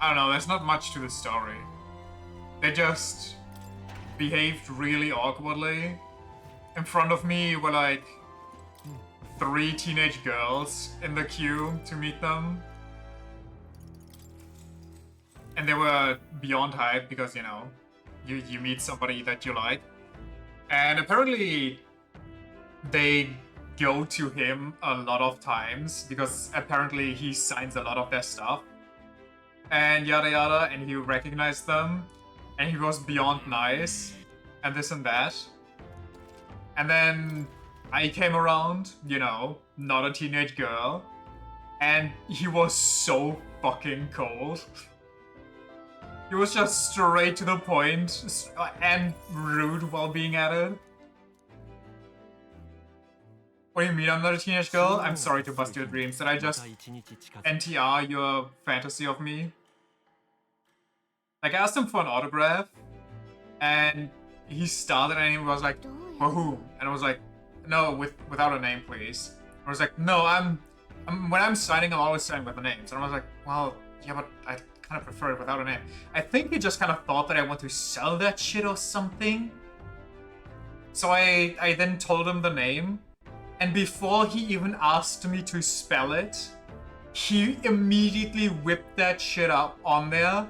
I don't know, there's not much to the story. They just behaved really awkwardly. In front of me were like 3 teenage girls in the queue to meet them. And they were beyond hype because, you know, you meet somebody that you like. And apparently they go to him a lot of times because apparently he signs a lot of their stuff. And yada yada, and he recognized them. And he was beyond nice. And this and that. And then I came around, you know, not a teenage girl. And he was so fucking cold. He was just straight to the point and rude while being at it. What do you mean I'm not a teenage girl? I'm sorry to bust your dreams. Did I just NTR your fantasy of me? Like, I asked him for an autograph, and he started and he was like, for who? And I was like, no, without a name, please. I was like, no, when I'm signing, I'm always signing with the names. And I was like, well, yeah, but I kind of prefer it without a name. I think he just kind of thought that I want to sell that shit or something. So I then told him the name. And before he even asked me to spell it, he immediately whipped that shit up on there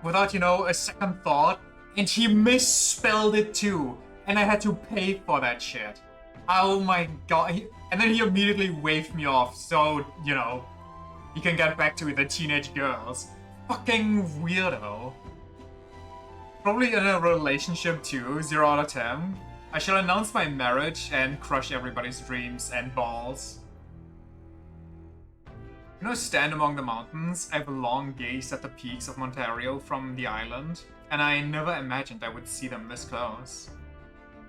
without, you know, a second thought. And he misspelled it too. And I had to pay for that shit. Oh my god. And then he immediately waved me off so, you know, he can get back to the teenage girls. Fucking weirdo. Probably in a relationship too, 0 out of 10. I shall announce my marriage and crush everybody's dreams and balls. You know, stand among the mountains, I've long gazed at the peaks of Ontario from the island, and I never imagined I would see them this close.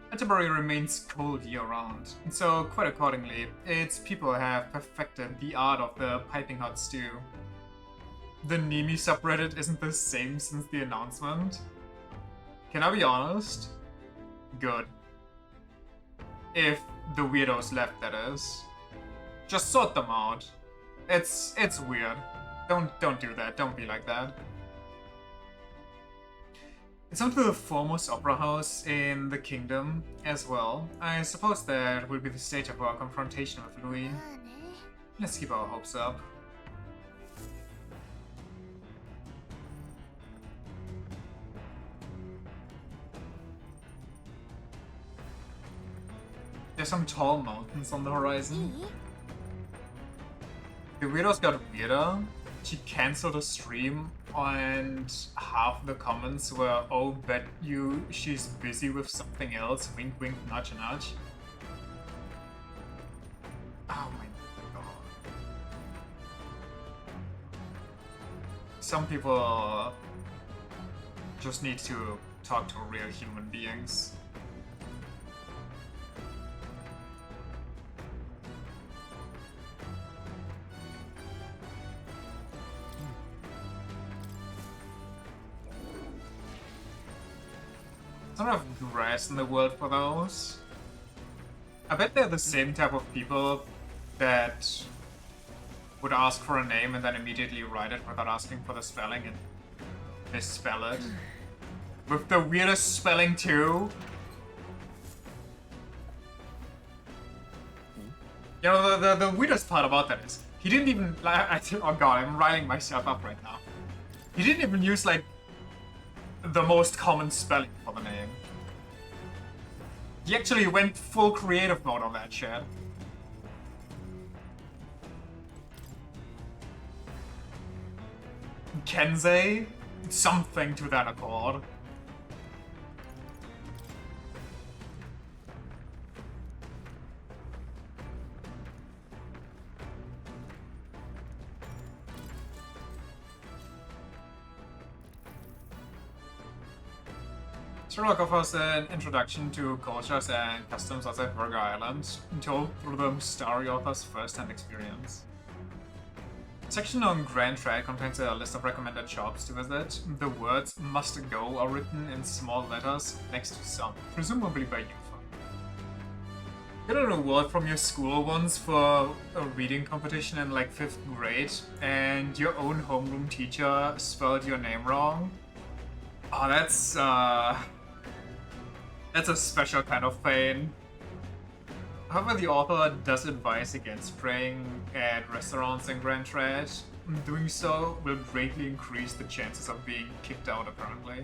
Canterbury remains cold year-round, and so, quite accordingly, its people have perfected the art of the piping hot stew. The Nimi subreddit isn't the same since the announcement. Can I be honest? Good. If the weirdos left, that is. Just sort them out. It's weird. Don't do that. Don't be like that. It's home to the foremost opera house in the kingdom as well. I suppose that will be the stage of our confrontation with Louis. Let's keep our hopes up. There's some tall mountains on the horizon. The weirdos got weirder. She cancelled a stream and half the comments were, oh, bet you she's busy with something else, wink wink, nudge nudge. Oh my god. Some people just need to talk to real human beings. There's not enough grass in the world for those. I bet they're the same type of people that would ask for a name and then immediately write it without asking for the spelling and misspell it. With the weirdest spelling too. You know, the weirdest part about that is, he didn't even, oh god, I'm riling myself up right now. He didn't even use, like, the most common spelling for the name. He actually went full creative mode on that shit. Kensei? Something to that accord. Sherlock offers an introduction to cultures and customs outside Virgo Island, told through the story author's first-hand experience. The section on Grand Trade contains a list of recommended shops to visit. The words "must go" are written in small letters next to some, presumably by Yufa. You got an award from your school once for a reading competition in like 5th grade, and your own homeroom teacher spelled your name wrong. Oh, that's a special kind of pain. However, the author does advise against praying at restaurants in Grand Trade. Doing so will greatly increase the chances of being kicked out, apparently.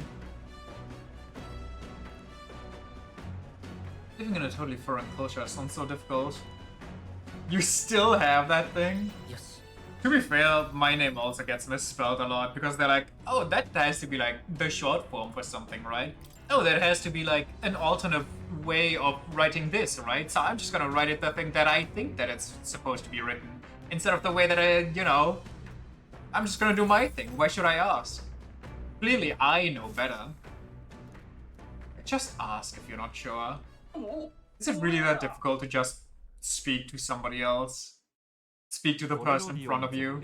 Living in a totally foreign culture sounds so difficult. You still have that thing? Yes. To be fair, my name also gets misspelled a lot because they're like, oh, that has to be like the short form for something, right? Oh, that has to be like an alternate way of writing this, right? So I'm just gonna write it the thing that I think that it's supposed to be written, instead of the way that I'm just gonna do my thing. Why should I ask? Clearly, I know better. Just ask if you're not sure. Is it really that difficult to just speak to somebody else? Speak to the person in front of you?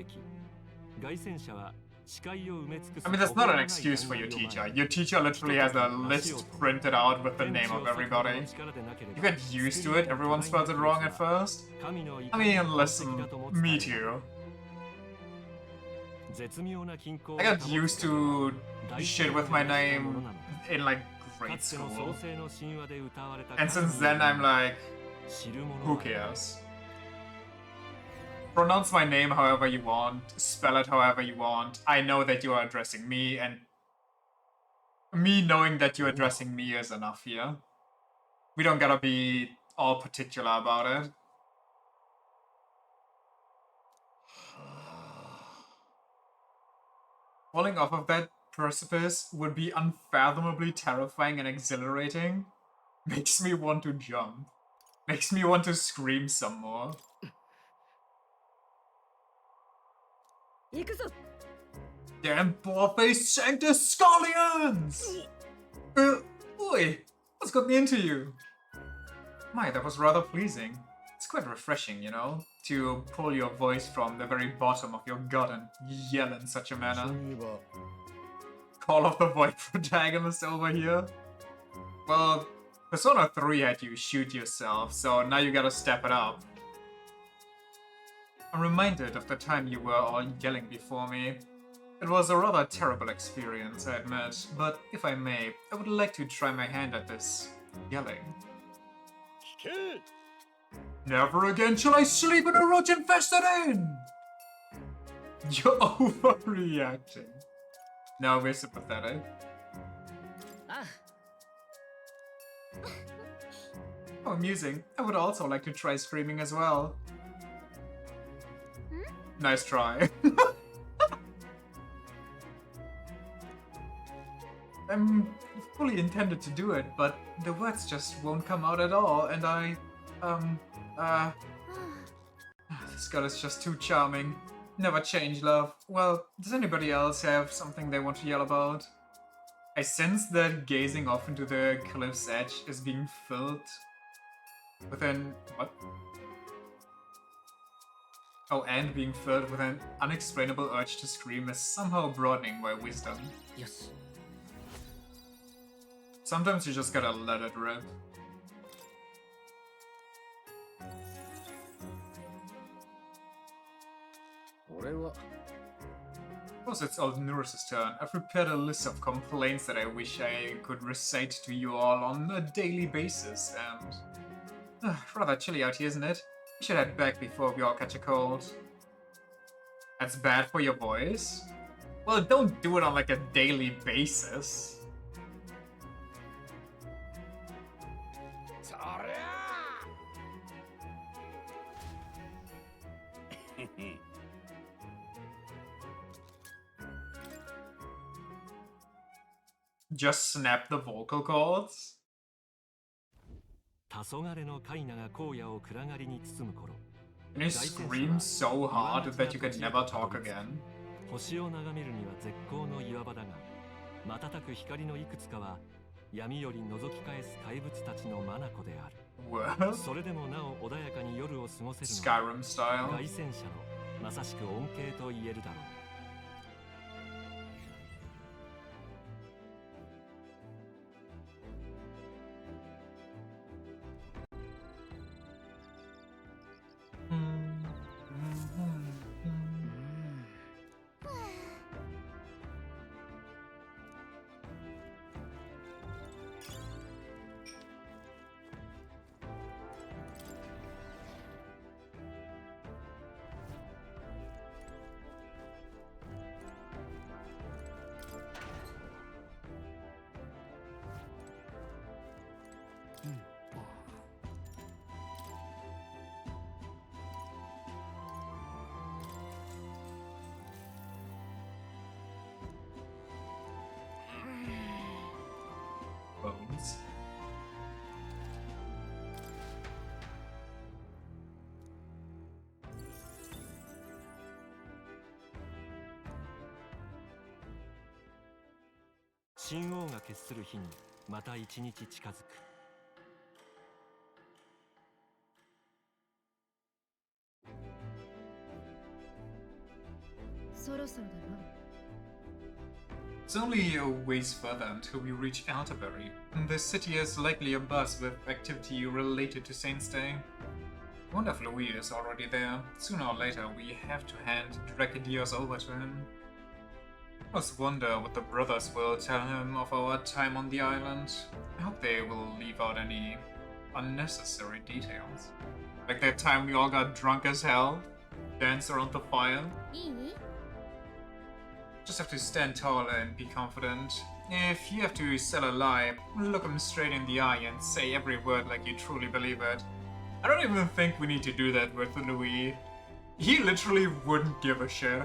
I mean, that's not an excuse for your teacher. Your teacher literally has a list printed out with the name of everybody. You get used to it, everyone spells it wrong at first. I mean, listen, me too. I got used to shit with my name in like grade school. And since then I'm like, who cares? Pronounce my name however you want, spell it however you want. I know that you are addressing me, and me knowing that you're addressing me is enough here. We don't gotta be all particular about it. Falling off of that precipice would be unfathomably terrifying and exhilarating. Makes me want to jump. Makes me want to scream some more. Damn ball-faced Sanctus Scallions! Oi! What's got me into you? My, that was rather pleasing. It's quite refreshing, you know, to pull your voice from the very bottom of your gut and yell in such a manner. Call of the Void protagonist over here? Well, Persona 3 had you shoot yourself, so now you gotta step it up. I'm reminded of the time you were all yelling before me. It was a rather terrible experience, I admit, but if I may, I would like to try my hand at this yelling. Never again shall I sleep in a roach-infested inn! You're overreacting. No, we're sympathetic. Oh, amusing. I would also like to try screaming as well. Nice try. I'm fully intended to do it, but the words just won't come out at all, and this girl is just too charming. Never change, love. Well, does anybody else have something they want to yell about? I sense that gazing off into the cliff's edge is being filled with an... what? Oh, and being filled with an unexplainable urge to scream is somehow broadening my wisdom. Yes. Sometimes you just gotta let it rip. Suppose it's Aldnurus' turn. I've prepared a list of complaints that I wish I could recite to you all on a daily basis, and... rather chilly out here, isn't it? We should head back before we all catch a cold. That's bad for your voice? Well, don't do it on like a daily basis. Just snap the vocal cords? And you scream so hard that you can never talk again? 星を眺めるには絶好の岩場だが、瞬く光のいくつかは闇より覗き返す怪物たちの眼である。 What? それでもなお穏やかに夜を過ごせるのは Skyrim style. 凱旋者のまさしく恩恵と言えるだろう。 Bones. 神王が決する日にまた一日近づく。 そろそろだな。 It's only a ways further until we reach Altabury. The city is likely abuzz with activity related to Saint's Day. I wonder if Louis is already there. Sooner or later, we have to hand Dracadios over to him. I just wonder what the brothers will tell him of our time on the island. I hope they will leave out any unnecessary details. Like that time we all got drunk as hell, danced around the fire. いい？ Just have to stand tall and be confident. If you have to sell a lie, look him straight in the eye and say every word like you truly believe it. I don't even think we need to do that with Louis. He literally wouldn't give a shit.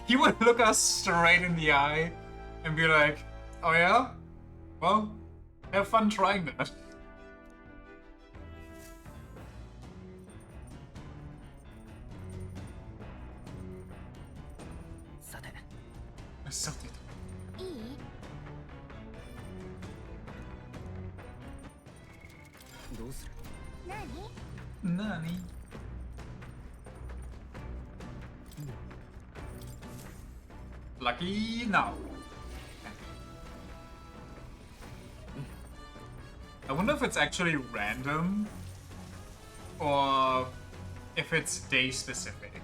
He would look us straight in the eye and be like, oh yeah? Well, have fun trying that. さて Something. いい？ どうする？ 何？ Nani? Lucky now. I wonder if it's actually random or if it's day specific.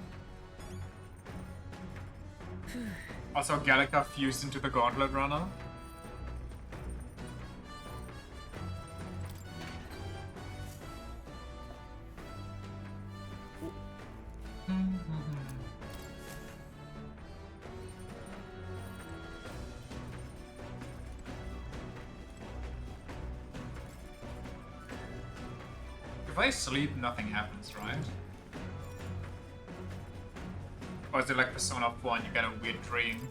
Also, Gallica fused into the Gauntlet Runner. If I sleep, nothing happens, right? Or is it like Persona 4 and you get a weird dream?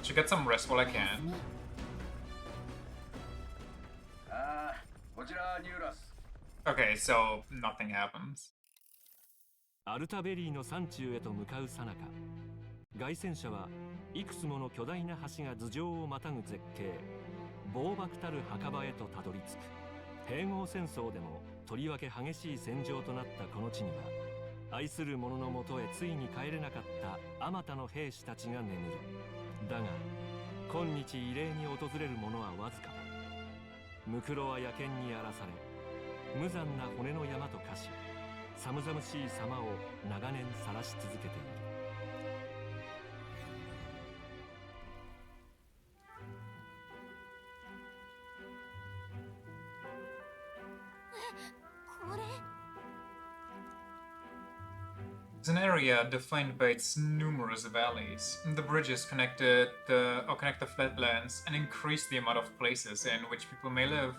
Should get some rest while I can. ああ、こちらニューラス。 Okay, so nothing happens. アルタベリーの山中へと向かう最中、凱旋者はいくつもの巨大な橋が頭上をまたぐ絶景、暴漠たる墓場へとたどり着く。併合戦争でもとりわけ激しい戦場となったこの地には、愛する者のもとへついに帰れなかったあまたの兵士たちが眠る。だが今日慰霊に訪れる者はわずかだ。ムクロは野犬に荒らされ、無残な骨の山と化し、寒々しい様を長年晒し続けている。これ？ It's an area defined by its numerous valleys. The bridges connect the flatlands and increase the amount of places in which people may live.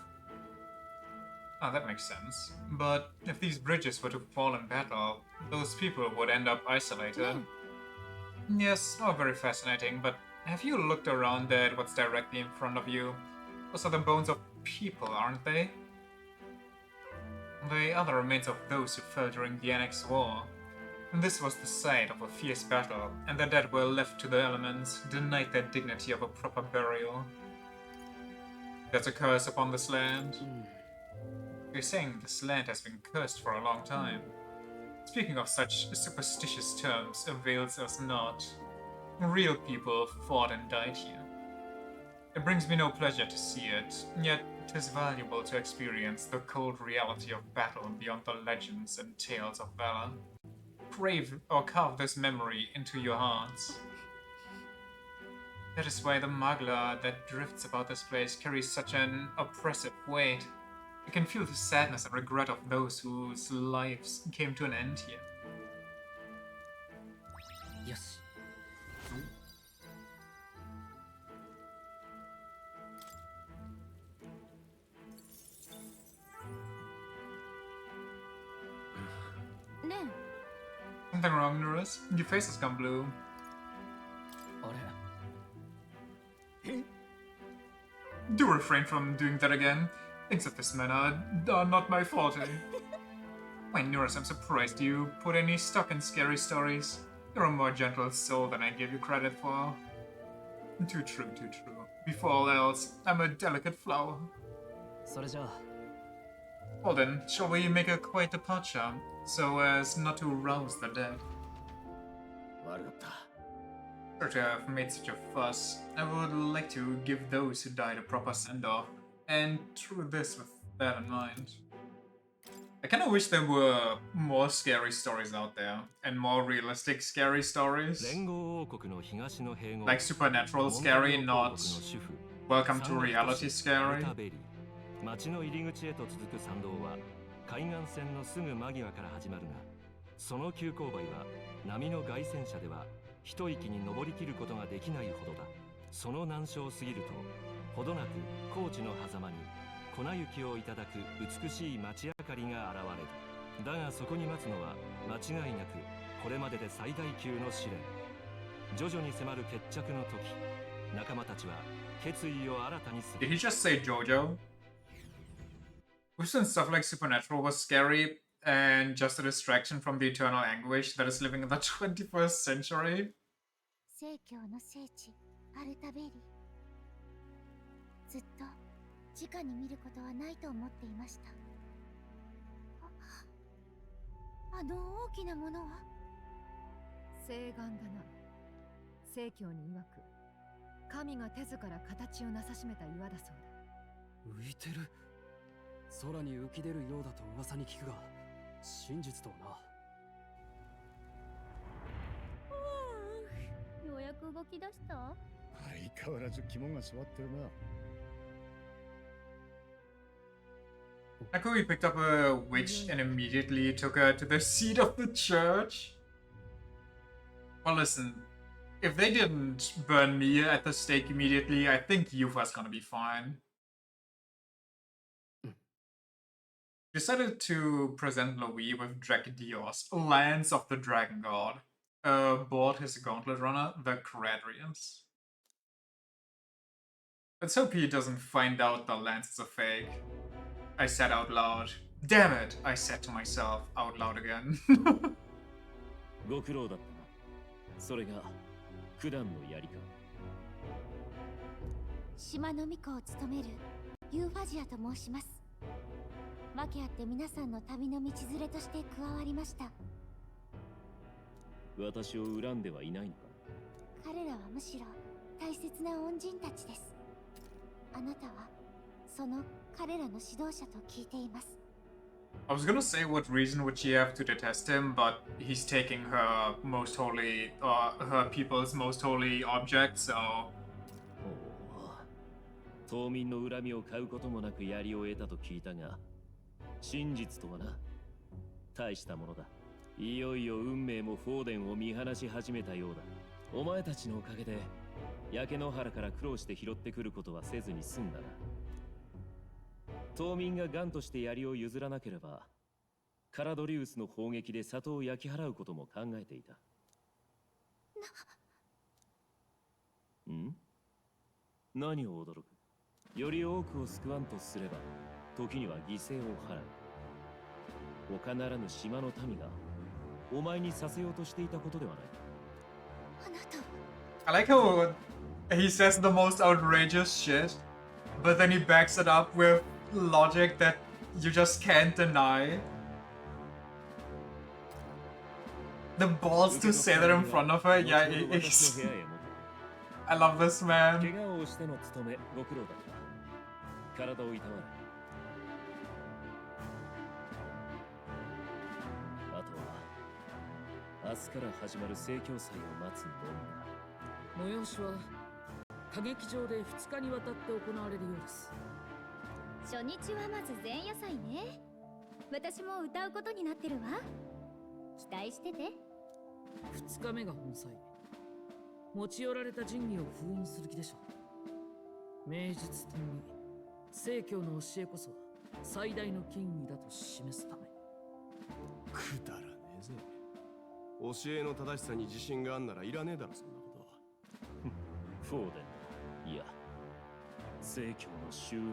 Ah, that makes sense. But if these bridges were to fall in battle, those people would end up isolated. Yes, oh, very fascinating, but have you looked around at what's directly in front of you? Those are the bones of people, aren't they? They are the remains of those who fell during the Annex War. And this was the site of a fierce battle, and the dead were left to the elements, denied their dignity of a proper burial. There's a curse upon this land. You're saying this land has been cursed for a long time. Speaking of such superstitious terms avails us not. Real people fought and died here. It brings me no pleasure to see it, yet 'tis valuable to experience the cold reality of battle beyond the legends and tales of valor. Crave or carve this memory into your hearts. That is why the magla that drifts about this place carries such an oppressive weight. You can feel the sadness and regret of those whose lives came to an end here. Yes. Something wrong, Nurse? Your face has gone blue. Do refrain from doing that again. Things of this manner are not my forte. Why, Nurse, I'm surprised you put any stock in scary stories. You're a more gentle soul than I give you credit for. Too true, too true. Before all else, I'm a delicate flower. Well then, shall we make a quiet departure, so as not to rouse the dead? Sorry to have made such a fuss. I would like to give those who died a proper send-off, and through this with that in mind. I kinda wish there were more scary stories out there, and more realistic scary stories. Like supernatural scary, not welcome to reality scary. 町の入り口へと続く参道は海岸線のすぐ間際から始まるが、その急勾配は波の凱旋車では一息に登りきることができないほどだ。その難所を過ぎるとほどなく高地の狭間に粉雪をいただく美しい街明かりが現れる。だがそこに待つのは間違いなくこれまでで最大級の試練。徐々に迫る決着の時、仲間たちは決意を新たにする。 Did he just say JoJo? Since stuff like Supernatural was scary and just a distraction from the eternal anguish that is living in the 21st century. 聖教の聖地アルタベリ。ずっと直に見ることはないと思っていました。あの大きなものは聖岩だな。聖教に曰く神が手ずから形をなさしめた岩だそうだ。浮いてる。空に浮き出るようだと噂に聞くが、真実とはな。ようやく動き出した。相変わらず肝が据わってるな。Akui picked up a witch and immediately took her to the seat of the church. Well, listen, if they didn't burn me at the stake immediately, I think Yufa's gonna be fine. Decided to present Louis with Drakidios, Lance of the Dragon God, aboard his gauntlet runner, the Cradrians. Let's hope he doesn't find out the lance is a fake. I said out loud. Damn it, I said to myself out loud again. ご苦労だったな。それが九段の槍か。島の巫女を務めるユーファジアと申します。訳あって皆さんの旅の道連れとして加わりました。私を恨んではいないのか。彼らはむしろ大切な恩人たちです。あなたはその彼らの指導者と聞いています。I was gonna say what reason would she have to detest him, but he's taking her most holy, her people's most holy object, so... 島民の恨みを買うこともなく槍を得たと聞いたが、真実とはな、大したものだ。いよいよ運命もフォーデンを見放し始めたようだ。お前たちのおかげで焼け野原から苦労して拾ってくることはせずに済んだな。島民がガンとして槍を譲らなければ、カラドリウスの砲撃で里を焼き払うことも考えていた。ん？何を驚く？より多くを救わんとすれば、時には犠牲を払う。他ならぬ島の民がお前にさせようとしていたことではない。あなた I like how he says the most outrageous shit, but then he backs it up with logic that you just can't deny. The balls to say that in front of her, yeah, I love this 怪 man. 我をしての務めご苦労だった。体をいたわれ。あとは明日から始まる盛況祭を待つのみだ。催しは歌劇場で2日にわたって行われるようです。初日はまず前夜祭ね。私も歌うことになってるわ。期待してて。2日目が本祭。持ち寄られた神器を封印する気でしょう。名実ともに聖教の教えこそ最大の権威だと示すため。くだらねえぜ。教えの正しさに自信があんならいらねえだろ、そんなことは。フォーデン、いや聖教の終焉だ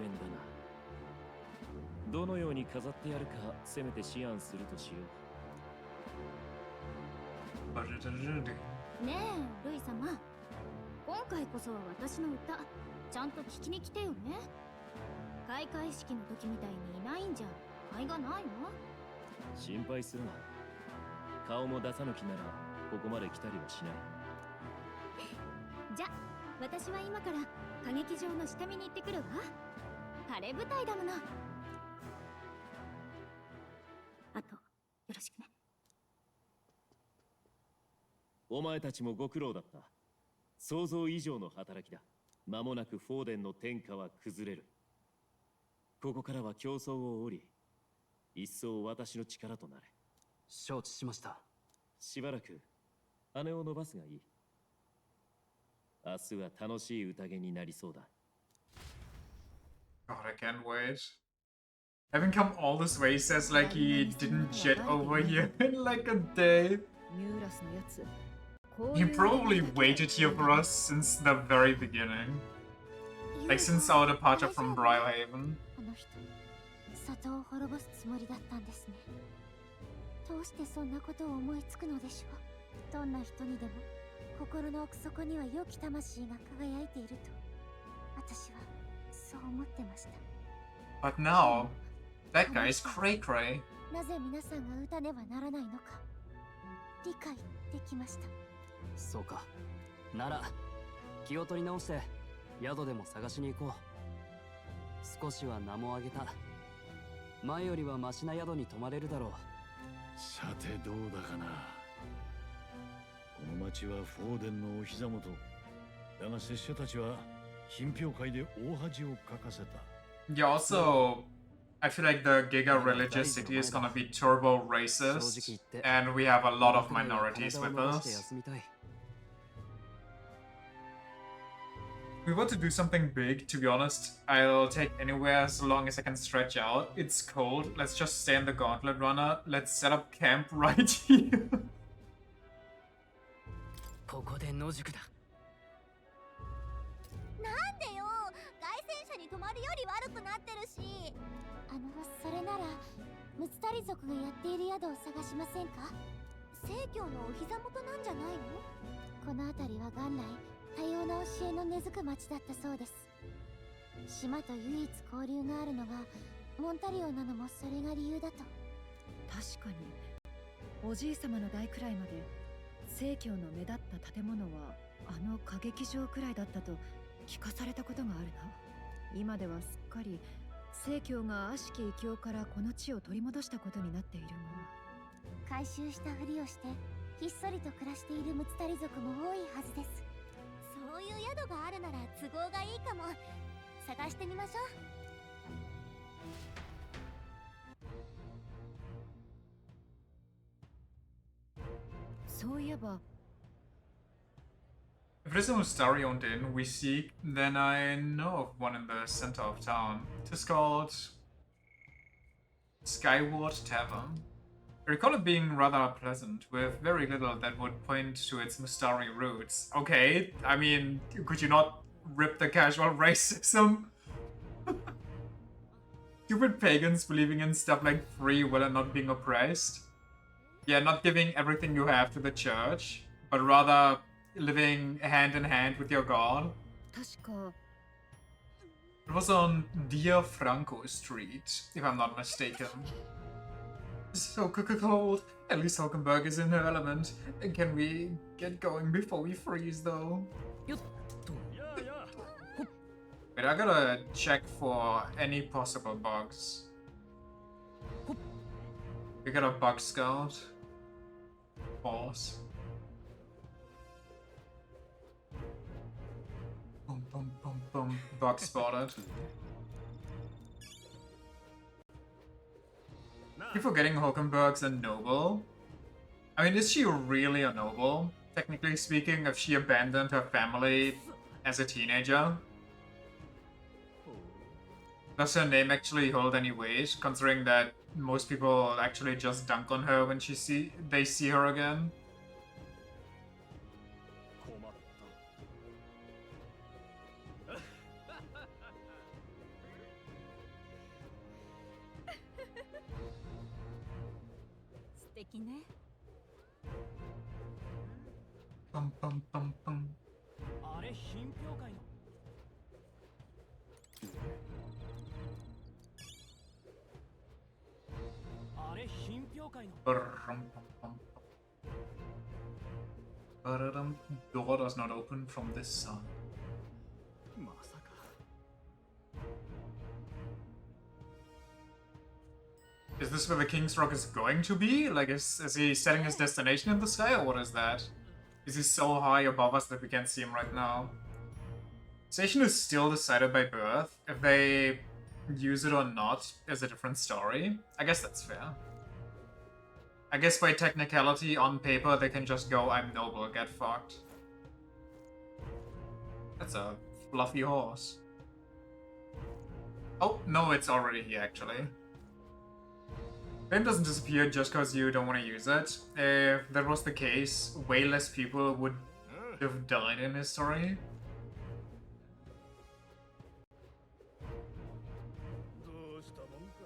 な。どのように飾ってやるかせめて思案するとしよねえルイ様、今回こそ私の歌ちゃんと聞きに来てよね。開会式の時みたいにいないんじゃ甲斐がないの。う。心配するな。顔も出さぬ気ならここまで来たりはしない。じゃ私は今から歌劇場の下見に行ってくるわ。晴れ舞台だもの。あとよろしくね。お前たちもご苦労だった。想像以上の働きだ。間もなくフォーデンの天下は崩れる。ここからは競争を折り、一層私の力となれ。承知しました。しばらく羽を伸ばすがいい。明日は楽しい宴になりそうだ。God, I can't wait. Having come all this way, he says like he didn't jet over here in like a day. ミューラスのやつ。 He probably waited here for us since the very beginning. Like since our departure from Briarhaven. あの人、里を滅ぼすつもりだったんですね。どうしてそんなことを思いつくのでしょう。どんな人にでも心の奥底には良き魂が輝いていると私はそう思ってました。 But now, that guy is cray cray. なぜ皆さんが撃たねばならないのか理解できました。そうか。なら気を取り直して宿でも探しに行こう。少しは名も上げた。前よりはマシな宿に泊まれるだろう。さてどうだかな。この町はフォーデンのお膝元だが、拙者たちは品評会で大恥をかかせた。 Yeah, also, I feel like the Giga religious city is gonna be turbo racist, and we have a lot of minorities with us. We want to do something big, to be honest. I'll take anywhere as long as I can stretch out. It's cold. Let's just stay in the Gauntlet Runner. Let's set up camp right here. ここで野宿だ。なんでよ、凱旋者に泊まるより悪くなってるし。それならムツタリ族がやっている宿を探しませんか。聖教のお膝元なんじゃないの。この辺りは元来多様な教えの根付く町だったそうです。島と唯一交流があるのがモンタリオなのもそれが理由だと。確かにおじい様の代くらいまで聖教の目立った建物はあの歌劇場くらいだったと聞かされたことがあるな。今ではすっかり聖教が悪しき異教からこの地を取り戻したことになっているが、回収したふりをしてひっそりと暮らしているムツタリ族も多いはずです。そういう宿があるなら都合がいいかも。探してみましょう。そういえば If it is a Mustarion Inn we seek, then I know of one in the center of town. It is called Skyward Tavern. I recall it being rather pleasant, with very little that would point to its Mustari roots. Okay, I mean, could you not rip the casual racism? Stupid pagans believing in stuff like free will and not being oppressed. Yeah, not giving everything you have to the church, but rather living hand in hand with your god. 確か It was on Dia Franco Street, if I'm not mistaken. So cold. At least Hulkenberg is in her element. Can we get going before we freeze, though? よっと やあやあ Wait, I gotta check for any possible bugs. We got a bug scout. Pause. Boom, boom, boom, boom. Bug spotted. Keep forgetting Hulkenberg's a noble. I mean, is she really a noble? Technically speaking, if she abandoned her family as a teenager? Does her name actually hold any weight, considering that most people actually just dunk on her when they see her again? 困った素敵ね Bum, bum, bum, bum. あれ品評会のあれ品評会の Brum, bum, bum. Ba-da-dum. Door does not open from this side. まさか Is this where the King's Rock is going to be? Like, is he setting his destination in the sky, or what is that? Is he so high above us that we can't see him right now? Station is still decided by birth. If they use it or not is a different story. I guess that's fair. I guess by technicality, on paper, they can just go, I'm noble, get fucked. That's a fluffy horse. Oh, no, it's already here, actually. Fame doesn't disappear just because you don't want to use it. If that was the case, way less people would have died in history. どうしたもんか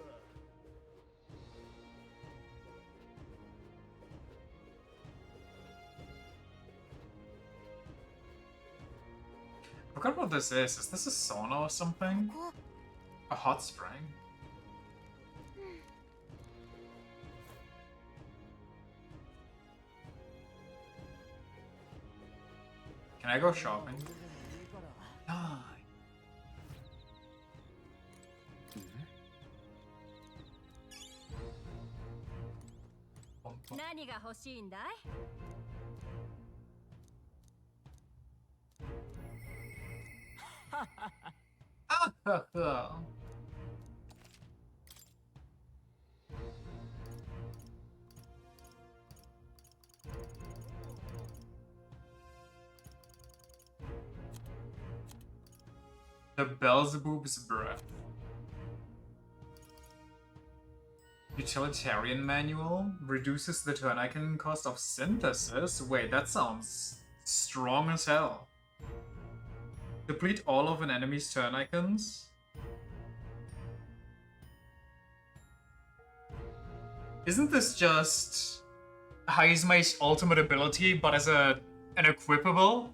I forgot what this is. Is this a sauna or something? A hot spring? Can I go shopping? Ah. 何が欲しいんだい The Beelzebub's Breath. Utilitarian manual reduces the turn icon cost of synthesis. Wait, that sounds strong as hell. Deplete all of an enemy's turn icons. Isn't this just Heizmei's ultimate ability, but as an equipable?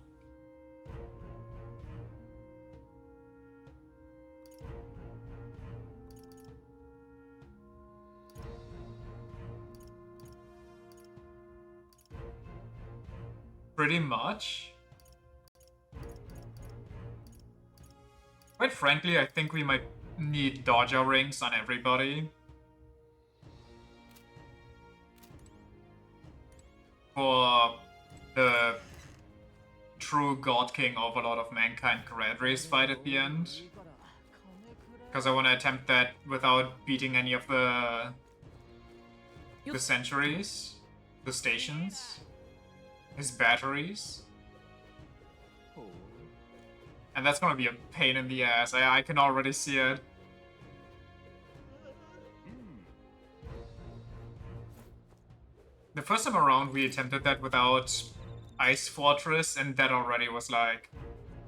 Pretty much. Quite frankly, I think we might need dodger rings on everybody. For the true God King Overlord of Mankind Caradri's fight at the end. Because I want to attempt that without beating any of the centuries, the stations, his batteries. And that's gonna be a pain in the ass. I can already see it. The first time around we attempted that without Ice Fortress, and that already was like...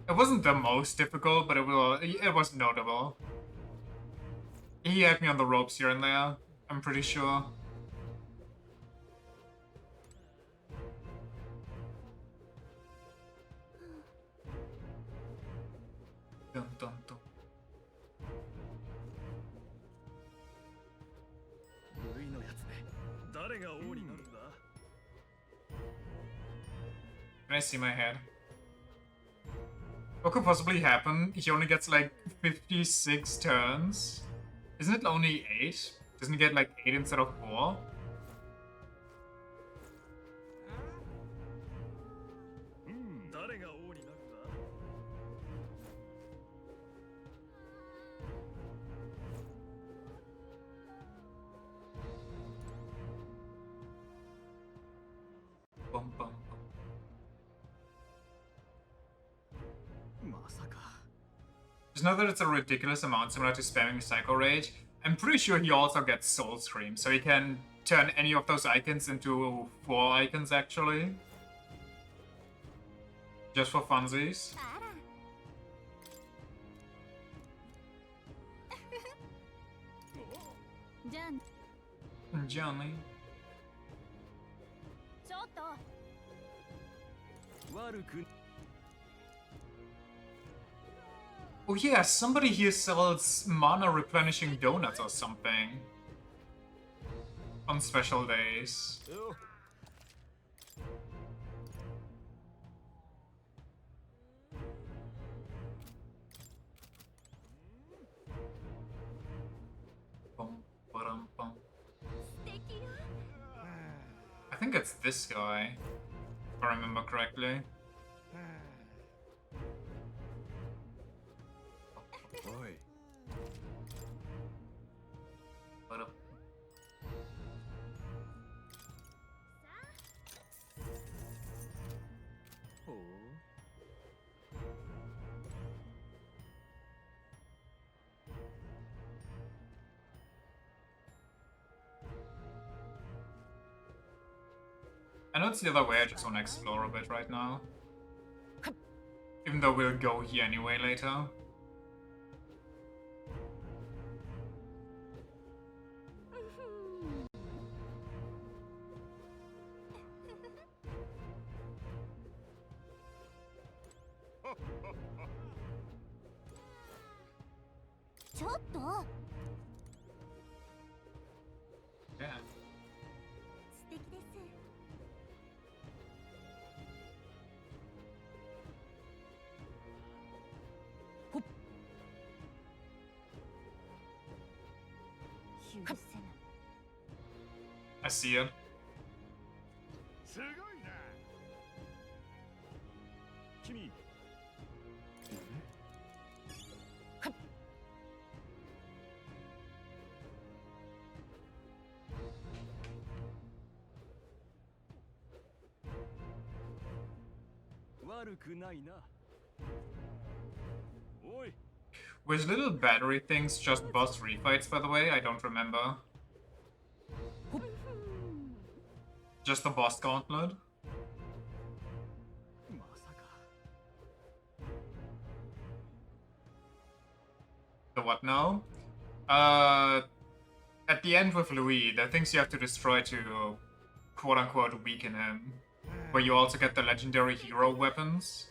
It wasn't the most difficult, but it was notable. He had me on the ropes here and there, I'm pretty sure. 誰が王になるんだ Can I see my head? What could possibly happen? He only gets like 56 turns. Isn't it only 8? Doesn't he get like 8 instead of 4? Bum, bum, bum. Just know that it's a ridiculous amount similar to spamming Psycho Rage. I'm pretty sure he also gets Soul Scream, so he can turn any of those icons into 4 icons actually. Just for funsies. Johnny. Oh yeah, somebody here sells mana replenishing donuts or something. On special days. Bum, ba-dum, bum. I think it's this guy, if I remember correctly. Boy. Ba-dum. I know it's the other way, I just want to explore a bit right now. Even though we'll go here anyway later. Yeah. I see it. すごいな君悪くないなおい Which little battery things just boss refights, by the way? I don't remember. Just the boss gauntlet? The what now? At the end with Louis, the things you have to destroy to quote-unquote weaken him. Where you also get the legendary hero weapons.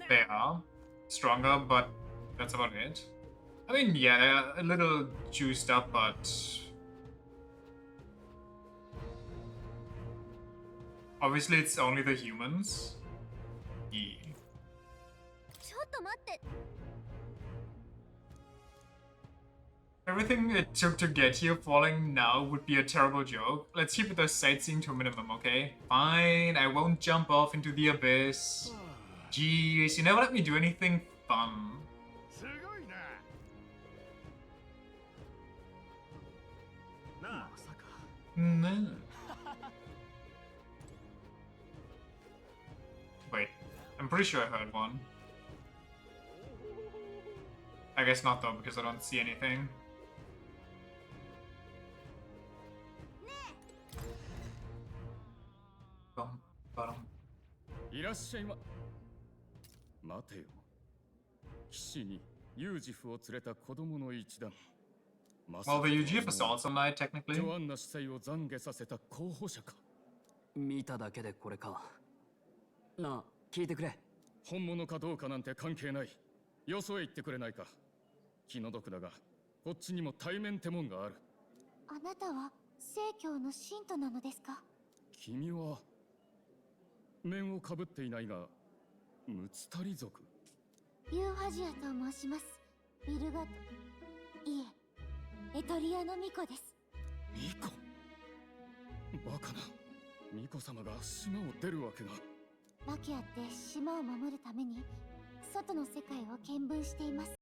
They are stronger, but that's about it. I mean, yeah, a little juiced up, but obviously it's only the humans. Yeah. Everything it took to get here falling now would be a terrible joke. Let's keep the sightseeing to a minimum, okay? Fine, I won't jump off into the abyss. Jeez, you never let me do anything fun. No. Wait, I'm pretty sure I heard one. I guess not though, because I don't see anything. Bum, ba-dum. いらっしゃいま待てよ騎士にユージフを連れた子供の一団 Well, the UGF is also light, technically. ジョアンナ司祭を懺悔させた候補者か見ただけでこれか。なあ、聞いてくれ。本物かどうかなんて関係ない。よそへ行ってくれないか。気の毒だが、こっちにも対面ってもんがある。あなたは正教の信徒なのですか？君は面をかぶっていないが、ムツタリ族。ユーファジアと申します。ビルガト、いえ、エトリアの巫女です。巫女？バカな。巫女様が島を出るわけが。訳あって島を守るために外の世界を見聞しています。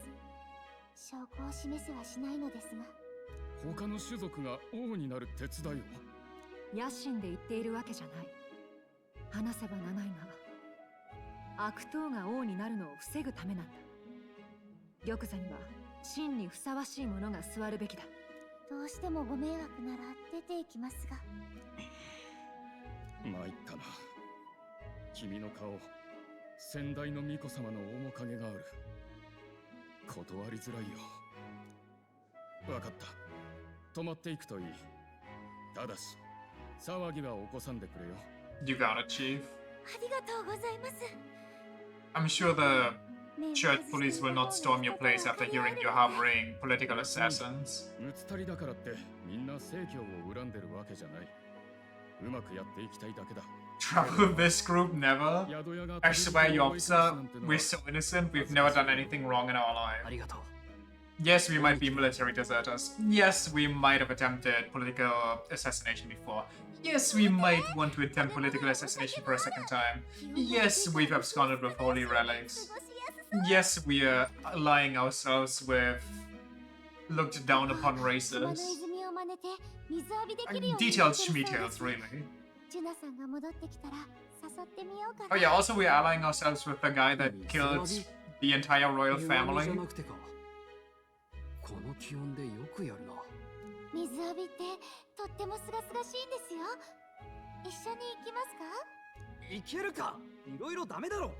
証拠を示せはしないのですが、他の種族が王になる手伝いを。野心で言っているわけじゃない。話せば長いが、悪党が王になるのを防ぐためなんだ。玉座には真にふさわしい者が座るべきだ。どうしてもご迷惑なら出て行きますが。参ったな。君の顔、先代の巫女様の面影がある。断りづらいよ。分かった。泊まっていくといい。ただし、騒ぎは起こさんでくれよ。You got it, Chief. ありがとうございます。I'm sure the church police will not storm your place after hearing you harboring political assassins. ムツタリだからってみんな正教を恨んでるわけじゃない。うまくやっていきたいだけだ。Trouble this group never? I swear, you officer, we're so innocent, we've never done anything wrong in our life. ありがとう。 Yes, we might be military deserters. Yes, we might have attempted political assassination before. Yes, we might want to attempt political assassination for a second time. Yes, we've absconded with holy relics. Yes, we are allying ourselves with looked down upon races. Detailed schmetails, really. Oh yeah, also we're allying ourselves with the guy that killed the entire royal family. この気温でよくやるな。水浴びってとってもすがすがしいんですよ。一緒に行きますか？いけるか。いろいろダメだろ。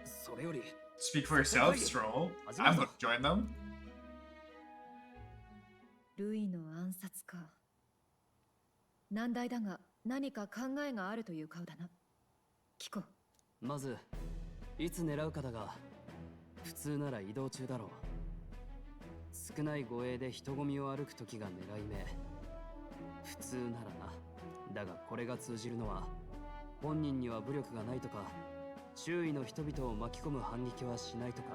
それより Speak for yourself, Stroll. I'm gonna join them. ルイの暗殺か。難題だが何か考えがあるという顔だな。聞こう。まずいつ狙うかだが、普通なら移動中だろう。少ない護衛で人混みを歩く時が狙い目。普通ならな。だがこれが通じるのは、本人には武力がないとか、周囲の人々を巻き込む反撃はしないとか、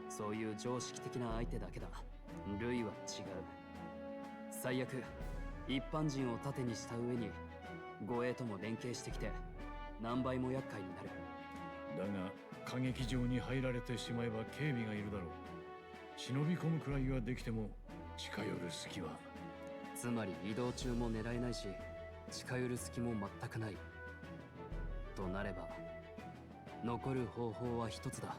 そういう常識的な相手だけだ。ルイは違う。最悪一般人を盾にした上に護衛とも連携してきて何倍も厄介になる。だが歌劇場に入られてしまえば警備がいるだろう。忍び込むくらいはできても近寄る隙は。つまり移動中も狙えないし、近寄る隙も全くない。となれば残る方法は一つだ。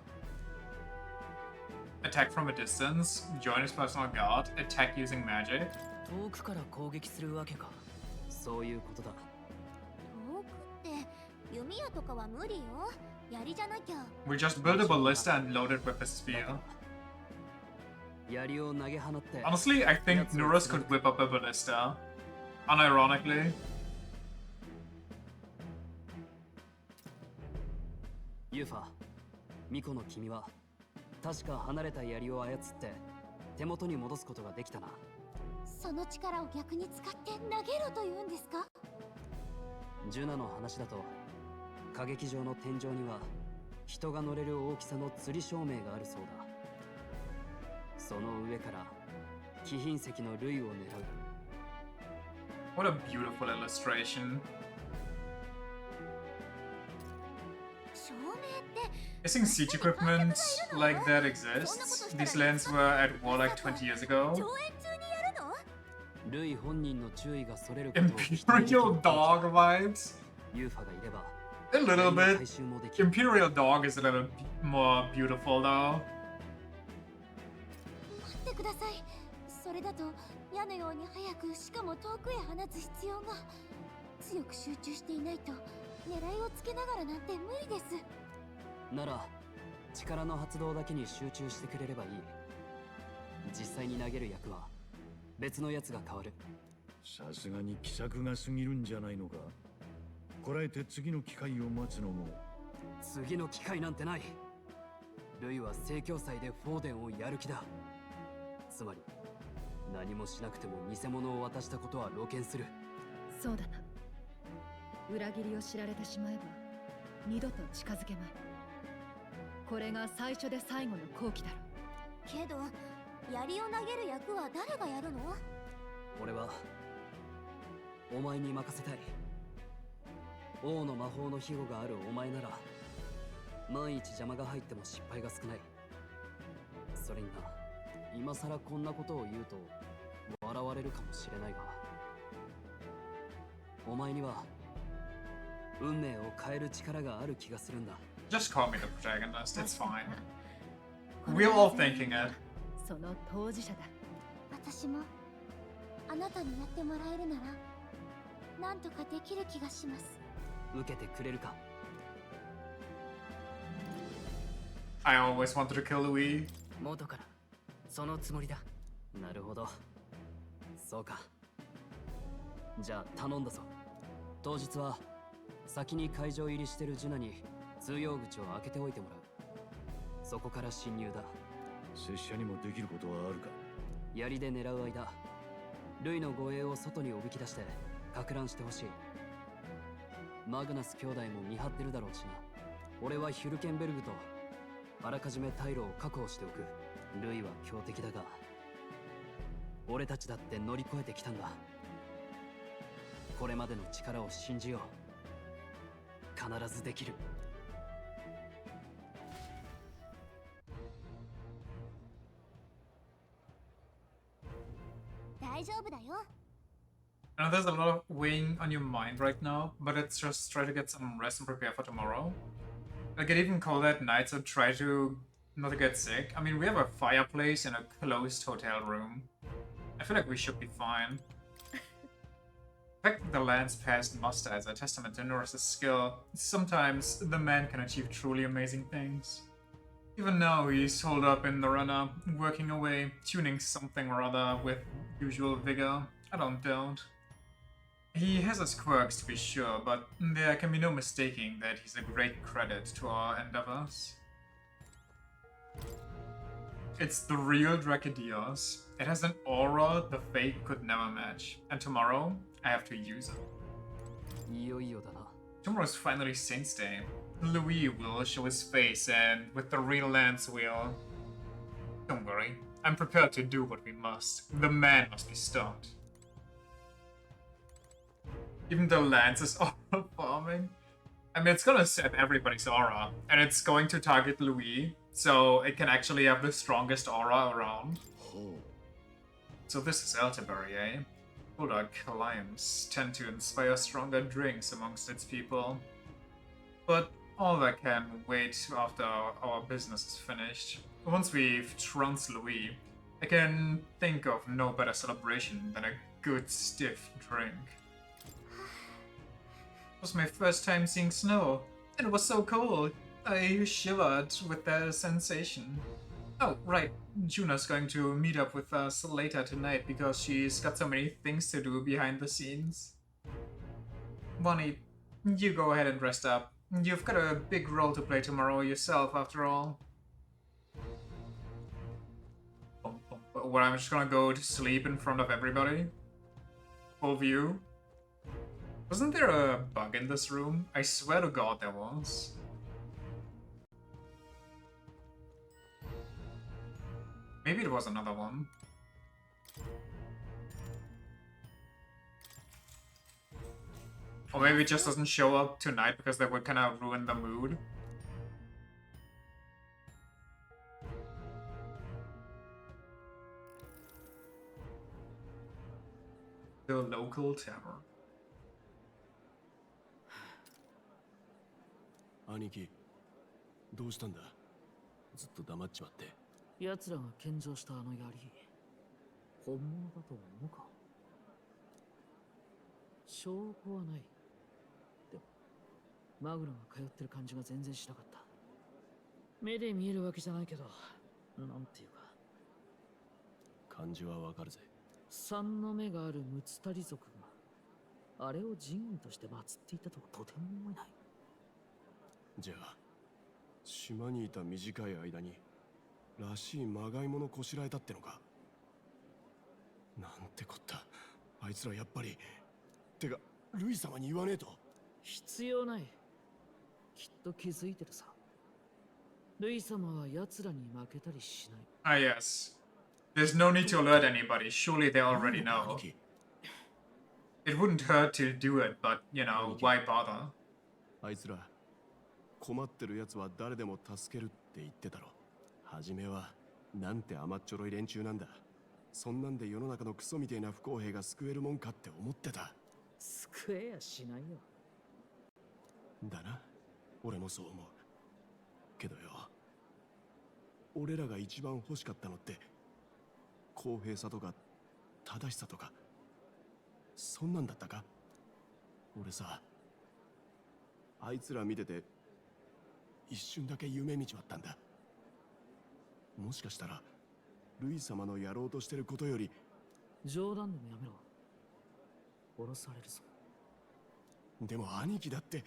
Attack from a distance, join his personal guard, attack using magic. 遠くから攻撃するわけか。そういうことだ。遠くって弓矢とかは無理よ。槍じゃなきゃ。We just build a ballista and load it with a spear. 槍を投げ放って。 Honestly, I think Nurus could whip up a ballista. Unironically. ユーファ、巫女の君は確か離れた槍を操って手元に戻すことができたな。その力を逆に使って投げろと言うんですか？ジュナの話だと、歌劇場の天井には人が乗れる大きさの吊り照明があるそうだ。その上から貴賓席のルイを狙う。 What a beautiful illustration. 照明って Guessing siege equipment like that exists. These lands were at war like 20 years ago. 上演中にやるの？ルイ本人の注意がそれることを Imperial dog vibes? ユーファがいれば A little bit. Imperial dog is a little more beautiful though. 待ってください。それだと矢のように早く、しかも遠くへ放つ必要が。強く集中していないと狙いをつけながらなんて無理です。なら力の発動だけに集中してくれればいい。実際に投げる役は別のやつが変わる。さすがに気さくが過ぎるんじゃないのか。こらえて次の機会を待つのも。次の機会なんてない。ルイは聖教祭でフォーデンをやる気だ。つまり何もしなくても偽物を渡したことは露見する。そうだな。裏切りを知られてしまえば二度と近づけまい。これが最初で最後の好機だろ。けど槍を投げる役は誰がやるの？俺はお前に任せたい。王の魔法の庇護があるお前なら万一邪魔が入っても失敗が少ない。それにな、今さらこんなことを言うと笑われるかもしれないが、お前には運命を変える力がある気がするんだ。 Just call me the protagonist, it's fine. We're all thinking it. その当事者だ。私もあなたにやってもらえるならなんとかできる気がします。受けてくれるか。 I always wanted to kill Louis. 元からそのつもりだ。なるほど、そうか。じゃあ頼んだぞ。当日は先に会場入りしてるジュナに通用口を開けておいてもらう。そこから侵入だ。拙者にもできることはあるか。槍で狙う間、ルイの護衛を外におびき出してか乱してほしい。マグナス兄弟も見張ってるだろうしな。俺はヒュルケンベルグとあらかじめ退路を確保しておく。ルイは強敵だが俺たちだって乗り越えてきたんだ。これまでの力を信じよう。必ずできる。大丈夫だよ。I know there's a lot of weighing on your mind right now, but let's just try to get some rest and prepare for tomorrow. I get even cold at night, so try to not to get sick. I mean, we have a fireplace in a closed hotel room. I feel like we should be fine. The fact that the land's past muster as a testament to Norris's skill, sometimes the man can achieve truly amazing things. Even now, he's holed up in the runner, working away, tuning something or other with usual vigor. I don't doubt. He has his quirks to be sure, but there can be no mistaking that he's a great credit to our endeavors. It's the real Dracadios. It has an aura the fate could never match, and tomorrow, I have to use it. いよいよだな。 Tomorrow's finally Saints Day. Louis will show his face, and with the real lance wheel... Don't worry, I'm prepared to do what we must. The man must be stopped. Even the lance is aura farming. I mean, it's gonna set everybody's aura, and it's going to target Louis, so it can actually have the strongest aura around. So this is Elterbury, eh? Bulldog climbs tend to inspire stronger drinks amongst its people. But all that can wait after our business is finished. Once we've trounced Louis, I can think of no better celebration than a good stiff drink. It was my first time seeing snow, and it was so cold. I shivered with the sensation. Oh, right, Juna's going to meet up with us later tonight because she's got so many things to do behind the scenes. Bonnie, you go ahead and rest up. You've got a big role to play tomorrow yourself, after all. Well, I'm just gonna go to sleep in front of everybody? Full view? Wasn't there a bug in this room? I swear to God there was. Maybe it was another one. Or maybe it just doesn't show up tonight because that would kind of ruin the mood. The local tavern. 兄貴、どうしたんだ？ずっと黙っちまって。奴らが献上したあの槍、本物だと思うか？証拠はない。でも、マグナが通ってる感じが全然しなかった。目で見えるわけじゃないけど、なんていうか。感じはわかるぜ。三の目があるムツタリ族があれを神位として祀っていたとはとても思えない。じゃあ島にいた短い間にらしいまがいものこしらえたってのか。なんてこった。あいつらやっぱり。てかルイ様に言わねえと。必要ない。きっと気づいてるさ。ルイ様は奴らに負けたりしない。Ah, yes. There's no need to alert anybody. Surely they already know. It wouldn't hurt to do it, but, you know, why bother? あいつら困ってる奴は誰でも助けるって言ってたろ。はじめはなんて甘っちょろい連中なんだ。そんなんで世の中のクソみてえな不公平が救えるもんかって思ってた。救えやしないよ。だな、俺もそう思う。けどよ、俺らが一番欲しかったのって公平さとか正しさとかそんなんだったか。俺さ、あいつら見てて一瞬だけ夢見ちまったんだ。もしかしたらルイ様のやろうとしてることより。冗談でもやめろ。殺されるぞ。でも兄貴だって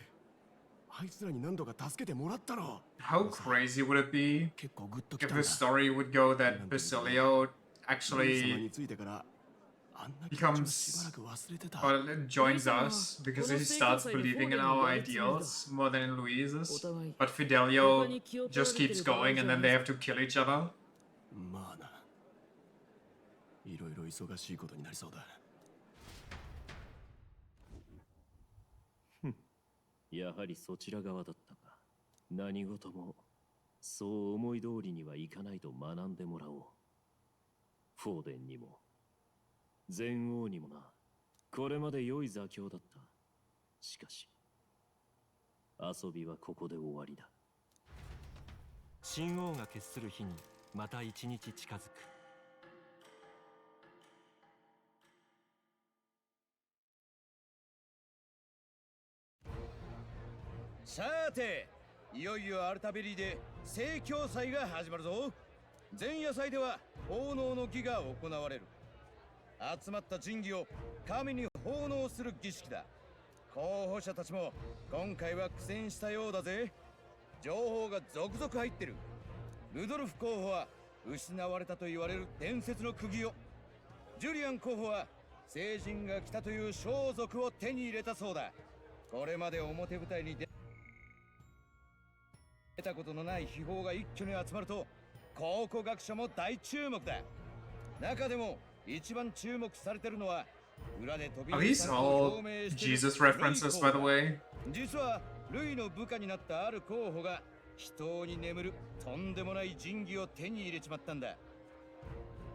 あいつらに何度か助けてもらったろ。 How crazy would it be if the story would go that Basilio actually becomes or joins us because he starts believing in our ideals more than in Luis's, but Fidelio just keeps going and then they have to kill each other? まあな、いろいろ忙しいことになりそうだ。やはりそちら側だったか。何事もそう思い通りにはいかないと学んでもらおう。フォーデンにも全王にもな。これまで良い座興だった。しかし遊びはここで終わりだ。新王が決する日にまた一日近づく。さて、いよいよアルタベリーで聖教祭が始まるぞ。前夜祭では奉納の儀が行われる。集まった神器を神に奉納する儀式だ。候補者たちも今回は苦戦したようだぜ。情報が続々入ってる。ルドルフ候補は失われたと言われる伝説の釘を、ジュリアン候補は聖人が来たという装束を手に入れたそうだ。これまで表舞台に出たことのない秘宝が一挙に集まると考古学者も大注目だ。中でも一番注目されてるのは裏で飛び Are these all Jesus references, by the way? 実はルイの部下になったある候補が秘湯に眠るとんでもない神器を手に入れちまったんだ。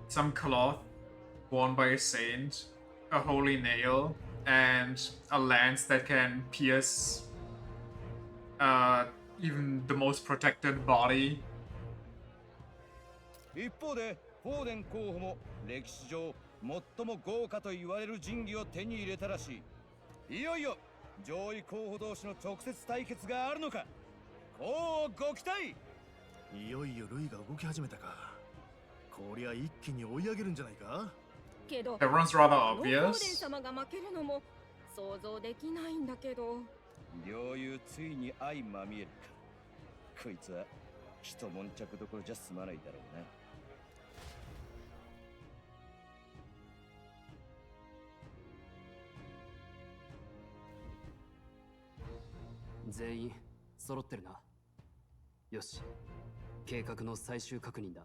Some cloth worn by a saint, a holy nail, and a lance that can pierce even the most protected body. 一方でフォーデン候補も歴史上最も豪華と言われる神器を手に入れたらしい。いよいよ上位候補同士の直接対決があるのか。こうご期待。いよいよルイが動き始めたか。こりゃ一気に追い上げるんじゃないか。けど Everyone's rather フォーデン obvious. 様が負けるのも想像できないんだけど。両雄ついに相まみえるか。こいつは一悶着どころじゃ済まないだろうな。全員揃ってるな。よし、計画の最終確認だ。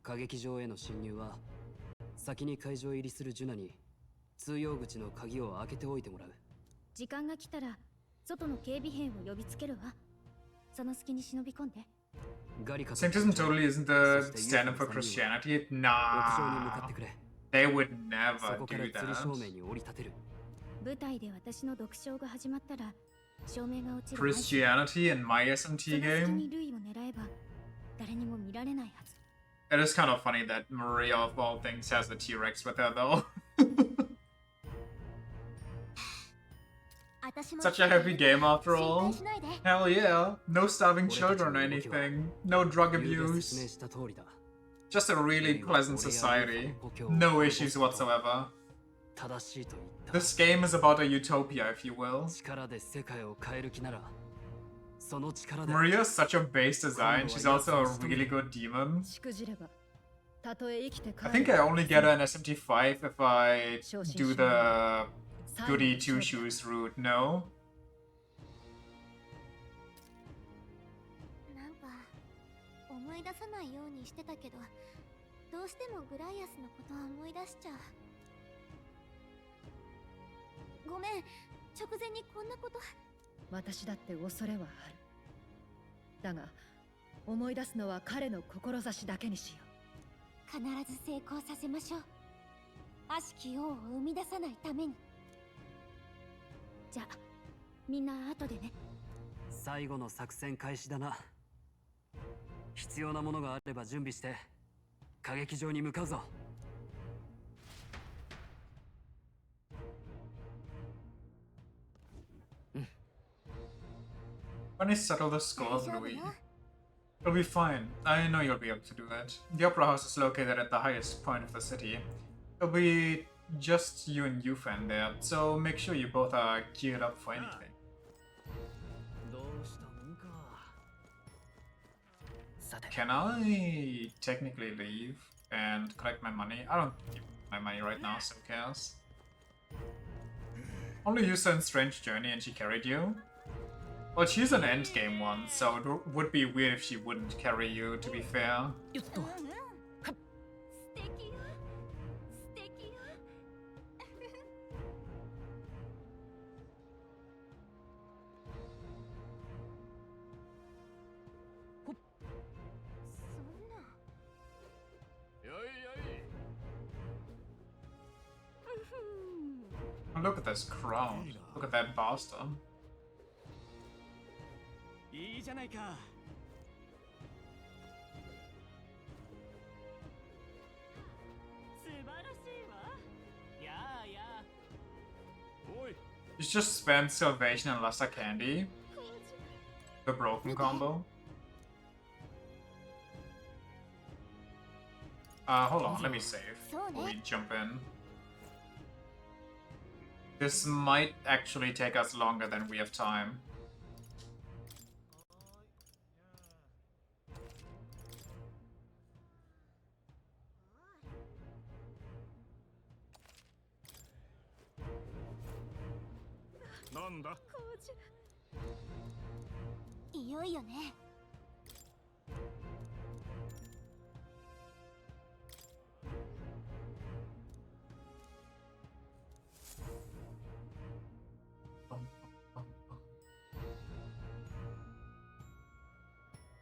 歌劇場への侵入は先に会場入りするジュナに通用口の鍵を開けておいてもらう。時間が来たら外の警備兵を呼びつけるわ。その隙に忍び込んで。 Sanctism totally isn't the stand up for Christianity. Nah, they would never do that. 舞台で私の独唱が始まったら照明が落ちる。 Christianity in my SMT その隙 game? にルイを狙えば誰にも見られないはず。 It is kind of funny that Maria of all things has the T-Rex with her though. Such a happy game after all. Hell yeah. No starving children or anything. No drug abuse. Just a really pleasant society. No issues whatsoever. This game is about a utopia, if you will. Maria is such a base design. She's also a really good demon. I think I only get an SMT5 if I do the goody two shoes route. No? 思い出さないようにしてたけど、どうしてもグライアスのことを思い出しちゃう。ごめん、直前にこんなこと。私だって恐れはある。だが、思い出すのは彼の志だけにしよう。必ず成功させましょう。悪しき王を生み出さないために。じゃあ、みんな後でね。最後の作戦開始だな。必要なものがあれば準備して歌劇場に向かうぞ。When I settle the score of Louis, it'll be fine. I know you'll be able to do it. The opera house is located at the highest point of the city. It'll be just you and Yufan there, so make sure you both are geared up for anything. Can I technically leave and collect my money? I don't keep my money right now, so who cares? Only used her in Strange Journey and she carried you? Well, she's an endgame one, so it would be weird if she wouldn't carry you, to be fair. Look at this crown. Look at that bastard. いいじゃないか。素晴らしいわ。やあやあ。おい。You just spent Salvation and Luster Candy. The broken combo. Hold on, let me save before we jump in. This might actually take us longer than we have time. Nanda? いよいよね。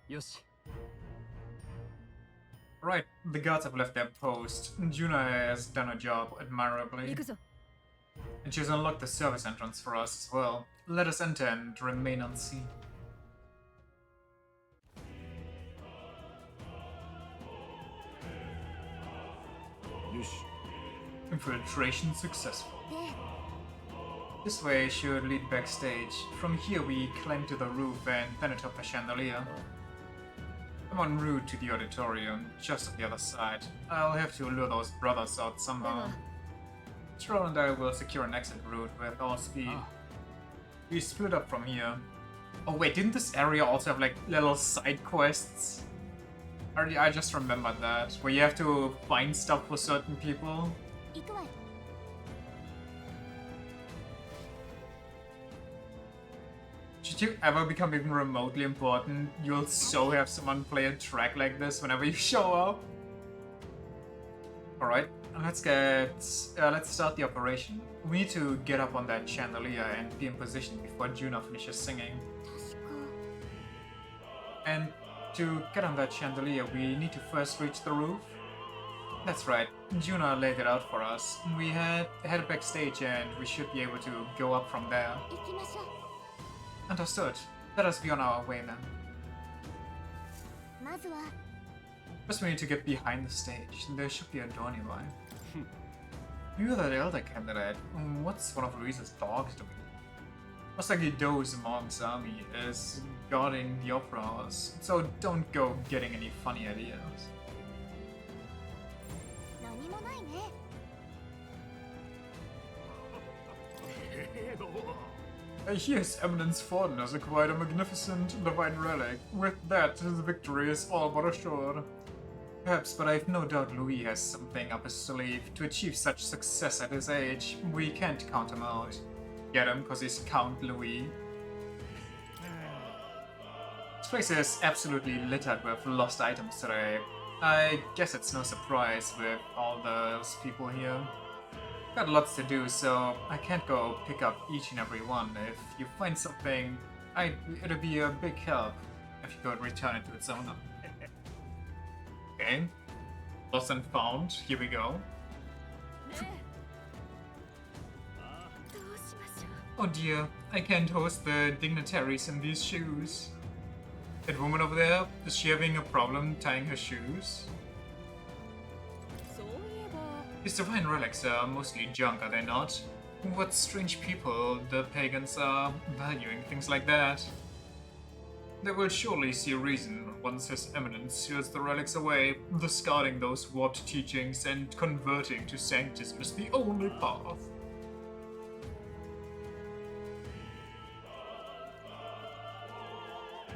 よし。 Right, the guards have left their post. Juna has done her job admirably. And she's unlocked the service entrance for us as well. Let us enter and remain unseen. Infiltration successful. This way should lead backstage. From here we climb to the roof and then atop the chandelier. I'm en route to the auditorium, just on the other side. I'll have to lure those brothers out somehow. Troll and I will secure an exit route with all speed. We split up from here. Oh wait, didn't this area also have like little side quests? I just remembered that, where you have to find stuff for certain people. Should you ever become even remotely important, you'll so have someone play a track like this whenever you show up. Alright, let's start the operation. We need to get up on that chandelier and be in position before Juno finishes singing. And to get on that chandelier, we need to first reach the roof. That's right, Juno laid it out for us. We head backstage and we should be able to go up from there. Understood. Let us be on our way then. First we need to get behind the stage. There should be a door nearby. You're that elder candidate. What's one of Louise's dogs doing? Looks like Ido's mom's army is guarding the opera house, so don't go getting any funny ideas. I hear His Eminence Forden has acquired a magnificent divine relic. With that, his victory is all but assured. Perhaps, but I have no doubt Louis has something up his sleeve. To achieve such success at his age, we can't count him out. Get him, because he's Count Louis. This place is absolutely littered with lost items today. I guess it's no surprise with all those people here. Got lots to do, so I can't go pick up each and every one. If you find something, it'd be a big help if you could return it to its owner. Okay. Lost and found. Here we go. Oh dear, I can't host the dignitaries in these shoes. That woman over there, is she having a problem tying her shoes? These divine relics are mostly junk, are they not? What strange people the pagans are valuing things like that. They will surely see a reason once His Eminence seals the relics away. Discarding those warped teachings and converting to sanctism is the only path.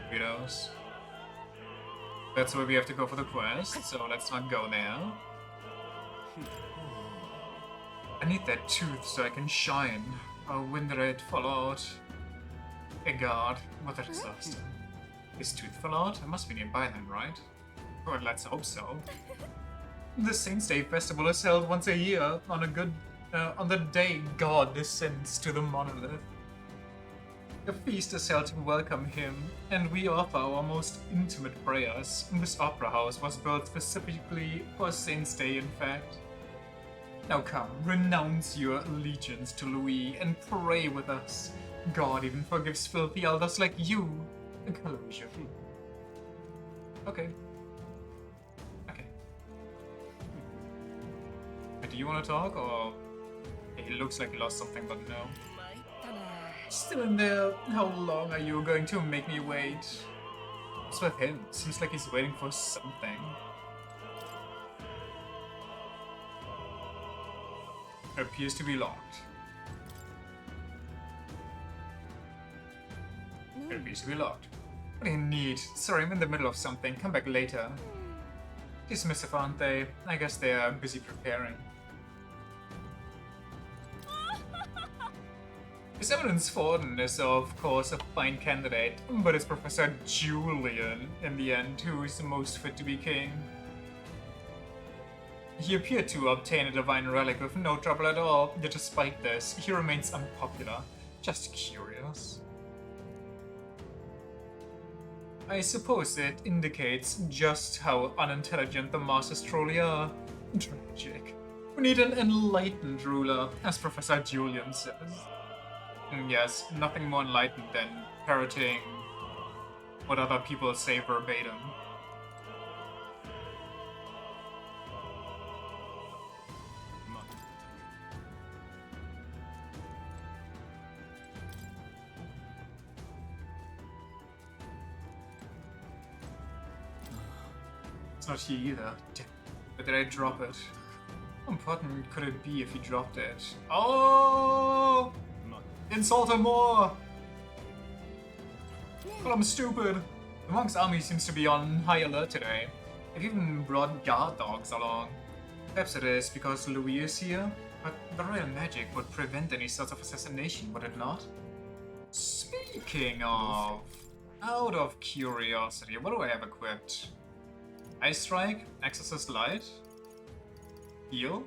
Weirdos. That's where we have to go for the quest, so let's not go there. I need that tooth so I can shine. Oh, when did it fall out? Hey god, what a disaster. His tooth fell out? I must be nearby then, right? Well, let's hope so. The Saints' Day festival is held once a year on the day God descends to the monolith. A feast is held to welcome him, and we offer our most intimate prayers. This opera house was built specifically for Saints' Day, in fact. Now come, renounce your allegiance to Louis and pray with us. God even forgives filthy elders like you. Closure. Okay. Okay. Do you want to talk, or... He looks like he lost something, but no. Still in there? How long are you going to make me wait? What's with him? Seems like he's waiting for something. Appears to be locked. It appears to be locked. What do you need? Sorry, I'm in the middle of something. Come back later. Dismissive, aren't they? I guess they are busy preparing. His Eminence Forden is, of course, a fine candidate, but it's Professor Julian, in the end, who is the most fit to be king. He appeared to obtain a divine relic with no trouble at all, yet despite this, he remains unpopular. Just curious. I suppose it indicates just how unintelligent the masters truly are. Tragic. We need an enlightened ruler, as Professor Julian says. Yes, nothing more enlightened than parroting what other people say verbatim. It's not he either. But did I drop it? How important could it be if he dropped it? Oh! Insult him more! Well, I'm stupid. The monk's army seems to be on high alert today. They've even brought guard dogs along. Perhaps it is because Louis is here, but the royal magic would prevent any sort of assassination, would it not? Speaking of... Out of curiosity, what do I have equipped? Ice Strike, Exorcist Light, Heal.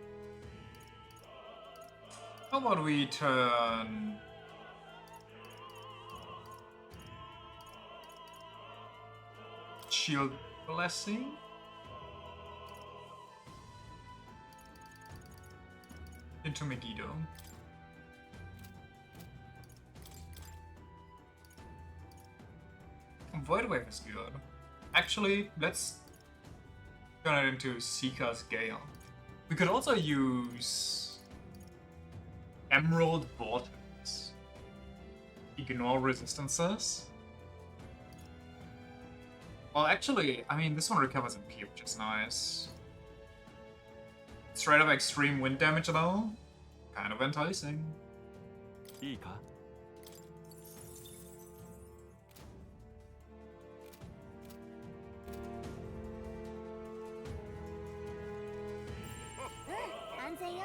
How about we turn... Shield Blessing? Into Megiddo. Void Wave is good. Actually, let's turn it into Seeker's Gale. We could also use Emerald Vortex. Ignore resistances. Well, actually, I mean, this one recovers MP, which is nice. Straight up extreme wind damage, though. Kind of enticing. 全よ。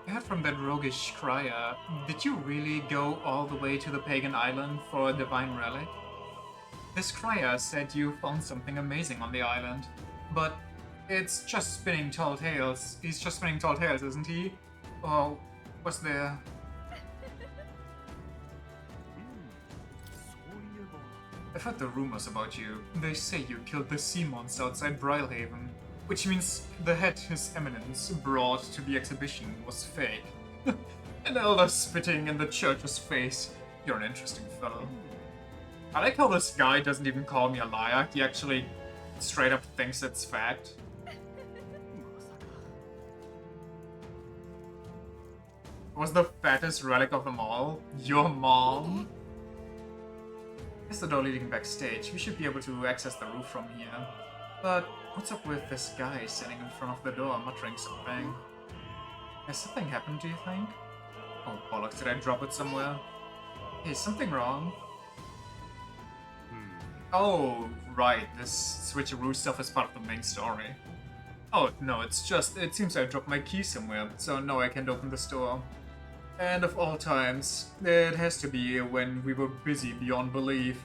I heard from that roguish crier, did you really go all the way to the pagan island for a divine relic? This crier said you found something amazing on the island, but it's just spinning tall tales. He's just spinning tall tales, isn't he? Or was there... I've heard the rumors about you. They say you killed the sea monster outside Brilhaven, which means the head His Eminence brought to the exhibition was fake. An elder spitting in the church's face. You're an interesting fellow. I like how this guy doesn't even call me a liar. He actually straight up thinks it's fact. Was the fattest relic of them all your mom? It's the door leading backstage. We should be able to access the roof from here. But what's up with this guy sitting in front of the door muttering something? Has something happened, do you think? Oh bollocks, did I drop it somewhere? Hey, is something wrong? Oh, right, this switcheroo stuff is part of the main story. Oh, no, it seems I dropped my key somewhere, so now I can't open the store. And of all times, it has to be when we were busy beyond belief.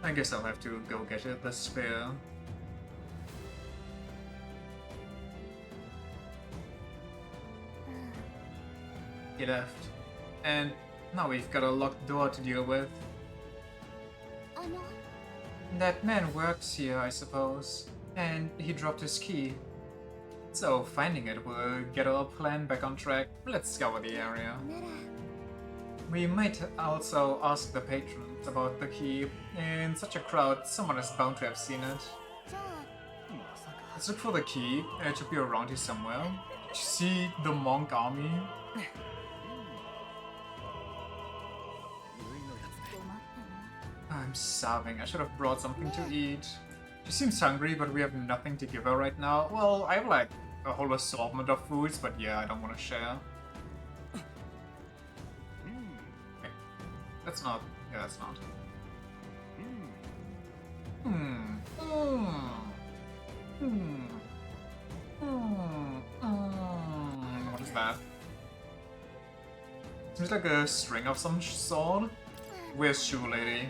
I guess I'll have to go get it, the spare. He left. And now we've got a locked door to deal with. That man works here, I suppose. And he dropped his key. So finding it will get our plan back on track. Let's scour the area. We might also ask the patrons about the key. In such a crowd, someone is bound to have seen it. Let's look for the key. It should be around here somewhere. Did you see the monk army? I'm starving. I should have brought something to eat. She seems hungry, but we have nothing to give her right now. Well, I have like a whole assortment of foods, but yeah, I don't want to share. Okay. That's not... yeah, that's not. What is that? Seems like a string of some sort. Where's Shoe Lady?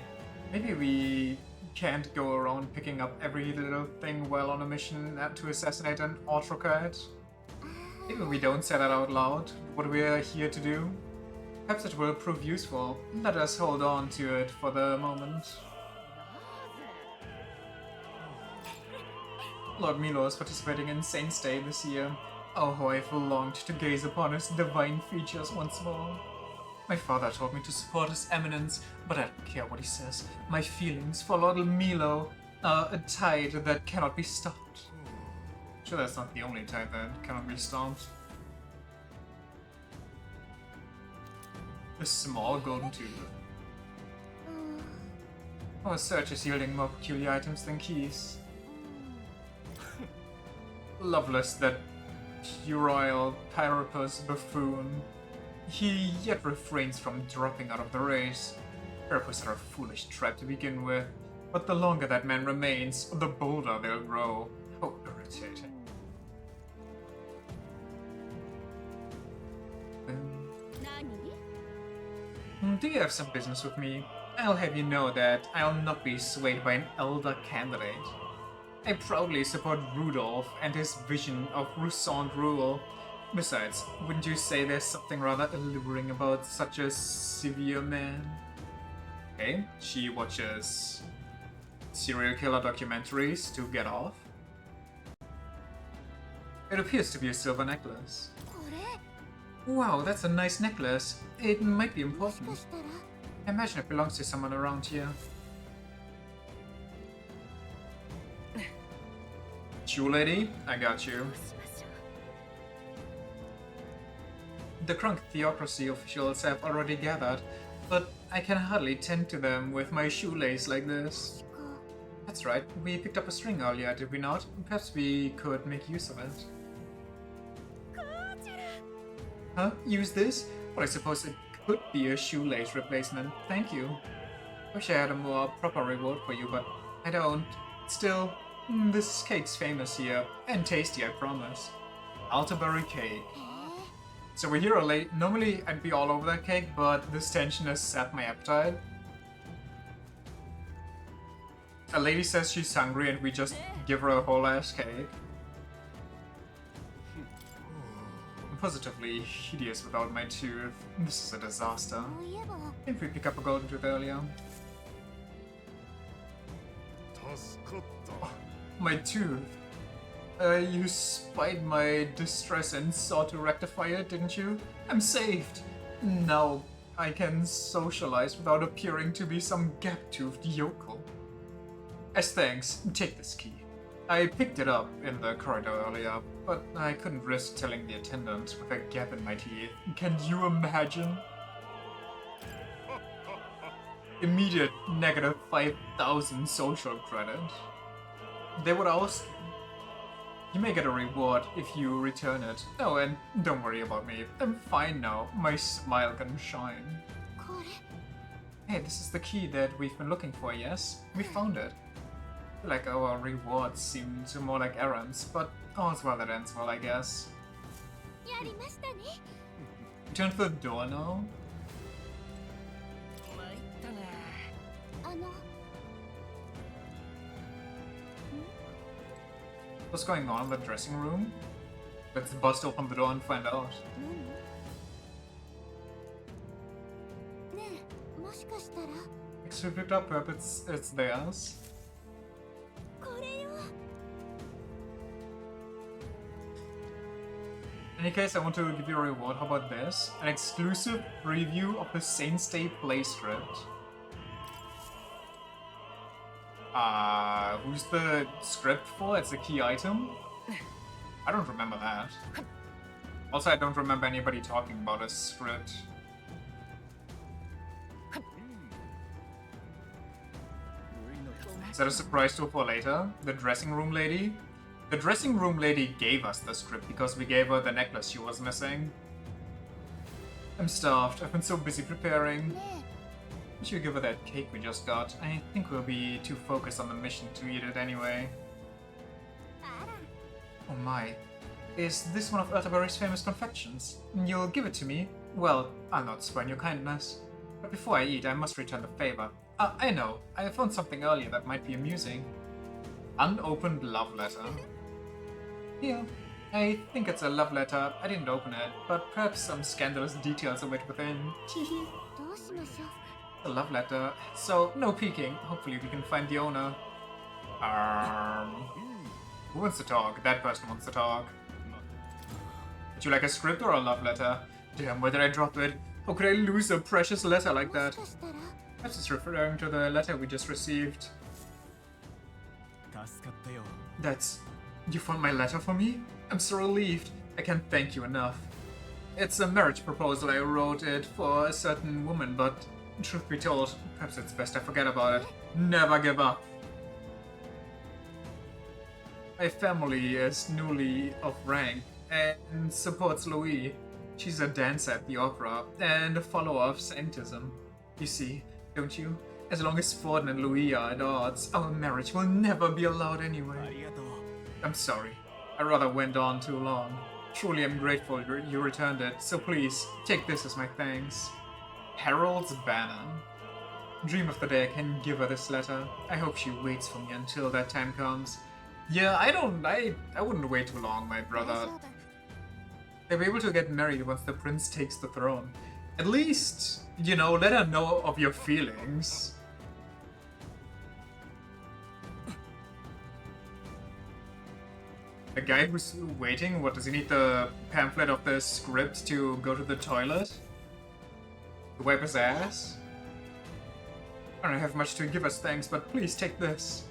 Maybe we can't go around picking up every little thing while on a mission to assassinate an autocrat. Maybe we don't say that out loud, what we're here to do. Perhaps it will prove useful. Let us hold on to it for the moment. Lord M.inor is participating in Saint's Day this year. Oh, how I've longed to gaze upon his divine features once more. My father told me to support His Eminence, but I don't care what he says. My feelings for Lord M.inor are a tide that cannot be stopped. Sure, that's not the only tide that cannot be stopped. A small golden tube. Our search is yielding more peculiar items than keys. Loveless, that puerile Pyrrhus buffoon. He yet refrains from dropping out of the race. Pyrrhus are a foolish tribe to begin with, but the longer that man remains, the bolder they'll grow. How irritating. Do you have some business with me? I'll have you know that I'll not be swayed by an elder candidate. I proudly support Rudolph and his vision of Roussant rule. Besides, wouldn't you say there's something rather alluring about such a severe man? Okay, she watches serial killer documentaries to get off. It appears to be a silver necklace. Wow, that's a nice necklace. It might be important. I imagine it belongs to someone around here. Shoe Lady, I got you. The Krunk Theocracy officials have already gathered, but I can hardly tend to them with my shoelace like this. That's right, we picked up a string earlier, did we not? Perhaps we could make use of it. Huh? Use this? Well, I suppose it could be a shoelace replacement. Thank you. Wish I had a more proper reward for you, but I don't. Still, This cake's famous here, and tasty, I promise. Elderberry cake. So we're here late. Normally I'd be all over that cake, but this tension has sapped my appetite. A lady says she's hungry and we just give her a whole ass cake. I'm positively hideous without my tooth. This is a disaster. Didn't we pick up a golden tooth earlier? Oh, my tooth. You spied my distress and sought to rectify it, didn't you? I'm saved! Now I can socialize without appearing to be some gap-toothed yokel. As thanks, take this key. I picked it up in the corridor earlier, but I couldn't risk telling the attendant with a gap in my teeth. Can you imagine? Immediate negative 5,000 social credit. They would ask, you may get a reward if you return it. Oh, and don't worry about me. I'm fine now. My smile can shine. Hey, this is the key that we've been looking for, yes? We found it. Like our rewards seem to more like errands, but all's well that ends well, I guess. Return to the door now? What's going on in the dressing room? Let's bust open the door and find out. Next we picked up, perhaps it's theirs. In any case, I want to give you a reward. How about this? An exclusive preview of the Saints Day play script. Who's the script for? It's a key item? I don't remember that. Also, I don't remember anybody talking about a script. Is that a surprise tool for later? The dressing room lady? The dressing room lady gave us the script because we gave her the necklace she was missing. I'm starved. I've been so busy preparing. We should give her that cake we just got. I think we'll be too focused on the mission to eat it anyway. Oh my. Is this one of Ertaberry's famous confections? You'll give it to me? Well, I'll not spurn your kindness. But before I eat, I must return the favor. I know. I found something earlier that might be amusing. Unopened love letter. Here. I think it's a love letter. I didn't open it, but perhaps some scandalous details await within. T.he. A love letter. So, no peeking. Hopefully we can find the owner. Who wants to talk? That person wants to talk. Would you like a script or a love letter? Damn, where did I drop it? How could I lose a precious letter like that? Perhaps it's referring to the letter we just received. That's... You found my letter for me? I'm so relieved. I can't thank you enough. It's a marriage proposal. I wrote it for a certain woman, but truth be told, perhaps it's best I forget about it. Never give up. My family is newly of rank and supports Louis. She's a dancer at the opera and a follower of Saintism. You see, don't you? As long as Forden and Louis are at odds, our marriage will never be allowed anyway. I'm sorry. I rather went on too long. Truly I'm grateful you returned it, so please, take this as my thanks. Harold's banner. Dream of the day I can give her this letter. I hope she waits for me until that time comes. Yeah, I wouldn't wait too long, my brother. They'll be able to get married once the prince takes the throne. At least, you know, let her know of your feelings. The guy who's waiting, what, does he need the pamphlet of the script to go to the toilet? To wipe his ass? I don't have much to give us thanks, but please take this.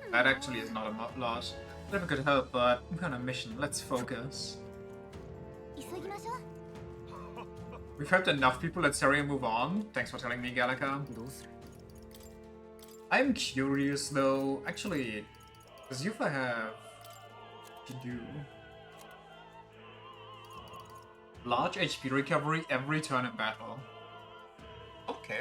That actually is not a lot. Never could help, but I'm on a mission. Let's focus. We've helped enough people. Let's hurry and move on. Thanks for telling me, Gallica. I'm curious though. Actually, does Yufa have to do large HP recovery every turn in battle? Okay.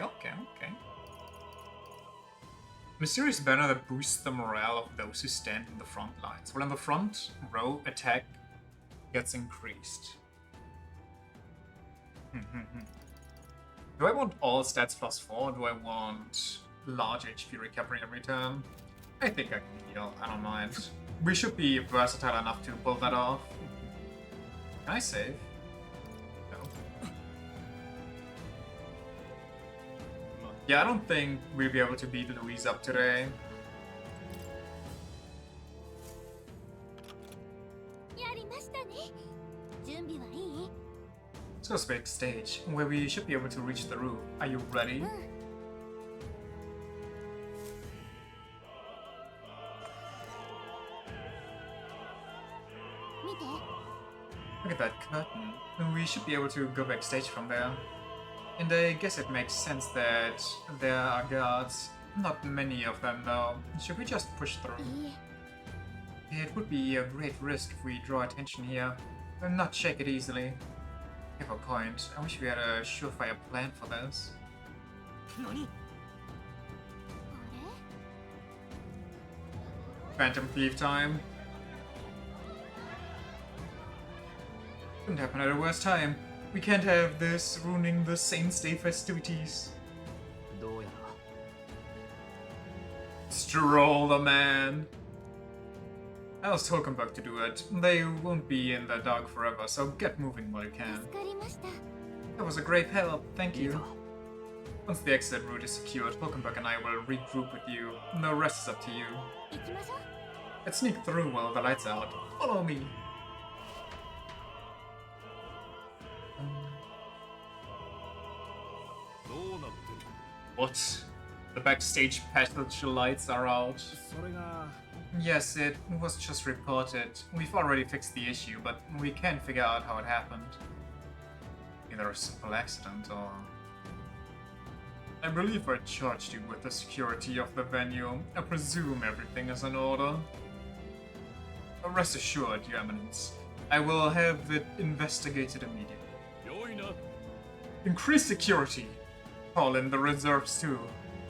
Mysterious banner that boosts the morale of those who stand in the front lines. Well, in the front row, attack gets increased. Do I want all stats +4, or do I want large HP recovery every turn? I think I can heal, I don't mind. We should be versatile enough to pull that off. Can I save? No. Yeah, I don't think we'll be able to beat Louise up today. Let's go backstage, where we should be able to reach the roof. Are you ready? Look at that curtain. We should be able to go backstage from there. And I guess it makes sense that there are guards. Not many of them though. Should we just push through? It would be a great risk if we draw attention here. We'll not shake it easily. You have a point. I wish we had a surefire plan for this. Phantom thief time. Couldn't happen at a worse time. We can't have this ruining the Saints' Day festivities. Stroll the man. I was Hulkenberg to do it. They won't be in the dark forever, so get moving while you can. That was a great help, thank you. Once the exit route is secured, Hulkenberg and I will regroup with you. The rest is up to you. Let's sneak through while the lights are out. Follow me. What? The backstage passage lights are out. Yes, it was just reported. We've already fixed the issue, but we can't figure out how it happened. Either a simple accident or... I believe I charged you with the security of the venue. I presume everything is in order. Rest assured, Your Eminence. I will have it investigated immediately. Increase security. Call in the reserves too.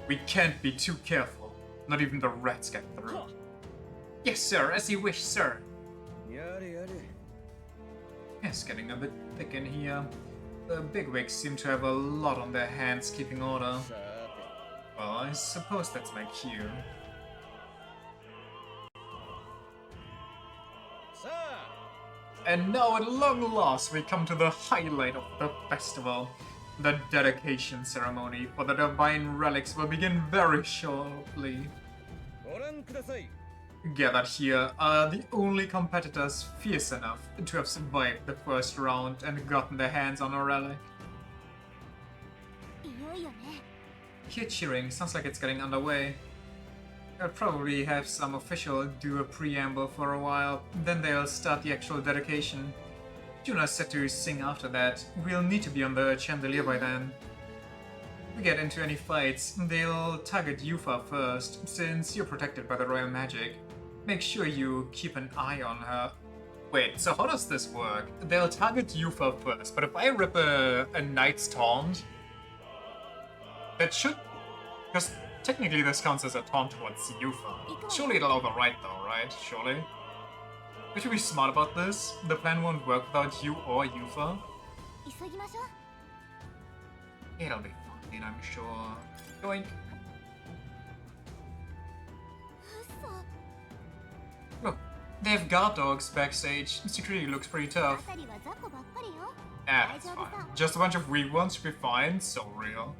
We can't be too careful. Not even the rats get through. Yes, sir. As you wish, sir. It's getting a bit thick in here. The bigwigs seem to have a lot on their hands keeping order. Well, I suppose that's my cue. And now at long last we come to the highlight of the festival. The dedication ceremony for the divine relics will begin very shortly. Gathered here are the only competitors fierce enough to have survived the first round and gotten their hands on a relic. Here cheering, sounds like it's getting underway. They'll probably have some official do a preamble for a while, then they'll start the actual dedication. Juna's set to sing after that. We'll need to be on the chandelier by then. If we get into any fights, they'll target Yufa first, since you're protected by the royal magic. Make sure you keep an eye on her. Wait, so how does this work? They'll target Yufa first, but if I rip a Knight's Taunt, that should... because technically this counts as a taunt towards Yufa. Surely it'll override though, right? Surely? We should be smart about this. The plan won't work without you or Yufa. It'll be fine, I'm sure. Doink. Look, they have guard dogs backstage. Security looks pretty tough. Ah, that's fine. Just a bunch of weak ones should be fine. So real.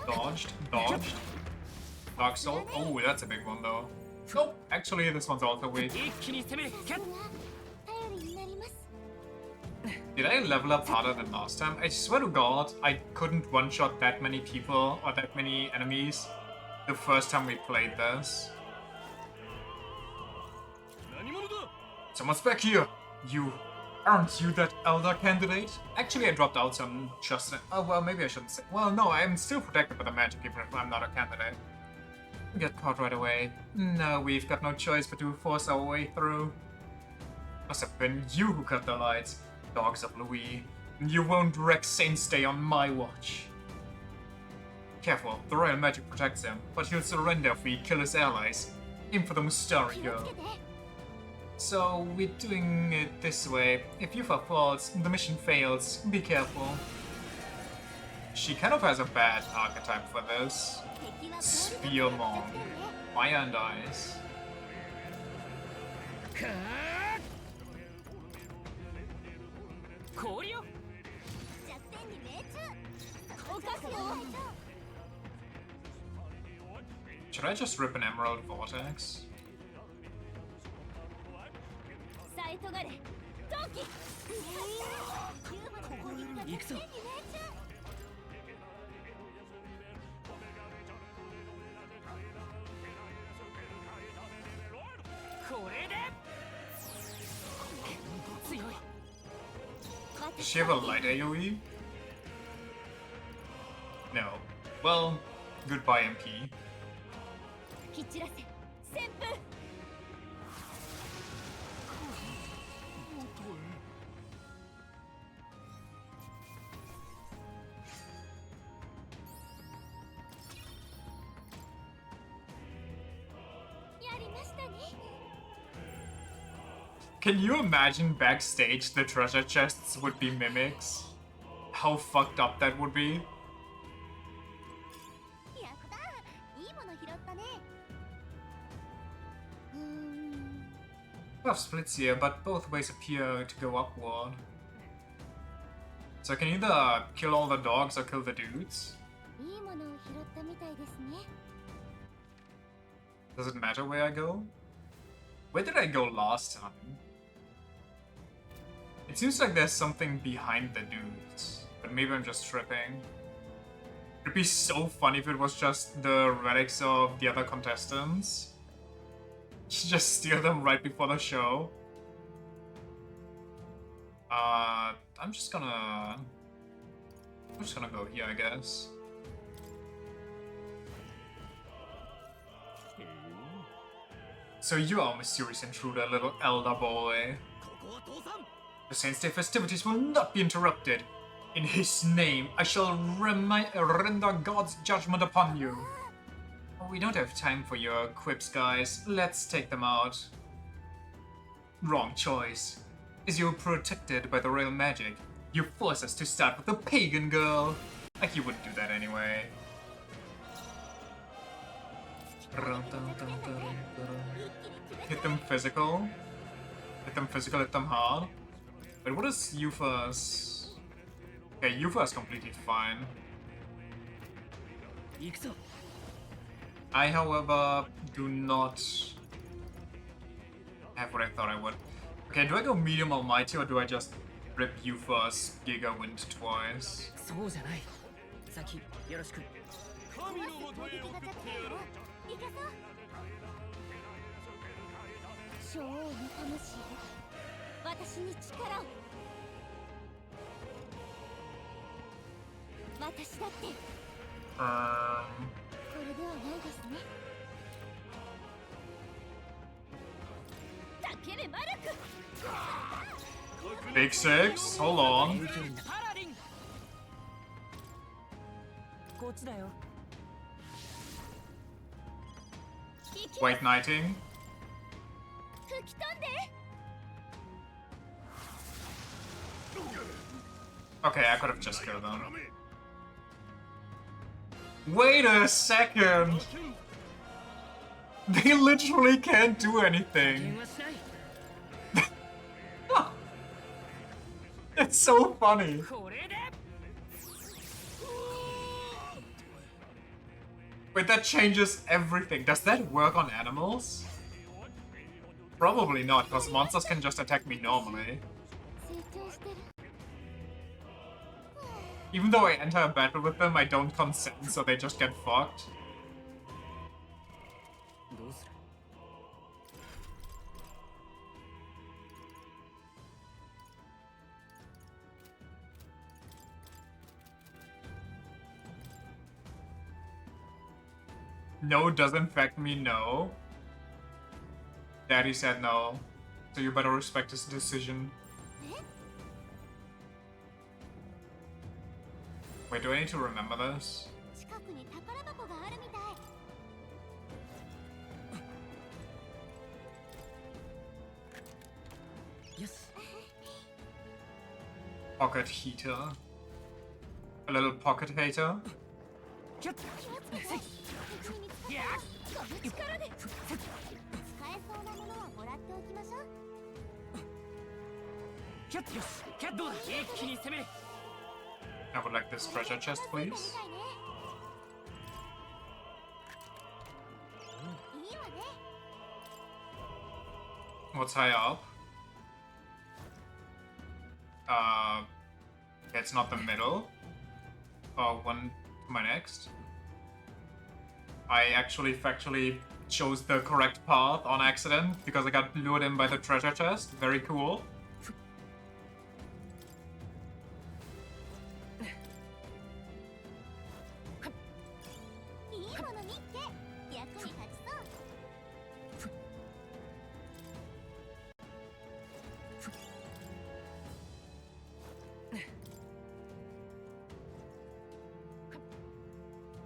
Dodged. Dark Soul. Oh, that's a big one though. Nope, actually this one's also weak. Did I level up harder than last time? I swear to God, I couldn't one-shot that many people or that many enemies the first time we played this. Someone's back here! Aren't you that elder candidate? Actually, I dropped out some just... oh, well, maybe I shouldn't say... well, no, I'm still protected by the magic even if I'm not a candidate. Get caught right away. No, we've got no choice but to force our way through. Must have been you who cut the lights, dogs of Louis. You won't wreck Saint's Day on my watch. Careful, the royal magic protects him, but he'll surrender if we kill his allies. Aim for the Mustari girl. So, we're doing it this way. If Yufa falls, the mission fails. Be careful. She kind of has a bad archetype for this. Spear Mom. Fire and Ice. Should I just rip an Emerald Vortex? Does she have a light AoE? No. Well, goodbye MP. Can you imagine backstage the treasure chests would be mimics? How fucked up that would be? Rough splits here, but both ways appear to go upward. So I can either kill all the dogs or kill the dudes? Does it matter where I go? Where did I go last time? It seems like there's something behind the dudes, but maybe I'm just tripping. It'd be so funny if it was just the relics of the other contestants. Just steal them right before the show. I'm just gonna go here, I guess. So you are a mysterious intruder, little elder boy. The Saints' Day festivities will not be interrupted. In his name, I shall render God's judgment upon you. We don't have time for your quips, guys. Let's take them out. Wrong choice. As you're protected by the royal magic, you force us to start with the pagan girl. Like you wouldn't do that anyway. Hit them physical. Hit them physical, hit them hard. Wait, what is Yufa's? Okay, Yufa's completely fine. I, however, do not have what I thought I would. Okay, do I go medium almighty or do I just rip Yufa's Giga Wind twice? Big six, hold on. White knighting. Okay, I could have just killed them. Wait a second! They literally can't do anything. It's so funny. Wait, that changes everything. Does that work on animals? Probably not, because monsters can just attack me normally. Even though I enter a battle with them, I don't consent, so they just get fucked. No does in fact mean no. Daddy said no, so you better respect his decision. Wait, do I need to remember this? 近くに宝箱があるみたい。 Pocket heater. A little pocket hater. 気をつけて。敵に見つかったらこの力で。使えそうなものはもらっておきましょう。 I would like this treasure chest, please. いいわね。 What's high up? It's not the middle. One to my next. I actually factually chose the correct path on accident because I got lured in by the treasure chest. Very cool. いいもの見っけ。役に立ちそう。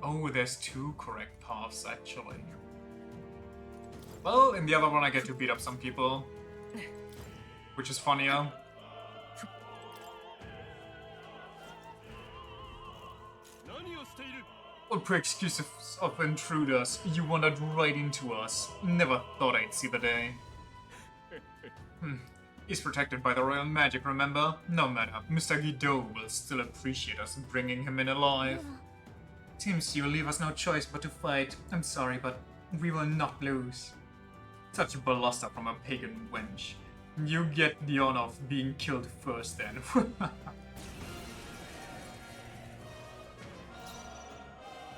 Oh, there's two correct paths actually. Well, in the other one I get to beat up some people, which is funnier. What poor excuses of intruders? You wandered right into us. Never thought I'd see the day. He's protected by the royal magic, remember? No matter, Mr. Guido will still appreciate us bringing him in alive. Seems you leave us no choice but to fight. I'm sorry, but we will not lose. Such a bluster from a pagan wench. You get the honor of being killed first then.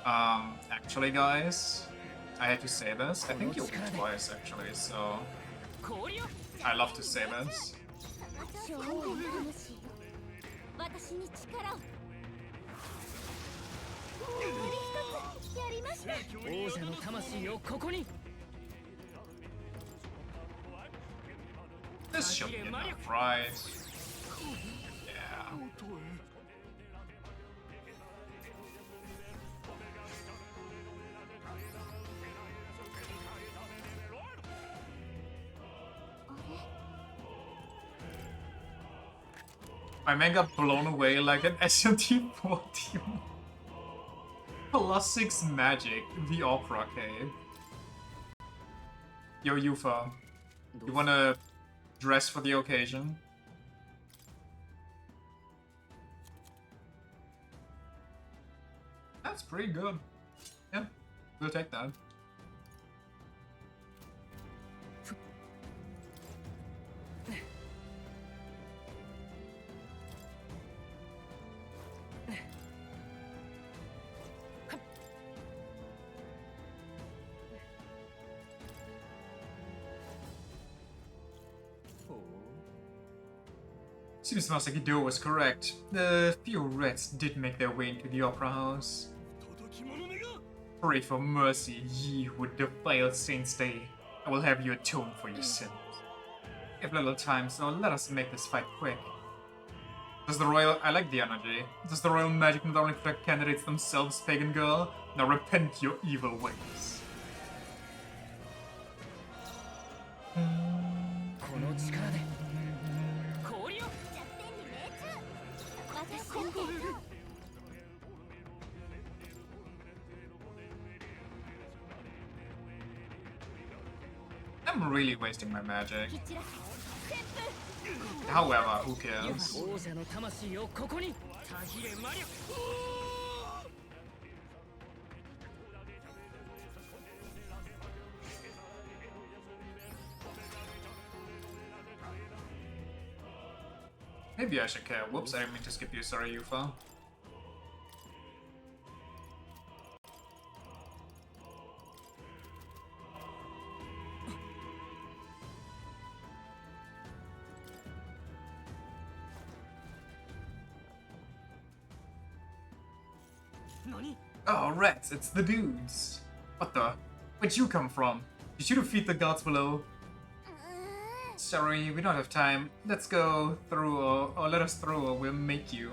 Actually guys, I had to say this. I think you went twice actually, so I love to say this. 私に力を。一つやりました。王者の魂をここに。 This should be enough, right? Yeah. My man got blown away like an SMT-40. Plus 6 magic, the Opera Cave. Yo, Yufa, you wanna dress for the occasion? That's pretty good. Yeah, we'll take that. Seems Master Guido was correct. The few rats did make their way into the opera house. Pray for mercy, ye who would defile Saint's Day. I will have you atone for your sins. We have little time, so let us make this fight quick. Does the royal... I like the energy. Does the royal magic not only protect candidates themselves, pagan girl? Now repent your evil ways. この力で I'm really wasting my magic. However, who cares? 王者の魂をここに。たぎれ魔力。 Maybe I should care. Whoops, I didn't mean to skip you. Sorry, Yufa. Oh, rats, it's the dudes. What the? Where'd you come from? Did you defeat the gods below? Sorry, we don't have time. Let's go through, or let us through, or we'll make you.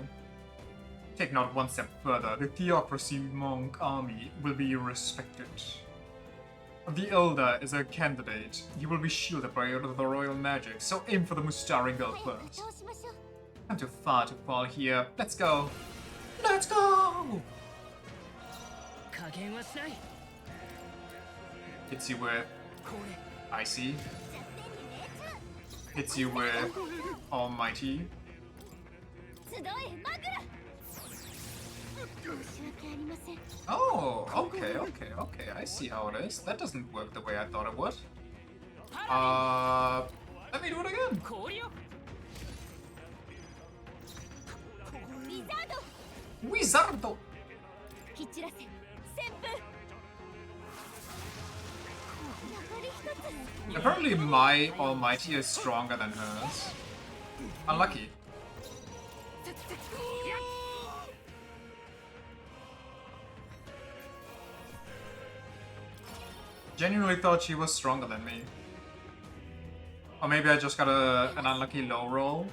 Take not one step further. The theocracy monk army will be respected. The Elder is a candidate. He will be shielded by the royal magic, so aim for the Mustari girl first. I'm too far to fall here. Let's go. Let's go! Hits you with Icy. Hits you with Almighty. Oh, okay. I see how it is. That doesn't work the way I thought it would. Let me do it again. Wizardo! Apparently my Almighty is stronger than hers. Unlucky. Genuinely thought she was stronger than me. Or maybe I just got an unlucky low roll.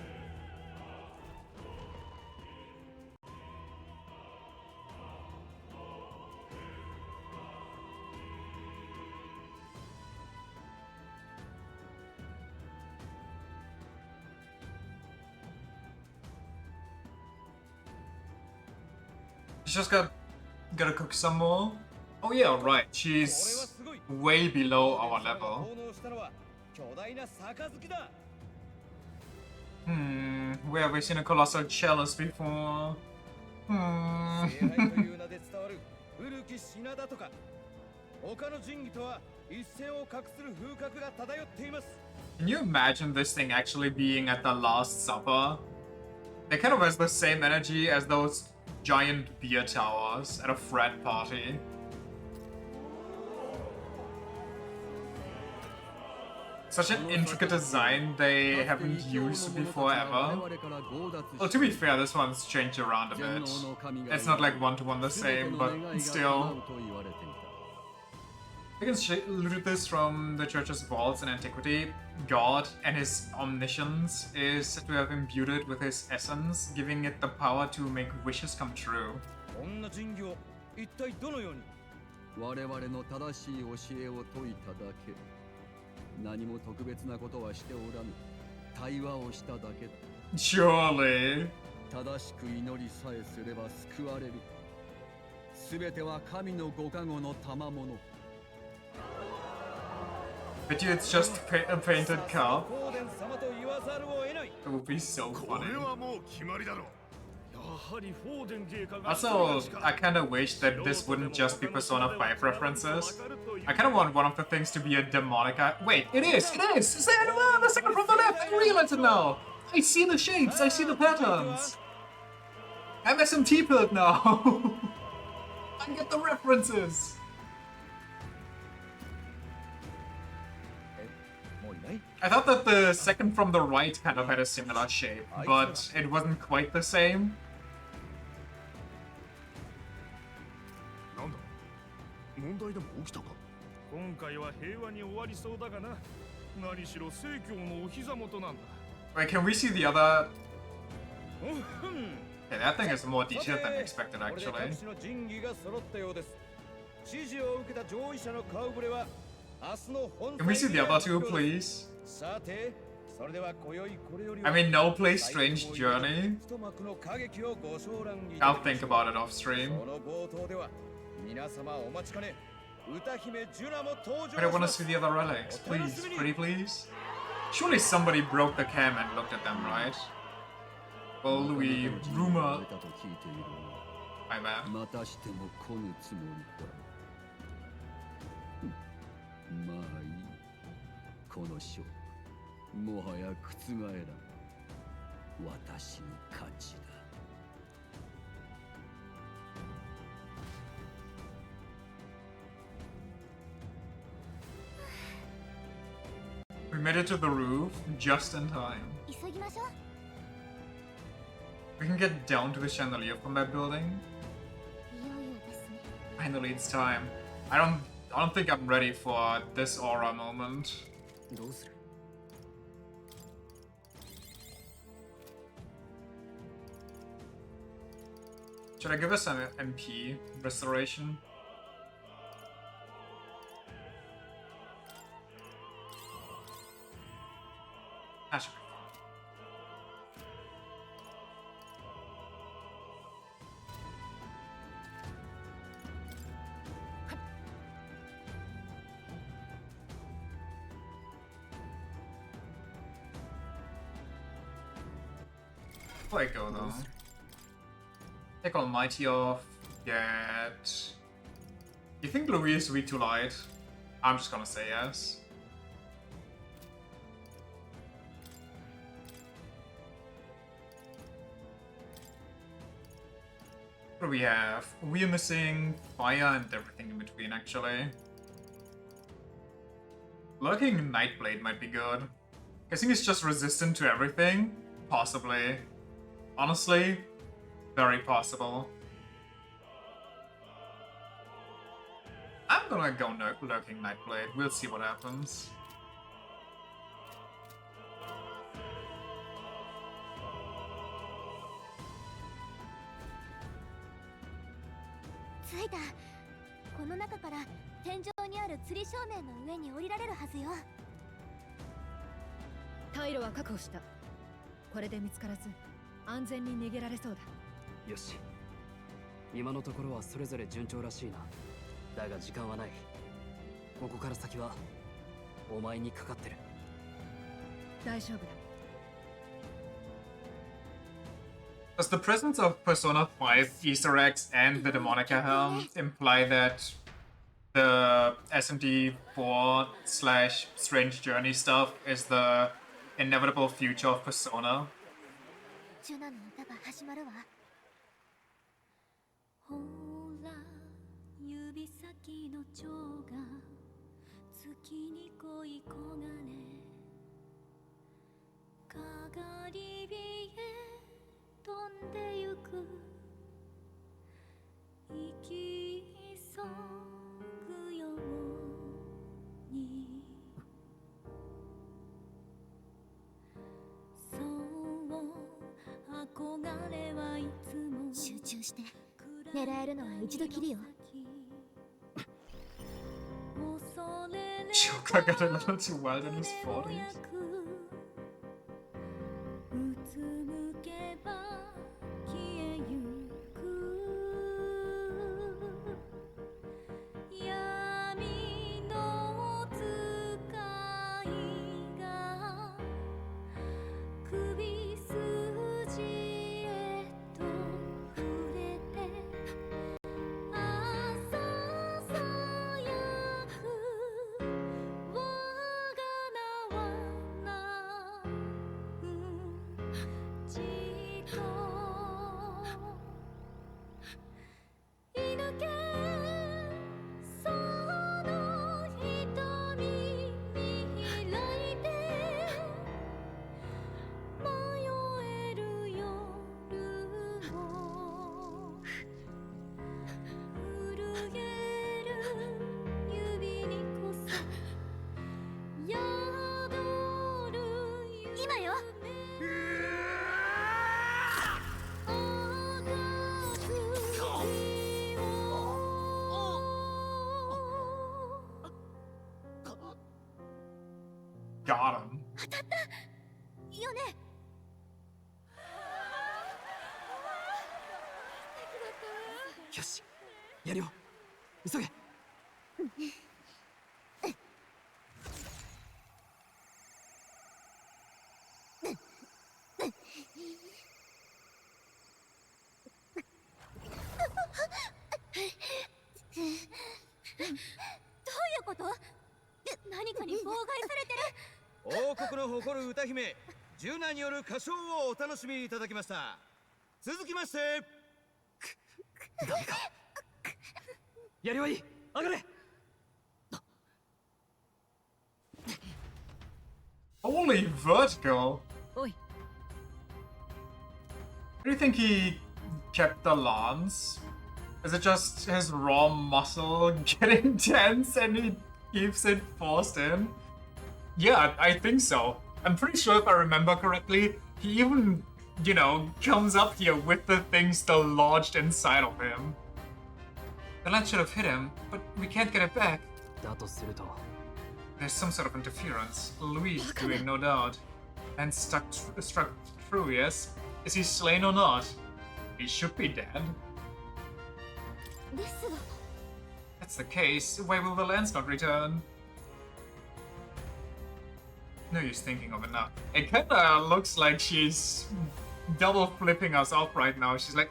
She's just gotta cook some more. Oh yeah, right. She's way below our level. Where have we seen a colossal chalice before? Can you imagine this thing actually being at the Last Supper? It kind of has the same energy as those giant beer towers at a frat party. Such an intricate design they haven't used before ever. Well, to be fair, this one's changed around a bit. It's not like one-to-one the same, but still. You can loot this from the church's vaults in antiquity. God and his omniscience is said to have imbued it with his essence, giving it the power to make wishes come true. 何も特別なことはしておらぬ。対話をしただけだ。Surely. 正しく祈りさえすれば救われる。すべては神のご加護の賜物。Bet you it's just a painted cup. It would be so funny. Also, I kinda wish that this wouldn't just be Persona 5 references. I kinda want one of the things to be a demonic wait, it is! Is that the second from the left? I realize it now! I see the shapes, I see the patterns! I'm SMT build now! I get the references! I thought that the second from the right kind of had a similar shape, but it wasn't quite the same. Wait, can we see the other? Okay, that thing is more detailed than expected, actually. Can we see the other two, please? I mean, no play Strange Journey. I'll think about it off stream. But I want to see the other relics. Please, pretty please. Surely somebody broke the cam and looked at them, right? Well, Louis, rumor. My bad. まあいい。この勝負、もはや覆らん。私の勝ちだ。We made it to the roof just in time. We can get down to the chandelier from that building. Finally, it's time. I don't think I'm ready for this aura moment. Should I give us some MP restoration? That should be fun. Before I go though. Take Almighty off. Get. You think Louis is way too light? I'm just gonna say yes. What do we have? We are missing fire and everything in between, actually. Lurking Nightblade might be good. Guessing it's just resistant to everything? Possibly. Honestly, very possible. I'm gonna go Lurking Nightblade. We'll see what happens.着いた。この中から天井にある吊り照明の上に降りられるはずよ。退路は確保した。これで見つからず安全に逃げられそうだ。よし。今のところはそれぞれ順調らしいな。だが時間はない。ここから先はお前にかかってる。大丈夫だ。Does the presence of Persona 5 Easter eggs and the Demonica helm imply that the SMD4/Strange Journey stuff is the inevitable future of Persona? ジュナの歌が始まるわ。ほら指先の蝶が月に恋焦がれかがり火へ飛んでゆく生き急ぐようにそう憧れはいつも集中して狙えるのは一度きりよ。Joker got a little too wild in his 40s. 当たったよね。よし、やるよ。急げ。どういうこと？何かに妨害されてる。王国の誇る歌姫ジュナによる歌唱をお楽しみいただきました。続きましてダメか。やりはいい。上がれ。Holy vertical! Oi. Do you think he kept the lance? Is it just his raw muscle getting tense and he keeps it forced in? Yeah, I think so. I'm pretty sure if I remember correctly, he even, you know, comes up here with the thing still lodged inside of him. The light should have hit him, but we can't get it back. There's some sort of interference. Louis is doing, no doubt. And struck true, yes? Is he slain or not? He should be dead. If that's the case, why will the lance not return? No use thinking of it now. It kinda looks like she's double flipping us off right now. She's like,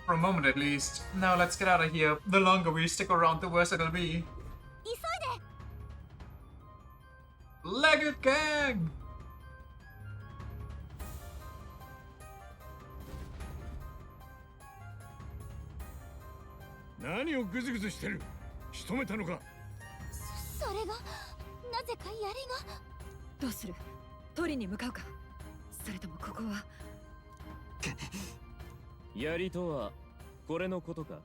For a moment at least. Now let's get out of here. The longer we stick around, the worse it'll be. Legged gang! Naniをグズグズしてる? 仕留めたのか? それがなぜか槍が。どうする？取りに向かうか？それともここは？槍とはこれのことか?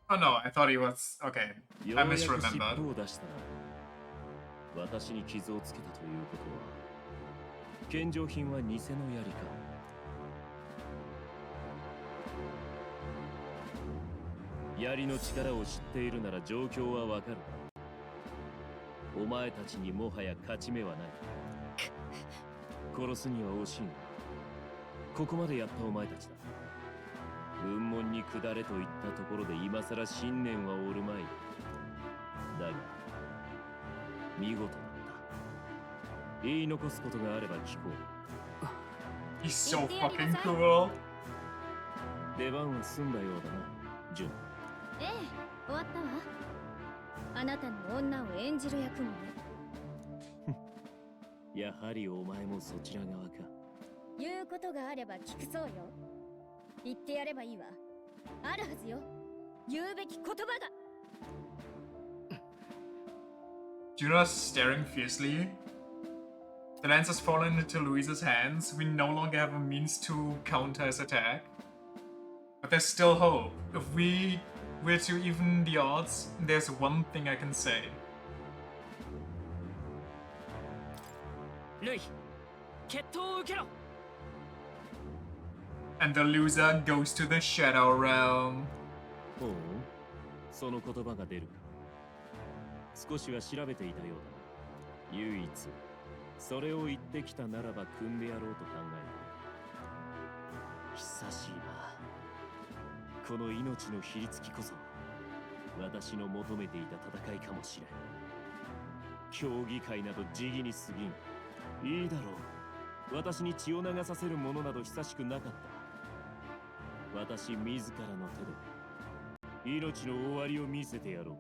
Oh no, I thought he was... Okay, I misremembered. 私に傷をつけたということは献上品は偽の槍か? 槍の力を知っているなら状況はわかる。お前たちにもはや勝ち目はない。殺すには惜しいが、ここまでやったお前たちだ。雲門に下れと言ったところで今さら信念はおるまい。だが見事だった。言い残すことがあれば聞こう。 He's so fucking cool. 出番は済んだようだな、ジュン。ええ、終わったわ。あなたの女を演じる役もね。やはりお前もそちら側か。言うことがあれば聞くそうよ。言ってやればいいわ。あるはずよ。言うべき言葉が。Juno's staring fiercely. The lance has fallen into Louise's hands. We no longer have a means to counter his attack. But there's still hope. If we were to even the odds, there's one thing I can say. Lui, 決闘を受けろ! And the loser goes to the Shadow Realm. ほう、その言葉が出るか。少しは調べていたようだ。唯一、それを言ってきたならば組んでやろうと考える。久しいな。この命のひりつきこそ、私の求めていた戦いかもしれん。競技会など時期に過ぎん。いいだろう。私に血を流させるものなど久しくなかった。私自らの手で命の終わりを見せてやろう。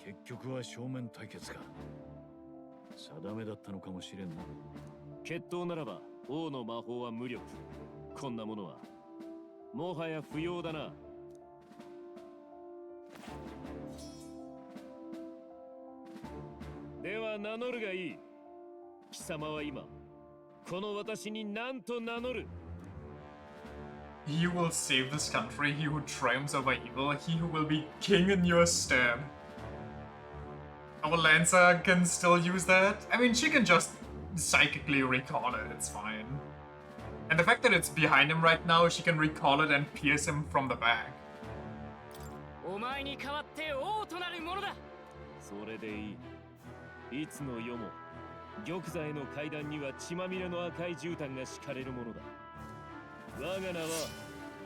結局は正面対決か。定めだったのかもしれんな。決闘ならば王の魔法は無力。こんなものはもはや不要だな。では名乗るがいい。貴様は今この私に何と名乗る？ He who will save this country, he who triumphs over evil, he who will be king in your stead. Our Lancer can still use that. I mean, she can just psychically recall it, it's fine. And the fact that it's behind him right now, she can recall it and pierce him from the back. お前に代わって王となるものだ。それでいい。いつの世も玉座への階段には血まみれの赤い絨毯が敷かれるものだ。我が名は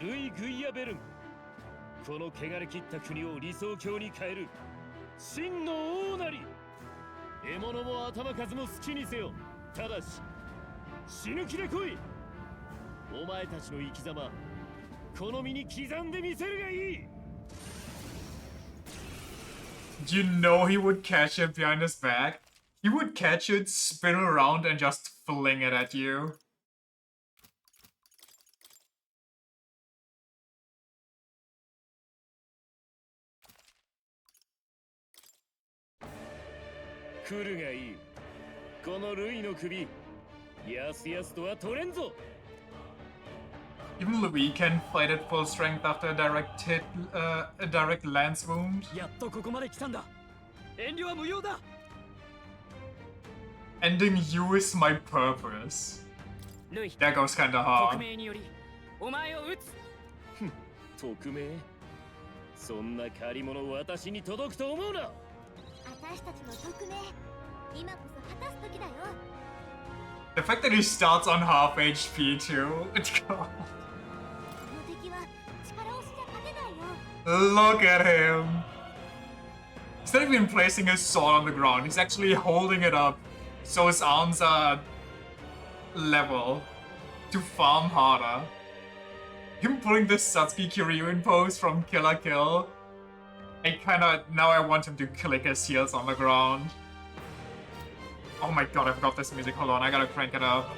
ルイ・グイヤベルン。この汚れ切った国を理想郷に変える真の王なり。獲物も頭数も好きにせよ。ただし死ぬ気で来い。お前たちの生き様、この身に刻んでみせるがいい。You know he would catch it behind his back. He would catch it, spin around, and just fling it at you. Kuruがいい。このルイの首、やすやすとは取れんぞ。Even Louis can fight at full strength after a direct hit, a direct lance wound. やっとここまで来たんだ。遠慮は無用だ。 Ending you is my purpose. ルイ、 That goes kinda 匿 hard. 名によりお前を撃つ。匿名？そんな借り物を私に届くと思うな。私たちの匿名、今こそ果たす時だよ。 The fact that he starts on half HP too. この敵は力押しじゃ勝てないよ。 Look at him. Instead of even placing his sword on the ground, he's actually holding it up so his arms are level to farm harder. Him pulling this Satsuki Kiryuin pose from Kill la Kill. Now I want him to click his heels on the ground. Oh my god, I forgot this music. Hold on, I gotta crank it up.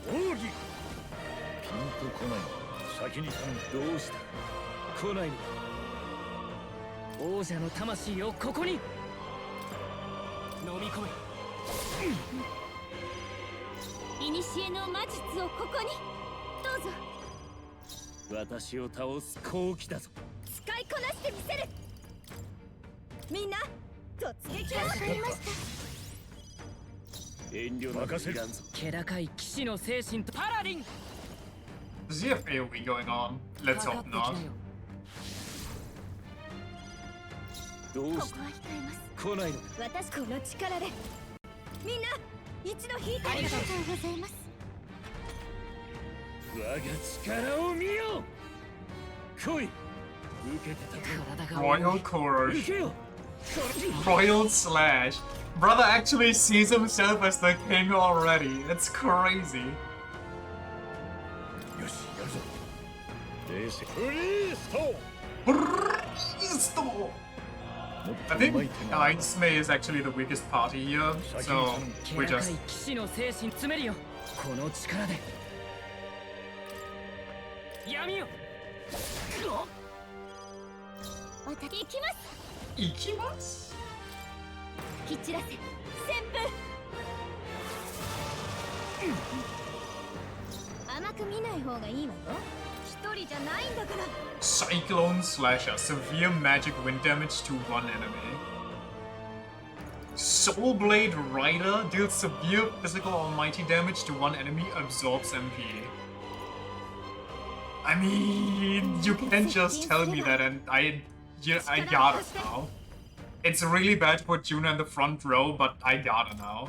奥義。ピンとこない。先に頼む。どうした？来ないの。王者の魂をここに。飲み込め。古の魔術をここに。どうぞ。私を倒す好機だぞ。使いこなしてみせる。みんな突撃をしていました。遠慮なくいらんぞ。気高い騎士の精神とパラディン。 Does he have AoE going on? Let's hope not. どうした？ここは控えます。来ないのか。私この力でみんな一度引いて。ありがとうございます。我が力を見よ。来い。受けてた。 Royal Courage. Royal Slash. Brother actually sees himself as the king already. That's crazy. よし、やるぞ。冷静。フリースト。 I think Alliance May is actually the weakest party here, so we just... 騎士の精神詰めるよ。この力で。闇よ。私行きます。行きます。蹴散らせ、旋風。甘く見ない方がいいわよ。一人じゃないんだから。 Cyclone Slasher. Severe magic wind damage to one enemy. Soul Blade Rider deals severe physical almighty damage to one enemy, absorbs MP. I mean, you can't just tell me that and I got it now. It's really bad to put Juna in the front row, but I got it now.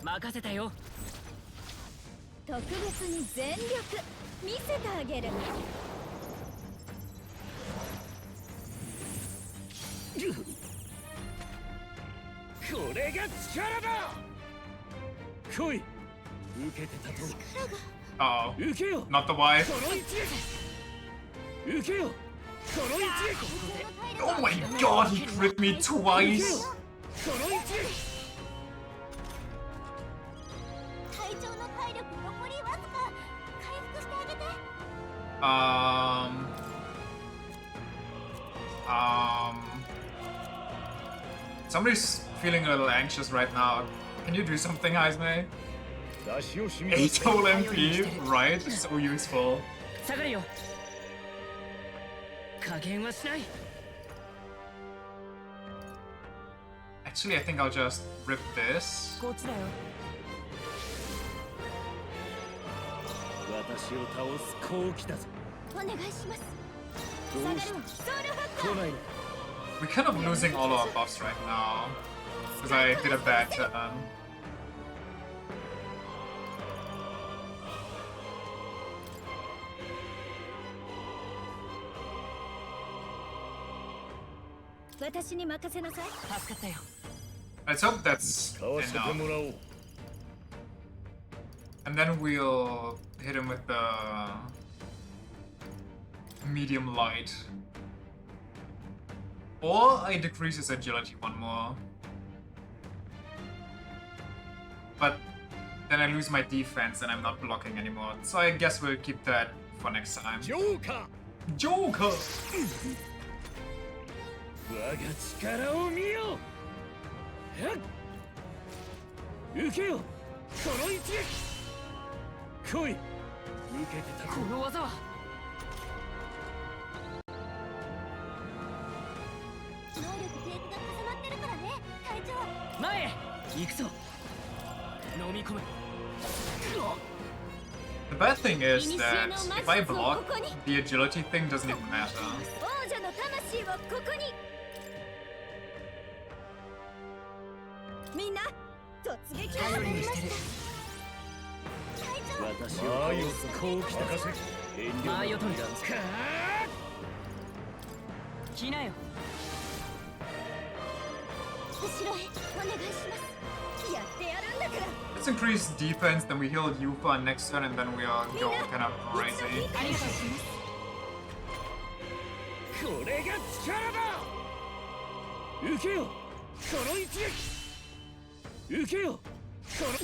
任せたよ。特別に全力見せてあげる。これが力だ。来い。受けてたと。 Uh-oh. Not the wife. Oh my god, he crit me twice! Somebody's feeling a little anxious right now. Can you do something, Heisme? 8 whole MP, right? So useful. 下がれよ。加減はしない。 Actually, I think I'll just rip this. こっちだよ。私を倒す好機だぞ。お願いします。どうした？来ないの。 We're kind of losing all our buffs right now. Because I did a bad turn. Let's hope that's enough. And then we'll hit him with the medium light. Or I decrease his agility one more. But then I lose my defense and I'm not blocking anymore. So I guess we'll keep that for next time. Joker! Joker! 我が力を見よ。受けよ。この一撃。来い。受けてた。この技は能力低下が重なってるからね隊長。前へ行くぞ。飲み込め。 The bad thing is that if I block, the agility thing doesn't even matter. 王者の魂をここに。みんな突撃を始めました。隊長。私をこうきたかせ。間合いを取る。来なよ。後ろへお願いします。やってやるんだから。 Let's increase defense, then we heal Yufa next turn, and then we are go kind of crazy. ありがとうします。これが力だ。受けよ。この一撃。受けよ。この。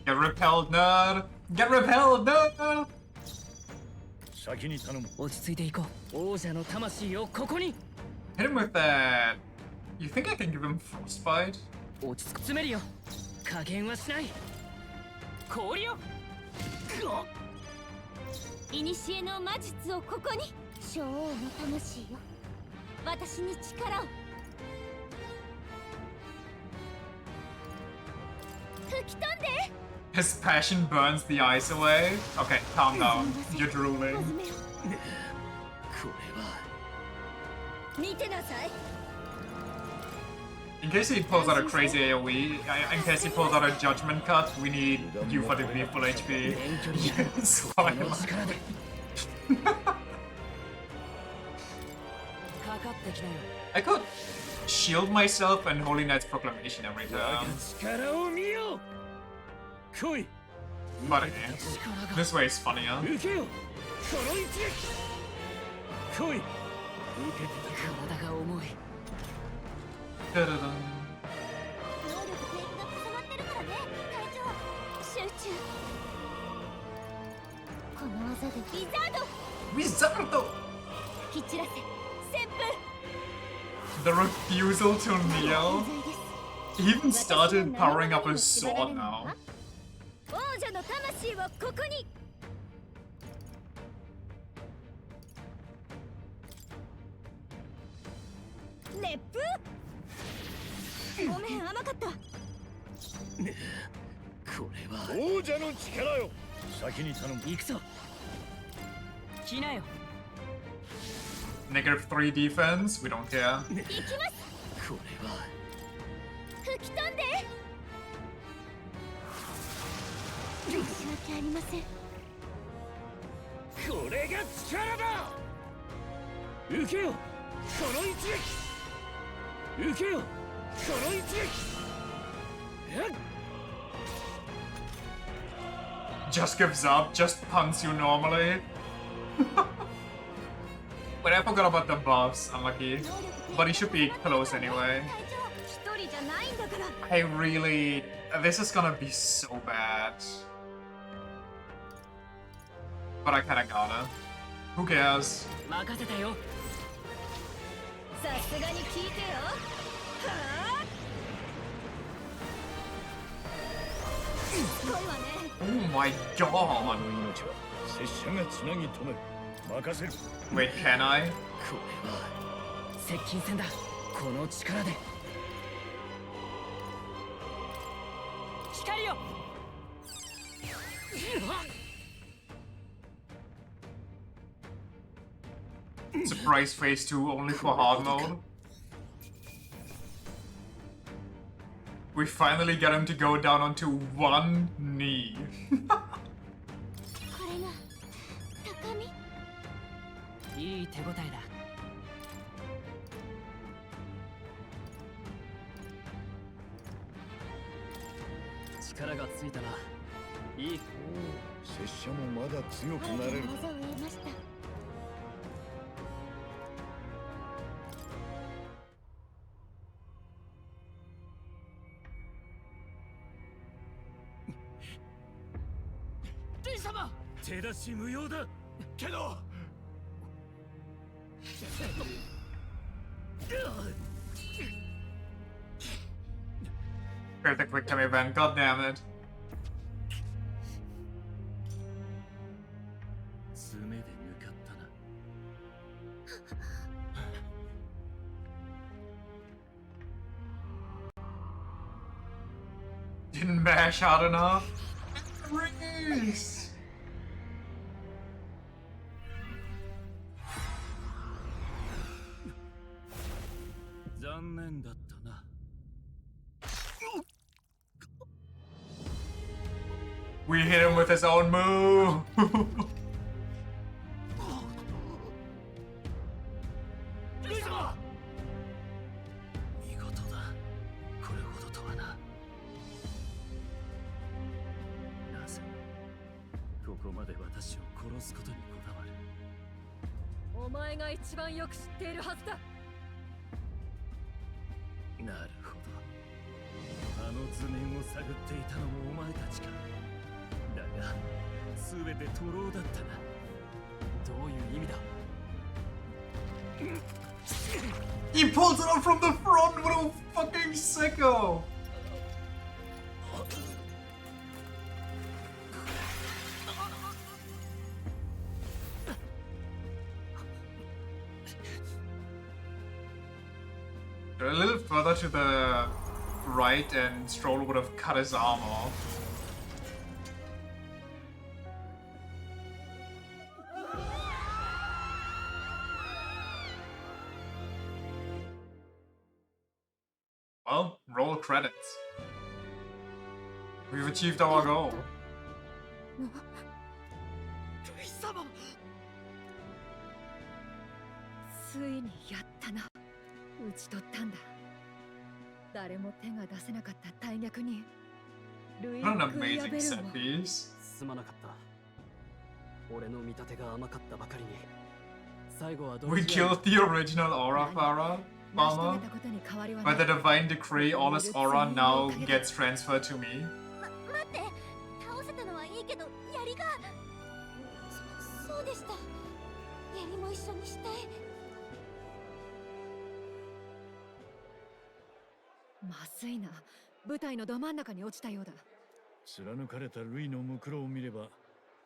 Get repelled, nerd! Get repelled, nerd! 先に頼む。落ち着いていこう。王者の魂をここに。 Hit him with that. You think I can give him frostbite? 落ち着く。詰めるよ。加減はしない。氷よ。古の魔術をここに。小王の魂よ。私に力を。吹き飛んで。 His passion burns the ice away. Okay, calm down. You're drooling. 見てなさい。 In case he pulls out a crazy AoE, in case he pulls out a judgment cut, we need Yufa to be full HP. Yes, I could shield myself and Holy Knight's Proclamation every turn. But this way is funnier. 体が重い。 Da-da-da. 能力低下が重なってるからね隊長。集中。この技でウィザード。ウィザード。蹴散らせ旋風。 The refusal to kneel. He even started powering up his sword now. 王者の魂をここに。熱風。ごめん甘かった。これは王者の力よ。先に頼む。行くぞ。来なよ。 -3 defense, we don't care. 行きます。これは吹き飛んで。申し訳ありません。これが力だ。受けよ。この一撃。受けよ。この一撃。Just gives up, just punts you normally. Wait, I forgot about the buffs, unlucky. But he should be close anyway. 一人じゃないんだから。 I really... This is gonna be so bad. But I kinda gotta. Who cares? 任せたよ。さすがに聞いてよ。はあ。すごいわね。 Oh my god! 命は拙者がつなぎ止める。任せる。 Wait, can I? これは接近戦だ。この力で。光よ。 Surprise phase 2 only for hard mode. We finally get him to go down onto one knee. これが高み。いい手応えだ。力がついたな。いい。拙者もまだ強くなれる。技を得ました。レイ様。手出し無用だ。けど。Here's the quick time event, god damn it. 爪で抜かったな。Didn't mash hard enough. Release. 残念だったな。We hit him with his own move. ルイ様。見事だ。これほどとはな。なぜここまで私を殺すことにこだわる。お前が一番よく知っているはずだ。なるほど。あの図面を探っていたのもお前たちか。だが全て徒労だったな。どういう意味だ。He pulls it up from the front. What a fucking sicko. A little further to the right and Stroll would have cut his arm off. Well, roll credits. We've achieved our goal. ルイ様。ついにやったな。討ち取ったんだ。誰も手が出せなかった大逆にルイを What an 食い破 amazing る set の。 piece. すまなかった。俺の見立てが甘かったばかりに。最後はど We killed the original Aura Farah Farmer. By the divine decree, all his aura now gets transferred to me. 待って、倒せたのはいいけど槍が。そうでした。槍も一緒にして。まずいな。舞台のど真ん中に落ちたようだ。貫かれたルイのムクロを見れば、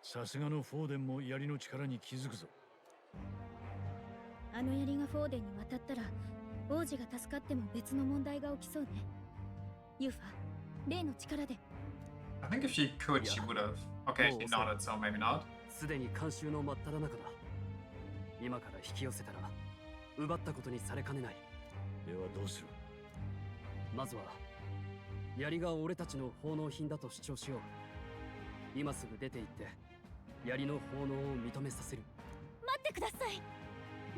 さすがのフォーデンも槍の力に気づくぞ。あの槍がフォーデンに渡ったら、王子が助かっても別の問題が起きそうね。ユーファ、例の力で。I think if she could, she would have. Okay, she nodded, so maybe not. すでに監修の真っ只中だ。今から引き寄せたら奪ったことにされかねない。ではどうする。まずは槍が俺たちの奉納品だと主張しよう。今すぐ出て行って槍の奉納を認めさせる。待ってください。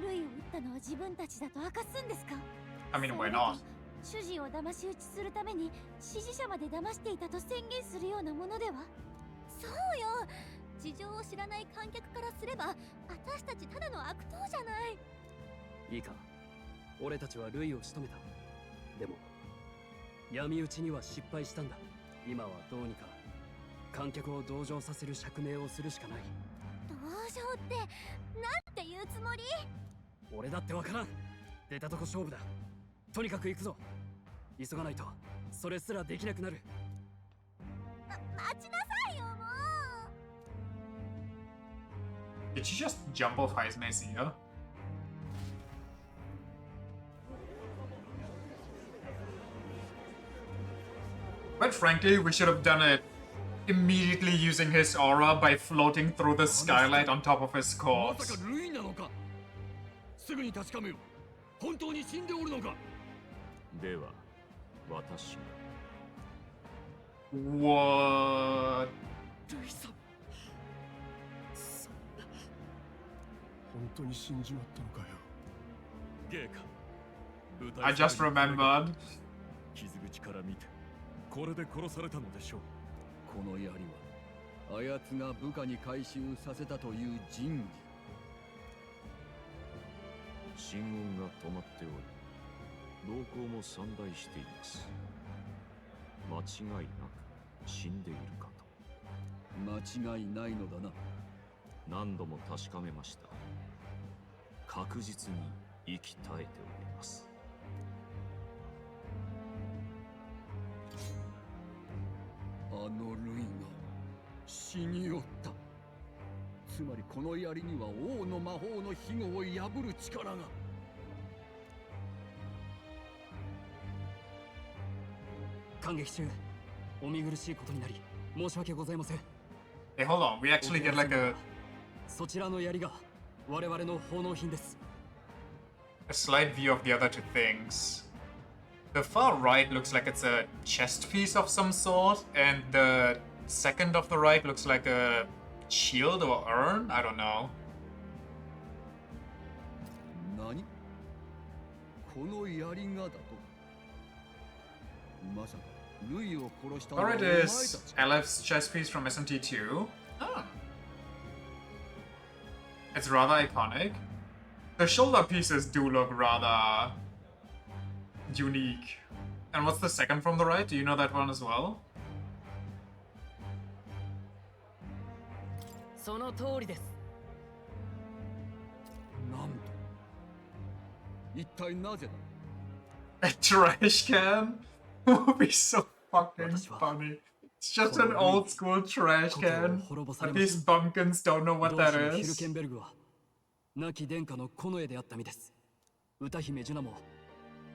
ルイを撃ったのは自分たちだと明かすんですか。 I mean, why not? 主人を騙し討ちするために支持者まで騙していたと宣言するようなものでは。そうよ。事情を知らない観客からすれば私たちただの悪党じゃない。いいか、俺たちはルイを仕留めた。でも闇討ちには失敗したんだ。今はどうにか観客を同情させる釈明をするしかない。同情ってなんていうつもり。俺だってわからん。出たとこ勝負だ。とにかく行くぞ。急がないとそれすらできなくなる。待ちなさいよ、もう。 Did she just jump off Heisman's ear? But frankly, we should have done it immediately using his aura by floating through the skylight on top of his ま corpse. さかルイなのか。すぐに確かめよう。本当に死んでおるのか。では私が。 What? ルイさん。本当に死んじまったのかよ。ゲイか。 I just remembered. 傷口から見てこれで殺されたのでしょう。この槍はあやつが部下に回収させたという仁義。心音が止まっており、瞳孔も散大しています。間違いなく死んでいるかと。間違いないのだな。何度も確かめました。確実に生き絶えております。あのルイが死におった。つまりこの槍には王の魔法の庇護を破る力が。感激中、お見苦しいことになり申し訳ございません。Hey, hold on. We actually get like a そちらの槍が我々の奉納品です。slight view of the other two things. The far right looks like it's a chest piece of some sort, and the second of the right looks like a shield or urn? I don't know. 何？この槍がだと？まさかルイを殺したのはお Or it 前た is ち？ Alep's chest piece from SMT2. Oh. It's rather iconic. The shoulder pieces do look rather unique. And what's the second from the right? Do you know that one as well? その通りです。なんと一体なぜだ？ A trash can? Would be so fucking funny. It's just an old school trash can. But these bumpkins don't know what that ヒルケ is. ンベルグは亡き殿下の近衛であった身です。歌姫ジュナも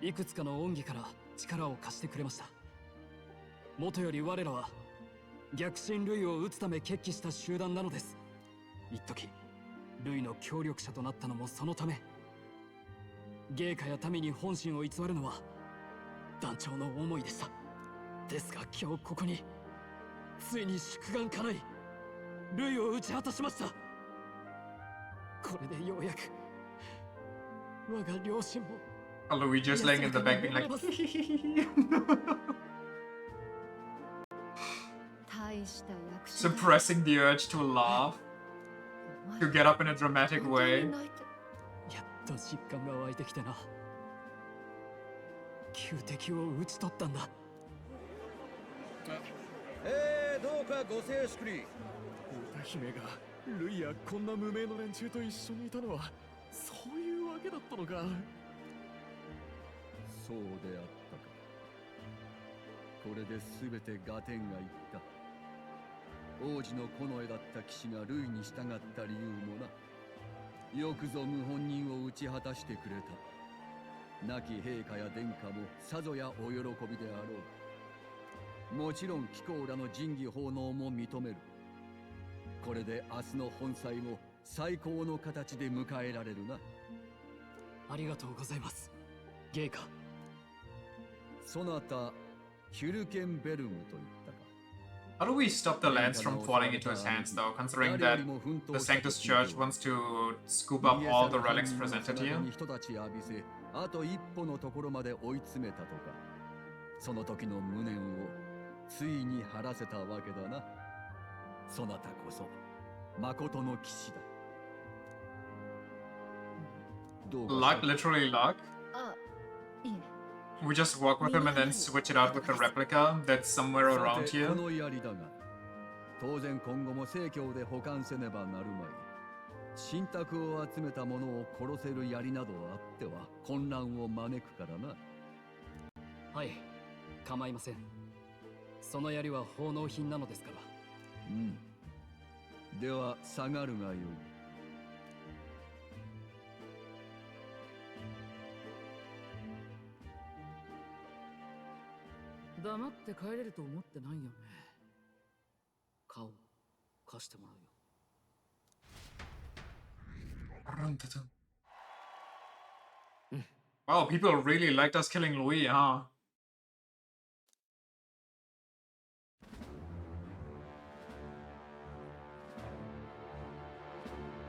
いくつかの恩義から力を貸してくれました。もとより我らは逆進ルイを討つため決起した集団なのです。一時ルイの協力者となったのもそのため。芸家や民に本心を偽るのは団長の思いでした。ですが今日ここについに祝願かないルイを打ち果たしました。これでようやく我が両親も Louis just laying in the back being like 大した役者 suppressing the urge to laugh, to get up in a dramatic way. やっと実感が湧いてきてな。旧敵を討ち取ったんだ。どうかご静粛に。歌姫がルイやこんな無名の連中と一緒にいたのはそういうわけだったのか。そうであったか。これで全て合点がいった。王子の近衛だった騎士がルイに従った理由もな。よくぞ謀反人を討ち果たしてくれた。亡き陛下や殿下もさぞやお喜びであろう。もちろん貴公らの仁義奉納も認める。これで明日の本祭も最高の形で迎えられるな。ありがとうございます、芸家。そなたヒュルケンベルムと言ったか。 How do we stop the lance from falling into his hands, though, considering that the Sanctus Church wants to scoop up all the relics presented here? 人たち浴びせ、あと一歩のところまで追い詰めたとか。その時の無念をついに晴らせたわけだな。そなたこそ誠の騎士だ。Luck? Literally luck? あ、いえ。 We just walk with him and then switch it out with the replica that's somewhere around さて here. この槍だが、当然今後も正教で保管せねばなるまい。信託を集めた者を殺せる槍などあっては混乱を招くからな。はい、構いません。その槍は奉納品なのですから。うん。では下がるがよい。黙って帰れると思ってないよね。顔貸してもらうよ。Wow, people really liked us killing Louis, huh?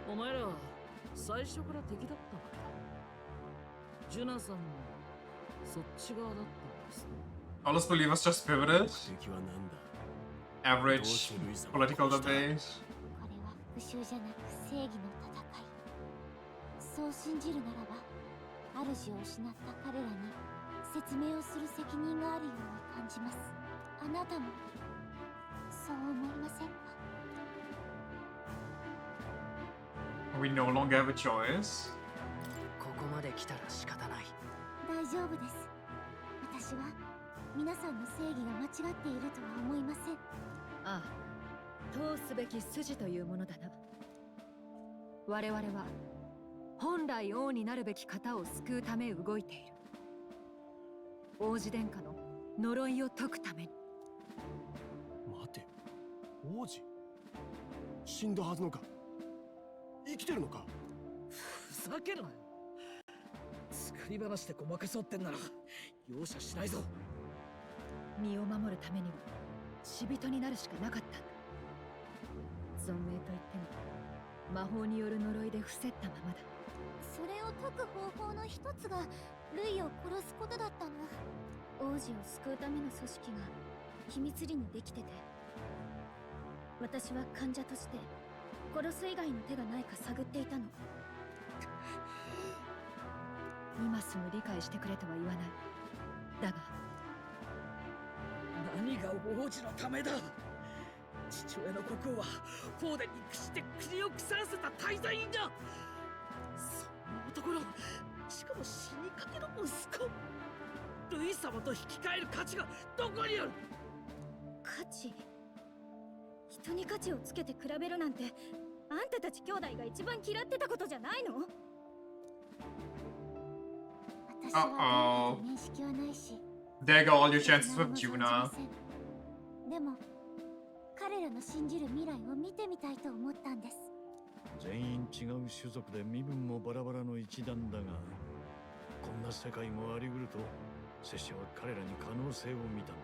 お前ら最初から敵だったわけだ。ジュナさんもそっち側だったんですね。All those believers just pivoted. Average political debate. これは復讐じゃなく正義の戦い。そう信じるならば、主を失った彼らに説明をする責任があるように感じます。あなたもそう思いませんか？ We no longer have a choice. ここまで来たら仕方ない。大丈夫です。私は皆さんの正義が間違っているとは思いません。ああ、通すべき筋というものだな。我々は本来王になるべき方を救うため動いている。王子殿下の呪いを解くために。待て、王子死んだはずのか、生きてるのか。ふざけるなよ。作り話でごまかそうってんなら容赦しないぞ。身を守るためには死人になるしかなかった。存命といっても魔法による呪いで伏せったままだ。それを解く方法の一つがルイを殺すことだったの。王子を救うための組織が秘密裏にできてて、私は患者として殺す以外の手がないか探っていたの。今すぐ理解してくれとは言わない。だが何が王子のためだ。父親の国王はフォーデンに屈して国を腐らせた大罪人だ。そんな男の、しかも死にかけの息子、ルイ様と引き換える価値がどこにある。価値？人に価値をつけて比べるなんて、あんたたち兄弟が一番嫌ってたことじゃないの？私は面識はないし。There go all your chances with Juna. でも彼らの信じる未来を見てみたいと思ったんです。全員違う種族で身分もバラバラの一団だが、こんな世界もあり得ると拙者は彼らに可能性を見たんだ。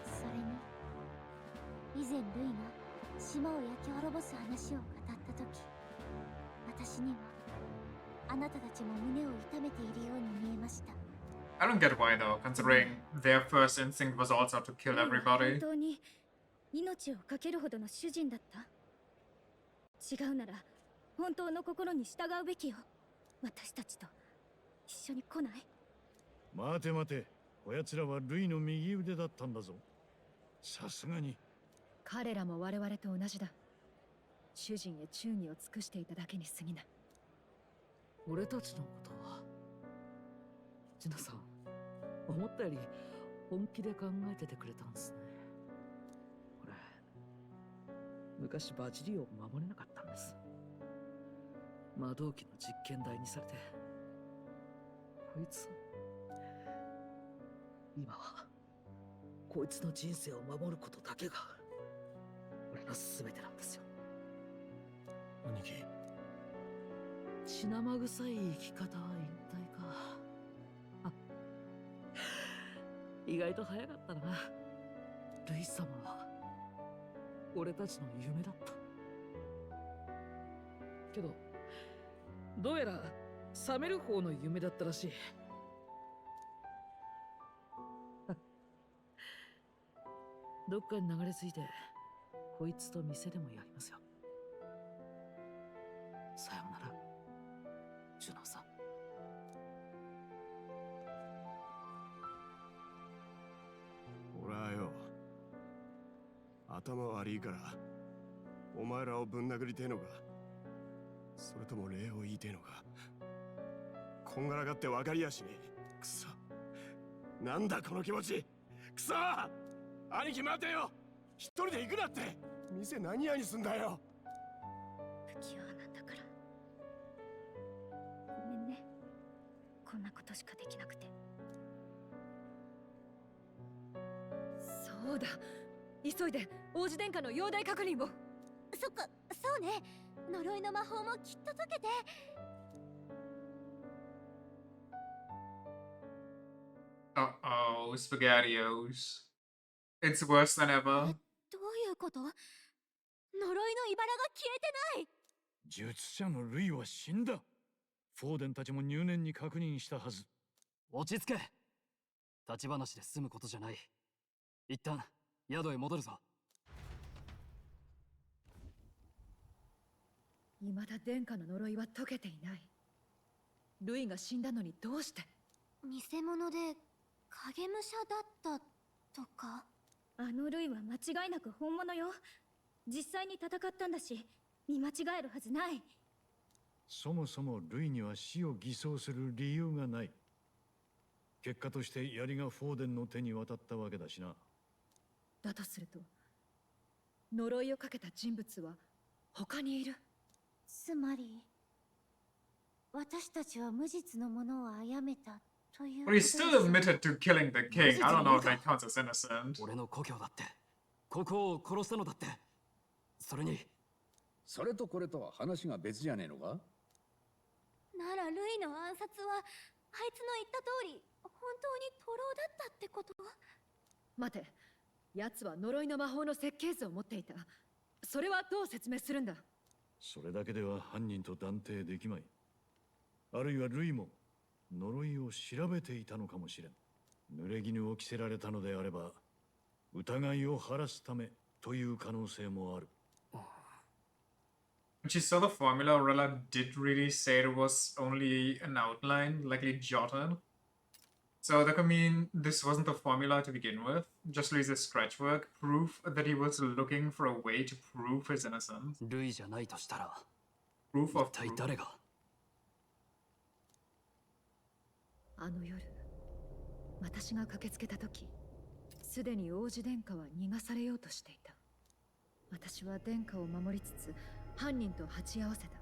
それに以前ルイが島を焼き滅ぼす話を語った時、私にはあなたたちも胸を痛めているように見えました。I don't get why though, considering their first instinct was also to kill everybody. 本当に命を懸けるほどの主人だった？違うなら本当の心に従うべきよ。私たちと一緒に来ない？待て待て、こやつらはルイの右腕だったんだぞ。さすがに。彼らも我々と同じだ。主人へ忠義を尽くしていただけに過ぎない。俺たちのことはジュナさん、思ったより本気で考えててくれたんですね。俺、昔バジリオを守れなかったんです。魔導機の実験台にされて、こいつ、今はこいつの人生を守ることだけが俺の全てなんですよ。兄貴、血生臭い生き方は引退か。意外と早かったな。ルイ様は俺たちの夢だった。けどどうやら冷める方の夢だったらしい。どっかに流れ着いてこいつと店でもやりますよ。さようならジュノさん。俺はよ、頭悪いからお前らをぶん殴りてえのか、それとも礼を言いてえのか。こんがらがって分かりやしねえ。くそ、なんだこの気持ち。くそ、兄貴待てよ、一人で行くなって。店何屋にすんだよ。不器用なんだからごめんね。こんなことしかできなくて。そうだ、急いで王子殿下の容体確認を。そっか、そうね。呪いの魔法もきっと解けて。Uh-oh, SpaghettiOs. It's worse than ever. どういうこと？呪いの茨が消えてない。術者のルイは死んだ。フォーデンたちも入念に確認したはず。落ち着け。立ち話で済むことじゃない。一旦宿へ戻るぞ。未だ殿下の呪いは解けていない。ルイが死んだのにどうして？偽物で影武者だったとか？あのルイは間違いなく本物よ。実際に戦ったんだし、見間違えるはずない。そもそもルイには死を偽装する理由がない。結果として槍がフォーデンの手に渡ったわけだしな。だとすると呪いをかけた人物は他にいる。つまり私たちは無実の者を殺めたという But he's still admitted to killing the king. I don't know if that counts as innocent. 俺の故郷だって、ここを殺したのだって。それに、それとこれとは話が別じゃねえのか？ならルイの暗殺はあいつの言った通り本当に徒労だったってこと？待て、奴は呪いの魔法の設計図を持っていた。それはどう説明するんだ？それだけでは犯人と断定できまい。あるいはルイも呪いを調べていたのかもしれん。濡れ衣を着せられたのであれば、疑いを晴らすためという可能性もある。When she saw the formula, Aurella did really say it was only an outline, likely jotted. So that could mean this wasn't the formula to begin with, just Luis's scratch work, proof that he was looking for a way to prove his innocence. ルイじゃないとしたら、 Proof of 一体誰が？あの夜、私が駆けつけた時、すでに王子殿下は逃がされようとしていた。私は殿下を守りつつ、犯人と鉢合わせた。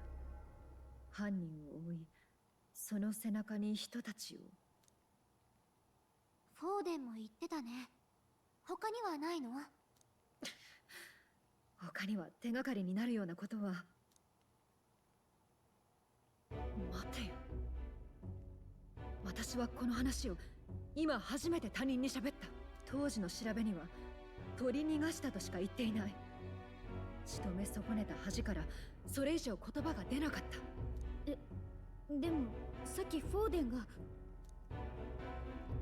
犯人を追い、その背中に人たちを。フォーデンも言ってたね。他にはないの？他には手がかりになるようなことは。待てよ。私はこの話を今初めて他人に喋った。当時の調べには取り逃がしたとしか言っていない。仕留め損ねた恥からそれ以上言葉が出なかった。でもさっきフォーデンが。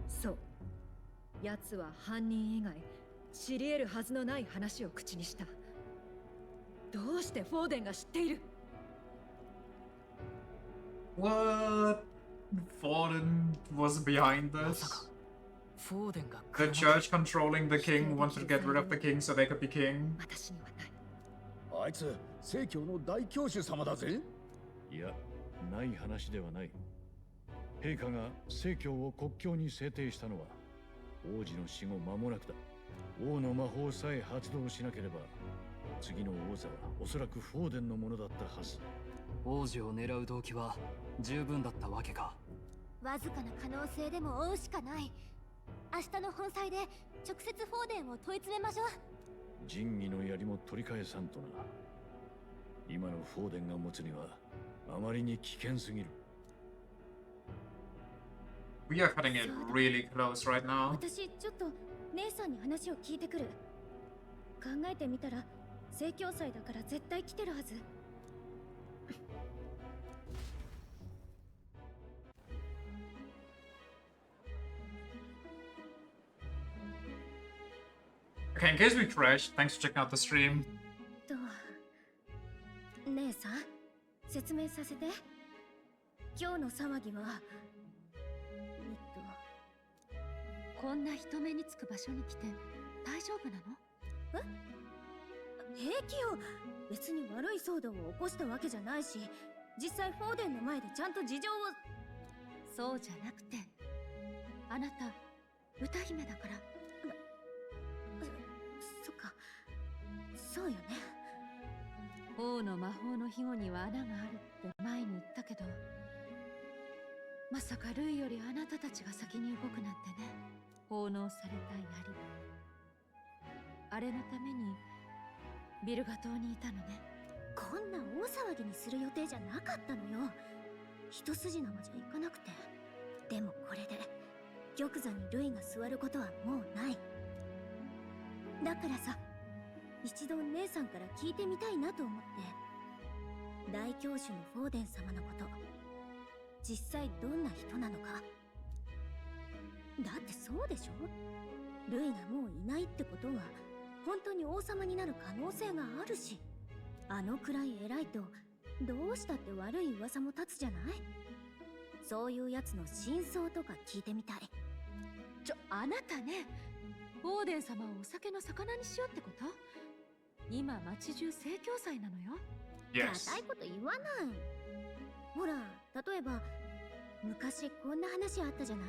そう、奴は犯人以外知り得るはずのない話を口にした。どうしてフォーデンが知っている？ What? Forden was behind this? The church controlling the king wanted to get rid of the king so they could be king? 私にはない。あいつ正教の大教主様だぜ。いや、ない話ではない。陛下が正教を国教に制定したのは王子の死後間もなくだ。王の魔法さえ発動しなければ次の王座はおそらくフォーデンのものだったはず。王子を狙う動機は十分だったわけか。わずかな可能性でも追うしかない。明日の本祭で直接フォーデンを問い詰めましょう。仁義の槍も取り返さんとな。今のフォーデンが持つにはあまりに危険すぎる。We are cutting it really close right now. 私ちょっと姉さんに話を聞いてくる。考えてみたら聖教祭だから絶対来てるはず。Okay, in case we crash, thanks for checking out the stream. 姉さん、説明させて。今日の騒ぎは、こんな人目につく場所に来て大丈夫なの？平気よ。別に悪い騒動を起こしたわけじゃないし、実際フォーデンの前でちゃんと事情を。そうじゃなくて、あなた歌姫だから。そっか、そうよね。王の魔法の庇護には穴があるって前に言ったけど、まさかルイよりあなたたちが先に動くなんてね。奉納された槍、あれのためにビルガ島にいたのね。こんな大騒ぎにする予定じゃなかったのよ。一筋縄じゃいかなくて。でもこれで玉座にルイが座ることはもうない。だからさ、一度姉さんから聞いてみたいなと思って。大教主のフォーデン様のこと、実際どんな人なのか。だってそうでしょ。ルイがもういないってことは本当に王様になる可能性があるし、あのくらい偉いとどうしたって悪い噂も立つじゃない。そういうやつの真相とか聞いてみたい。あなたね、フォーデン様をお酒の魚にしようってこと？今町中聖教祭なのよ。固いこと言わない。ほら、例えば昔こんな話あったじゃない。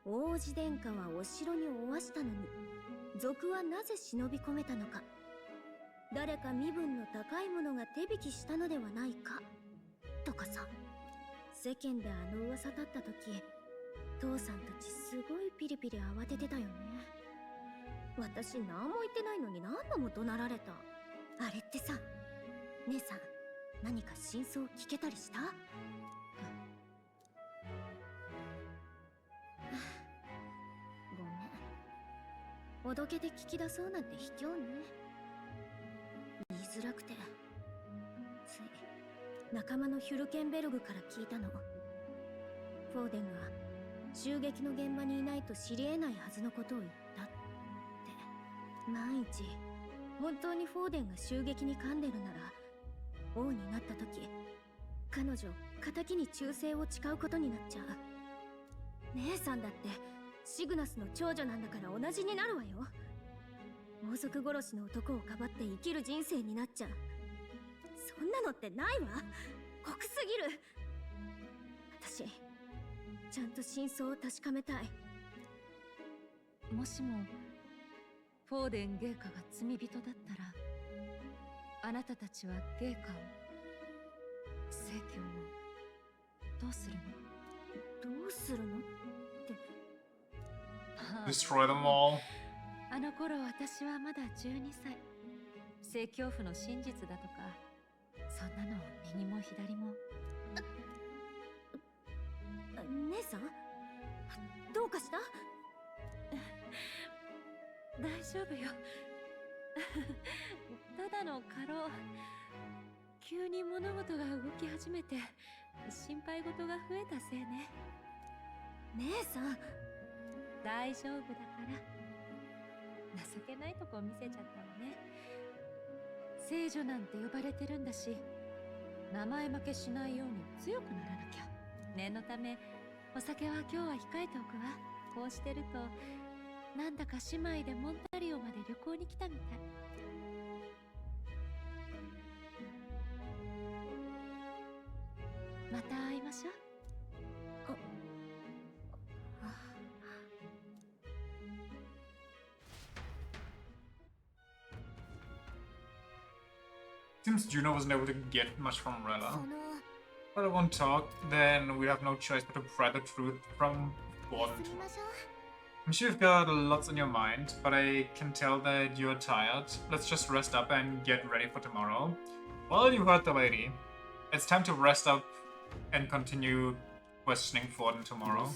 王子殿下はお城におわしたのに、賊はなぜ忍び込めたのか。誰か身分の高い者が手引きしたのではないかとかさ。世間であの噂立った時、父さんたちすごいピリピリ慌ててたよね。私何も言ってないのに何度も怒鳴られた。あれってさ、姉さん何か真相聞けたりした？ごめん。おどけて聞き出そうなんて卑怯ね。言いづらくてつい仲間のヒュルケンベルグから聞いたの。フォーデンが襲撃の現場にいないと知り得ないはずのことを言ったって。万一本当にフォーデンが襲撃に噛んでるなら、王になった時彼女敵に忠誠を誓うことになっちゃう。姉さんだってシグナスの長女なんだから同じになるわよ。王族殺しの男をかばって生きる人生になっちゃう。そんなのってないわ。酷すぎる。私ちゃんと真相を確かめたい。もしもフォーデン芸家が罪人だったら、あなたたちは芸家を、聖教をどうするの？どうするのって。Destroy them all. あの頃私はまだ12歳。聖教府の真実だとかそんなの右も左も。姉さんどうかした？大丈夫よ。ただの過労。急に物事が動き始めて心配事が増えたせいね。姉さん大丈夫だから。情けないとこ見せちゃったわね。聖女なんて呼ばれてるんだし、名前負けしないように強くならなきゃ。念のためお酒は今日は控えておくわ。こうしてるとなんだか姉妹でモンタリオまで旅行に来たみたい。また会いましょう。Since Juno wasn't able to get much from Rella, Rella won't talk, then we have no choice but to pry the truth from Gordon. I'm sure you've got lots on your mind, but I can tell that you're tired. Let's just rest up and get ready for tomorrow. Well, you heard the lady. It's time to rest up and continue questioning Forden tomorrow.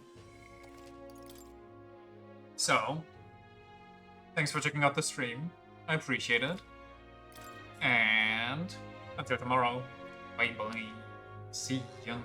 So, thanks for checking out the stream. I appreciate it. And until tomorrow, bye bye. See ya.